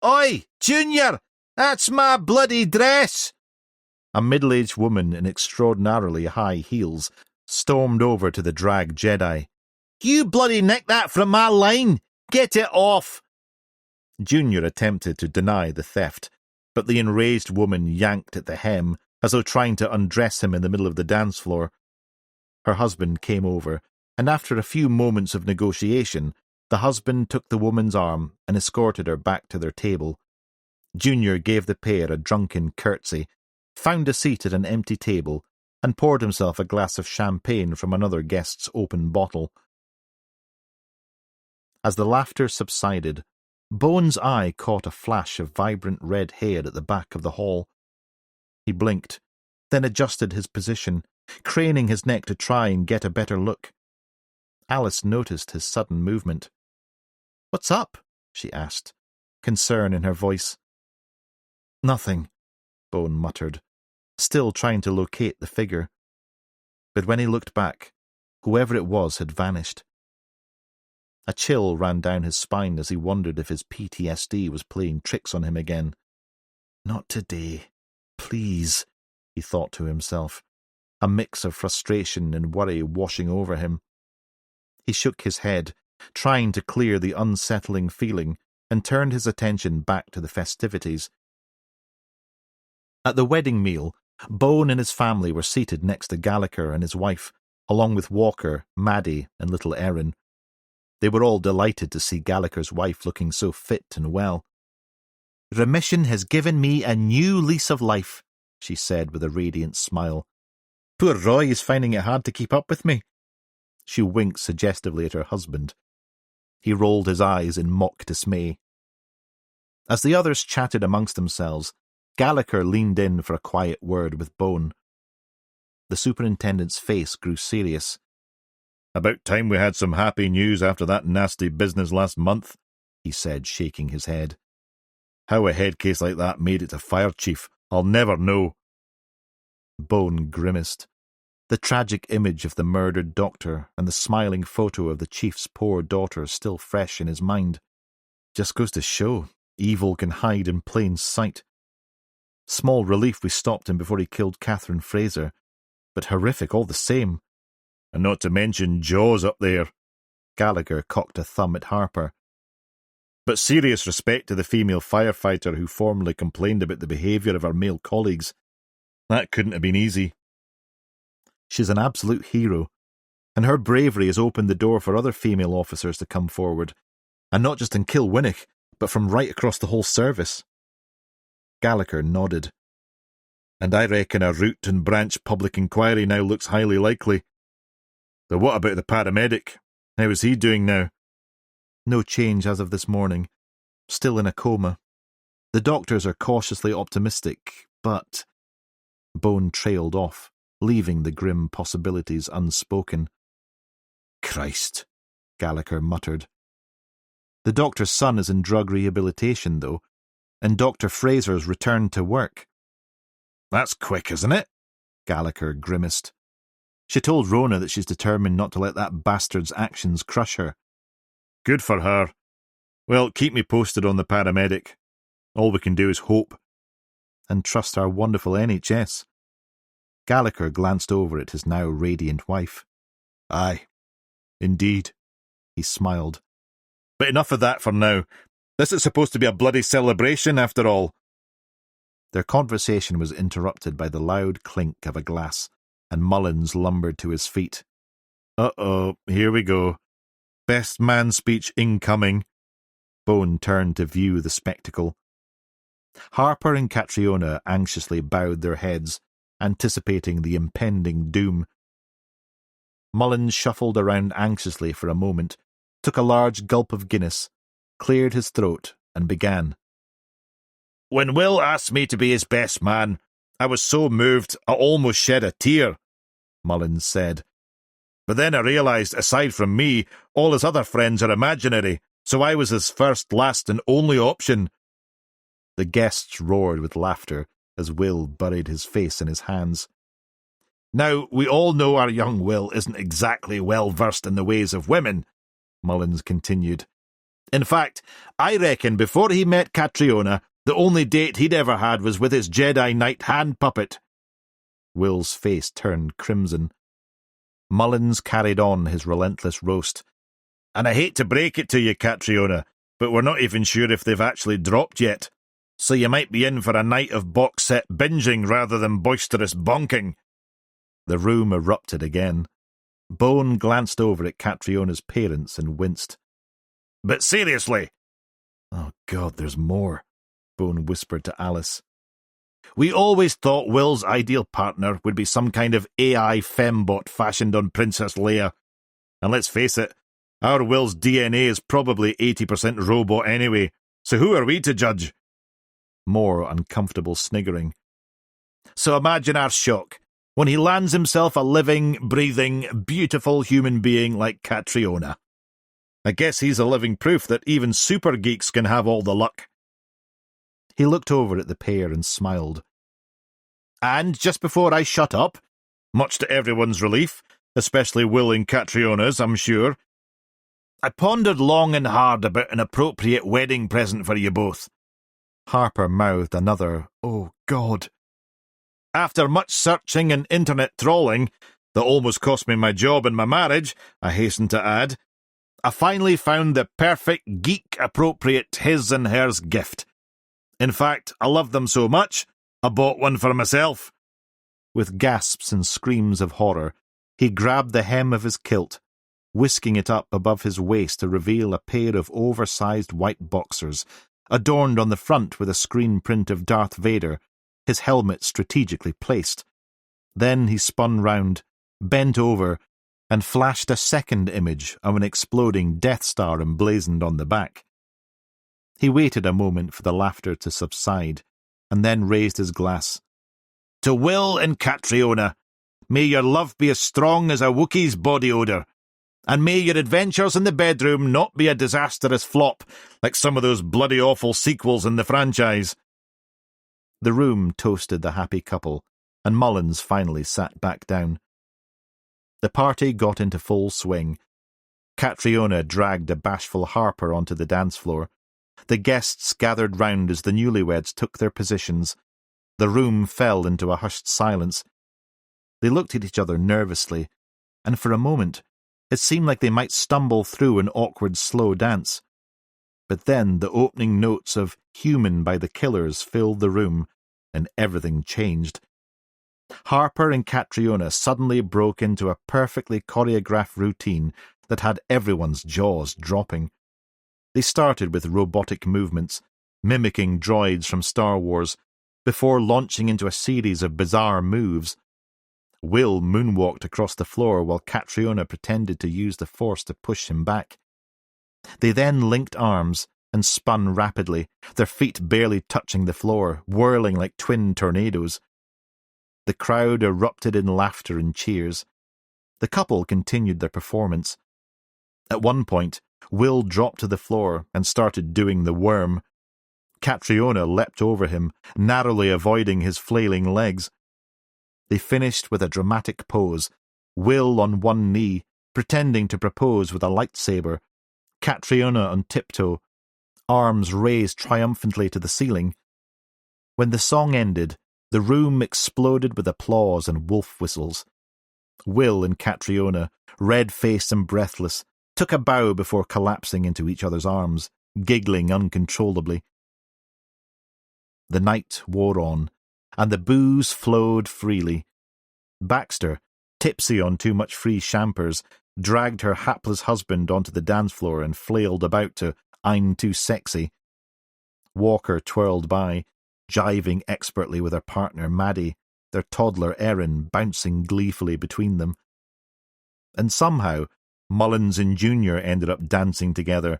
Oi, Junior! That's my bloody dress! A middle-aged woman in extraordinarily high heels stormed over to the drag Jedi. You bloody nicked that from my line! Get it off! Junior attempted to deny the theft, but the enraged woman yanked at the hem as though trying to undress him in the middle of the dance floor. Her husband came over, and after a few moments of negotiation, the husband took the woman's arm and escorted her back to their table. Junior gave the pair a drunken curtsy, found a seat at an empty table, and poured himself a glass of champagne from another guest's open bottle. As the laughter subsided, Bone's eye caught a flash of vibrant red hair at the back of the hall. He blinked, then adjusted his position, craning his neck to try and get a better look. Alice noticed his sudden movement. "What's up?" she asked, concern in her voice. "Nothing," Bone muttered, still trying to locate the figure. But when he looked back, whoever it was had vanished. A chill ran down his spine as he wondered if his PTSD was playing tricks on him again. Not today. Please, he thought to himself, a mix of frustration and worry washing over him. He shook his head, trying to clear the unsettling feeling, and turned his attention back to the festivities. At the wedding meal, Bone and his family were seated next to Gallagher and his wife, along with Walker, Maddie, and little Erin. They were all delighted to see Gallagher's wife looking so fit and well. "Remission has given me a new lease of life," she said with a radiant smile. "Poor Roy is finding it hard to keep up with me." She winked suggestively at her husband. He rolled his eyes in mock dismay. As the others chatted amongst themselves, Gallagher leaned in for a quiet word with Bone. The superintendent's face grew serious. "About time we had some happy news after that nasty business last month," he said, shaking his head. "How a head case like that made it to fire chief, I'll never know." Bone grimaced. The tragic image of the murdered doctor and the smiling photo of the chief's poor daughter still fresh in his mind. Just goes to show, evil can hide in plain sight. Small relief we stopped him before he killed Catherine Fraser, but horrific all the same. And not to mention Jaws up there. Gallagher cocked a thumb at Harper. But serious respect to the female firefighter who formerly complained about the behaviour of her male colleagues. That couldn't have been easy. She's an absolute hero, and her bravery has opened the door for other female officers to come forward, and not just in Kilwinnock, but from right across the whole service. Gallagher nodded. And I reckon a root and branch public inquiry now looks highly likely. But what about the paramedic? How is he doing now? No change as of this morning. Still in a coma. The doctors are cautiously optimistic, but... Bone trailed off, leaving the grim possibilities unspoken. Christ, Gallagher muttered. The doctor's son is in drug rehabilitation, though, and Dr. Fraser's returned to work. That's quick, isn't it? Gallagher grimaced. She told Rona that she's determined not to let that bastard's actions crush her. Good for her. Well, keep me posted on the paramedic. All we can do is hope. And trust our wonderful NHS. Gallagher glanced over at his now radiant wife. Aye, indeed, he smiled. But enough of that for now. This is supposed to be a bloody celebration, after all. Their conversation was interrupted by the loud clink of a glass, and Mullins lumbered to his feet. Uh-oh, here we go. Best man speech incoming. Bone turned to view the spectacle. Harper and Catriona anxiously bowed their heads, anticipating the impending doom. Mullins shuffled around anxiously for a moment, took a large gulp of Guinness, cleared his throat, and began. When Will asked me to be his best man, I was so moved I almost shed a tear, Mullins said. But then I realised, aside from me, all his other friends are imaginary, so I was his first, last and only option. The guests roared with laughter as Will buried his face in his hands. Now, we all know our young Will isn't exactly well versed in the ways of women, Mullins continued. In fact, I reckon before he met Catriona, the only date he'd ever had was with his Jedi Knight hand puppet. Will's face turned crimson. Mullins carried on his relentless roast. And I hate to break it to you, Catriona, but we're not even sure if they've actually dropped yet. So you might be in for a night of box set binging rather than boisterous bonking. The room erupted again. Bone glanced over at Catriona's parents and winced. But seriously. Oh, God, there's more, Bone whispered to Alice. We always thought Will's ideal partner would be some kind of AI fembot fashioned on Princess Leia. And let's face it, our Will's DNA is probably 80% robot anyway, so who are we to judge? More uncomfortable sniggering. So imagine our shock when he lands himself a living, breathing, beautiful human being like Catriona. I guess he's a living proof that even super geeks can have all the luck. He looked over at the pair and smiled. And just before I shut up, much to everyone's relief, especially Will and Catriona's, I'm sure, I pondered long and hard about an appropriate wedding present for you both. Harper mouthed another, "Oh, God." After much searching and internet trawling, that almost cost me my job and my marriage, I hasten to add, I finally found the perfect geek-appropriate his and hers gift. In fact, I loved them so much, I bought one for myself. With gasps and screams of horror, he grabbed the hem of his kilt, whisking it up above his waist to reveal a pair of oversized white boxers, adorned on the front with a screen print of Darth Vader, his helmet strategically placed. Then he spun round, bent over, and flashed a second image of an exploding Death Star emblazoned on the back. He waited a moment for the laughter to subside, and then raised his glass. To Will and Catriona, may your love be as strong as a Wookiee's body odour, and may your adventures in the bedroom not be a disastrous flop like some of those bloody awful sequels in the franchise. The room toasted the happy couple, and Mullins finally sat back down. The party got into full swing. Catriona dragged a bashful Harper onto the dance floor. The guests gathered round as the newlyweds took their positions. The room fell into a hushed silence. They looked at each other nervously, and for a moment it seemed like they might stumble through an awkward slow dance. But then the opening notes of Human by the Killers filled the room, and everything changed. Harper and Catriona suddenly broke into a perfectly choreographed routine that had everyone's jaws dropping. They started with robotic movements, mimicking droids from Star Wars, before launching into a series of bizarre moves. Will moonwalked across the floor while Catriona pretended to use the force to push him back. They then linked arms and spun rapidly, their feet barely touching the floor, whirling like twin tornadoes. The crowd erupted in laughter and cheers. The couple continued their performance. At one point, Will dropped to the floor and started doing the worm. Catriona leapt over him, narrowly avoiding his flailing legs. They finished with a dramatic pose, Will on one knee, pretending to propose with a lightsaber, Catriona on tiptoe, arms raised triumphantly to the ceiling. When the song ended, the room exploded with applause and wolf whistles. Will and Catriona, red-faced and breathless, took a bow before collapsing into each other's arms, giggling uncontrollably. The night wore on, and the booze flowed freely. Baxter, tipsy on too much free champers, dragged her hapless husband onto the dance floor and flailed about to "I'm Too Sexy." Walker twirled by, jiving expertly with her partner Maddie, their toddler Erin bouncing gleefully between them. And somehow, Mullins and Junior ended up dancing together,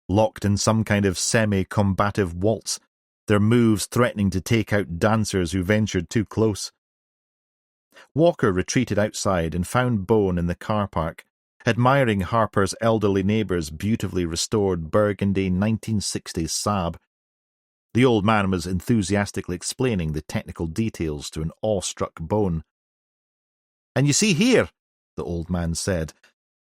locked in some kind of semi-combative waltz, their moves threatening to take out dancers who ventured too close. Walker retreated outside and found Bone in the car park, admiring Harper's elderly neighbour's beautifully restored burgundy 1960s Saab. The old man was enthusiastically explaining the technical details to an awestruck Bone. "And you see here," the old man said,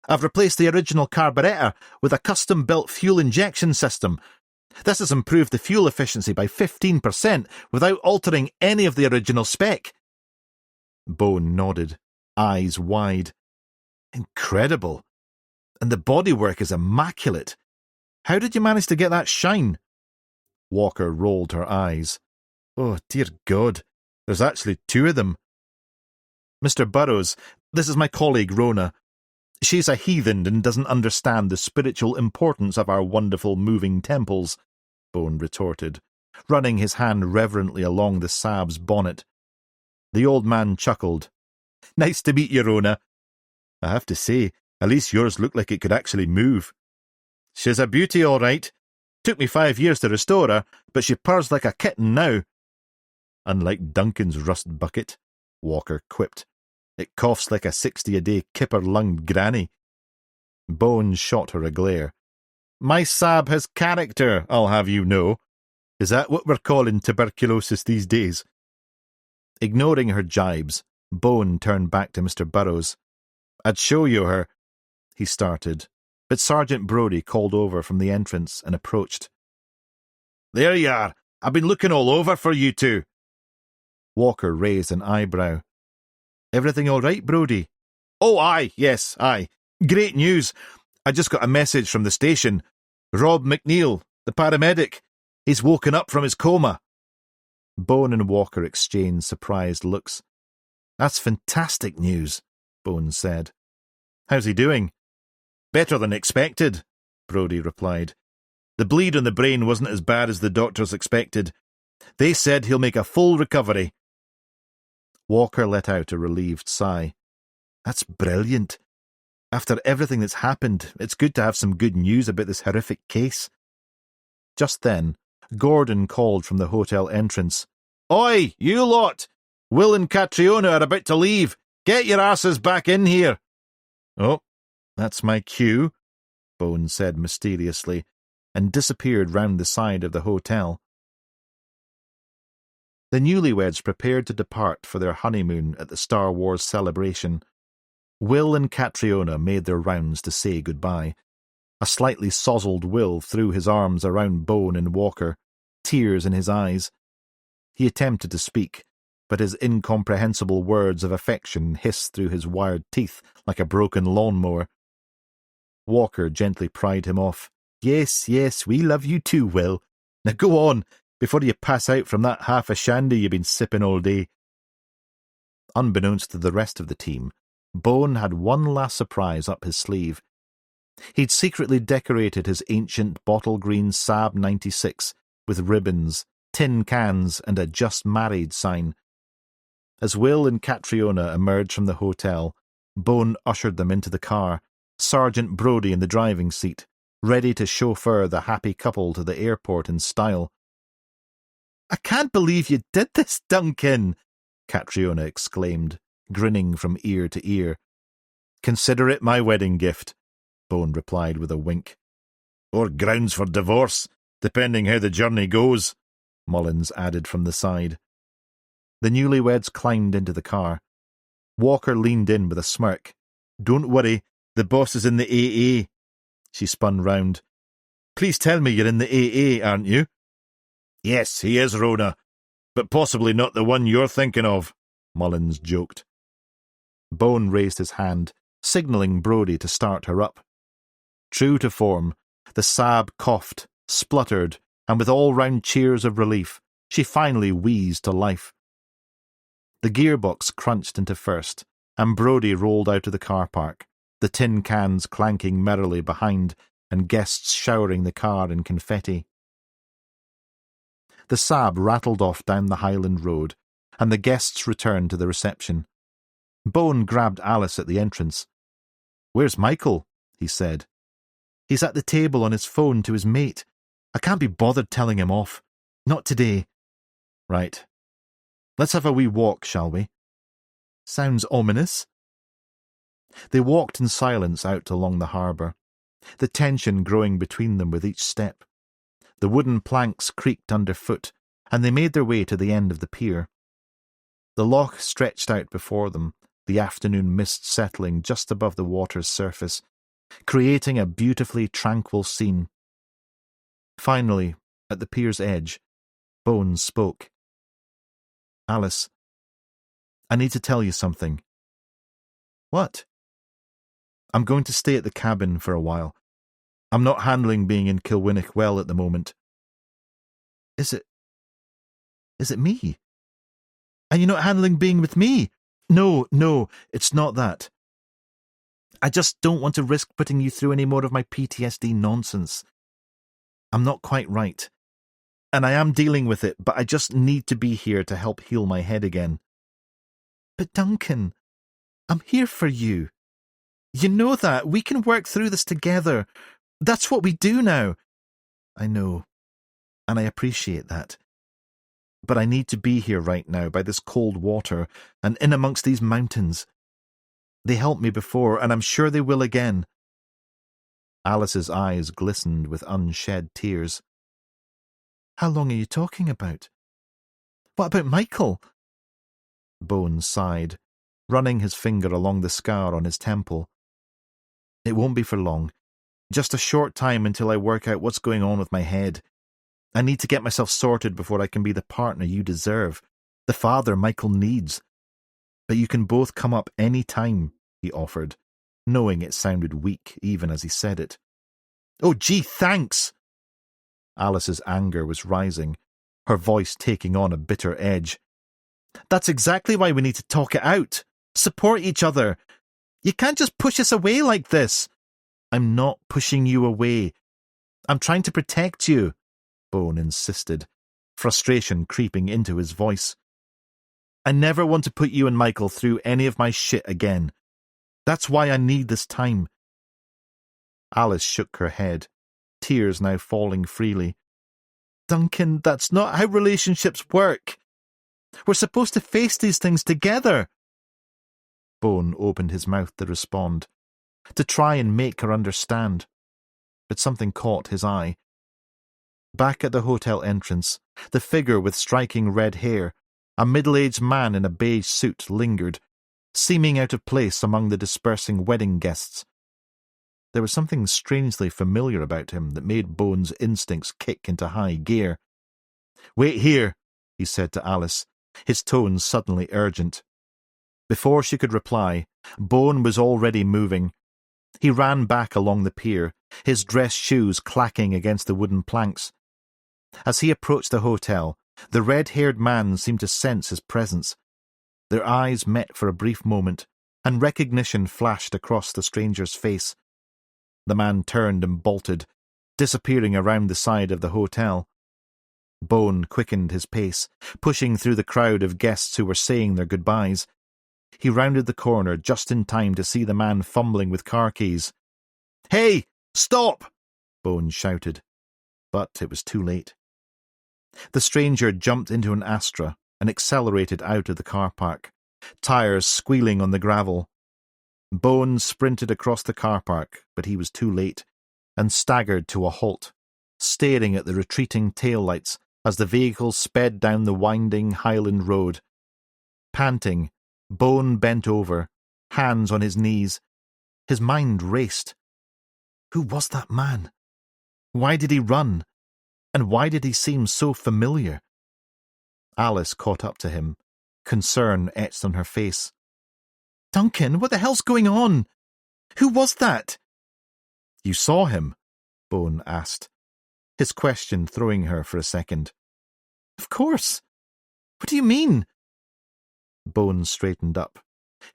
"I've replaced the original carburettor with a custom-built fuel injection system. This has improved the fuel efficiency by 15% without altering any of the original spec." Bone nodded, eyes wide. "Incredible. And the bodywork is immaculate. How did you manage to get that shine?" Walker rolled her eyes. "Oh, dear God, there's actually two of them." "Mr. Burrows, this is my colleague Rona. She's a heathen and doesn't understand the spiritual importance of our wonderful moving temples," Bone retorted, running his hand reverently along the Saab's bonnet. The old man chuckled. "Nice to meet you, Rona. I have to say, at least yours looked like it could actually move. She's a beauty, all right. Took me 5 years to restore her, but she purrs like a kitten now." "Unlike Duncan's rust bucket," Walker quipped. "It coughs like a 60-a-day kipper-lunged granny." Bone shot her a glare. "My Saab has character, I'll have you know. Is that what we're calling tuberculosis these days?" Ignoring her jibes, Bone turned back to Mr. Burrows. "I'd show you her," he started, but Sergeant Brodie called over from the entrance and approached. "There you are. I've been looking all over for you two." Walker raised an eyebrow. "Everything all right, Brodie?" "Oh, aye, yes, aye. Great news. I just got a message from the station. Rob McNeil, the paramedic. He's woken up from his coma." Bone and Walker exchanged surprised looks. "That's fantastic news," Bone said. "How's he doing?" "Better than expected," Brodie replied. "The bleed on the brain wasn't as bad as the doctors expected. They said he'll make a full recovery." Walker let out a relieved sigh. "That's brilliant. After everything that's happened, it's good to have some good news about this horrific case." Just then, Gordon called from the hotel entrance. "Oi, you lot! Will and Catriona are about to leave. Get your asses back in here." "Oh, that's my cue," Bone said mysteriously, and disappeared round the side of the hotel. The newlyweds prepared to depart for their honeymoon at the Star Wars celebration. Will and Catriona made their rounds to say goodbye. A slightly sozzled Will threw his arms around Bone and Walker, tears in his eyes. He attempted to speak, but his incomprehensible words of affection hissed through his wired teeth like a broken lawnmower. Walker gently pried him off. "Yes, yes, we love you too, Will. Now go on, before you pass out from that half a shandy you've been sipping all day." Unbeknownst to the rest of the team, Bone had one last surprise up his sleeve. He'd secretly decorated his ancient bottle-green Saab 96 with ribbons, tin cans and a just married sign. As Will and Catriona emerged from the hotel, Bone ushered them into the car, Sergeant Brodie in the driving seat, ready to chauffeur the happy couple to the airport in style. "I can't believe you did this, Duncan," Catriona exclaimed, grinning from ear to ear. "Consider it my wedding gift," Bone replied with a wink. "Or grounds for divorce, depending how the journey goes," Mullins added from the side. The newlyweds climbed into the car. Walker leaned in with a smirk. "Don't worry, the boss is in the AA." She spun round. "Please tell me you're in the AA, aren't you?" "Yes, he is, Rona, but possibly not the one you're thinking of," Mullins joked. Bone raised his hand, signalling Brodie to start her up. True to form, the Saab coughed, spluttered, and with all-round cheers of relief, she finally wheezed to life. The gearbox crunched into first, and Brodie rolled out of the car park, the tin cans clanking merrily behind and guests showering the car in confetti. The Saab rattled off down the Highland road, and the guests returned to the reception. Bone grabbed Alice at the entrance. "Where's Michael?" he said. "He's at the table on his phone to his mate. I can't be bothered telling him off. Not today." "Right. Let's have a wee walk, shall we?" "Sounds ominous." They walked in silence out along the harbour, the tension growing between them with each step. The wooden planks creaked underfoot, and they made their way to the end of the pier. The loch stretched out before them, the afternoon mist settling just above the water's surface, creating a beautifully tranquil scene. Finally, at the pier's edge, Bones spoke. "Alice, I need to tell you something." "What?" "I'm going to stay at the cabin for a while. I'm not handling being in Kilwinnock well at the moment." Is it me? And you're not handling being with me? No, it's not that. I just don't want to risk putting you through any more of my PTSD nonsense. I'm not quite right. And I am dealing with it, but I just need to be here to help heal my head again. But Duncan, I'm here for you. You know that. We can work through this together. That's what we do now. I know. And I appreciate that. But I need to be here right now by this cold water and in amongst these mountains. They helped me before, and I'm sure they will again. Alice's eyes glistened with unshed tears. How long are you talking about? What about Michael? Bones sighed, running his finger along the scar on his temple. It won't be for long. Just a short time until I work out what's going on with my head. I need to get myself sorted before I can be the partner you deserve, the father Michael needs. But you can both come up any time, he offered, knowing it sounded weak even as he said it. Oh, gee, thanks! Alice's anger was rising, her voice taking on a bitter edge. That's exactly why we need to talk it out. Support each other. You can't just push us away like this. I'm not pushing you away. I'm trying to protect you, Bone insisted, frustration creeping into his voice. I never want to put you and Michael through any of my shit again. That's why I need this time. Alice shook her head, tears now falling freely. Duncan, that's not how relationships work. We're supposed to face these things together. Bone opened his mouth to respond, to try and make her understand. But something caught his eye. Back at the hotel entrance, the figure with striking red hair, a middle-aged man in a beige suit, lingered, seeming out of place among the dispersing wedding guests. There was something strangely familiar about him that made Bone's instincts kick into high gear. Wait here, he said to Alice, his tones suddenly urgent. Before she could reply, Bone was already moving. He ran back along the pier, his dress shoes clacking against the wooden planks. As he approached the hotel, the red-haired man seemed to sense his presence. Their eyes met for a brief moment, and recognition flashed across the stranger's face. The man turned and bolted, disappearing around the side of the hotel. Bone quickened his pace, pushing through the crowd of guests who were saying their goodbyes. He rounded the corner just in time to see the man fumbling with car keys. "Hey, stop!" Bone shouted. But it was too late. The stranger jumped into an Astra and accelerated out of the car park, tires squealing on the gravel. Bone sprinted across the car park, but he was too late, and staggered to a halt, staring at the retreating taillights as the vehicle sped down the winding Highland road. Panting, Bone bent over, hands on his knees. His mind raced. Who was that man? Why did he run? And why did he seem so familiar? Alice caught up to him, concern etched on her face. "Duncan, what the hell's going on? Who was that?" "You saw him?" Bone asked, his question throwing her for a second. "Of course. What do you mean?" Bone straightened up,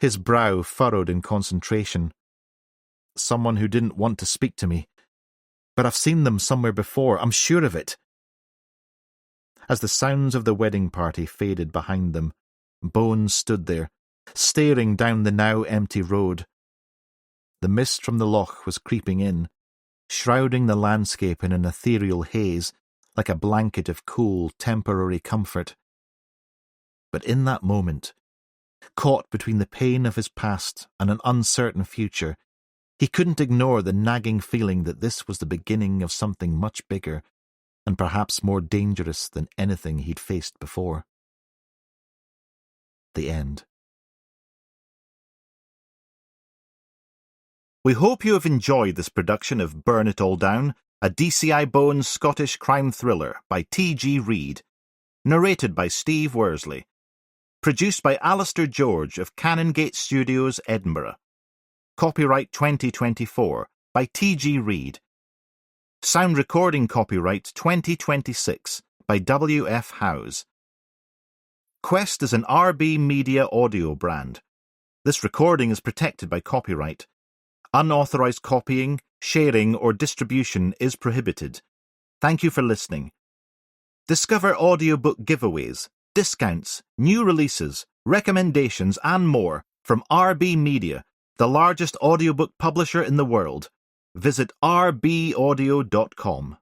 his brow furrowed in concentration. "Someone who didn't want to speak to me. But I've seen them somewhere before, I'm sure of it." As the sounds of the wedding party faded behind them, Bone stood there, staring down the now empty road. The mist from the loch was creeping in, shrouding the landscape in an ethereal haze, like a blanket of cool, temporary comfort. But in that moment, caught between the pain of his past and an uncertain future, he couldn't ignore the nagging feeling that this was the beginning of something much bigger, and perhaps more dangerous than anything he'd faced before. The end. We hope you have enjoyed this production of Burn It All Down, a DCI Bones Scottish crime thriller by T.G. Reid, narrated by Steve Worsley, produced by Alistair George of Canongate Studios, Edinburgh. Copyright 2024 by T.G. Reid. Sound recording copyright 2026 by W.F. Howes. Quest is an RB Media audio brand. This recording is protected by copyright. Unauthorized copying, sharing, or distribution is prohibited. Thank you for listening. Discover audiobook giveaways, discounts, new releases, recommendations, and more from RB Media, the largest audiobook publisher in the world. Visit rbaudio.com.